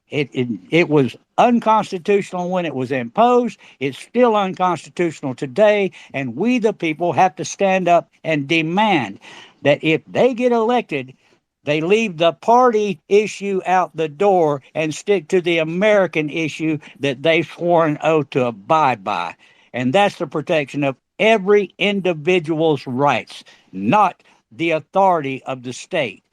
It was unconstitutional when it was imposed. It's still unconstitutional today. And we, the people, have to stand up and demand that if they get elected, they leave the party issue out the door and stick to the American issue that they've sworn an oath to abide by. And that's the protection of every individual's rights, not the authority of the state.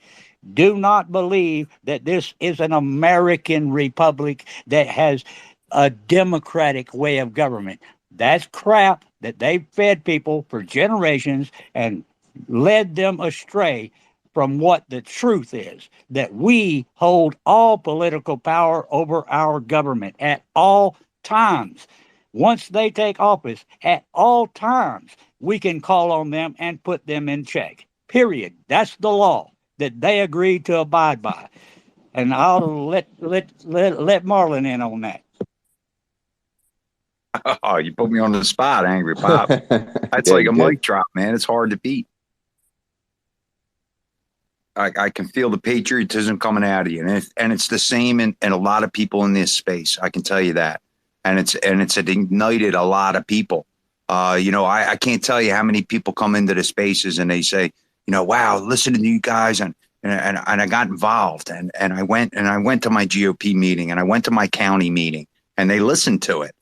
Do not believe that this is an American republic that has a democratic way of government. That's crap that they've fed people for generations and led them astray from what the truth is, that we hold all political power over our government at all times. Once they take office, at all times, we can call on them and put them in check. Period. That's the law that they agreed to abide by. And I'll let Marlon in on that. Oh, you put me on the spot, Angry Pop. That's Yeah, like you a did. mic drop, man. It's hard to beat. I can feel the patriotism coming out of you, and it's the same in a lot of people in this space. I can tell you that, and it's ignited a lot of people. I can't tell you how many people come into the spaces and they say, wow, listen to you guys, and I got involved, and I went to my GOP meeting, and I went to my county meeting, and they listened to it,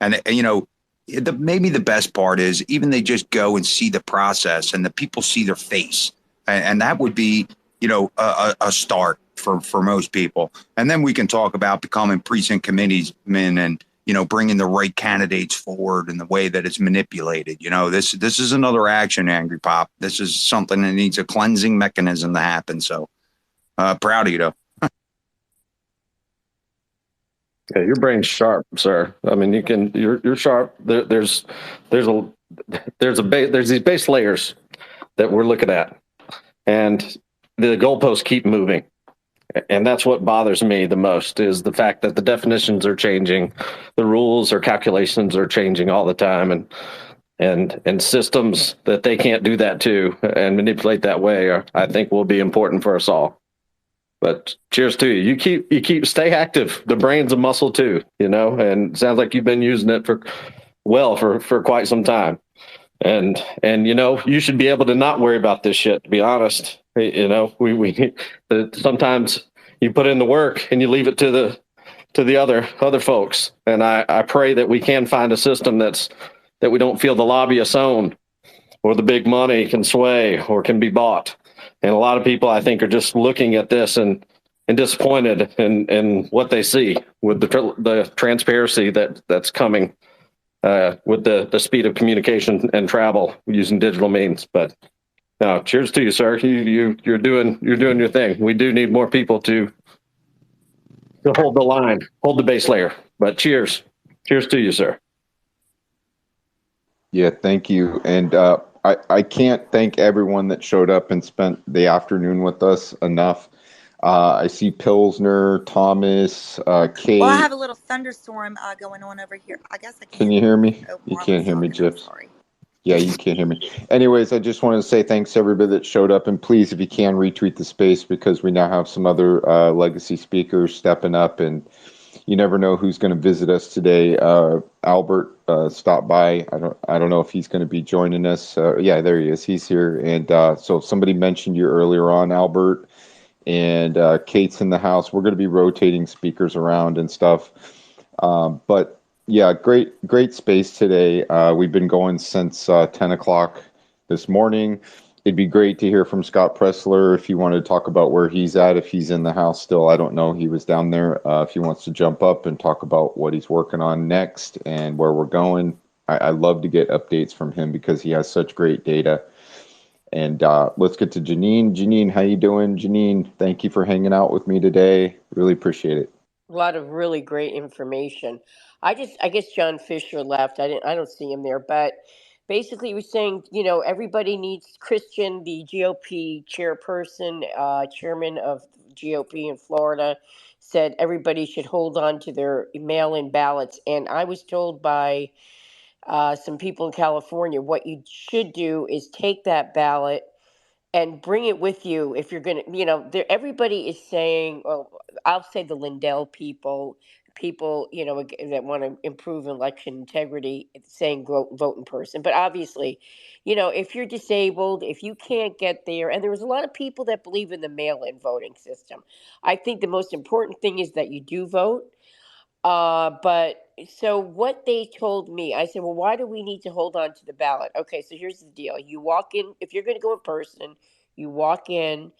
and maybe the best part is even they just go and see the process, and the people see their face. And that would be, a start for most people. And then we can talk about becoming precinct committeesmen and, bringing the right candidates forward in the way that it's manipulated. This is another action, Angry Pop. This is something that needs a cleansing mechanism to happen. So proud of you, though. Yeah, your brain's sharp, sir. I mean, you're sharp. There's these base layers that we're looking at, and the goalposts keep moving. And that's what bothers me the most, is the fact that the definitions are changing, the rules or calculations are changing all the time, and systems that they can't do that to and manipulate that way I think will be important for us all. But cheers to you. You keep stay active. The brain's a muscle too, and it sounds like you've been using it for quite some time. And you should be able to not worry about this shit, to be honest. Sometimes you put in the work and you leave it to the other folks. And I pray that we can find a system that we don't feel the lobbyists own, or the big money can sway or can be bought. And a lot of people, I think, are just looking at this and disappointed in what they see with the transparency that's coming with the speed of communication and travel using digital means. But no, cheers to you, sir. You're doing your thing. We do need more people to hold the line, hold the base layer. But cheers to you, sir. Yeah, thank you. And I can't thank everyone that showed up and spent the afternoon with us enough. I see Pilsner, Thomas, Kate. Well, I have a little thunderstorm going on over here. I guess I can't. Can you hear me? Oh, You Marlon's can't hear me, talking. I'm Jips. sorry. Yeah, you can't hear me. Anyways, I just wanted to say thanks to everybody that showed up, and please, if you can, retweet the space, because we now have some other legacy speakers stepping up, and you never know who's going to visit us today. Albert stopped by. I don't know if he's going to be joining us. Yeah, there he is. He's here. And so somebody mentioned you earlier on, Albert, and Kate's in the house. We're going to be rotating speakers around and stuff. But yeah, great space today. We've been going since 10 o'clock this morning. It'd be great to hear from Scott Presler if you want to talk about where he's at, if he's in the house still. I don't know. He was down there. If he wants to jump up and talk about what he's working on next and where we're going. I love to get updates from him because he has such great data. And let's get to Janine. Janine, how you doing? Janine, thank you for hanging out with me today. Really appreciate it. A lot of really great information. I guess John Fisher left. I don't see him there, but basically he was saying, everybody needs Christian, the GOP chairperson, chairman of GOP in Florida, said everybody should hold on to their mail-in ballots. And I was told by some people in California, what you should do is take that ballot and bring it with you if you're going to, everybody is saying, well, I'll say the Lindell people, that want to improve election integrity, saying vote in person. But obviously, if you're disabled, if you can't get there, and there was a lot of people that believe in the mail-in voting system. I think the most important thing is that you do vote. But so what they told me, I said, well, why do we need to hold on to the ballot? Okay, so here's the deal. You walk in, if you're going to go in person, you walk in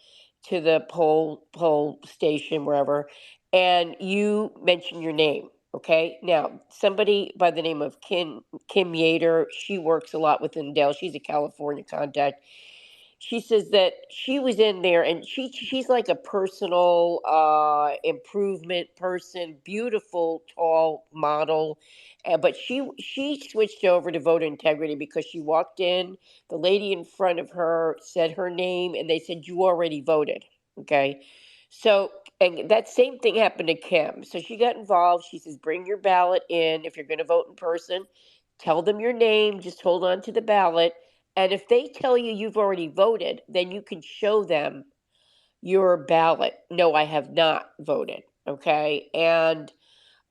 to the poll station, wherever, and you mention your name. Okay, now somebody by the name of Kim Yater, she works a lot with Dell. She's a California contact. She says that she was in there, and she's like a personal improvement person, beautiful, tall model, but she switched over to voter integrity because she walked in. The lady in front of her said her name, and they said, you already voted. Okay, so, and that same thing happened to Kim. So she got involved. She says, bring your ballot in if you're going to vote in person. Tell them your name. Just hold on to the ballot. And if they tell you you've already voted, then you can show them your ballot. No, I have not voted. Okay. And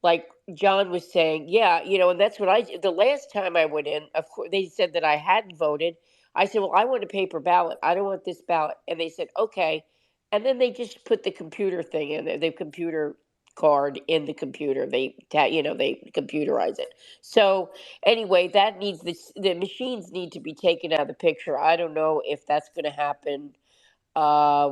like John was saying, yeah, and that's what the last time I went in, of course, they said that I hadn't voted. I said, well, I want a paper ballot. I don't want this ballot. And they said, okay. And then they just put the computer thing in there, the computer card in the computer. They computerize it. So anyway, that needs the machines need to be taken out of the picture. I don't know if that's going to happen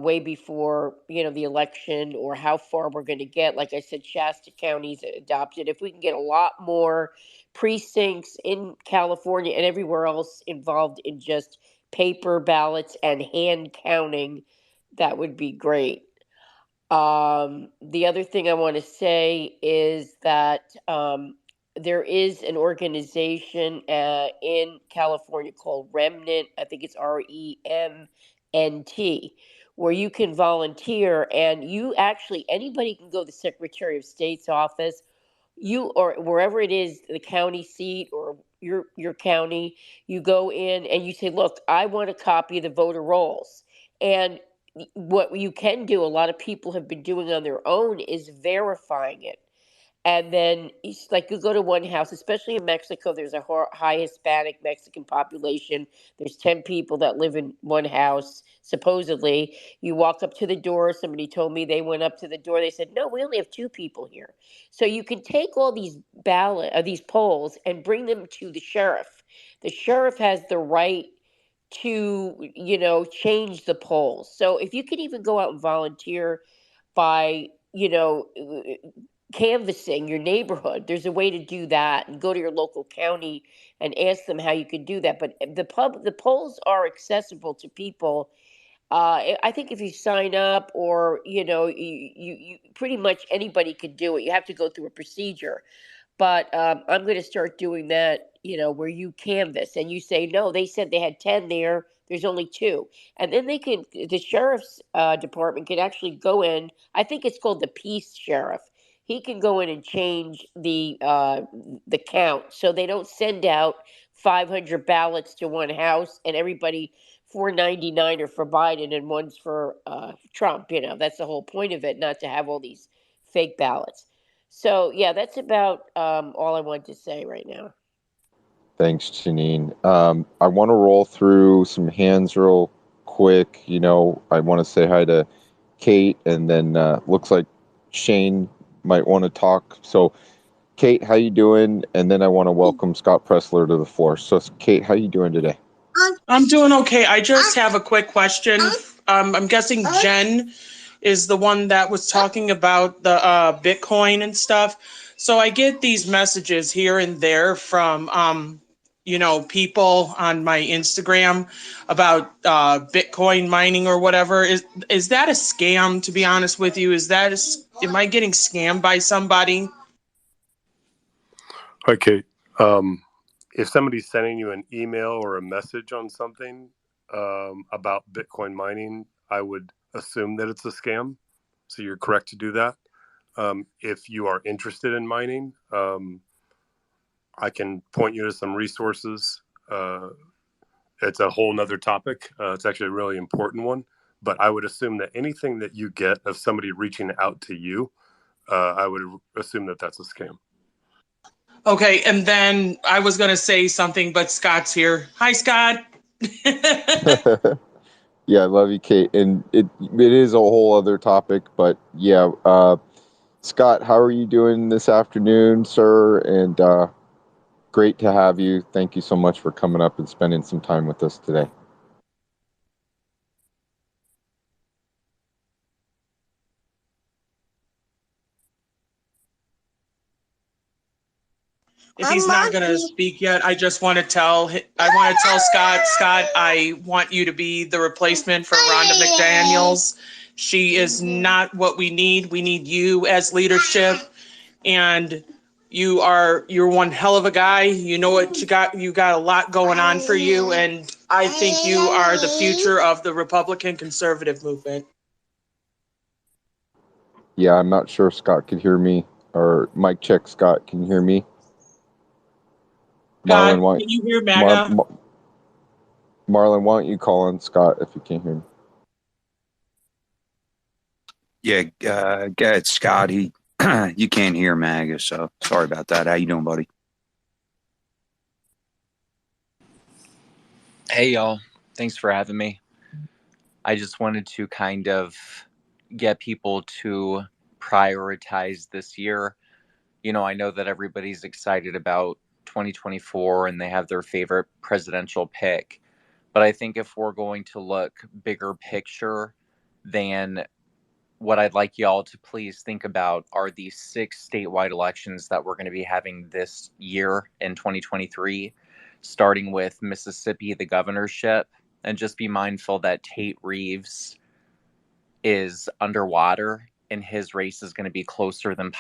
way before the election, or how far we're going to get. Like I said, Shasta County's adopted. If we can get a lot more precincts in California and everywhere else involved in just paper ballots and hand counting, that would be great. The other thing I want to say is that there is an organization in California called Remnant. I think it's REMNT, where you can volunteer, and anybody can go to the Secretary of State's office, or wherever it is, the county seat or your county. You go in and you say, look, I want a copy of the voter rolls. And what you can do, a lot of people have been doing on their own, is verifying it. And then it's like you go to one house, especially in Mexico, there's a high Hispanic Mexican population. There's 10 people that live in one house, supposedly. You walk up to the door. Somebody told me they went up to the door. They said, no, we only have 2 people here. So you can take all these these polls and bring them to the sheriff. The sheriff has the right to, change the polls. So if you could even go out and volunteer by, canvassing your neighborhood, there's a way to do that, and go to your local county and ask them how you could do that. But the polls are accessible to people. I think if you sign up, or you pretty much anybody could do it. You have to go through a procedure. But I'm going to start doing that, where you canvass and you say, no, they said they had 10 there. There's only 2. And then the sheriff's department can actually go in. I think it's called the peace sheriff. He can go in and change the count, so they don't send out 500 ballots to one house and everybody 499 are for Biden and one's for Trump. That's the whole point of it, not to have all these fake ballots. So yeah, that's about all I want to say right now. Thanks, Janine. I want to roll through some hands real quick. I want to say hi to Kate, and then looks like Shane might want to talk. So, Kate, how you doing? And then I want to welcome Scott Presler to the floor. So, Kate, how you doing today? I'm doing okay. I just have a quick question. I'm guessing Jen is the one that was talking about the Bitcoin and stuff. So I get these messages here and there from people on my Instagram about Bitcoin mining or whatever. Is that a scam? To be honest with you, am I getting scammed by somebody? Okay. If somebody's sending you an email or a message on something about Bitcoin mining, I would assume that it's a scam. So you're correct to do that. If you are interested in mining, I can point you to some resources. It's a whole nother topic. It's actually a really important one. But I would assume that anything that you get of somebody reaching out to you, I would assume that that's a scam. Okay, and then I was going to say something, but Scott's here. Hi, Scott. Yeah, I love you, Kate. And it is a whole other topic, but yeah, Scott, how are you doing this afternoon, sir? And great to have you. Thank you so much for coming up and spending some time with us today. If he's not going to speak yet, I just want to tell Scott, I want you to be the replacement for Rhonda McDaniels. She is not what we need. We need you as leadership, and you're one hell of a guy. You know what you got a lot going on for you, and I think you are the future of the Republican conservative movement. Yeah, I'm not sure if Scott could hear me, or mic check. Scott, can you hear me? Scott, Marlon, can you hear MAGA? Marlon, why don't you call on Scott if you can't hear me? Yeah, it's Scott. You can't hear MAGA, so sorry about that. How you doing, buddy? Hey, y'all. Thanks for having me. I just wanted to kind of get people to prioritize this year. I know that everybody's excited about 2024 and they have their favorite presidential pick. But I think if we're going to look bigger picture, then what I'd like y'all to please think about are the 6 statewide elections that we're going to be having this year in 2023, starting with Mississippi, the governorship, and just be mindful that Tate Reeves is underwater and his race is going to be closer than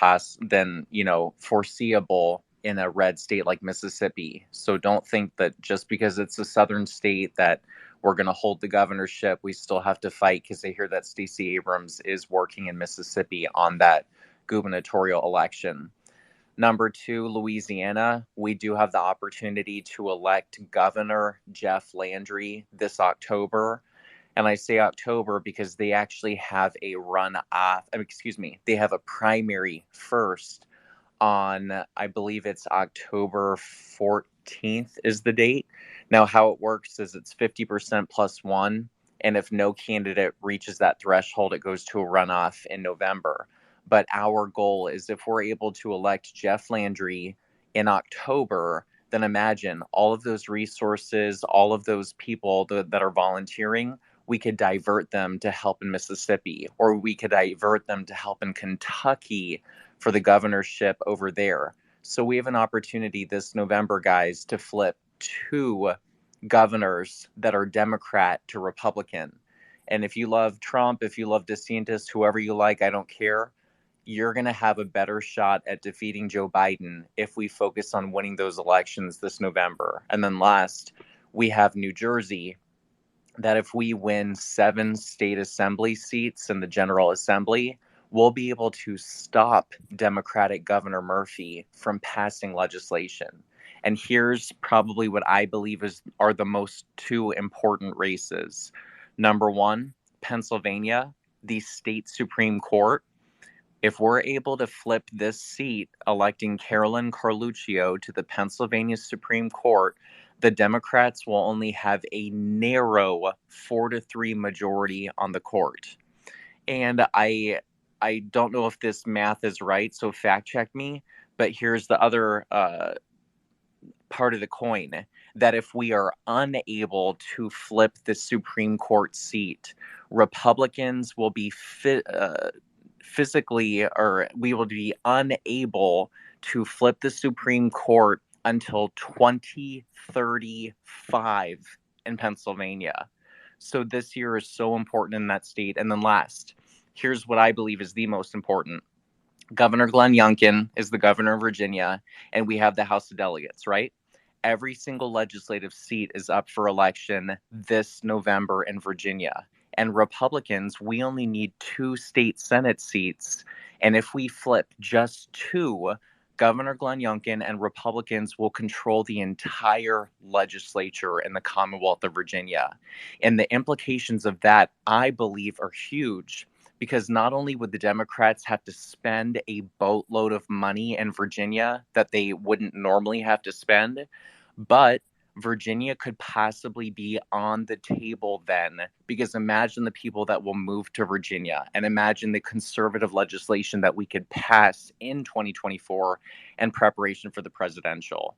foreseeable in a red state like Mississippi. So don't think that just because it's a southern state that we're going to hold the governorship. We still have to fight, because I hear that Stacey Abrams is working in Mississippi on that gubernatorial election. Number 2, Louisiana. We do have the opportunity to elect Governor Jeff Landry this October. And I say October because they actually have a they have a primary first on, I believe it's October 14th is the date. Now, how it works is it's 50% plus one. And if no candidate reaches that threshold, it goes to a runoff in November. But our goal is, if we're able to elect Jeff Landry in October, then imagine all of those resources, all of those people that are volunteering, we could divert them to help in Mississippi, or we could divert them to help in Kentucky for the governorship over there. So we have an opportunity this November, guys, to flip 2 governors that are Democrat to Republican. And if you love Trump, if you love DeSantis, whoever you like, I don't care, you're going to have a better shot at defeating Joe Biden if we focus on winning those elections this November. And then last, we have New Jersey, that if we win 7 state assembly seats in the General Assembly, we'll be able to stop Democratic Governor Murphy from passing legislation. And here's probably what I believe are the most 2 important races. Number 1, Pennsylvania, the state Supreme Court. If we're able to flip this seat, electing Carolyn Carluccio to the Pennsylvania Supreme Court, the Democrats will only have a narrow 4-3 majority on the court. And I don't know if this math is right, so fact check me. But here's the other part of the coin, that if we are unable to flip the Supreme Court seat, Republicans will be physically, or we will be unable to flip the Supreme Court until 2035 in Pennsylvania. So this year is so important in that state. And then last, here's what I believe is the most important. Governor Glenn Youngkin is the governor of Virginia, and we have the House of Delegates, right? Every single legislative seat is up for election this November in Virginia. And Republicans, we only need 2 state Senate seats. And if we flip just 2, Governor Glenn Youngkin and Republicans will control the entire legislature in the Commonwealth of Virginia. And the implications of that, I believe, are huge, because not only would the Democrats have to spend a boatload of money in Virginia that they wouldn't normally have to spend, but Virginia could possibly be on the table then, because imagine the people that will move to Virginia, and imagine the conservative legislation that we could pass in 2024 in preparation for the presidential.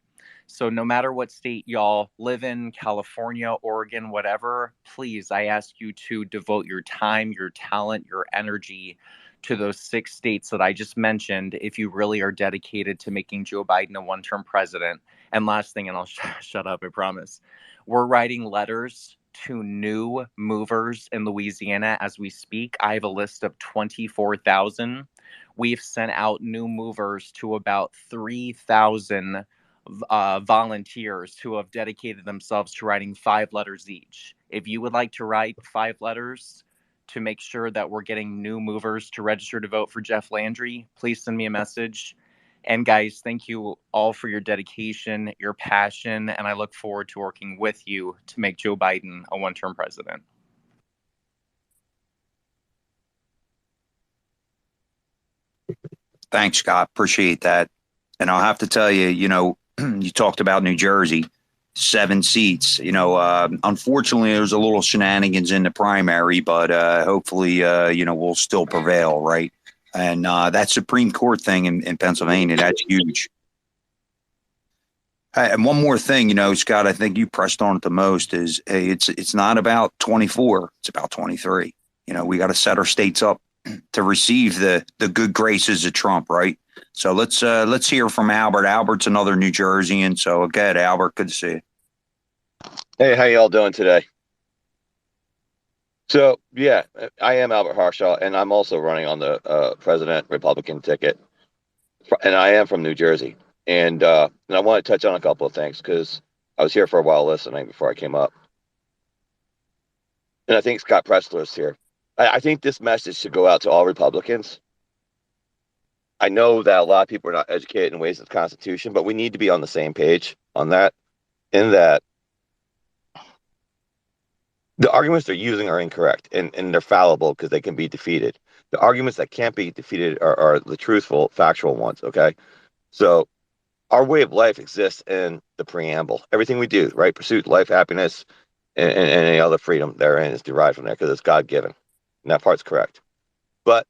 So no matter what state y'all live in, California, Oregon, whatever, please, I ask you to devote your time, your talent, your energy to those 6 states that I just mentioned if you really are dedicated to making Joe Biden a one-term president. And last thing, and I'll shut up, I promise. We're writing letters to new movers in Louisiana as we speak. I have a list of 24,000. We've sent out new movers to about 3,000 volunteers who have dedicated themselves to writing 5 letters each. If you would like to write 5 letters to make sure that we're getting new movers to register to vote for Jeff Landry, please send me a message. And guys, thank you all for your dedication, your passion, and I look forward to working with you to make Joe Biden a one-term president. Thanks, Scott. Appreciate that. And I'll have to tell you, you talked about New Jersey, 7 seats. Unfortunately, there's a little shenanigans in the primary, but hopefully, we'll still prevail, right? And that Supreme Court thing in Pennsylvania, that's huge. And one more thing, Scott, I think you pressed on it the most is, hey, it's not about 24, it's about 23. We got to set our states up to receive the good graces of Trump, right? So let's hear from Albert. Albert's another New Jerseyan. So go ahead, Albert. Good to see you. Hey, how y'all doing today? So yeah, I am Albert Harshaw, and I'm also running on the president Republican ticket, and I am from New Jersey. And I want to touch on a couple of things because I was here for a while listening before I came up, and I think Scott Presler is here. I think this message should go out to all Republicans. I know that a lot of people are not educated in ways of the Constitution, but we need to be on the same page on that, in that the arguments they're using are incorrect and they're fallible because they can be defeated. The arguments that can't be defeated are the truthful, factual ones, okay? So our way of life exists in the preamble. Everything we do, right? Pursuit, life, happiness, and any other freedom therein is derived from there because it's God-given. And that part's correct. But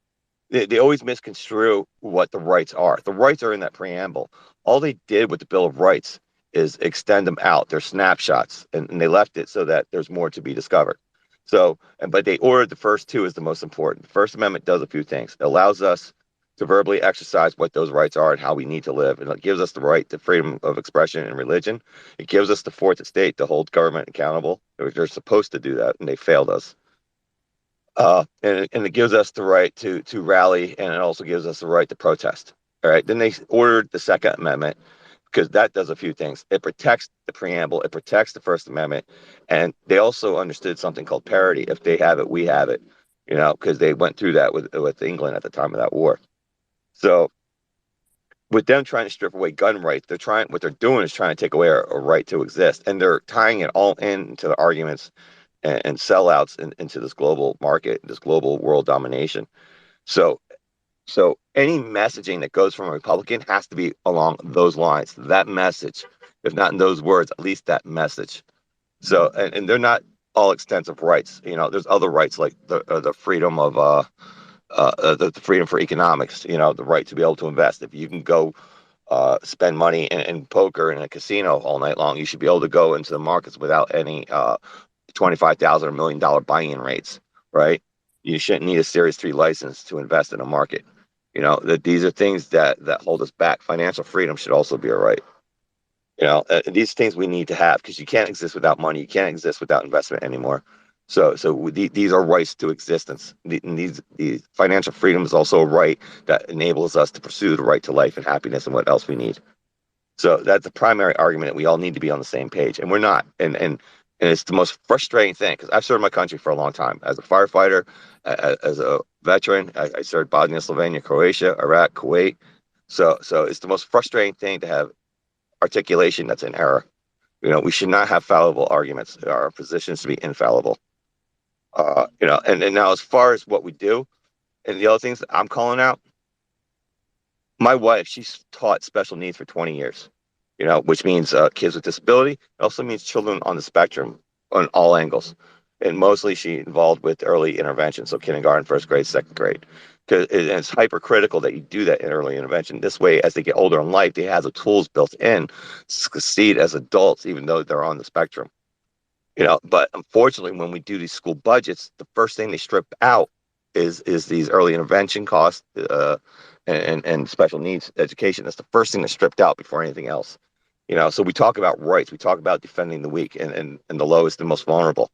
they always misconstrue what the rights are. The rights are in that preamble. All they did with the Bill of Rights is extend them out. They're snapshots, and they left it so that there's more to be discovered. So, but they ordered the first 2 as the most important. The First Amendment does a few things. It allows us to verbally exercise what those rights are and how we need to live. And it gives us the right to freedom of expression and religion. It gives us the 4th estate to hold government accountable. They're supposed to do that, and they failed us. And it gives us the right to rally, and it also gives us the right to protest. All right. Then they ordered the Second Amendment because that does a few things. It protects the preamble, it protects the First Amendment, and they also understood something called parity. If they have it, we have it. Because they went through that with England at the time of that war. So, with them trying to strip away gun rights, what they're doing is trying to take away a right to exist, and they're tying it all into the arguments and sellouts into this global market, this global world domination. So any messaging that goes from a Republican has to be along those lines. That message, if not in those words, at least that message. So, and they're not all extensive rights. There's other rights like the freedom of the freedom for economics. The right to be able to invest. If you can go spend money in poker in a casino all night long, you should be able to go into the markets without any $25,000 or $1 million buy-in rates, right? You shouldn't need a Series 3 license to invest in a market. That these are things that hold us back. Financial freedom should also be a right. These things we need to have because you can't exist without money. You can't exist without investment anymore. So these are rights to existence. These financial freedom is also a right that enables us to pursue the right to life and happiness and what else we need. So that's the primary argument that we all need to be on the same page, and we're not. And it's the most frustrating thing because I've served my country for a long time as a firefighter, as a veteran. I served Bosnia, Slovenia, Croatia, Iraq, Kuwait. So it's the most frustrating thing to have articulation that's in error. We should not have fallible arguments. Our positions to be infallible. And now as far as what we do and the other things that I'm calling out, my wife, she's taught special needs for 20 years, which means kids with disability. It also means children on the spectrum on all angles. And mostly she involved with early intervention, so kindergarten, first grade, second grade. Because it's hypercritical that you do that in early intervention. This way, as they get older in life, they have the tools built in to succeed as adults, even though they're on the spectrum. But unfortunately, when we do these school budgets, the first thing they strip out is these early intervention costs and special needs education. That's the first thing that's stripped out before anything else. So we talk about rights, we talk about defending the weak and the lowest and most vulnerable.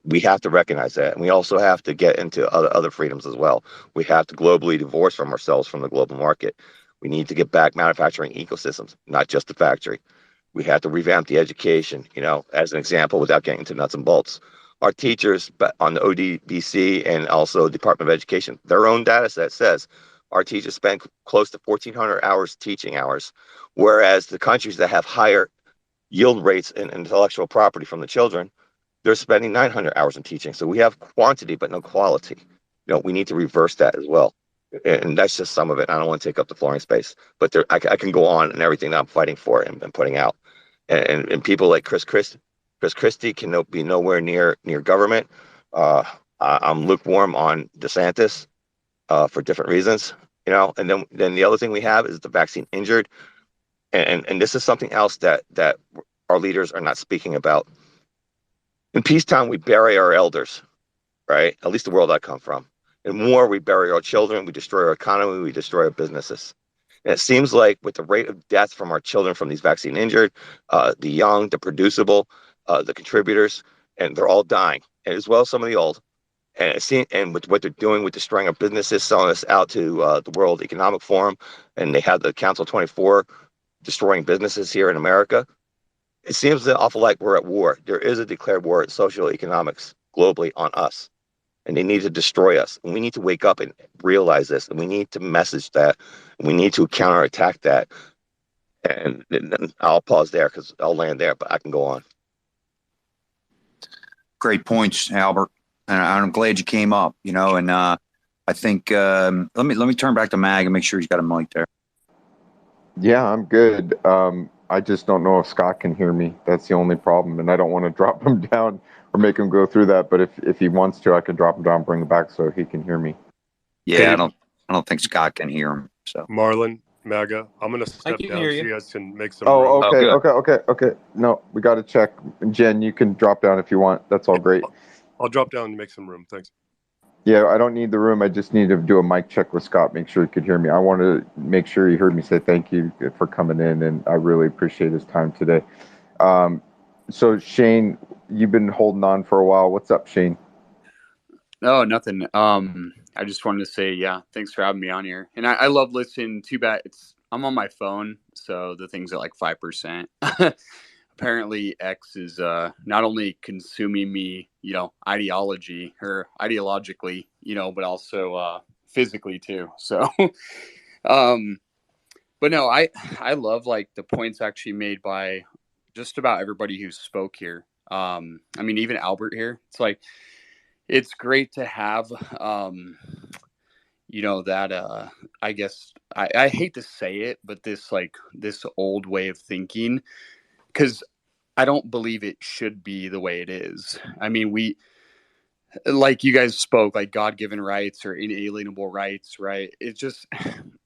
We have to recognize that, and we also have to get into other freedoms as well. We have to globally divorce from ourselves from the global market. We need to get back manufacturing ecosystems, not just the factory. We have to revamp the education, as an example, without getting into nuts and bolts. Our teachers on the ODBC and also Department of Education, their own data set says our teachers spend close to 1,400 hours teaching hours, whereas the countries that have higher yield rates in intellectual property from the children, they're spending 900 hours in teaching. So we have quantity, but no quality. We need to reverse that as well. And that's just some of it. I don't want to take up the flooring space, but I can go on and everything that I'm fighting for and putting out. And people like Chris Christie can be nowhere near government. I'm lukewarm on DeSantis for different reasons, And then the other thing we have is the vaccine injured, and this is something else that our leaders are not speaking about. In peacetime, we bury our elders, right? At least the world I come from. In war, we bury our children, we destroy our economy, we destroy our businesses. And it seems like with the rate of death from our children from these vaccine injured, the young, the producible, the contributors, and they're all dying, and as well as some of the old. And with what they're doing with destroying our businesses, selling us out to the World Economic Forum, and they have the Council 24 destroying businesses here in America. It seems an awful like we're at war. There is a declared war in social economics globally on us, and they need to destroy us. And we need to wake up and realize this, and we need to message that, and we need to counterattack that. And then I'll pause there because I'll land there, but I can go on. Great points, Albert. And I'm glad you came up, and I think let me turn back to Mag and make sure he's got a mic there. Yeah, I'm good. I just don't know if Scott can hear me. That's the only problem, and I don't want to drop him down or make him go through that. But if he wants to, I can drop him down, and bring him back so he can hear me. Yeah, I don't think Scott can hear him. So Marlon, MAGA, I'm gonna step down so you guys can make some room. Okay. No, we got to check. Jen, you can drop down if you want. That's all great. I'll drop down and make some room. Thanks. Yeah, I don't need the room. I just need to do a mic check with Scott, make sure he could hear me. I wanted to make sure he heard me say thank you for coming in, and I really appreciate his time today. So, Shane, you've been holding on for a while. What's up, Shane? Oh, nothing. I just wanted to say, thanks for having me on here. And I love listening. Too bad I'm on my phone, so the thing's at like 5%. Apparently X is not only consuming me, ideologically, but also physically too. So, but no, I love like the points actually made by just about everybody who spoke here. Even Albert here. It's like it's great to have that I guess I hate to say it, but this old way of thinking, because I don't believe it should be the way it is. I mean, we, like you guys spoke, like God-given rights or inalienable rights, right? It's just,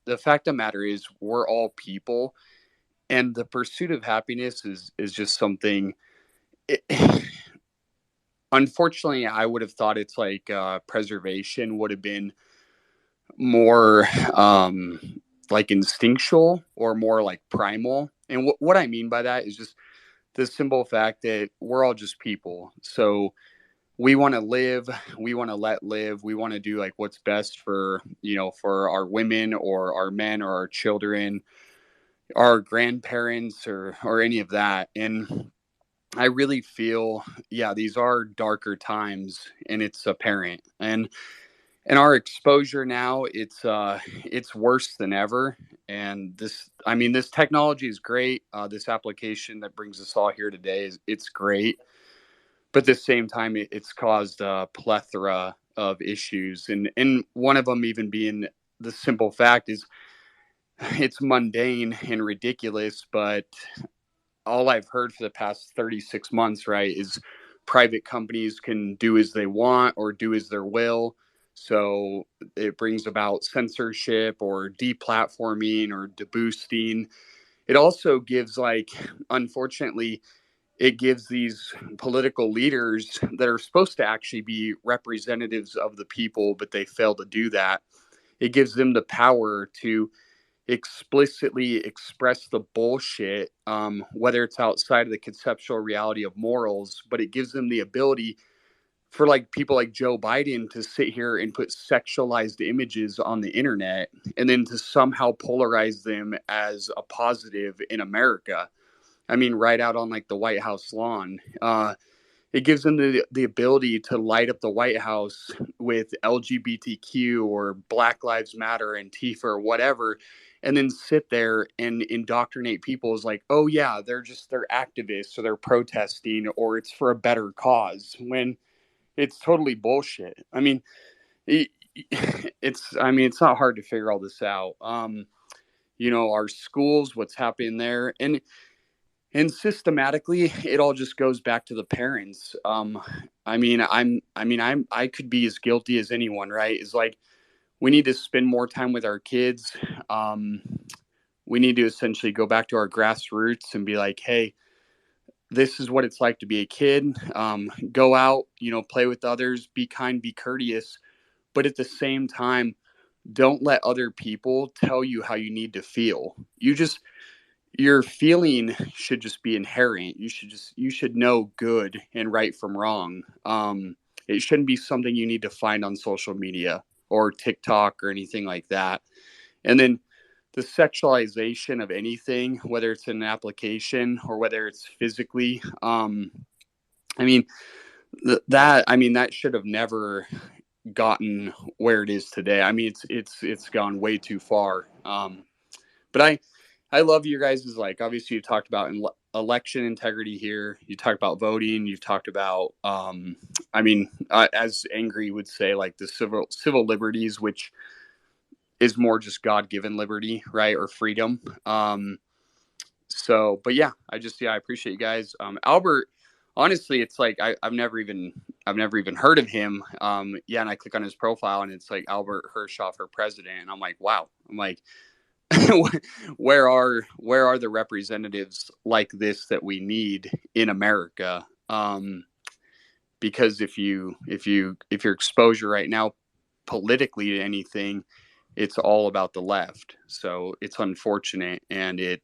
the fact of the matter is we're all people, and the pursuit of happiness is just something, unfortunately, I would have thought it's like preservation would have been more like instinctual or more like primal. And what I mean by that is just the simple fact that we're all just people. So we want to live, we want to let live, we want to do like what's best for, for our women or our men or our children, our grandparents or any of that. And I really feel, yeah, these are darker times and it's apparent. And our exposure now, it's worse than ever. And this technology is great. This application that brings us all here today it's great, but at the same time, it's caused a plethora of issues, and one of them even being the simple fact is it's mundane and ridiculous, but all I've heard for the past 36 months, right, is private companies can do as they want or do as their will. So it brings about censorship or deplatforming or deboosting. It also gives, like, unfortunately, it gives these political leaders that are supposed to actually be representatives of the people, but they fail to do that. It gives them the power to explicitly express the bullshit, whether it's outside of the conceptual reality of morals, but it gives them the ability for like people like Joe Biden to sit here and put sexualized images on the internet and then to somehow polarize them as a positive in America. I mean, right out on like the White House lawn. It gives them the ability to light up the White House with LGBTQ or Black Lives Matter and Antifa or whatever, and then sit there and indoctrinate people as like, oh yeah, they're activists or they're protesting or it's for a better cause when it's totally bullshit. I mean, it's not hard to figure all this out. Our schools, what's happening there, and systematically it all just goes back to the parents. I could be as guilty as anyone, right? It's like we need to spend more time with our kids. We need to essentially go back to our grassroots and be like, hey, this is what it's like to be a kid. Go out, play with others, be kind, be courteous, but at the same time, don't let other people tell you how you need to feel. Your feeling should just be inherent. You should know good and right from wrong. It shouldn't be something you need to find on social media or TikTok or anything like that. And then the sexualization of anything, whether it's an application or whether it's physically, I mean that should have never gotten where it is today. I mean, it's gone way too far. But I love you guys. Like, obviously you talked about election integrity here. You talked about voting. You've talked about, as Angry would say, like the civil liberties, which is more just God-given liberty, right? Or freedom. But yeah, I appreciate you guys. Albert, honestly, it's like, I've never even heard of him. And I click on his profile and it's like Albert Hershoff for president. And I'm like, wow. I'm like, where are the representatives like this that we need in America? Because if your exposure right now politically to anything, it's all about the left. So it's unfortunate, and it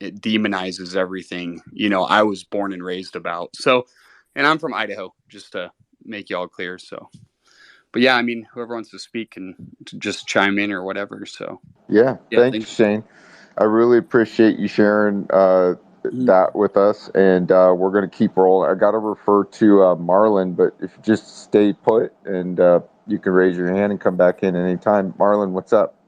demonizes everything I was born and raised about. So, and I'm from Idaho, just to make y'all clear. So, but yeah, I mean, whoever wants to speak can just chime in or whatever. So Yeah, thanks, Shane. I really appreciate you sharing that with us, and we're going to keep rolling. I got to refer to Marlon, but if you just stay put, and you can raise your hand and come back in anytime. Marlon, what's up?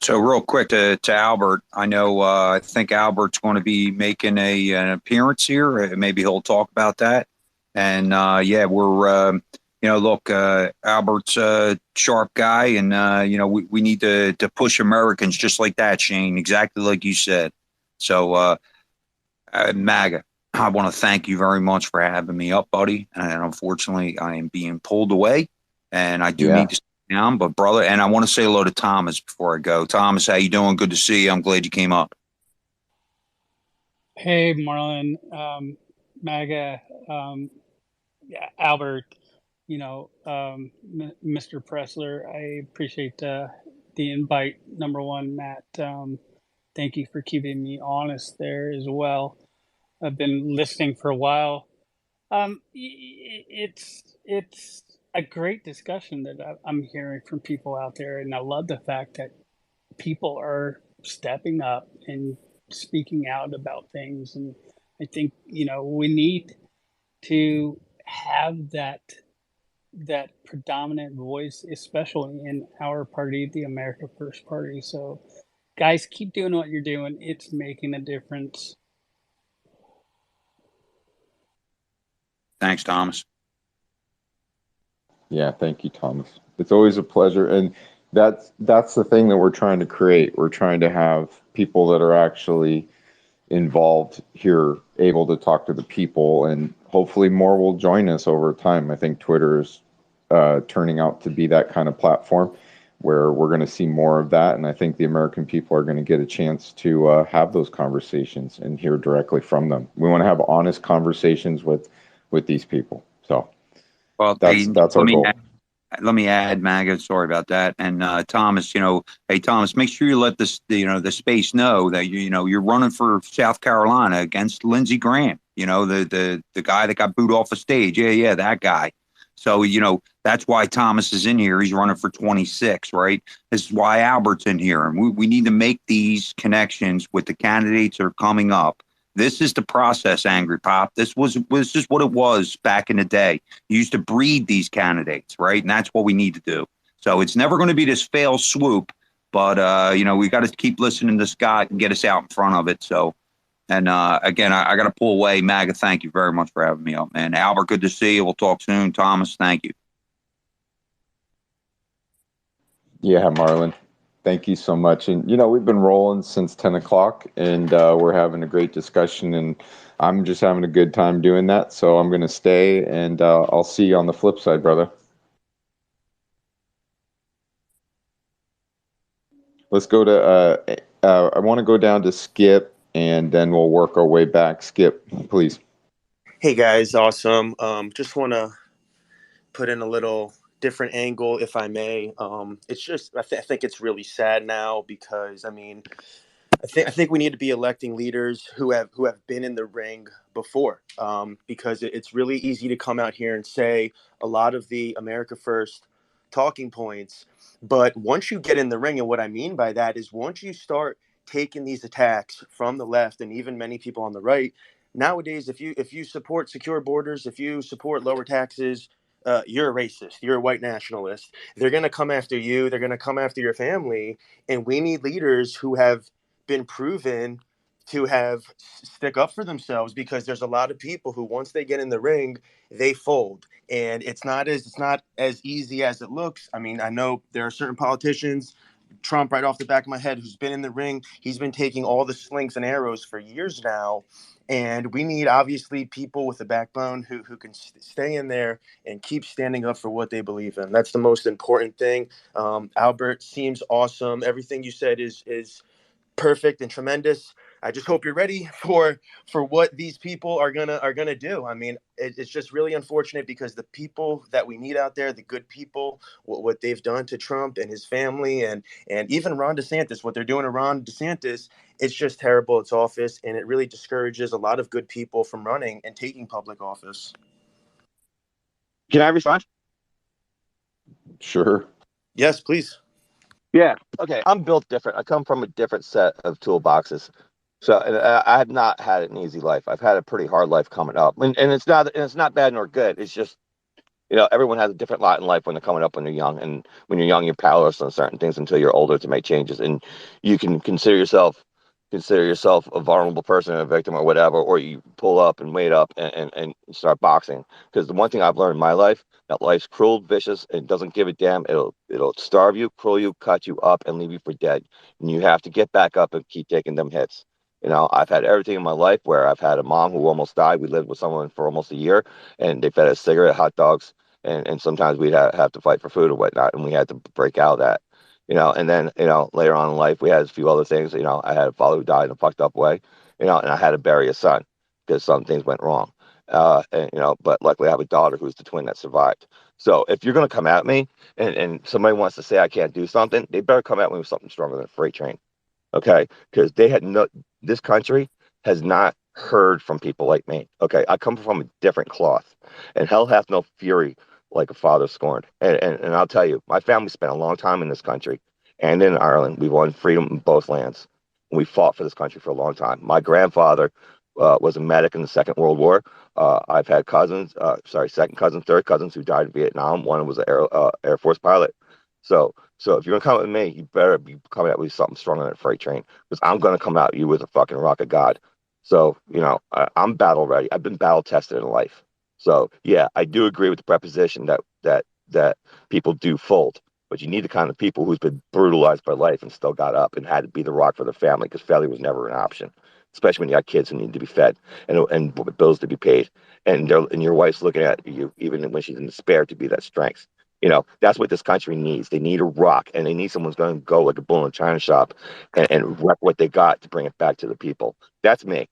So real quick to Albert, I know I think Albert's going to be making an appearance here. Maybe he'll talk about that. And we're look, Albert's a sharp guy, and we need to push Americans just like that, Shane, exactly like you said. So MAGA, I want to thank you very much for having me up, buddy. And unfortunately, I am being pulled away, and I do need to sit down. But brother, and I want to say hello to Thomas before I go. Thomas, how you doing? Good to see you. I'm glad you came up. Hey, Marlon, MAGA, Albert, Mr. Presler. I appreciate the invite. Number one, Matt. Thank you for keeping me honest there as well. I've been listening for a while. It's a great discussion that I'm hearing from people out there, and I love the fact that people are stepping up and speaking out about things. And I think we need to have that predominant voice, especially in our party, the America First Party. So, guys, keep doing what you're doing. It's making a difference. Thanks, Thomas. Yeah, thank you, Thomas. It's always a pleasure, and that's the thing that we're trying to create. We're trying to have people that are actually involved here, able to talk to the people, and hopefully more will join us over time. I think Twitter is turning out to be that kind of platform where we're going to see more of that, and I think the American people are going to get a chance to have those conversations and hear directly from them. We want to have honest conversations with these people. So Well, that's our goal. Let me add, Maga. Sorry about that. And Thomas, hey Thomas, make sure you let the space know that you're running for South Carolina against Lindsey Graham. The guy that got booed off the stage. Yeah, that guy. So that's why Thomas is in here. He's running for 26, right? This is why Albert's in here, and we need to make these connections with the candidates that are coming up. This is the process, Angry Pop. This was just what it was back in the day. You used to breed these candidates, right? And that's what we need to do. So it's never going to be this fail swoop, but we got to keep listening to Scott and get us out in front of it. So, and again, I got to pull away. Maga, thank you very much for having me up, man. Albert, good to see you. We'll talk soon. Thomas, thank you. Yeah, Marlon, thank you so much. And we've been rolling since 10 o'clock, and we're having a great discussion, and I'm just having a good time doing that. So I'm going to stay, and I'll see you on the flip side, brother. Let's go to I want to go down to Skip, and then we'll work our way back. Skip, please. Hey guys, awesome. Just want to put in a little different angle, if I may. It's just I think it's really sad now because I think we need to be electing leaders who have been in the ring before, because it's really easy to come out here and say a lot of the America First talking points, but once you get in the ring, and what I mean by that is once you start taking these attacks from the left and even many people on the right nowadays, if you support secure borders, if you support lower taxes, you're a racist, you're a white nationalist. They're going to come after you, they're going to come after your family, and we need leaders who have been proven to have stick up for themselves, because there's a lot of people who once they get in the ring they fold, and it's not as easy as it looks. I mean, I know there are certain politicians, Trump right off the back of my head, who's been in the ring. He's been taking all the slings and arrows for years now, and we need obviously people with a backbone who can stay in there and keep standing up for what they believe in. That's the most important thing. Albert seems awesome. Everything you said is perfect and tremendous. I just hope you're ready for what these people are gonna do. I mean, it's just really unfortunate because the people that we need out there, the good people, what they've done to Trump and his family, and even Ron DeSantis, what they're doing to Ron DeSantis, it's just terrible. It's office, and it really discourages a lot of good people from running and taking public office. Can I respond? Sure. Yes, please. Yeah. Okay. I'm built different. I come from a different set of toolboxes. So and I have not had an easy life. I've had a pretty hard life coming up, and it's not bad nor good. It's just everyone has a different lot in life when they're coming up when they're young, and when you're young, you're powerless on certain things until you're older to make changes, and you can consider yourself a vulnerable person, a victim, or whatever, or you pull up and wait up and start boxing. Because the one thing I've learned in my life, that life's cruel, vicious, and doesn't give a damn. It'll starve you, cruel you, cut you up, and leave you for dead. And you have to get back up and keep taking them hits. I've had everything in my life where I've had a mom who almost died. We lived with someone for almost a year, and they fed us cigarette, hot dogs, and sometimes we'd have to fight for food or whatnot, and we had to break out of that. And then, later on in life, we had a few other things. I had a father who died in a fucked up way, and I had to bury a son because some things went wrong. But luckily I have a daughter who's the twin that survived. So if you're going to come at me and somebody wants to say I can't do something, they better come at me with something stronger than a freight train. Okay, because this country has not heard from people like me. Okay, I come from a different cloth, and hell hath no fury like a father scorned. And I'll tell you, my family spent a long time in this country and in Ireland. We won freedom in both lands. We fought for this country for a long time. My grandfather was a medic in the Second World War. I've had cousins, second cousins, third cousins who died in Vietnam. One was an Air Force pilot. So if you're gonna come at me, you better be coming at me with something stronger than a freight train, because I'm gonna come at you with a fucking rock of God. So I'm battle ready. I've been battle tested in life. So yeah, I do agree with the preposition that people do fold, but you need the kind of people who's been brutalized by life and still got up and had to be the rock for the family, because failure was never an option, especially when you got kids who need to be fed and bills to be paid, and your wife's looking at you even when she's in despair to be that strength. That's what this country needs. They need a rock, and they need someone who's going to go like a bull in a china shop and rep what they got to bring it back to the people. That's me.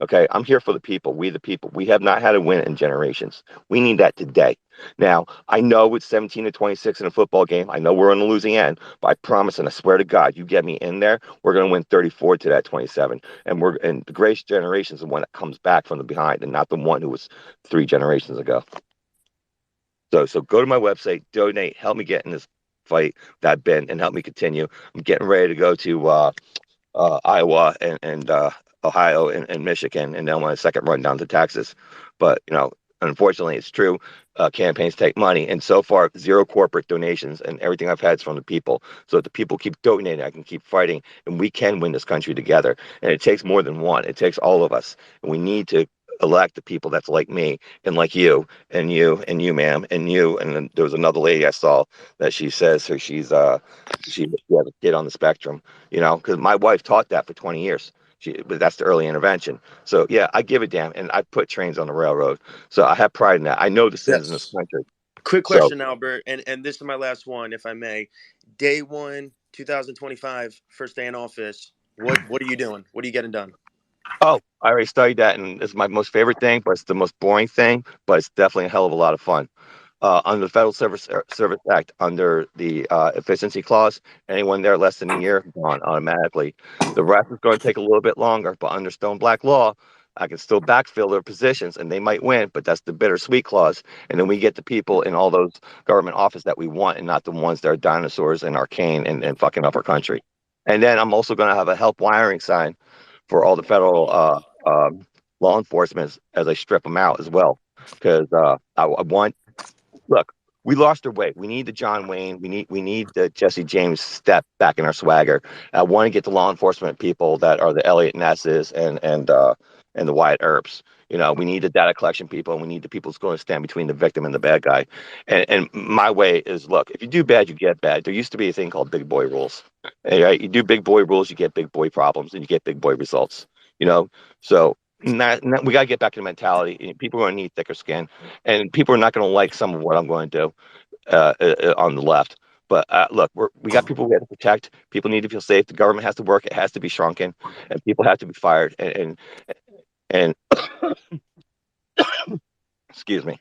Okay, I'm here for the people. We the people. We have not had a win in generations. We need that today. Now, I know it's 17-26 in a football game. I know we're on the losing end, but I promise and I swear to God, you get me in there, we're going to win 34 to that 27. And the greatest generation is the one that comes back from the behind, and not the one who was 3 generations ago. So go to my website, donate, help me get in this fight that I've been, and help me continue. I'm getting ready to go to Iowa and Ohio and Michigan, and then my second run down to Texas. But unfortunately, it's true. Campaigns take money, and so far, 0 corporate donations, and everything I've had is from the people. So if the people keep donating, I can keep fighting, and we can win this country together. And it takes more than one. It takes all of us, and we need to elect the people that's like me and like you and you and you, ma'am, and you. And then there was another lady I saw that she says she has a kid on the spectrum. Because my wife taught that for 20 years. But that's the early intervention. So yeah, I give a damn, and I put trains on the railroad. So I have pride in that. I know the sins in this Yes. country. Quick So question, Albert, and this is my last one, if I may. Day 1, 2025, first day in office. What are you doing? What are you getting done? oh, I already studied that, and it's my most favorite thing, but it's the most boring thing. But it's definitely a hell of a lot of fun. Under the Federal Service Act, under the efficiency clause, anyone there less than a year gone automatically. The rest is going to take a little bit longer, but under Stone Black law, I can still backfill their positions, and they might win, but that's the bittersweet clause. And then we get the people in all those government offices that we want, and not the ones that are dinosaurs and arcane and fucking up our country. And then I'm also going to have a help wiring sign for all the federal law enforcement as I strip them out as well, because I want. Look, we lost our way. We need the John Wayne. We need the Jesse James step back in our swagger. I want to get the law enforcement people that are the Elliot Nesses and the Wyatt Earps. We need the data collection people, and we need the people who's going to stand between the victim and the bad guy. And my way is, look, if you do bad, you get bad. There used to be a thing called big boy rules. Right? You do big boy rules, you get big boy problems, and you get big boy results. So we got to get back to the mentality. People are going to need thicker skin, and people are not going to like some of what I'm going to do on the left. But look, we got people we have to protect. People need to feel safe. The government has to work. It has to be shrunken, and people have to be fired. And excuse me.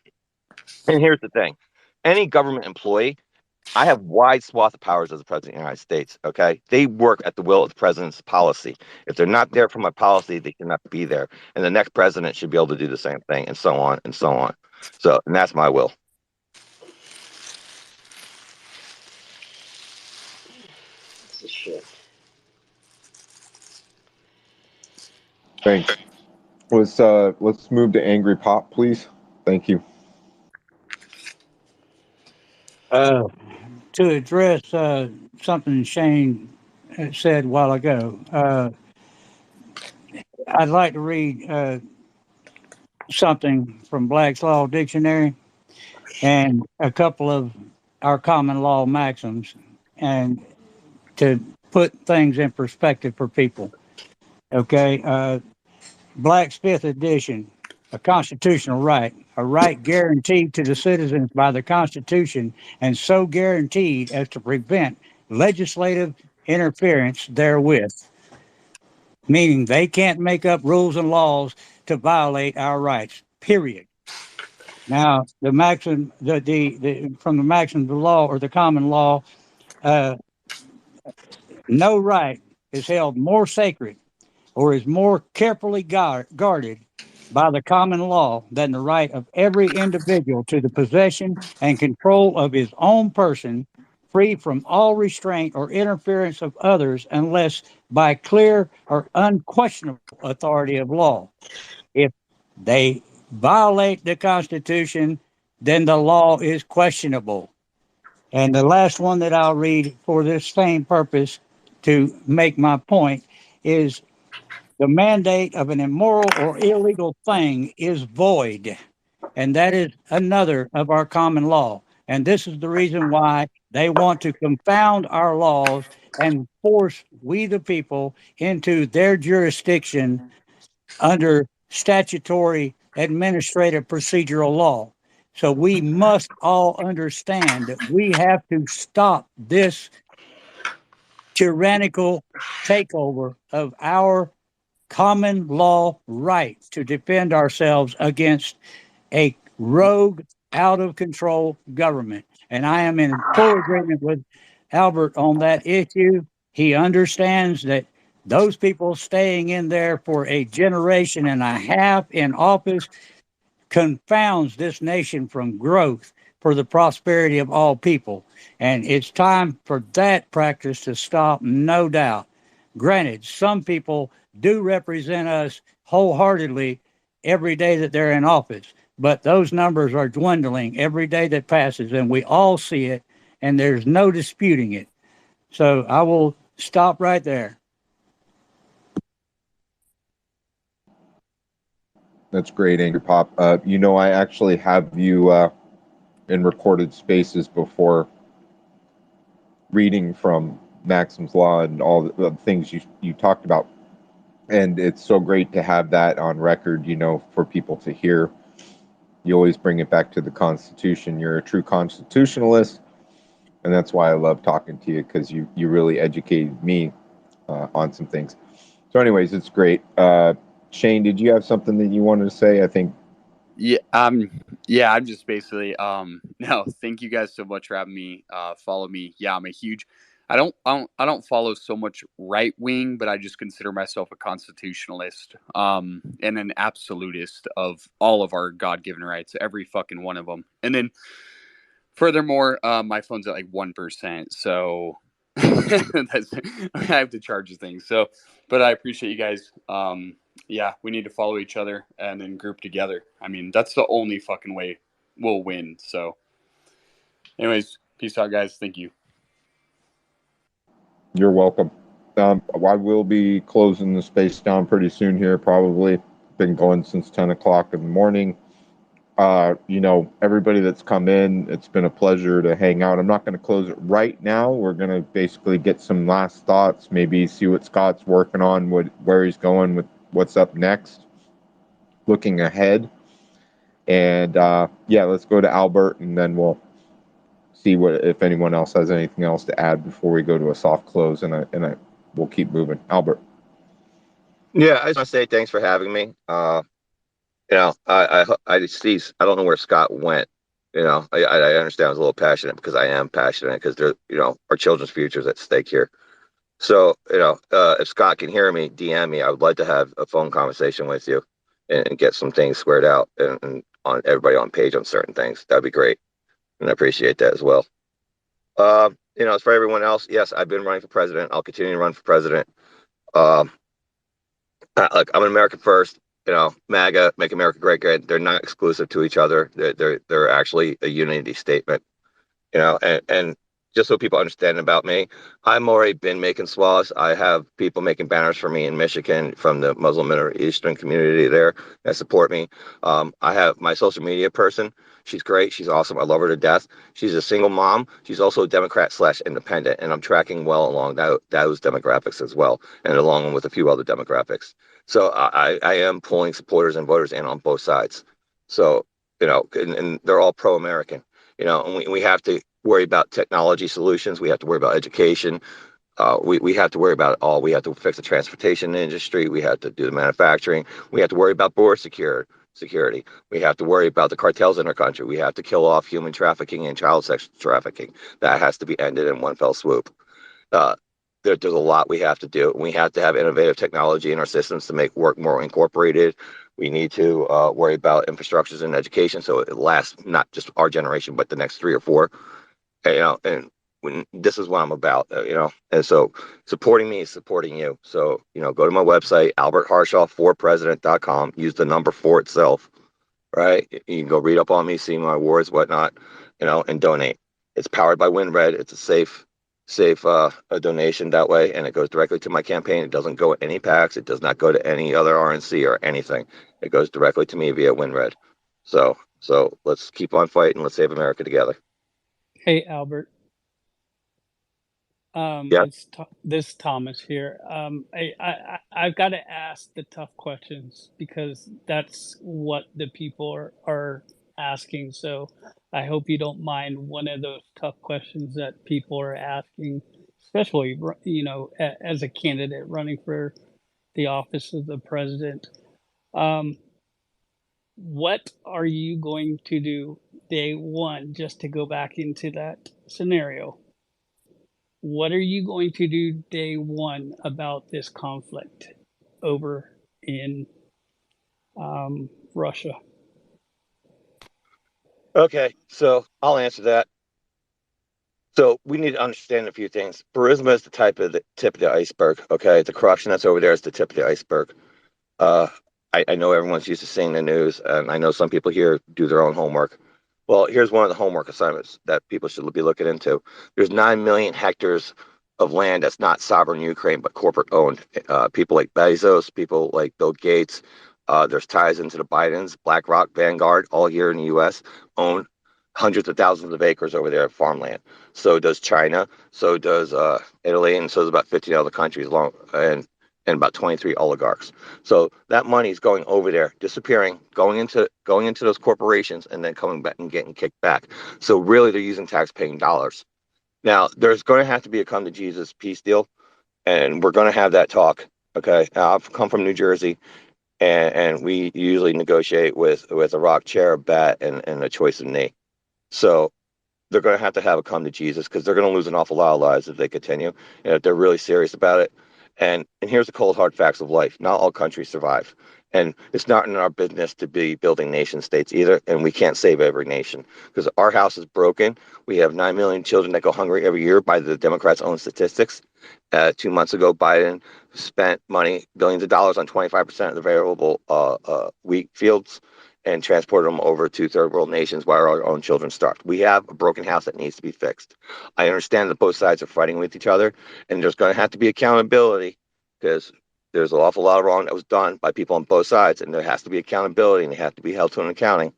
And here's the thing: any government employee, I have wide swath of powers as the president of the United States. Okay, they work at the will of the president's policy. If they're not there for my policy, they cannot be there. And the next president should be able to do the same thing, and so on and so on. So, and that's my will. Thanks. Let's move to Angry Pop, please. Thank you. To address something Shane said a while ago, I'd like to read something from Black's Law Dictionary and a couple of our common law maxims, and to put things in perspective for people. Okay. Black's Fifth Edition, a constitutional right, a right guaranteed to the citizens by the Constitution, and so guaranteed as to prevent legislative interference therewith, meaning they can't make up rules and laws to violate our rights, period. Now, the maxim, from the maxim of the law or the common law, no right is held more sacred or is more carefully guarded by the common law than the right of every individual to the possession and control of his own person, free from all restraint or interference of others, unless by clear or unquestionable authority of law. If they violate the Constitution, then the law is questionable. And the last one that I'll read for this same purpose to make my point is the mandate of an immoral or illegal thing is void. And that is another of our common law. And this is the reason why they want to confound our laws and force we the people into their jurisdiction under statutory administrative procedural law. So we must all understand that we have to stop this tyrannical takeover of our common law rights to defend ourselves against a rogue, out of control government. And I am in full agreement with Albert on that issue. He understands that those people staying in there for a generation and a half in office confounds this nation from growth for the prosperity of all people. And it's time for that practice to stop, no doubt. Granted, some people do represent us wholeheartedly every day that they're in office, but those numbers are dwindling every day that passes, and we all see it, and there's no disputing it. So I will stop right there. That's great, Angry Pop. I actually have you in recorded spaces before reading from Maxim's Law and all the things you talked about. And it's so great to have that on record, for people to hear. You always bring it back to the Constitution. You're a true constitutionalist, and that's why I love talking to you, because you really educated me on some things. So anyways, it's great. Shane, did you have something that you wanted to say? I think. I'm just basically no, thank you guys so much for having me follow me. Yeah, I don't follow so much right wing, but I just consider myself a constitutionalist and an absolutist of all of our God-given rights, every fucking one of them. And then furthermore, my phone's at like 1%, so that's, I have to charge things. So, but I appreciate you guys. Yeah, we need to follow each other and then group together. I mean, that's the only fucking way we'll win. So, anyways, peace out, guys. Thank you. You're welcome. I will be closing the space down pretty soon here, probably. Been going since 10 o'clock in the morning. Everybody that's come in, it's been a pleasure to hang out. I'm not going to close it right now. We're going to basically get some last thoughts, maybe see what Scott's working on, where he's going with what's up next, looking ahead. And let's go to Albert, and then we'll see if anyone else has anything else to add before we go to a soft close, and we'll keep moving. Albert. Yeah, I just want to say thanks for having me. I don't know where Scott went. I understand I was a little passionate because I am passionate because our children's future is at stake here. So, if Scott can hear me, DM me. I would like to have a phone conversation with you and get some things squared out and on everybody on page on certain things. That'd be great. And I appreciate that as well. As for everyone else, yes, I've been running for president. I'll continue to run for president. Look, I'm an American first. MAGA, Make America Great Again. They're not exclusive to each other. They're actually a unity statement. And just so people understand about me, I've already been making swaths. I have people making banners for me in Michigan from the Muslim Middle Eastern community there that support me. I have my social media person. She's great. She's awesome. I love her to death. She's a single mom. She's also a Democrat/independent, and I'm tracking well along those demographics as well, and along with a few other demographics. So I am pulling supporters and voters in on both sides. So, and they're all pro-American, and we have to worry about technology solutions. We have to worry about education. We have to worry about it all. We have to fix the transportation industry. We have to do the manufacturing. We have to worry about border security. We have to worry about the cartels in our country. We have to kill off human trafficking and child sex trafficking. That has to be ended in one fell swoop. there's a lot we have to do. We have to have innovative technology in our systems to make work more incorporated. We need to worry about infrastructures and education so it lasts not just our generation, but the next 3 or 4. And this is what I'm about, and so supporting me is supporting you. So, go to my website, albertharshaw4president.com, use the number 4 itself, right? You can go read up on me, see my awards, whatnot, and donate. It's powered by WinRed. It's a safe a donation that way, and it goes directly to my campaign. It doesn't go to any PACs. It does not go to any other RNC or anything. It goes directly to me via WinRed. So let's keep on fighting. Let's save America together. Hey, Albert. Yeah. This Thomas here. I've got to ask the tough questions because that's what the people are asking. So I hope you don't mind one of those tough questions that people are asking, especially as a candidate running for the office of the president. What are you going to do day one, just to go back into that scenario? What are you going to do day one about this conflict over in Russia? Okay, so I'll answer that. So we need to understand a few things. Burisma is the tip of the iceberg. Okay, the corruption that's over there is the tip of the iceberg. Uh, I know everyone's used to seeing the news, and I know some people here do their own homework. Well, here's one of the homework assignments that people should be looking into. There's 9 million hectares of land that's not sovereign Ukraine, but corporate owned. People like Bezos, people like Bill Gates, there's ties into the Bidens, BlackRock, Vanguard, all here in the U.S., own hundreds of thousands of acres over there of farmland. So does China, so does Italy, and so does about 15 other countries, and about 23 oligarchs. So that money is going over there, disappearing, going into those corporations, and then coming back and getting kicked back. So really, they're using tax-paying dollars. Now, there's going to have to be a come to Jesus peace deal, and we're going to have that talk. Okay, now, I've come from New Jersey, and we usually negotiate with a rock, chair, a bat, and a choice of knee. So they're going to have a come to Jesus because they're going to lose an awful lot of lives if they continue, and if they're really serious about it. And here's the cold hard facts of life: not all countries survive, and it's not in our business to be building nation states either. And we can't save every nation because our house is broken. We have 9 million children that go hungry every year by the Democrats' own statistics. 2 months ago, Biden spent money, billions of dollars, on 25% of the available wheat fields and transported them over to third world nations while our own children starved. We have a broken house that needs to be fixed. I understand that both sides are fighting with each other, and there's going to have to be accountability because there's an awful lot of wrong that was done by people on both sides, and there has to be accountability, and they have to be held to an accounting.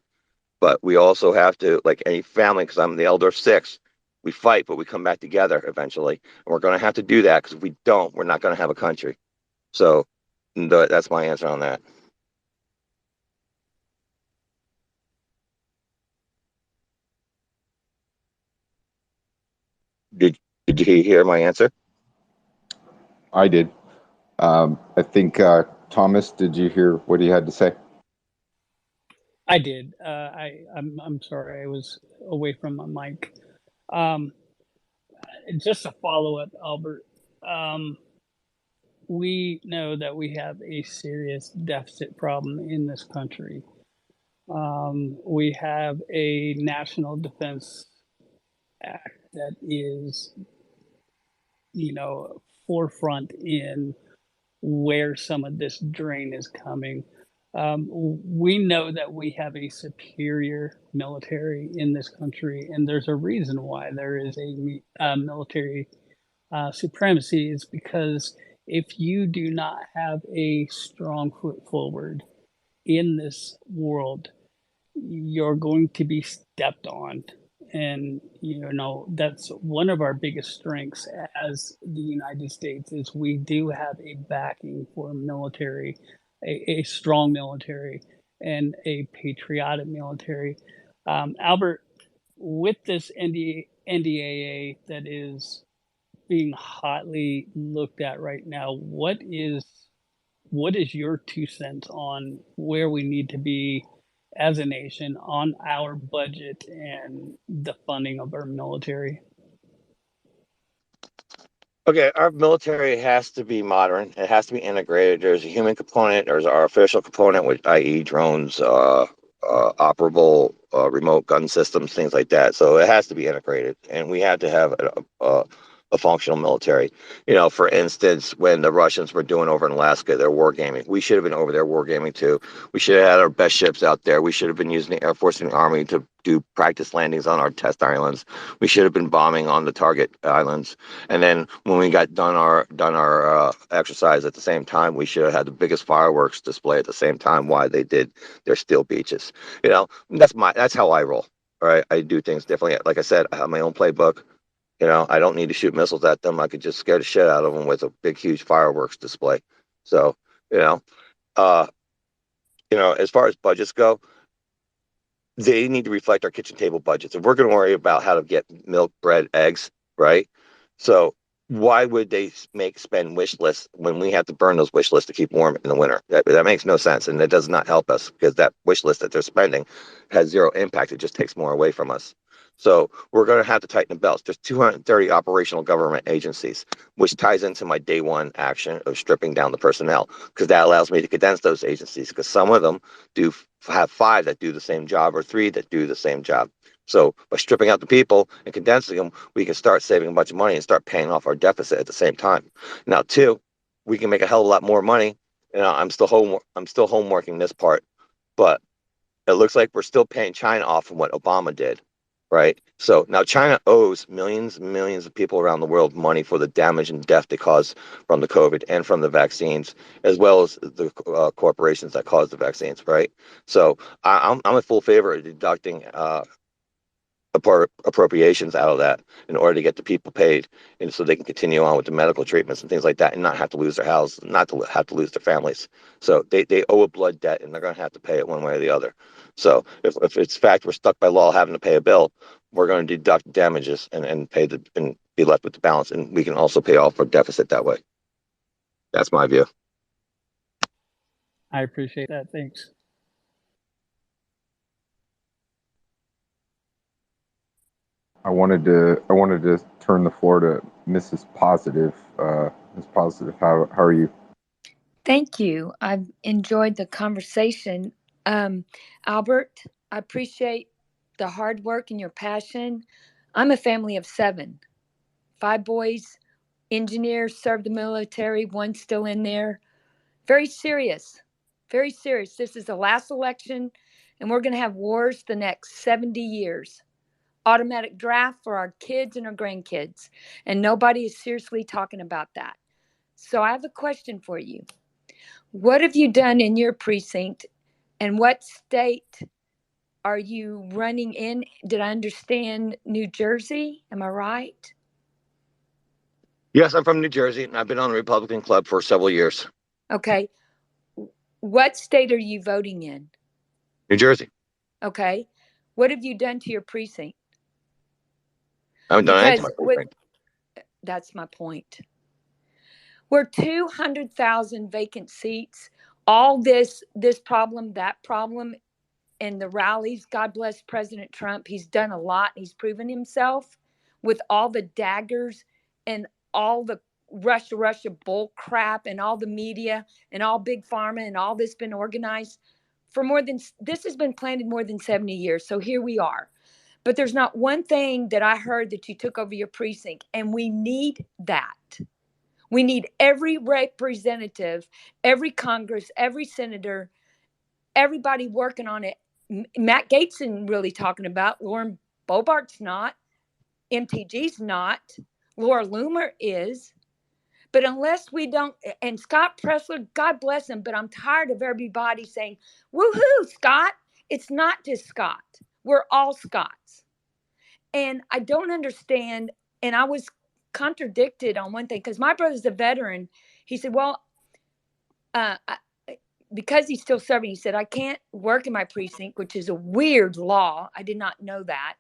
But we also have to, like any family, because I'm the elder of 6, we fight, but we come back together eventually. And we're going to have to do that because if we don't, we're not going to have a country. So that's my answer on that. Did you hear my answer? I did. I think Thomas, did you hear what he had to say? I did. I'm sorry, I was away from my mic. Just a follow up, Albert. We know that we have a serious deficit problem in this country. We have a National Defense Act that is, forefront in where some of this drain is coming. We know that we have a superior military in this country, and there's a reason why there is a military supremacy. Is because if you do not have a strong foot forward in this world, you're going to be stepped on. And that's one of our biggest strengths as the United States is we do have a backing for military, a strong military and a patriotic military. Albert, with this NDAA that is being hotly looked at right now, what is your 2 cents on where we need to be as a nation on our budget and the funding of our military? Okay, our military has to be modern. It has to be integrated. There's a human component. There's our official component, which i.e. drones, operable remote gun systems, things like that. So it has to be integrated, and we have to have a functional military. For instance, when the Russians were doing over in Alaska, they're wargaming. We should have been over there wargaming too. We should have had our best ships out there. We should have been using the Air Force and the Army to do practice landings on our test islands. We should have been bombing on the target islands. And then when we got done our exercise at the same time, we should have had the biggest fireworks display at the same time while they did their steel beaches. That's how I roll. All right, I do things differently. Like I said, I have my own playbook. I don't need to shoot missiles at them. I could just scare the shit out of them with a big, huge fireworks display. So, you know, uh, as far as budgets go, they need to reflect our kitchen table budgets. If we're going to worry about how to get milk, bread, eggs, right? So why would they spend wish lists when we have to burn those wish lists to keep warm in the winter? That makes no sense, and it does not help us because that wish list that they're spending has zero impact. It just takes more away from us. So we're going to have to tighten the belts. There's 230 operational government agencies, which ties into my day one action of stripping down the personnel, because that allows me to condense those agencies, because some of them do have 5 that do the same job or 3 that do the same job. So by stripping out the people and condensing them, we can start saving a bunch of money and start paying off our deficit at the same time. Now, 2, we can make a hell of a lot more money. I'm still homeworking this part, but it looks like we're still paying China off from what Obama did, right? So now China owes millions and millions of people around the world money for the damage and death they caused from the COVID and from the vaccines, as well as the corporations that caused the vaccines, right? So I'm in full favor of deducting appropriations out of that in order to get the people paid, and so they can continue on with the medical treatments and things like that, and not have to lose their house, not to have to lose their families. So they owe a blood debt, and they're going to have to pay it one way or the other. So if it's fact we're stuck by law having to pay a bill, we're going to deduct damages and pay and be left with the balance, and we can also pay off our deficit that way. That's my view. I appreciate that. Thanks. I wanted to turn the floor to Mrs. Positive. Ms. Positive, how are you? Thank you. I've enjoyed the conversation. Albert, I appreciate the hard work and your passion. I'm a family of 7, 5 boys, engineers, served the military, 1 still in there. Very serious, very serious. This is the last election, and we're going to have wars the next 70 years. Automatic draft for our kids and our grandkids, and nobody is seriously talking about that. So I have a question for you. What have you done in your precinct, and what state are you running in? Did I understand New Jersey? Am I right? Yes, I'm from New Jersey, and I've been on the Republican Club for several years. Okay. What state are you voting in? New Jersey. Okay. What have you done to your precinct? I haven't done anything to my precinct. That's my point. We're 200,000 vacant seats. All this problem, that problem, and the rallies. God bless President Trump. He's done a lot. He's proven himself with all the daggers and all the Russia bull crap and all the media and all big pharma and all this been organized for this has been planted more than 70 years. So here we are. But there's not one thing that I heard that you took over your precinct, and we need that. We need every representative, every Congress, every senator, everybody working on it. Matt Gaetz isn't really talking about. Lauren Boebert's not. MTG's not. Laura Loomer is. But unless we don't, and Scott Presler, God bless him, but I'm tired of everybody saying, woohoo, Scott. It's not just Scott. We're all Scots. And I don't understand. And I was contradicted on one thing because my brother's a veteran. He said, well, because he's still serving, he said, I can't work in my precinct, which is a weird law. I did not know that.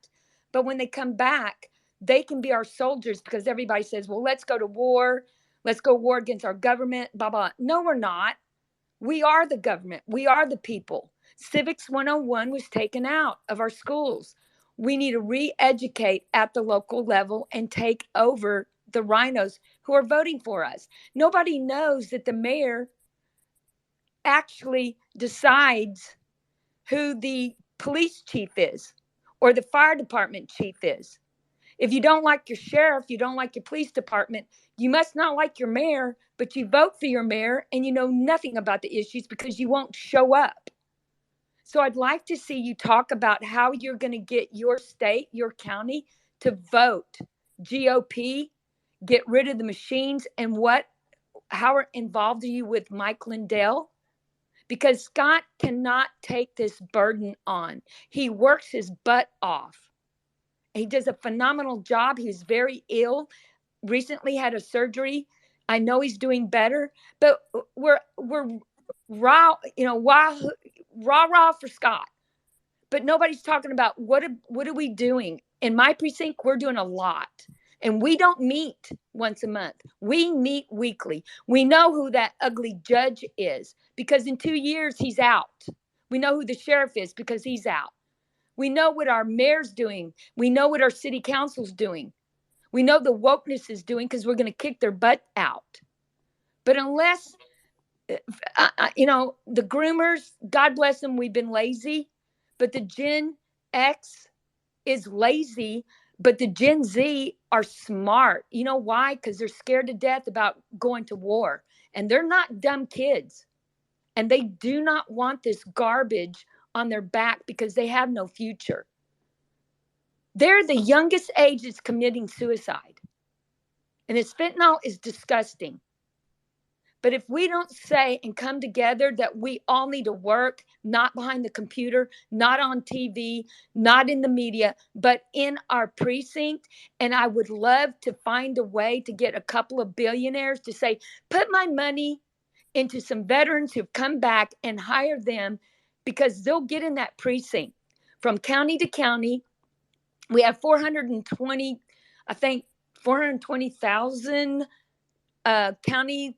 But when they come back, they can be our soldiers because everybody says, well, let's go to war. Let's go war against our government, blah, blah. No, we're not. We are the government. We are the people. Civics 101 was taken out of our schools. We need to re-educate at the local level and take over the rhinos who are voting for us. Nobody knows that the mayor actually decides who the police chief is or the fire department chief is. If you don't like your sheriff, you don't like your police department, you must not like your mayor, but you vote for your mayor and you know nothing about the issues because you won't show up. So I'd like to see you talk about how you're going to get your state, your county to vote GOP, get rid of the machines, and how involved are you with Mike Lindell? Because Scott cannot take this burden on. He works his butt off. He does a phenomenal job. He's very ill, recently had a surgery. I know he's doing better, but we're raw, rah for Scott. But nobody's talking about what are we doing? In my precinct, we're doing a lot. And we don't meet once a month. We meet weekly. We know who that ugly judge is because in 2 years he's out. We know who the sheriff is because he's out. We know what our mayor's doing. We know what our city council's doing. We know the wokeness is doing because we're going to kick their butt out. But unless, the groomers, God bless them, we've been lazy. But the Gen X is lazy, but the Gen Z are smart. You know why? Because they're scared to death about going to war. And they're not dumb kids. And they do not want this garbage on their back because they have no future. They're the youngest age that's committing suicide. And this fentanyl is disgusting. But if we don't say and come together that we all need to work, not behind the computer, not on TV, not in the media, but in our precinct, and I would love to find a way to get a couple of billionaires to say, put my money into some veterans who've come back and hire them because they'll get in that precinct from county to county. We have 420,000 county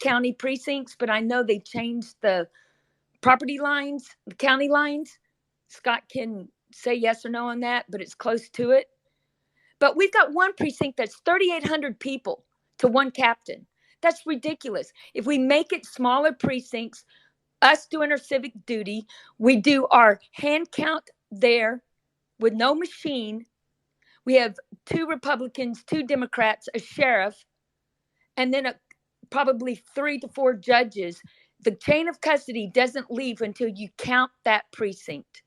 county precincts, but I know they changed the property lines, the county lines. Scott can say yes or no on that, but it's close to it. But we've got one precinct that's 3,800 people to one captain. That's ridiculous. If we make it smaller precincts, us doing our civic duty, we do our hand count there with no machine. We have 2 Republicans, 2 Democrats, a sheriff, and then probably 3 to 4 judges. The chain of custody doesn't leave until you count that precinct.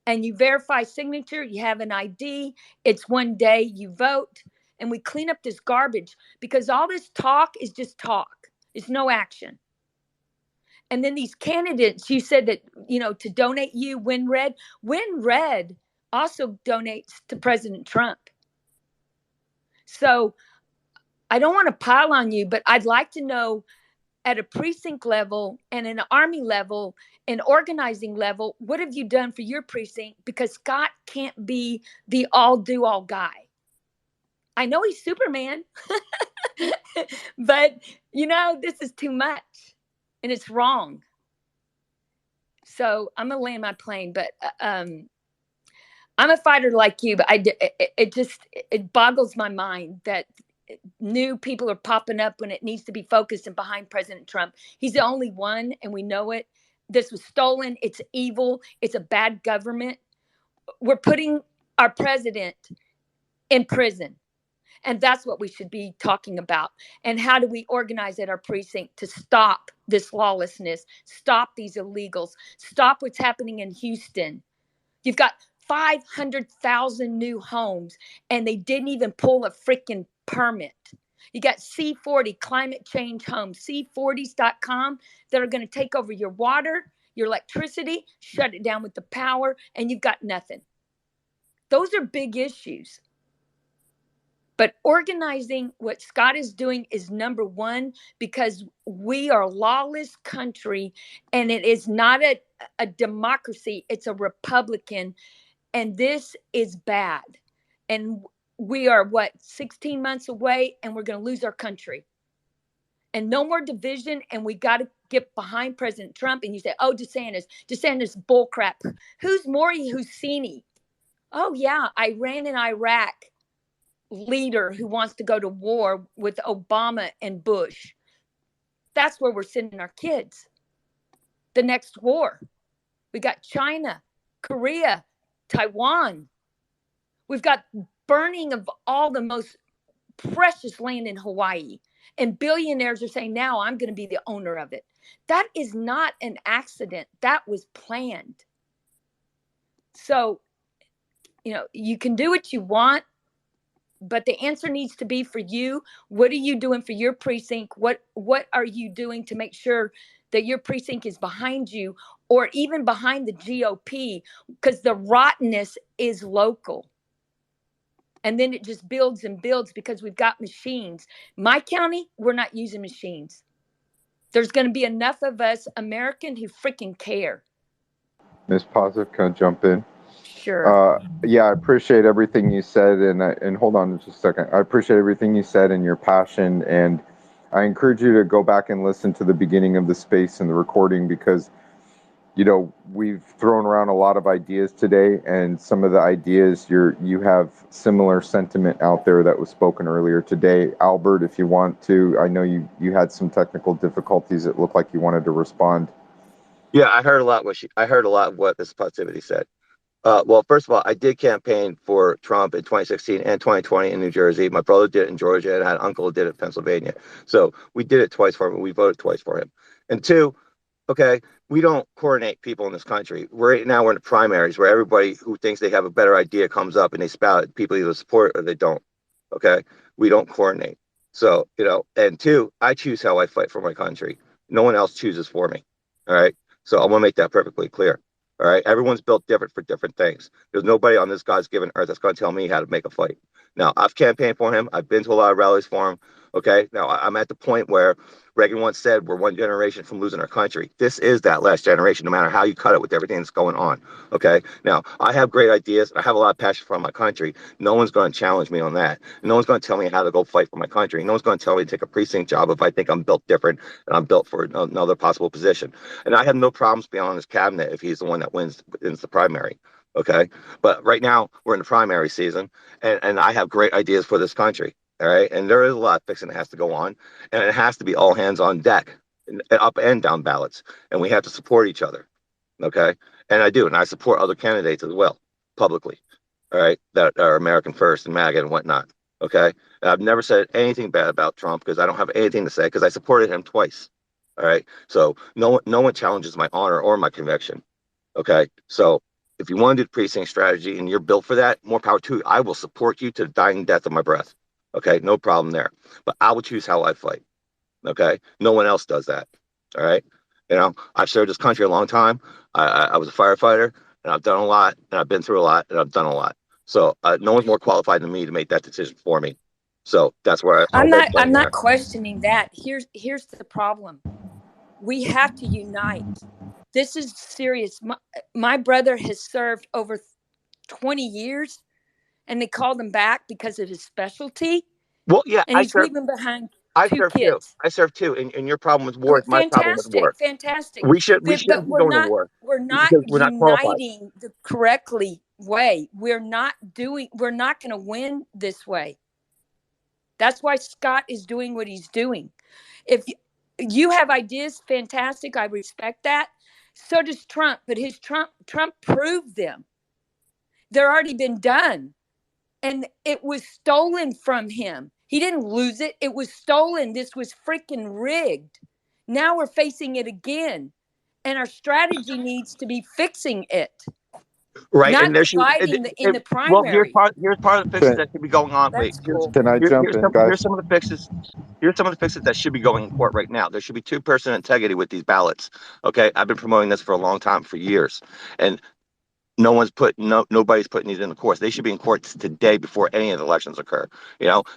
And you verify signature, you have an ID, it's one day, you vote, and we clean up this garbage because all this talk is just talk. It's no action. And then these candidates, you said that, to donate you, Win Red also donates to President Trump. So I don't want to pile on you, but I'd like to know at a precinct level and an army level, an organizing level, what have you done for your precinct? Because Scott can't be the all-do-all guy. I know he's Superman, but, this is too much and it's wrong. So I'm going to land my plane, but I'm a fighter like you, but it boggles my mind that new people are popping up when it needs to be focused and behind President Trump. He's the only one, and we know it. This was stolen. It's evil. It's a bad government. We're putting our president in prison. And that's what we should be talking about. And how do we organize at our precinct to stop this lawlessness, stop these illegals, stop what's happening in Houston? You've got 500,000 new homes, and they didn't even pull a freaking permit. You got C40 climate change homes, C40s.com, that are going to take over your water, your electricity, shut it down with the power, and you've got nothing. Those are big issues. But organizing what Scott is doing is number one, because we are a lawless country, and it is not a democracy. It's a Republican, and this is bad. And we are, 16 months away, and we're going to lose our country. And no more division, and we got to get behind President Trump. And you say, oh, DeSantis bullcrap. Who's Maury Husseini? Oh, yeah, Iran and Iraq. leader who wants to go to war with Obama and Bush. That's where we're sending our kids. The next war. We got China, Korea, Taiwan. We've got burning of all the most precious land in Hawaii. And billionaires are saying, now I'm going to be the owner of it. That is not an accident. That was planned. So, you can do what you want, but the answer needs to be for you. What are you doing for your precinct? What are you doing to make sure that your precinct is behind you, or even behind the GOP? Because the rottenness is local. And then it just builds and builds because we've got machines. My county, we're not using machines. There's going to be enough of us American who freaking care. Ms. Positive, can I jump in? Sure. Yeah, I appreciate everything you said, and hold on just a second. I appreciate everything you said and your passion, and I encourage you to go back and listen to the beginning of the space and the recording, because we've thrown around a lot of ideas today, and some of the ideas you have similar sentiment out there that was spoken earlier today. Albert, if you want to, I know you had some technical difficulties. It looked like you wanted to respond. Yeah, I heard a lot of what Ms. Positivity said. Well, first of all, I did campaign for Trump in 2016 and 2020 in New Jersey. My brother did it in Georgia, and I had an uncle who did it in Pennsylvania. So we did it twice for him. We voted twice for him. And two, okay, we don't coordinate people in this country. Right now we're in the primaries where everybody who thinks they have a better idea comes up and they spout it. People either support it or they don't. Okay, we don't coordinate. So, and two, I choose how I fight for my country. No one else chooses for me. All right. So I want to make that perfectly clear. All right. Everyone's built different for different things. There's nobody on this God's given earth that's going to tell me how to make a fight. Now, I've campaigned for him. I've been to a lot of rallies for him. Okay. Now, I'm at the point where Reagan once said we're one generation from losing our country. This is that last generation, no matter how you cut it with everything that's going on. Okay. Now, I have great ideas. I have a lot of passion for my country. No one's going to challenge me on that. No one's going to tell me how to go fight for my country. No one's going to tell me to take a precinct job if I think I'm built different and I'm built for another possible position. And I have no problems being on his cabinet if he's the one that wins the primary. Okay. But right now we're in the primary season, and I have great ideas for this country. All right. And there is a lot of fixing that has to go on, and it has to be all hands on deck, up and down ballots. And we have to support each other. Okay. And I do. And I support other candidates as well, publicly. All right. That are American First and MAGA and whatnot. Okay. And I've never said anything bad about Trump because I don't have anything to say, because I supported him twice. All right. So no one challenges my honor or my conviction. Okay. So if you want to do the precinct strategy and you're built for that, more power to you. I will support you to the dying death of my breath. Okay, no problem there. But I will choose how I fight. Okay, no one else does that. All right, I've served this country a long time. I was a firefighter, and I've done a lot, and I've been through a lot, and I've done a lot. So no one's more qualified than me to make that decision for me. So that's where I'm not questioning that. Here's the problem. We have to unite. This is serious. My brother has served over 20 years, and they called him back because of his specialty. Well, yeah, and he's leaving behind two serve kids. I serve too. And your problem with war is my problem with war. Fantastic. We shouldn't be going to war. We're not uniting the correctly way. We're not going to win this way. That's why Scott is doing what he's doing. If you have ideas, fantastic. I respect that. So does Trump, but Trump proved them. They're already been done. And it was stolen from him. He didn't lose it. It was stolen. This was freaking rigged. Now we're facing it again. And our strategy needs to be fixing it. Right. Not and there dividing in the primary. Well, here's part of the fixes that should be going on. That's cool. Can I jump in, guys? Here's some of the fixes. Here's some of the fixes that should be going in court right now. There should be 2-person integrity with these ballots. Okay. I've been promoting this for a long time, for years. And nobody's putting these in the courts. They should be in courts today before any of the elections occur.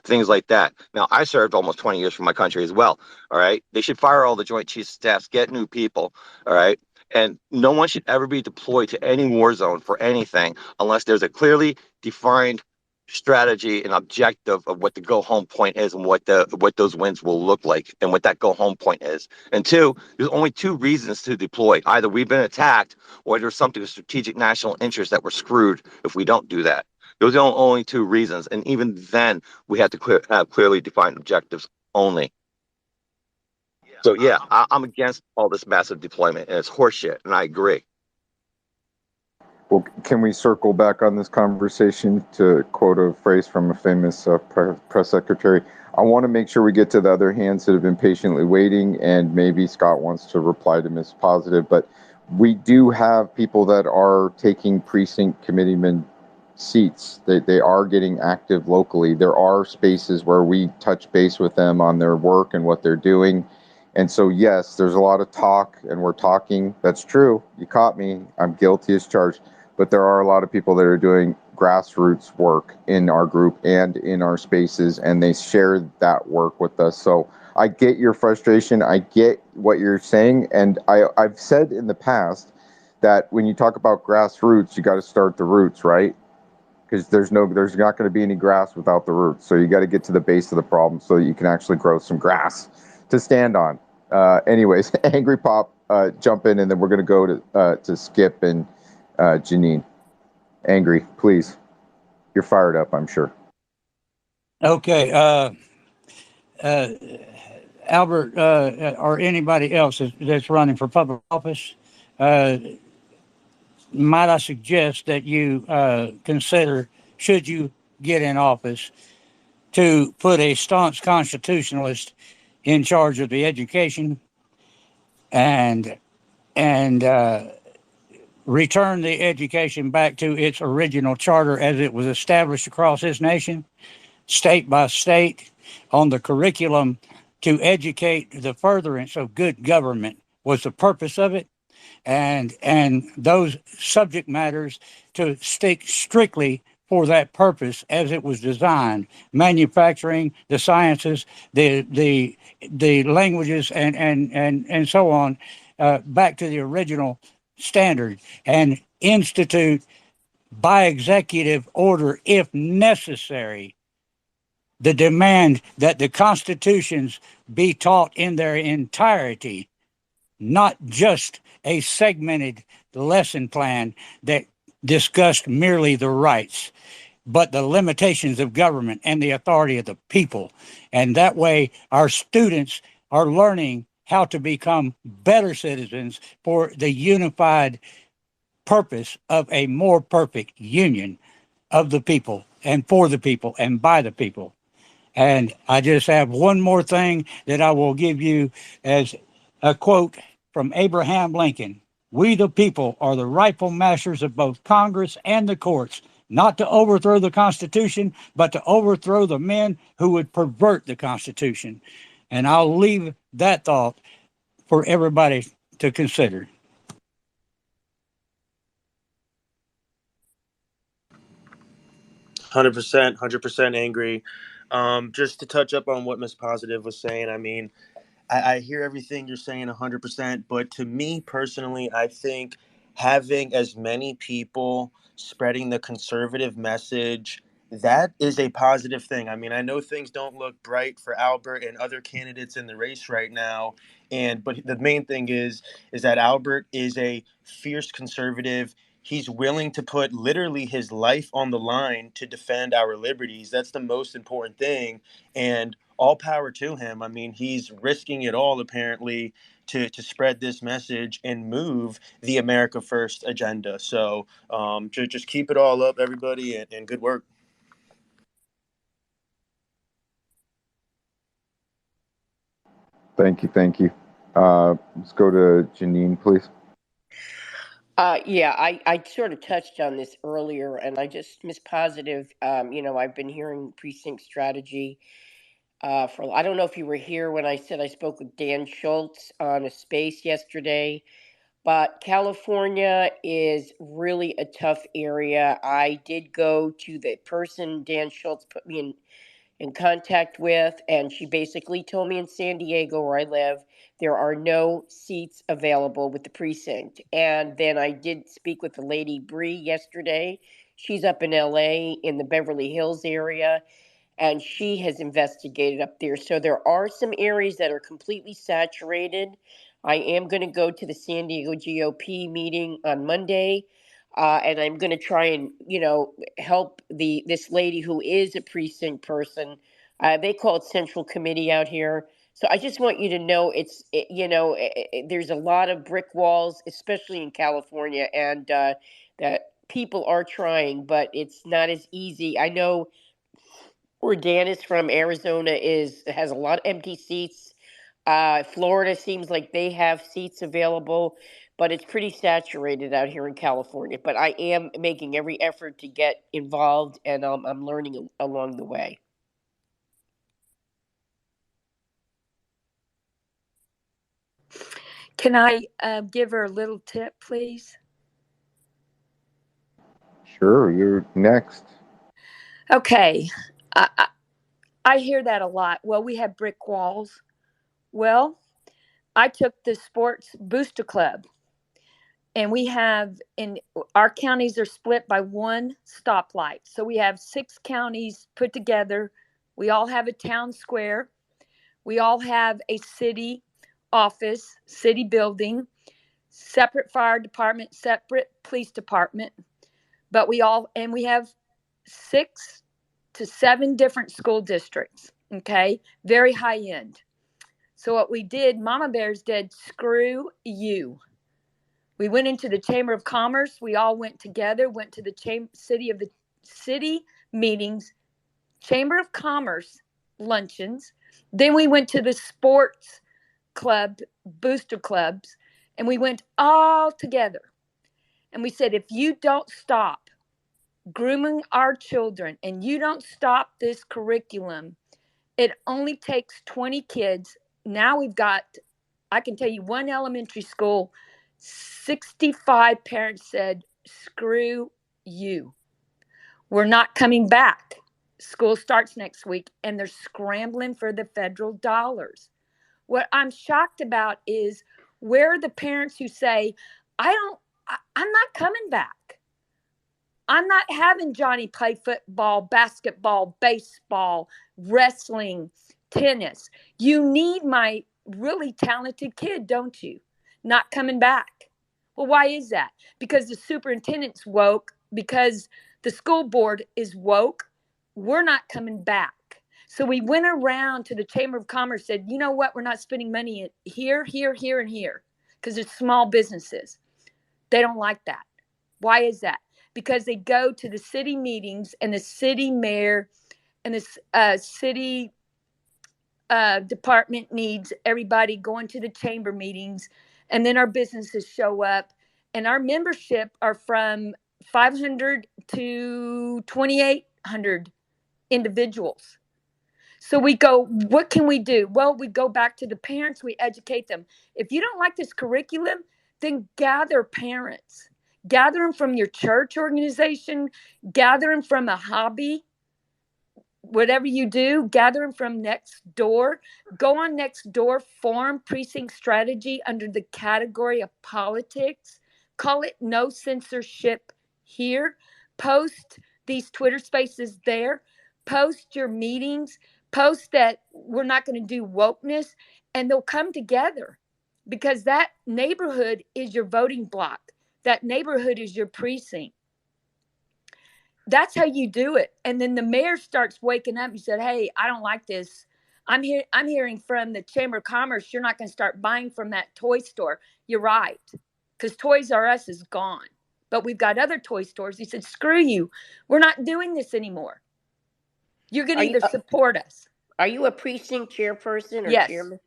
Things like that. Now, I served almost 20 years for my country as well. All right. They should fire all the Joint Chiefs of Staffs, get new people. All right. And no one should ever be deployed to any war zone for anything unless there's a clearly defined strategy and objective of what the go home point is and what those wins will look like and what that go home point is. And two, there's only 2 reasons to deploy. Either we've been attacked or there's something of strategic national interest that we're screwed if we don't do that. Those are the only two reasons. And even then, we had to have clearly defined objectives only. So, yeah, I'm against all this massive deployment, and it's horseshit, and I agree. Well, can we circle back on this conversation to quote a phrase from a famous press secretary? I want to make sure we get to the other hands that have been patiently waiting, and maybe Scott wants to reply to Ms. Positive, but we do have people that are taking precinct committeeman seats. They are getting active locally. There are spaces where we touch base with them on their work and what they're doing. And so, yes, there's a lot of talk, and we're talking. That's true. You caught me. I'm guilty as charged. But there are a lot of people that are doing grassroots work in our group and in our spaces, and they share that work with us. So I get your frustration. I get what you're saying. And I've said in the past that when you talk about grassroots, you got to start the roots, right? Because there's not going to be any grass without the roots. So you got to get to the base of the problem so that you can actually grow some grass to stand on. Anyways, Angry Pop, jump in, and then we're going to go to Skip and Janine. Angry, please. You're fired up, I'm sure. Okay. Albert, or anybody else that's running for public office, might I suggest that you consider, should you get in office, to put a staunch constitutionalist in charge of the education and return the education back to its original charter as it was established across this nation, state by state, on the curriculum to educate the furtherance of good government was the purpose of it. And those subject matters to stick strictly for that purpose as it was designed: manufacturing, the sciences, the languages, and so on, back to the original standard, and institute by executive order, if necessary, the demand that the constitutions be taught in their entirety, not just a segmented lesson plan that discussed merely the rights, but the limitations of government and the authority of the people. And that way, our students are learning how to become better citizens for the unified purpose of a more perfect union of the people and for the people and by the people. And I just have one more thing that I will give you as a quote from Abraham Lincoln: "We the people are the rightful masters of both Congress and the courts, not to overthrow the Constitution, but to overthrow the men who would pervert the Constitution." And I'll leave that thought for everybody to consider. 100% angry. Just to touch up on what Miss Positive was saying, I mean, I hear everything you're saying 100%, but to me personally, I think having as many people spreading the conservative message, that is a positive thing. I mean, I know things don't look bright for Albert and other candidates in the race right now, but the main thing is that Albert is a fierce conservative. He's willing to put literally his life on the line to defend our liberties. That's the most important thing. And all power to him. I mean, he's risking it all apparently to spread this message and move the America First agenda. So just keep it all up, everybody, and good work. Thank you. Let's go to Janine, please. Yeah, I sort of touched on this earlier, and I just miss positive. I've been hearing precinct strategy for. I don't know if you were here when I said I spoke with Dan Schultz on a space yesterday, but California is really a tough area. I did go to the person Dan Schultz put me in contact with, and she basically told me in San Diego, where I live, there are no seats available with the precinct. And then I did speak with the lady Bree yesterday. She's up in LA in the Beverly Hills area, and she has investigated up there. So there are some areas that are completely saturated. I am going to go to the San Diego GOP meeting on Monday. And I'm going to try and help this lady who is a precinct person. They call it Central Committee out here. So I just want you to know there's a lot of brick walls, especially in California, and that people are trying, but it's not as easy. I know where Dan is from, Arizona has a lot of empty seats. Florida seems like they have seats available, but it's pretty saturated out here in California. But I am making every effort to get involved, and I'm learning along the way. Can I give her a little tip, please? Sure, you're next. Okay. I hear that a lot. Well, we have brick walls. Well, I took the sports booster club, and we have our counties are split by one stoplight. So we have 6 counties put together. We all have a town square. We all have a city office, city building, separate fire department, separate police department. But we have 6 to 7 different school districts. Okay, very high end. So what we did, Mama Bears did, screw you. We went into the Chamber of Commerce. We all went together, went to the city meetings, Chamber of Commerce luncheons. Then we went to the sports club, booster clubs, and we went all together. And we said, if you don't stop grooming our children and you don't stop this curriculum, it only takes 20 kids. Now we've got, I can tell you, one elementary school, 65 parents said, screw you. We're not coming back. School starts next week, and they're scrambling for the federal dollars. What I'm shocked about is where are the parents who say, I'm not coming back. I'm not having Johnny play football, basketball, baseball, wrestling, tennis. You need my really talented kid, don't you? Not coming back. Well, why is that? Because the superintendent's woke, because the school board is woke. We're not coming back. So we went around to the Chamber of Commerce, said, you know what? We're not spending money here, here, here, and here, because it's small businesses. They don't like that. Why is that? Because they go to the city meetings, and the city mayor and the city department needs everybody going to the chamber meetings, and then our businesses show up, and our membership are from 500 to 2,800 individuals. So we go, what can we do? Well, we go back to the parents, we educate them. If you don't like this curriculum, then gather parents. Gather them from your church organization, gather them from a hobby, whatever you do, gather them from next door. Go on next door, form precinct strategy under the category of politics. Call it no censorship here. Post these Twitter spaces there. Post your meetings. Post that we're not going to do wokeness, and they'll come together because that neighborhood is your voting block. That neighborhood is your precinct. That's how you do it. And then the mayor starts waking up. He said, hey, I don't like this. I'm hearing from the Chamber of Commerce, you're not going to start buying from that toy store. You're right, because Toys R Us is gone. But we've got other toy stores. He said, screw you. We're not doing this anymore. You're going to either support us. Are you a precinct chairperson or Yes. chairman?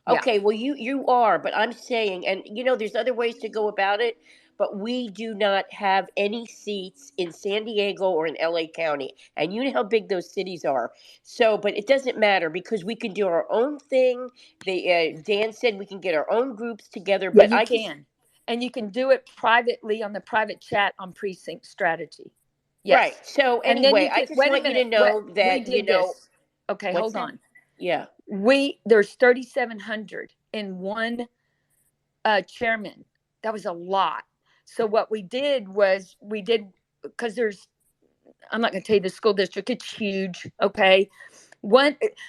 Yeah. Okay, well, you are, but I'm saying, and there's other ways to go about it, but we do not have any seats in San Diego or in LA County, and you know how big those cities are. So, but it doesn't matter because we can do our own thing. Dan said we can get our own groups together, Yeah, but you can. And you can do it privately on the private chat on precinct strategy. Yes. Right. So And then anyway, you can, I just wait a want you minute. to know that, We did this. Okay, what's hold that? on. Yeah. There's 3,700 in one chairman. That was a lot. So what we did was because I'm not going to tell you the school district, it's huge. Okay.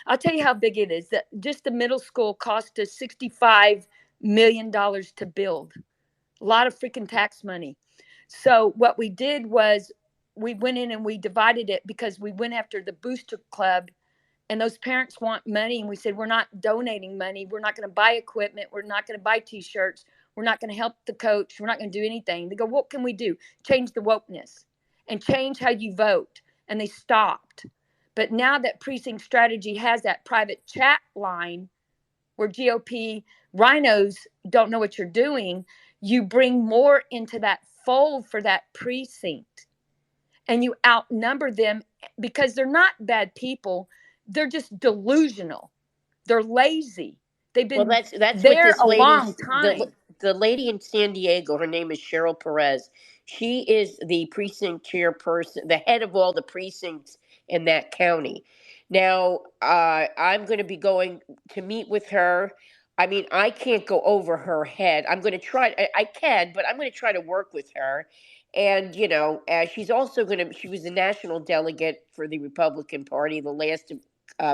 I'll tell you how big it is. That just the middle school cost us $65 million to build. A lot of freaking tax money. So what we did was we went in and we divided it because we went after the booster club, and those parents want money. And we said, we're not donating money. We're not going to buy equipment. We're not going to buy t-shirts. We're not going to help the coach. We're not going to do anything. They go, what can we do? Change the wokeness and change how you vote. And they stopped. But now that Precinct Strategy has that private chat line where GOP rhinos don't know what you're doing, you bring more into that fold for that precinct. And you outnumber them because they're not bad people. They're just delusional. They're lazy. They've Well, been that's what there this a long lady's time. the lady in San Diego. Her name is Cheryl Perez. She is the precinct chairperson, the head of all the precincts in that county. Now, I'm going to be going to meet with her. I mean, I can't go over her head. I'm going to try. I can, but I'm going to try to work with her. And she's also going to. She was the national delegate for the Republican Party the last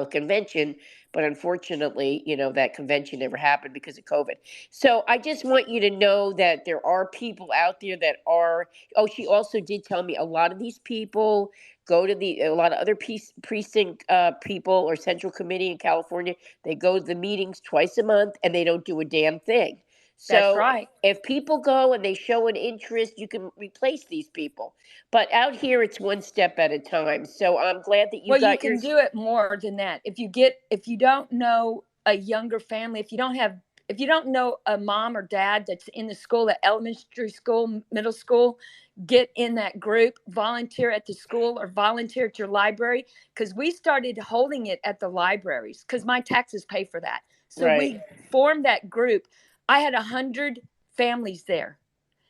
convention, but unfortunately, that convention never happened because of COVID. So I just want you to know that there are people out there that are. Oh, she also did tell me a lot of these people go to a lot of other precinct people or central committee in California. They go to the meetings twice a month and they don't do a damn thing. That's So right. if people go and they show an interest, you can replace these people. But out here, it's one step at a time. So I'm glad that you Well, you got your. can do it more than that. If you don't know a younger family, if you don't know a mom or dad that's in the school, at elementary school, middle school, get in that group, volunteer at the school or volunteer at your library. Because we started holding it at the libraries because my taxes pay for that. So Right. we formed that group. I had 100 families there.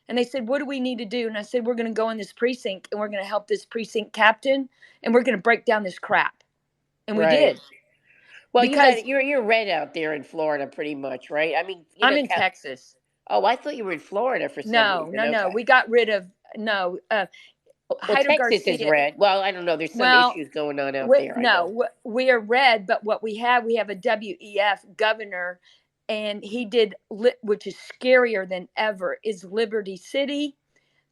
And they said, what do we need to do? And I said, we're going to go in this precinct and we're going to help this precinct captain and we're going to break down this crap. And we Right. did. Well, Because you're red out there in Florida, pretty much, right? I mean, I'm in Texas. Oh, I thought you were in Florida for some No, reason. no, no. Okay. We got rid of Well, Hyder Texas is Garcia. red. Well, I don't know. There's some Well, issues going on out there. I know. we are red, but what we have a WEF governor, and he did, which is scarier than ever, is Liberty City.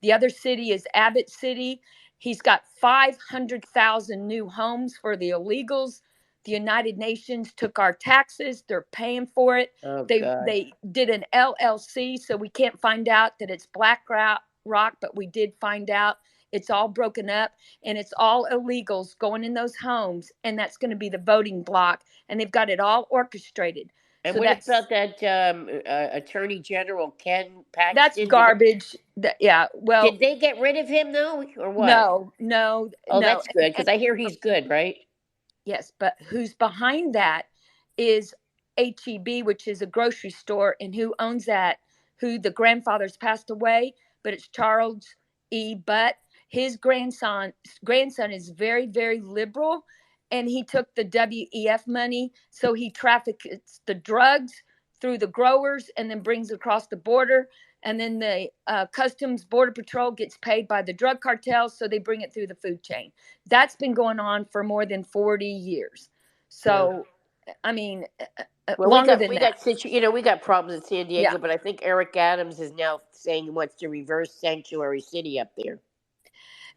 The other city is Abbott City. He's got 500,000 new homes for the illegals. The United Nations took our taxes. They're paying for it. Oh, They God. they did an LLC, so we can't find out that it's Black Rock, but we did find out it's all broken up and it's all illegals going in those homes, and that's going to be the voting block. And they've got it all orchestrated. And So what about that Attorney General Ken Paxton? that's garbage. Yeah. Well, Did they get rid of him though, or what? No. Oh, No. that's good because I hear he's good, right? Yes, but who's behind that is HEB, which is a grocery store, and who owns that? Who the grandfather's passed away, but it's Charles E. Butt. His grandson is very, very liberal, and he took the WEF money, so he traffics the drugs through the growers and then brings it across the border. And then the Customs Border Patrol gets paid by the drug cartels, so they bring it through the food chain. That's been going on for more than 40 years. So, I mean, Well, longer than we that. we got problems in San Diego, Yeah. but I think Eric Adams is now saying he wants to reverse sanctuary city up there.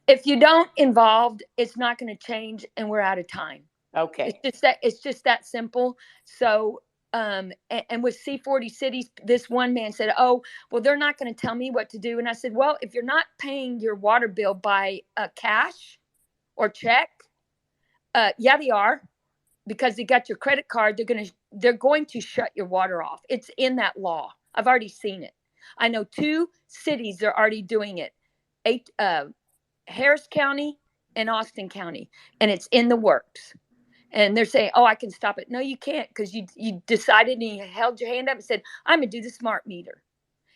If you don't involve, it's not going to change, and we're out of time. Okay. It's just that simple. So, and with C40 cities, this one man said, oh, well, they're not going to tell me what to do. And I said, well, if you're not paying your water bill by cash or check, yeah, they are, because they got your credit card. They're going to shut your water off. It's in that law. I've already seen it. I know 2 cities are already doing it. Harris County and Austin County, and it's in the works. And they're saying, oh, I can stop it. No, you can't, because you decided and you held your hand up and said, I'm going to do the smart meter.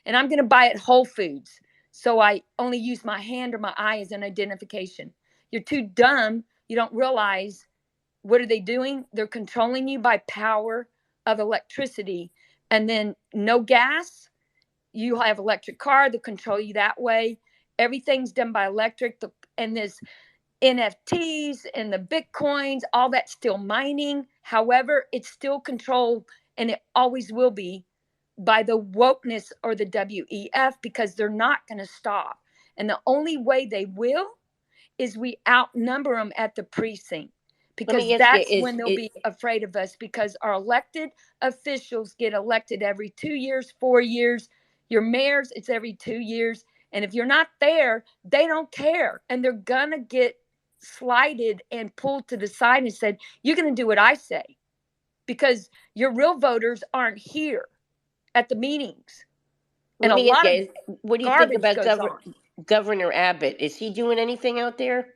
And I'm going to buy at Whole Foods. So I only use my hand or my eye as an identification. You're too dumb. You don't realize, what are they doing? They're controlling you by power of electricity. And then no gas. You have electric car. They control you that way. Everything's done by electric. And this NFTs and the Bitcoins, all that's still mining. However, it's still controlled, and it always will be, by the wokeness or the WEF, because they're not going to stop. And the only way they will is we outnumber them at the precinct, Let because me ask you: that's when they'll be afraid of us, because our elected officials get elected every 2 years, 4 years. Your mayors, it's every 2 years. And if you're not there, they don't care. And they're going to get slighted and pulled to the side and said, you're going to do what I say, because your real voters aren't here at the meetings. And Let a me ask lot of you: what do you think garbage about goes on. Governor Abbott? Is he doing anything out there?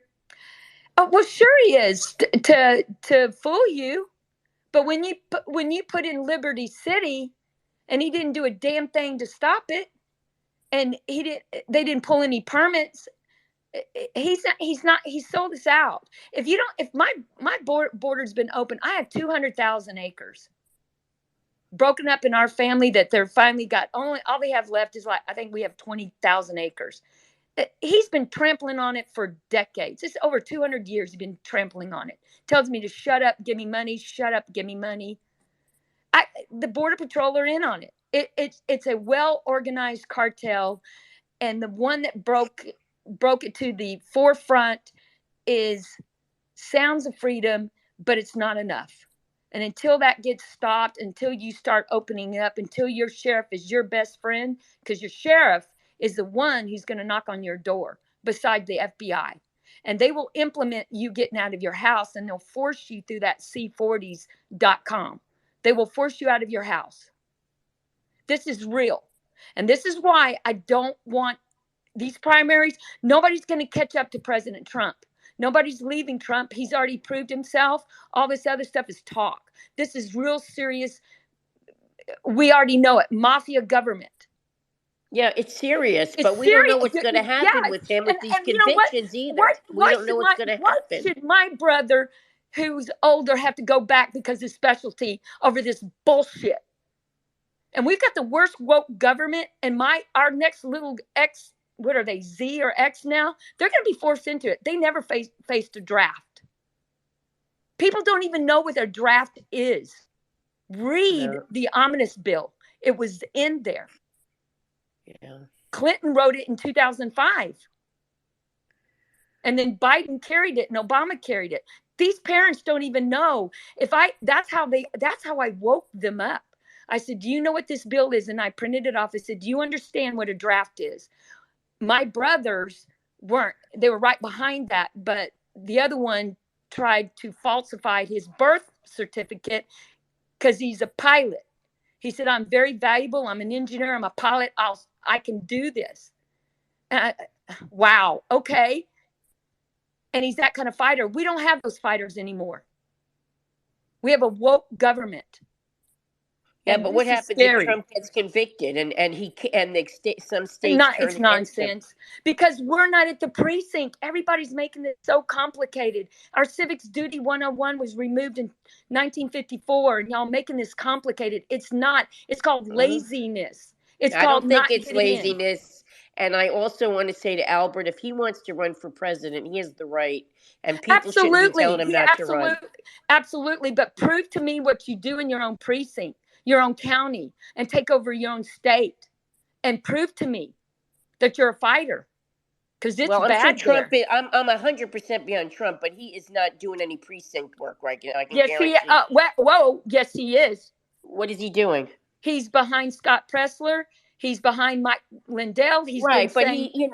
Oh, well, sure he is, to fool you. But when you put in Liberty City, and he didn't do a damn thing to stop it, and they didn't pull any permits. He sold us out. If my border's been open, I have 200,000 acres broken up in our family that they're finally got. All they have left is, like, I think we have 20,000 acres. He's been trampling on it for decades. It's over 200 years he's been trampling on it. Tells me to shut up, give me money, shut up, give me money. The Border Patrol are in on it. It's a well-organized cartel, and the one that broke it to the forefront is Sounds of Freedom, but it's not enough. And until that gets stopped, until you start opening up, until your sheriff is your best friend, because your sheriff is the one who's going to knock on your door beside the FBI. And they will implement you getting out of your house, and they'll force you through that c40s.com. They will force you out of your house. This is real. And this is why I don't want these primaries. Nobody's going to catch up to President Trump. Nobody's leaving Trump. He's already proved himself. All this other stuff is talk. This is real serious. We already know it. Mafia government. Yeah, it's serious, It's but we don't know serious. what's going to happen Yeah, with him with these and you know what? convictions either. We don't know what's going to happen. Should my brother, who's older, have to go back because his specialty over this bullshit? And we've got the worst woke government, and our next little X, what are they, Z or X now? They're going to be forced into it. They never faced a draft. People don't even know what a draft is. Read the omnibus bill. It was in there. Yeah. Clinton wrote it in 2005. And then Biden carried it and Obama carried it. These parents don't even know. That's how I woke them up. I said, do you know what this bill is? And I printed it off. I said, do you understand what a draft is? My brothers weren't. They were right behind that. But the other one tried to falsify his birth certificate because he's a pilot. He said, I'm very valuable. I'm an engineer. I'm a pilot. I can do this. Wow. Okay. And he's that kind of fighter. We don't have those fighters anymore. We have a woke government. Yeah, And but what this is happens if scary. Trump gets convicted and some states It's turn against him? nonsense, because we're not at the precinct. Everybody's making it so complicated. Our civics duty 101 was removed in 1954, and y'all making this complicated. It's not. It's called laziness. It's I called don't think not it's getting in. laziness. And I also want to say to Albert, if he wants to run for president, he has the right, and people shouldn't be telling him not to run. Absolutely. But prove to me what you do in your own precinct, your own county, and take over your own state, and prove to me that you're a fighter. Because it's Well, I'm bad sure Trump. there. I'm 100% behind Trump, but he is not doing any precinct work right now. I can Yes, guarantee. yes, he is. What is he doing? He's behind Scott Presler. He's behind Mike Lindell. He's Right, been but saying,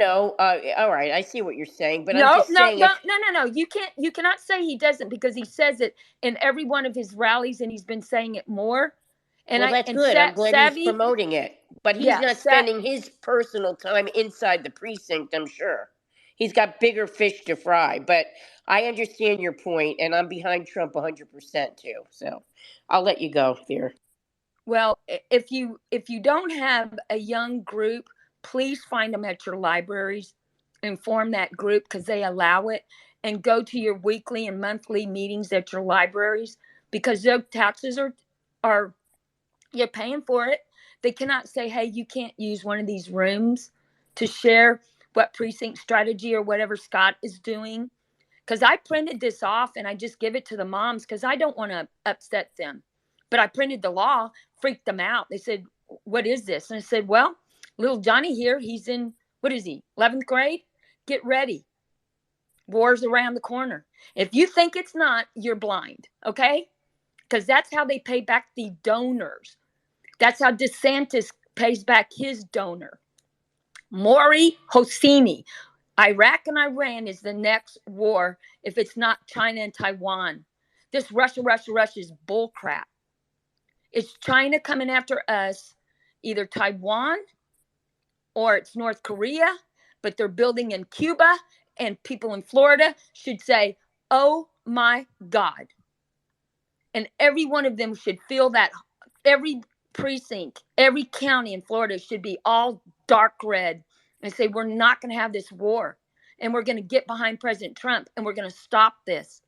all right, I see what you're saying, but I'm no. just saying No. You cannot say he doesn't, because he says it in every one of his rallies, and he's been saying it more. And well, that's good. I'm glad he's promoting it, but he's not spending his personal time inside the precinct. I'm sure he's got bigger fish to fry. But I understand your point, and I'm behind Trump 100% too. So I'll let you go there. Well, if you don't have a young group, please find them at your libraries and form that group, because they allow it, and go to your weekly and monthly meetings at your libraries, because their taxes are you're paying for it. They cannot say, hey, you can't use one of these rooms to share what precinct strategy or whatever Scott is doing. Because I printed this off and I just give it to the moms, because I don't want to upset them. But I printed the law, freaked them out. They said, what is this? And I said, well, little Johnny here, he's in What is he? 11th grade? Get ready. War's around the corner. If you think it's not, you're blind, okay? Because that's how they pay back the donors. That's how DeSantis pays back his donor. Mori Hosseini. Iraq and Iran is the next war if it's not China and Taiwan. This Russia is bullcrap. It's China coming after us, either Taiwan or it's North Korea, but they're building in Cuba, and people in Florida should say, oh my God. And every one of them should feel that. Every precinct, every county in Florida should be all dark red and say, we're not going to have this war. And we're going to get behind President Trump and we're going to stop this.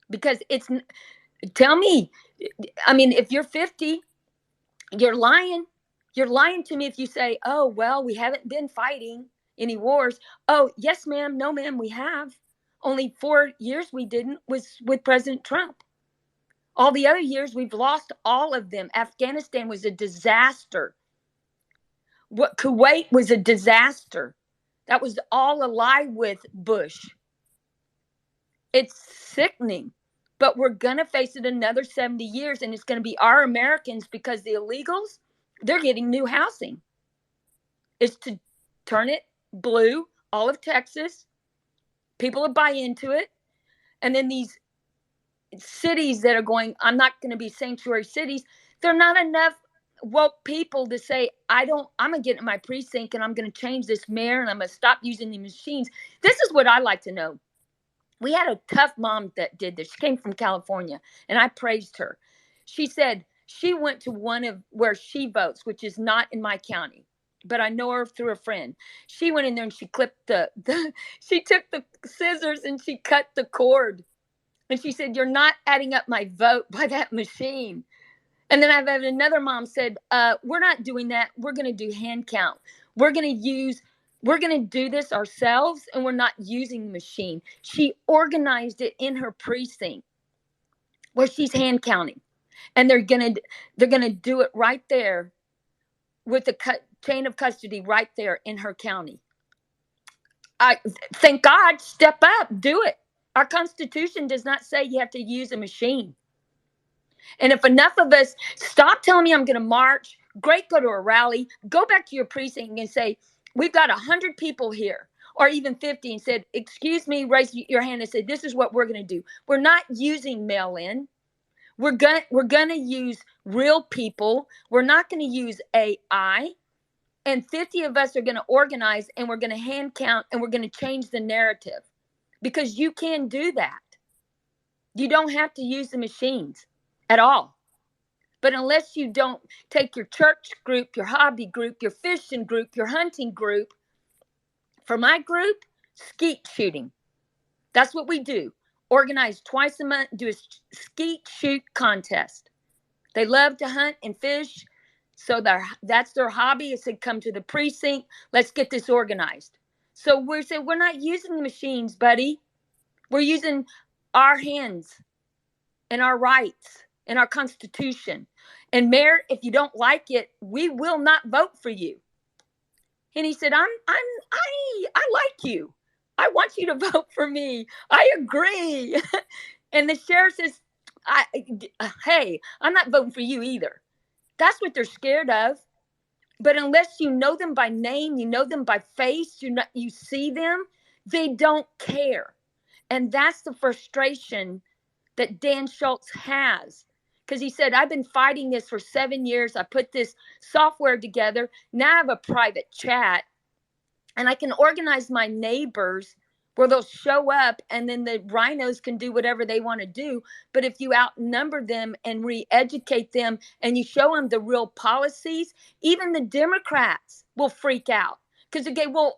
Because tell me, I mean, if you're 50, you're lying. You're lying to me if you say, oh, well, we haven't been fighting any wars. Oh, yes, ma'am. No, ma'am, we have. Only 4 years we didn't was with President Trump. All the other years, we've lost all of them. Afghanistan was a disaster. Kuwait was a disaster. That was all a lie with Bush. It's sickening. But we're going to face it another 70 years, and it's going to be our Americans because the illegals, they're getting new housing. It's to turn it blue, all of Texas. People will buy into it. And then these cities that are going, I'm not going to be sanctuary cities. They're not enough woke people to say, I'm going to get in my precinct and I'm going to change this mayor and I'm going to stop using the machines. This is what I like to know. We had a tough mom that did this. She came from California and I praised her. She said she went to one of where she votes, which is not in my county, but I know her through a friend. She went in there and she clipped she took the scissors and she cut the cord. And she said, you're not adding up my vote by that machine. And then I've had another mom said, we're not doing that. We're going to do hand count. We're going to do this ourselves, and we're not using the machine. She organized it in her precinct where she's hand counting. And they're going to do it right there with the chain of custody right there in her county. Thank God, step up, do it. Our Constitution does not say you have to use a machine. And if enough of us stop telling me I'm going to march, great, go to a rally, go back to your precinct and say, we've got 100 people here, or even 50, and said, excuse me, raise your hand and say, this is what we're going to do. We're not using mail-in. We're going to use real people. We're not going to use AI. And 50 of us are going to organize, and we're going to hand count, and we're going to change the narrative. Because you can do that. You don't have to use the machines at all. But unless you don't take your church group, your hobby group, your fishing group, your hunting group. For my group, skeet shooting. That's what we do. Organize twice a month, do a skeet shoot contest. They love to hunt and fish. So that's their hobby. Is to come to the precinct. Let's get this organized. So we're saying we're not using the machines, buddy. We're using our hands and our rights and our Constitution. And Mayor, if you don't like it, we will not vote for you. And he said, I like you. I want you to vote for me. I agree. And the sheriff says, hey, I'm not voting for you either. That's what they're scared of. But unless you know them by name, you know them by face, you see them, they don't care. And that's the frustration that Dan Schultz has. Because he said, I've been fighting this for 7 years. I put this software together. Now I have a private chat. And I can organize my neighbors where they'll show up and then the rhinos can do whatever they want to do. But if you outnumber them and re-educate them and you show them the real policies, even the Democrats will freak out. Because they go, well,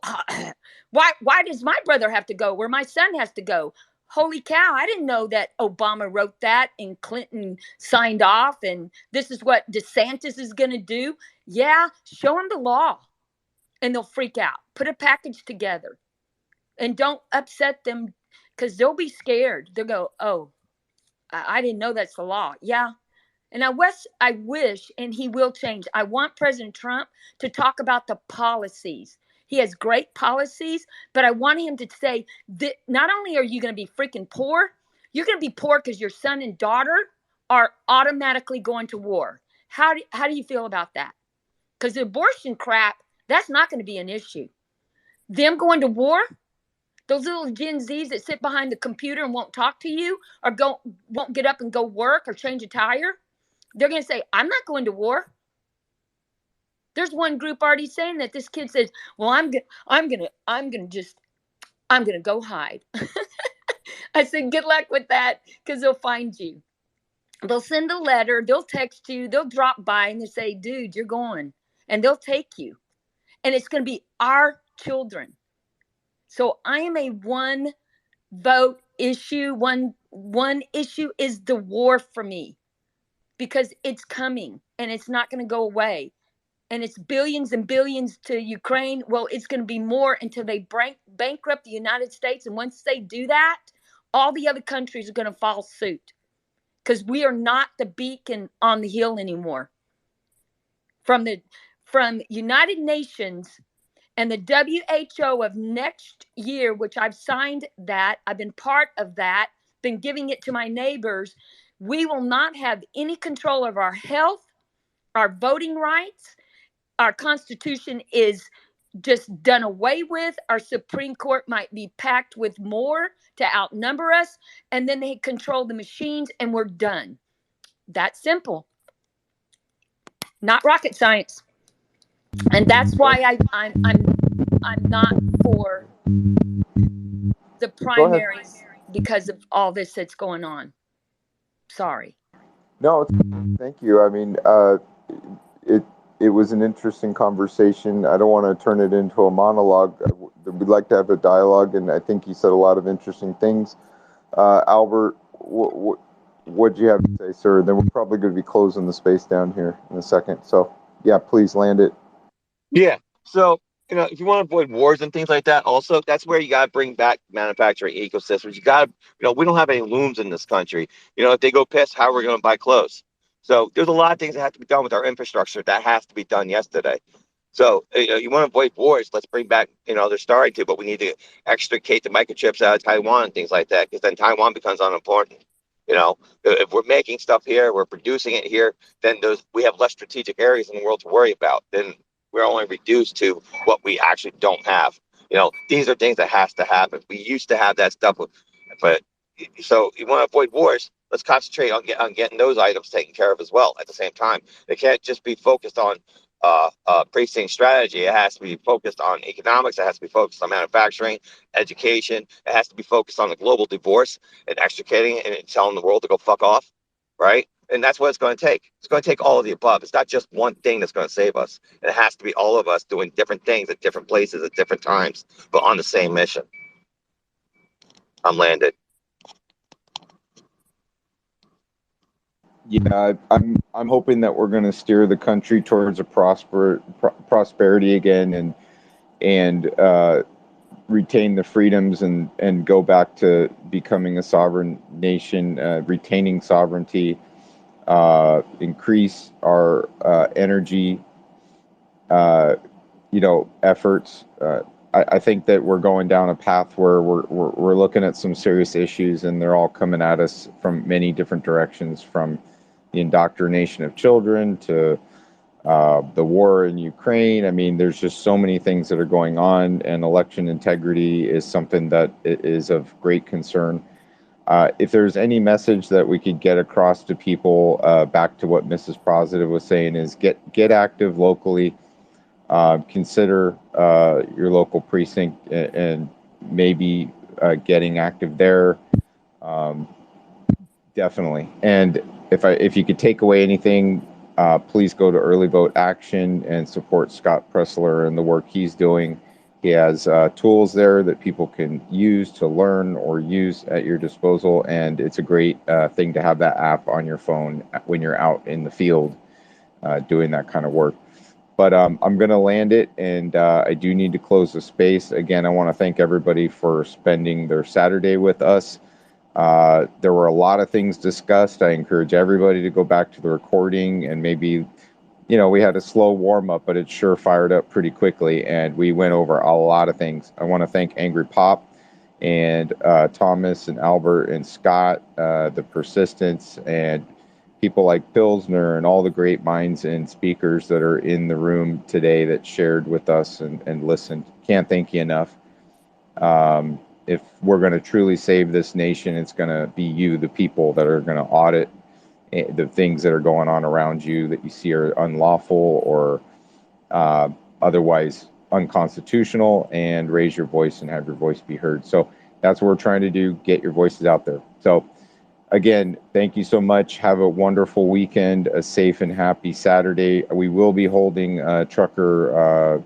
why does my brother have to go where my son has to go? Holy cow, I didn't know that Obama wrote that and Clinton signed off and this is what DeSantis is going to do. Yeah, show them the law and they'll freak out. Put a package together and don't upset them because they'll be scared. They'll go, oh, I didn't know that's the law. Yeah. And I wish, and he will change. I want President Trump to talk about the policies. He has great policies, but I want him to say that not only are you going to be freaking poor, you're going to be poor because your son and daughter are automatically going to war. How do you feel about that? Because the abortion crap, that's not going to be an issue. Them going to war, those little Gen Zs that sit behind the computer and won't talk to you or won't get up and go work or change a tire, they're going to say, I'm not going to war. There's one group already saying that. This kid says, well, I'm going to go hide. I said, good luck with that, because they'll find you. They'll send a letter, they'll text you, they'll drop by and they'll say, dude, you're going. And they'll take you. And it's going to be our children. So I am a one vote issue. One issue is the war for me, because it's coming and it's not going to go away. And it's billions and billions to Ukraine. Well, it's going to be more until they bankrupt the United States. And once they do that, all the other countries are going to follow suit, because we are not the beacon on the hill anymore. From United Nations and the WHO of next year, which I've signed that, I've been part of that, been giving it to my neighbors, we will not have any control of our health, our voting rights. Our Constitution is just done away with. Our Supreme Court might be packed with more to outnumber us, and then they control the machines, and we're done. That's simple. Not rocket science. And that's why I'm not for the primaries, because of all this that's going on. Sorry. No, thank you. I mean, it was an interesting conversation. I don't want to turn it into a monologue. We'd like to have a dialogue, and I think you said a lot of interesting things. Albert, what do you have to say, sir? Then we're probably going to be closing the space down here in a second. So, yeah, please land it. Yeah. So, if you want to avoid wars and things like that, also, that's where you got to bring back manufacturing ecosystems. You got to, we don't have any looms in this country. If they go piss, how are we going to buy clothes? So there's a lot of things that have to be done with our infrastructure that has to be done yesterday. So, you want to avoid wars, let's bring back, they're starting to, but we need to extricate the microchips out of Taiwan and things like that, because then Taiwan becomes unimportant. If we're making stuff here, we're producing it here, then we have less strategic areas in the world to worry about. Then we're only reduced to what we actually don't have. These are things that has to happen. We used to have that stuff, but so you want to avoid wars, let's concentrate on getting those items taken care of as well at the same time. It can't just be focused on precinct strategy. It has to be focused on economics. It has to be focused on manufacturing, education. It has to be focused on the global divorce and extricating it and telling the world to go fuck off, right? And that's what it's going to take. It's going to take all of the above. It's not just one thing that's going to save us. It has to be all of us doing different things at different places at different times, but on the same mission. I'm landed. Yeah, I'm hoping that we're going to steer the country towards a prosperity again, and retain the freedoms and go back to becoming a sovereign nation, retaining sovereignty, increase our energy, efforts. I think that we're going down a path where we're looking at some serious issues, and they're all coming at us from many different directions, from the indoctrination of children to the war in Ukraine. I mean, there's just so many things that are going on, and election integrity is something that is of great concern. If there's any message that we could get across to people, back to what Mrs. Positive was saying, is get active locally. Consider your local precinct and maybe getting active there. Definitely. And if you could take away anything, please go to EarlyVoteAction and support Scott Presler and the work he's doing. He has tools there that people can use to learn or use at your disposal, and it's a great thing to have that app on your phone when you're out in the field doing that kind of work. But I'm going to land it, and I do need to close the space. Again, I want to thank everybody for spending their Saturday with us. There were a lot of things discussed. I encourage everybody to go back to the recording and maybe, we had a slow warm up, but it sure fired up pretty quickly, and we went over a lot of things. I want to thank Angry Pop and Thomas and Albert and Scott, the persistence, and people like Pilsner and all the great minds and speakers that are in the room today that shared with us and listened. Can't thank you enough. If we're going to truly save this nation, it's going to be you, the people, that are going to audit the things that are going on around you that you see are unlawful or otherwise unconstitutional, and raise your voice and have your voice be heard. So that's what we're trying to do, get your voices out there. So again, thank you so much. Have a wonderful weekend, a safe and happy Saturday. We will be holding a trucker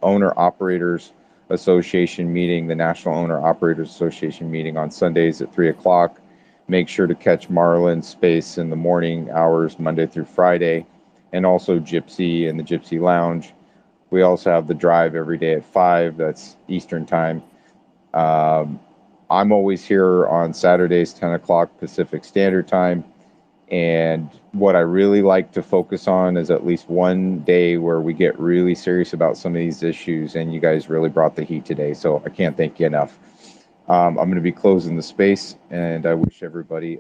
owner operators association meeting, the National Owner Operators Association meeting on Sundays at 3:00. Make sure to catch Marlin Space in the morning hours, Monday through Friday, and also Gypsy and the Gypsy Lounge. We also have the drive every day at 5. That's Eastern time. I'm always here on Saturdays, 10 o'clock Pacific Standard Time. And what I really like to focus on is at least one day where we get really serious about some of these issues. And you guys really brought the heat today. So I can't thank you enough. I'm going to be closing the space, and I wish everybody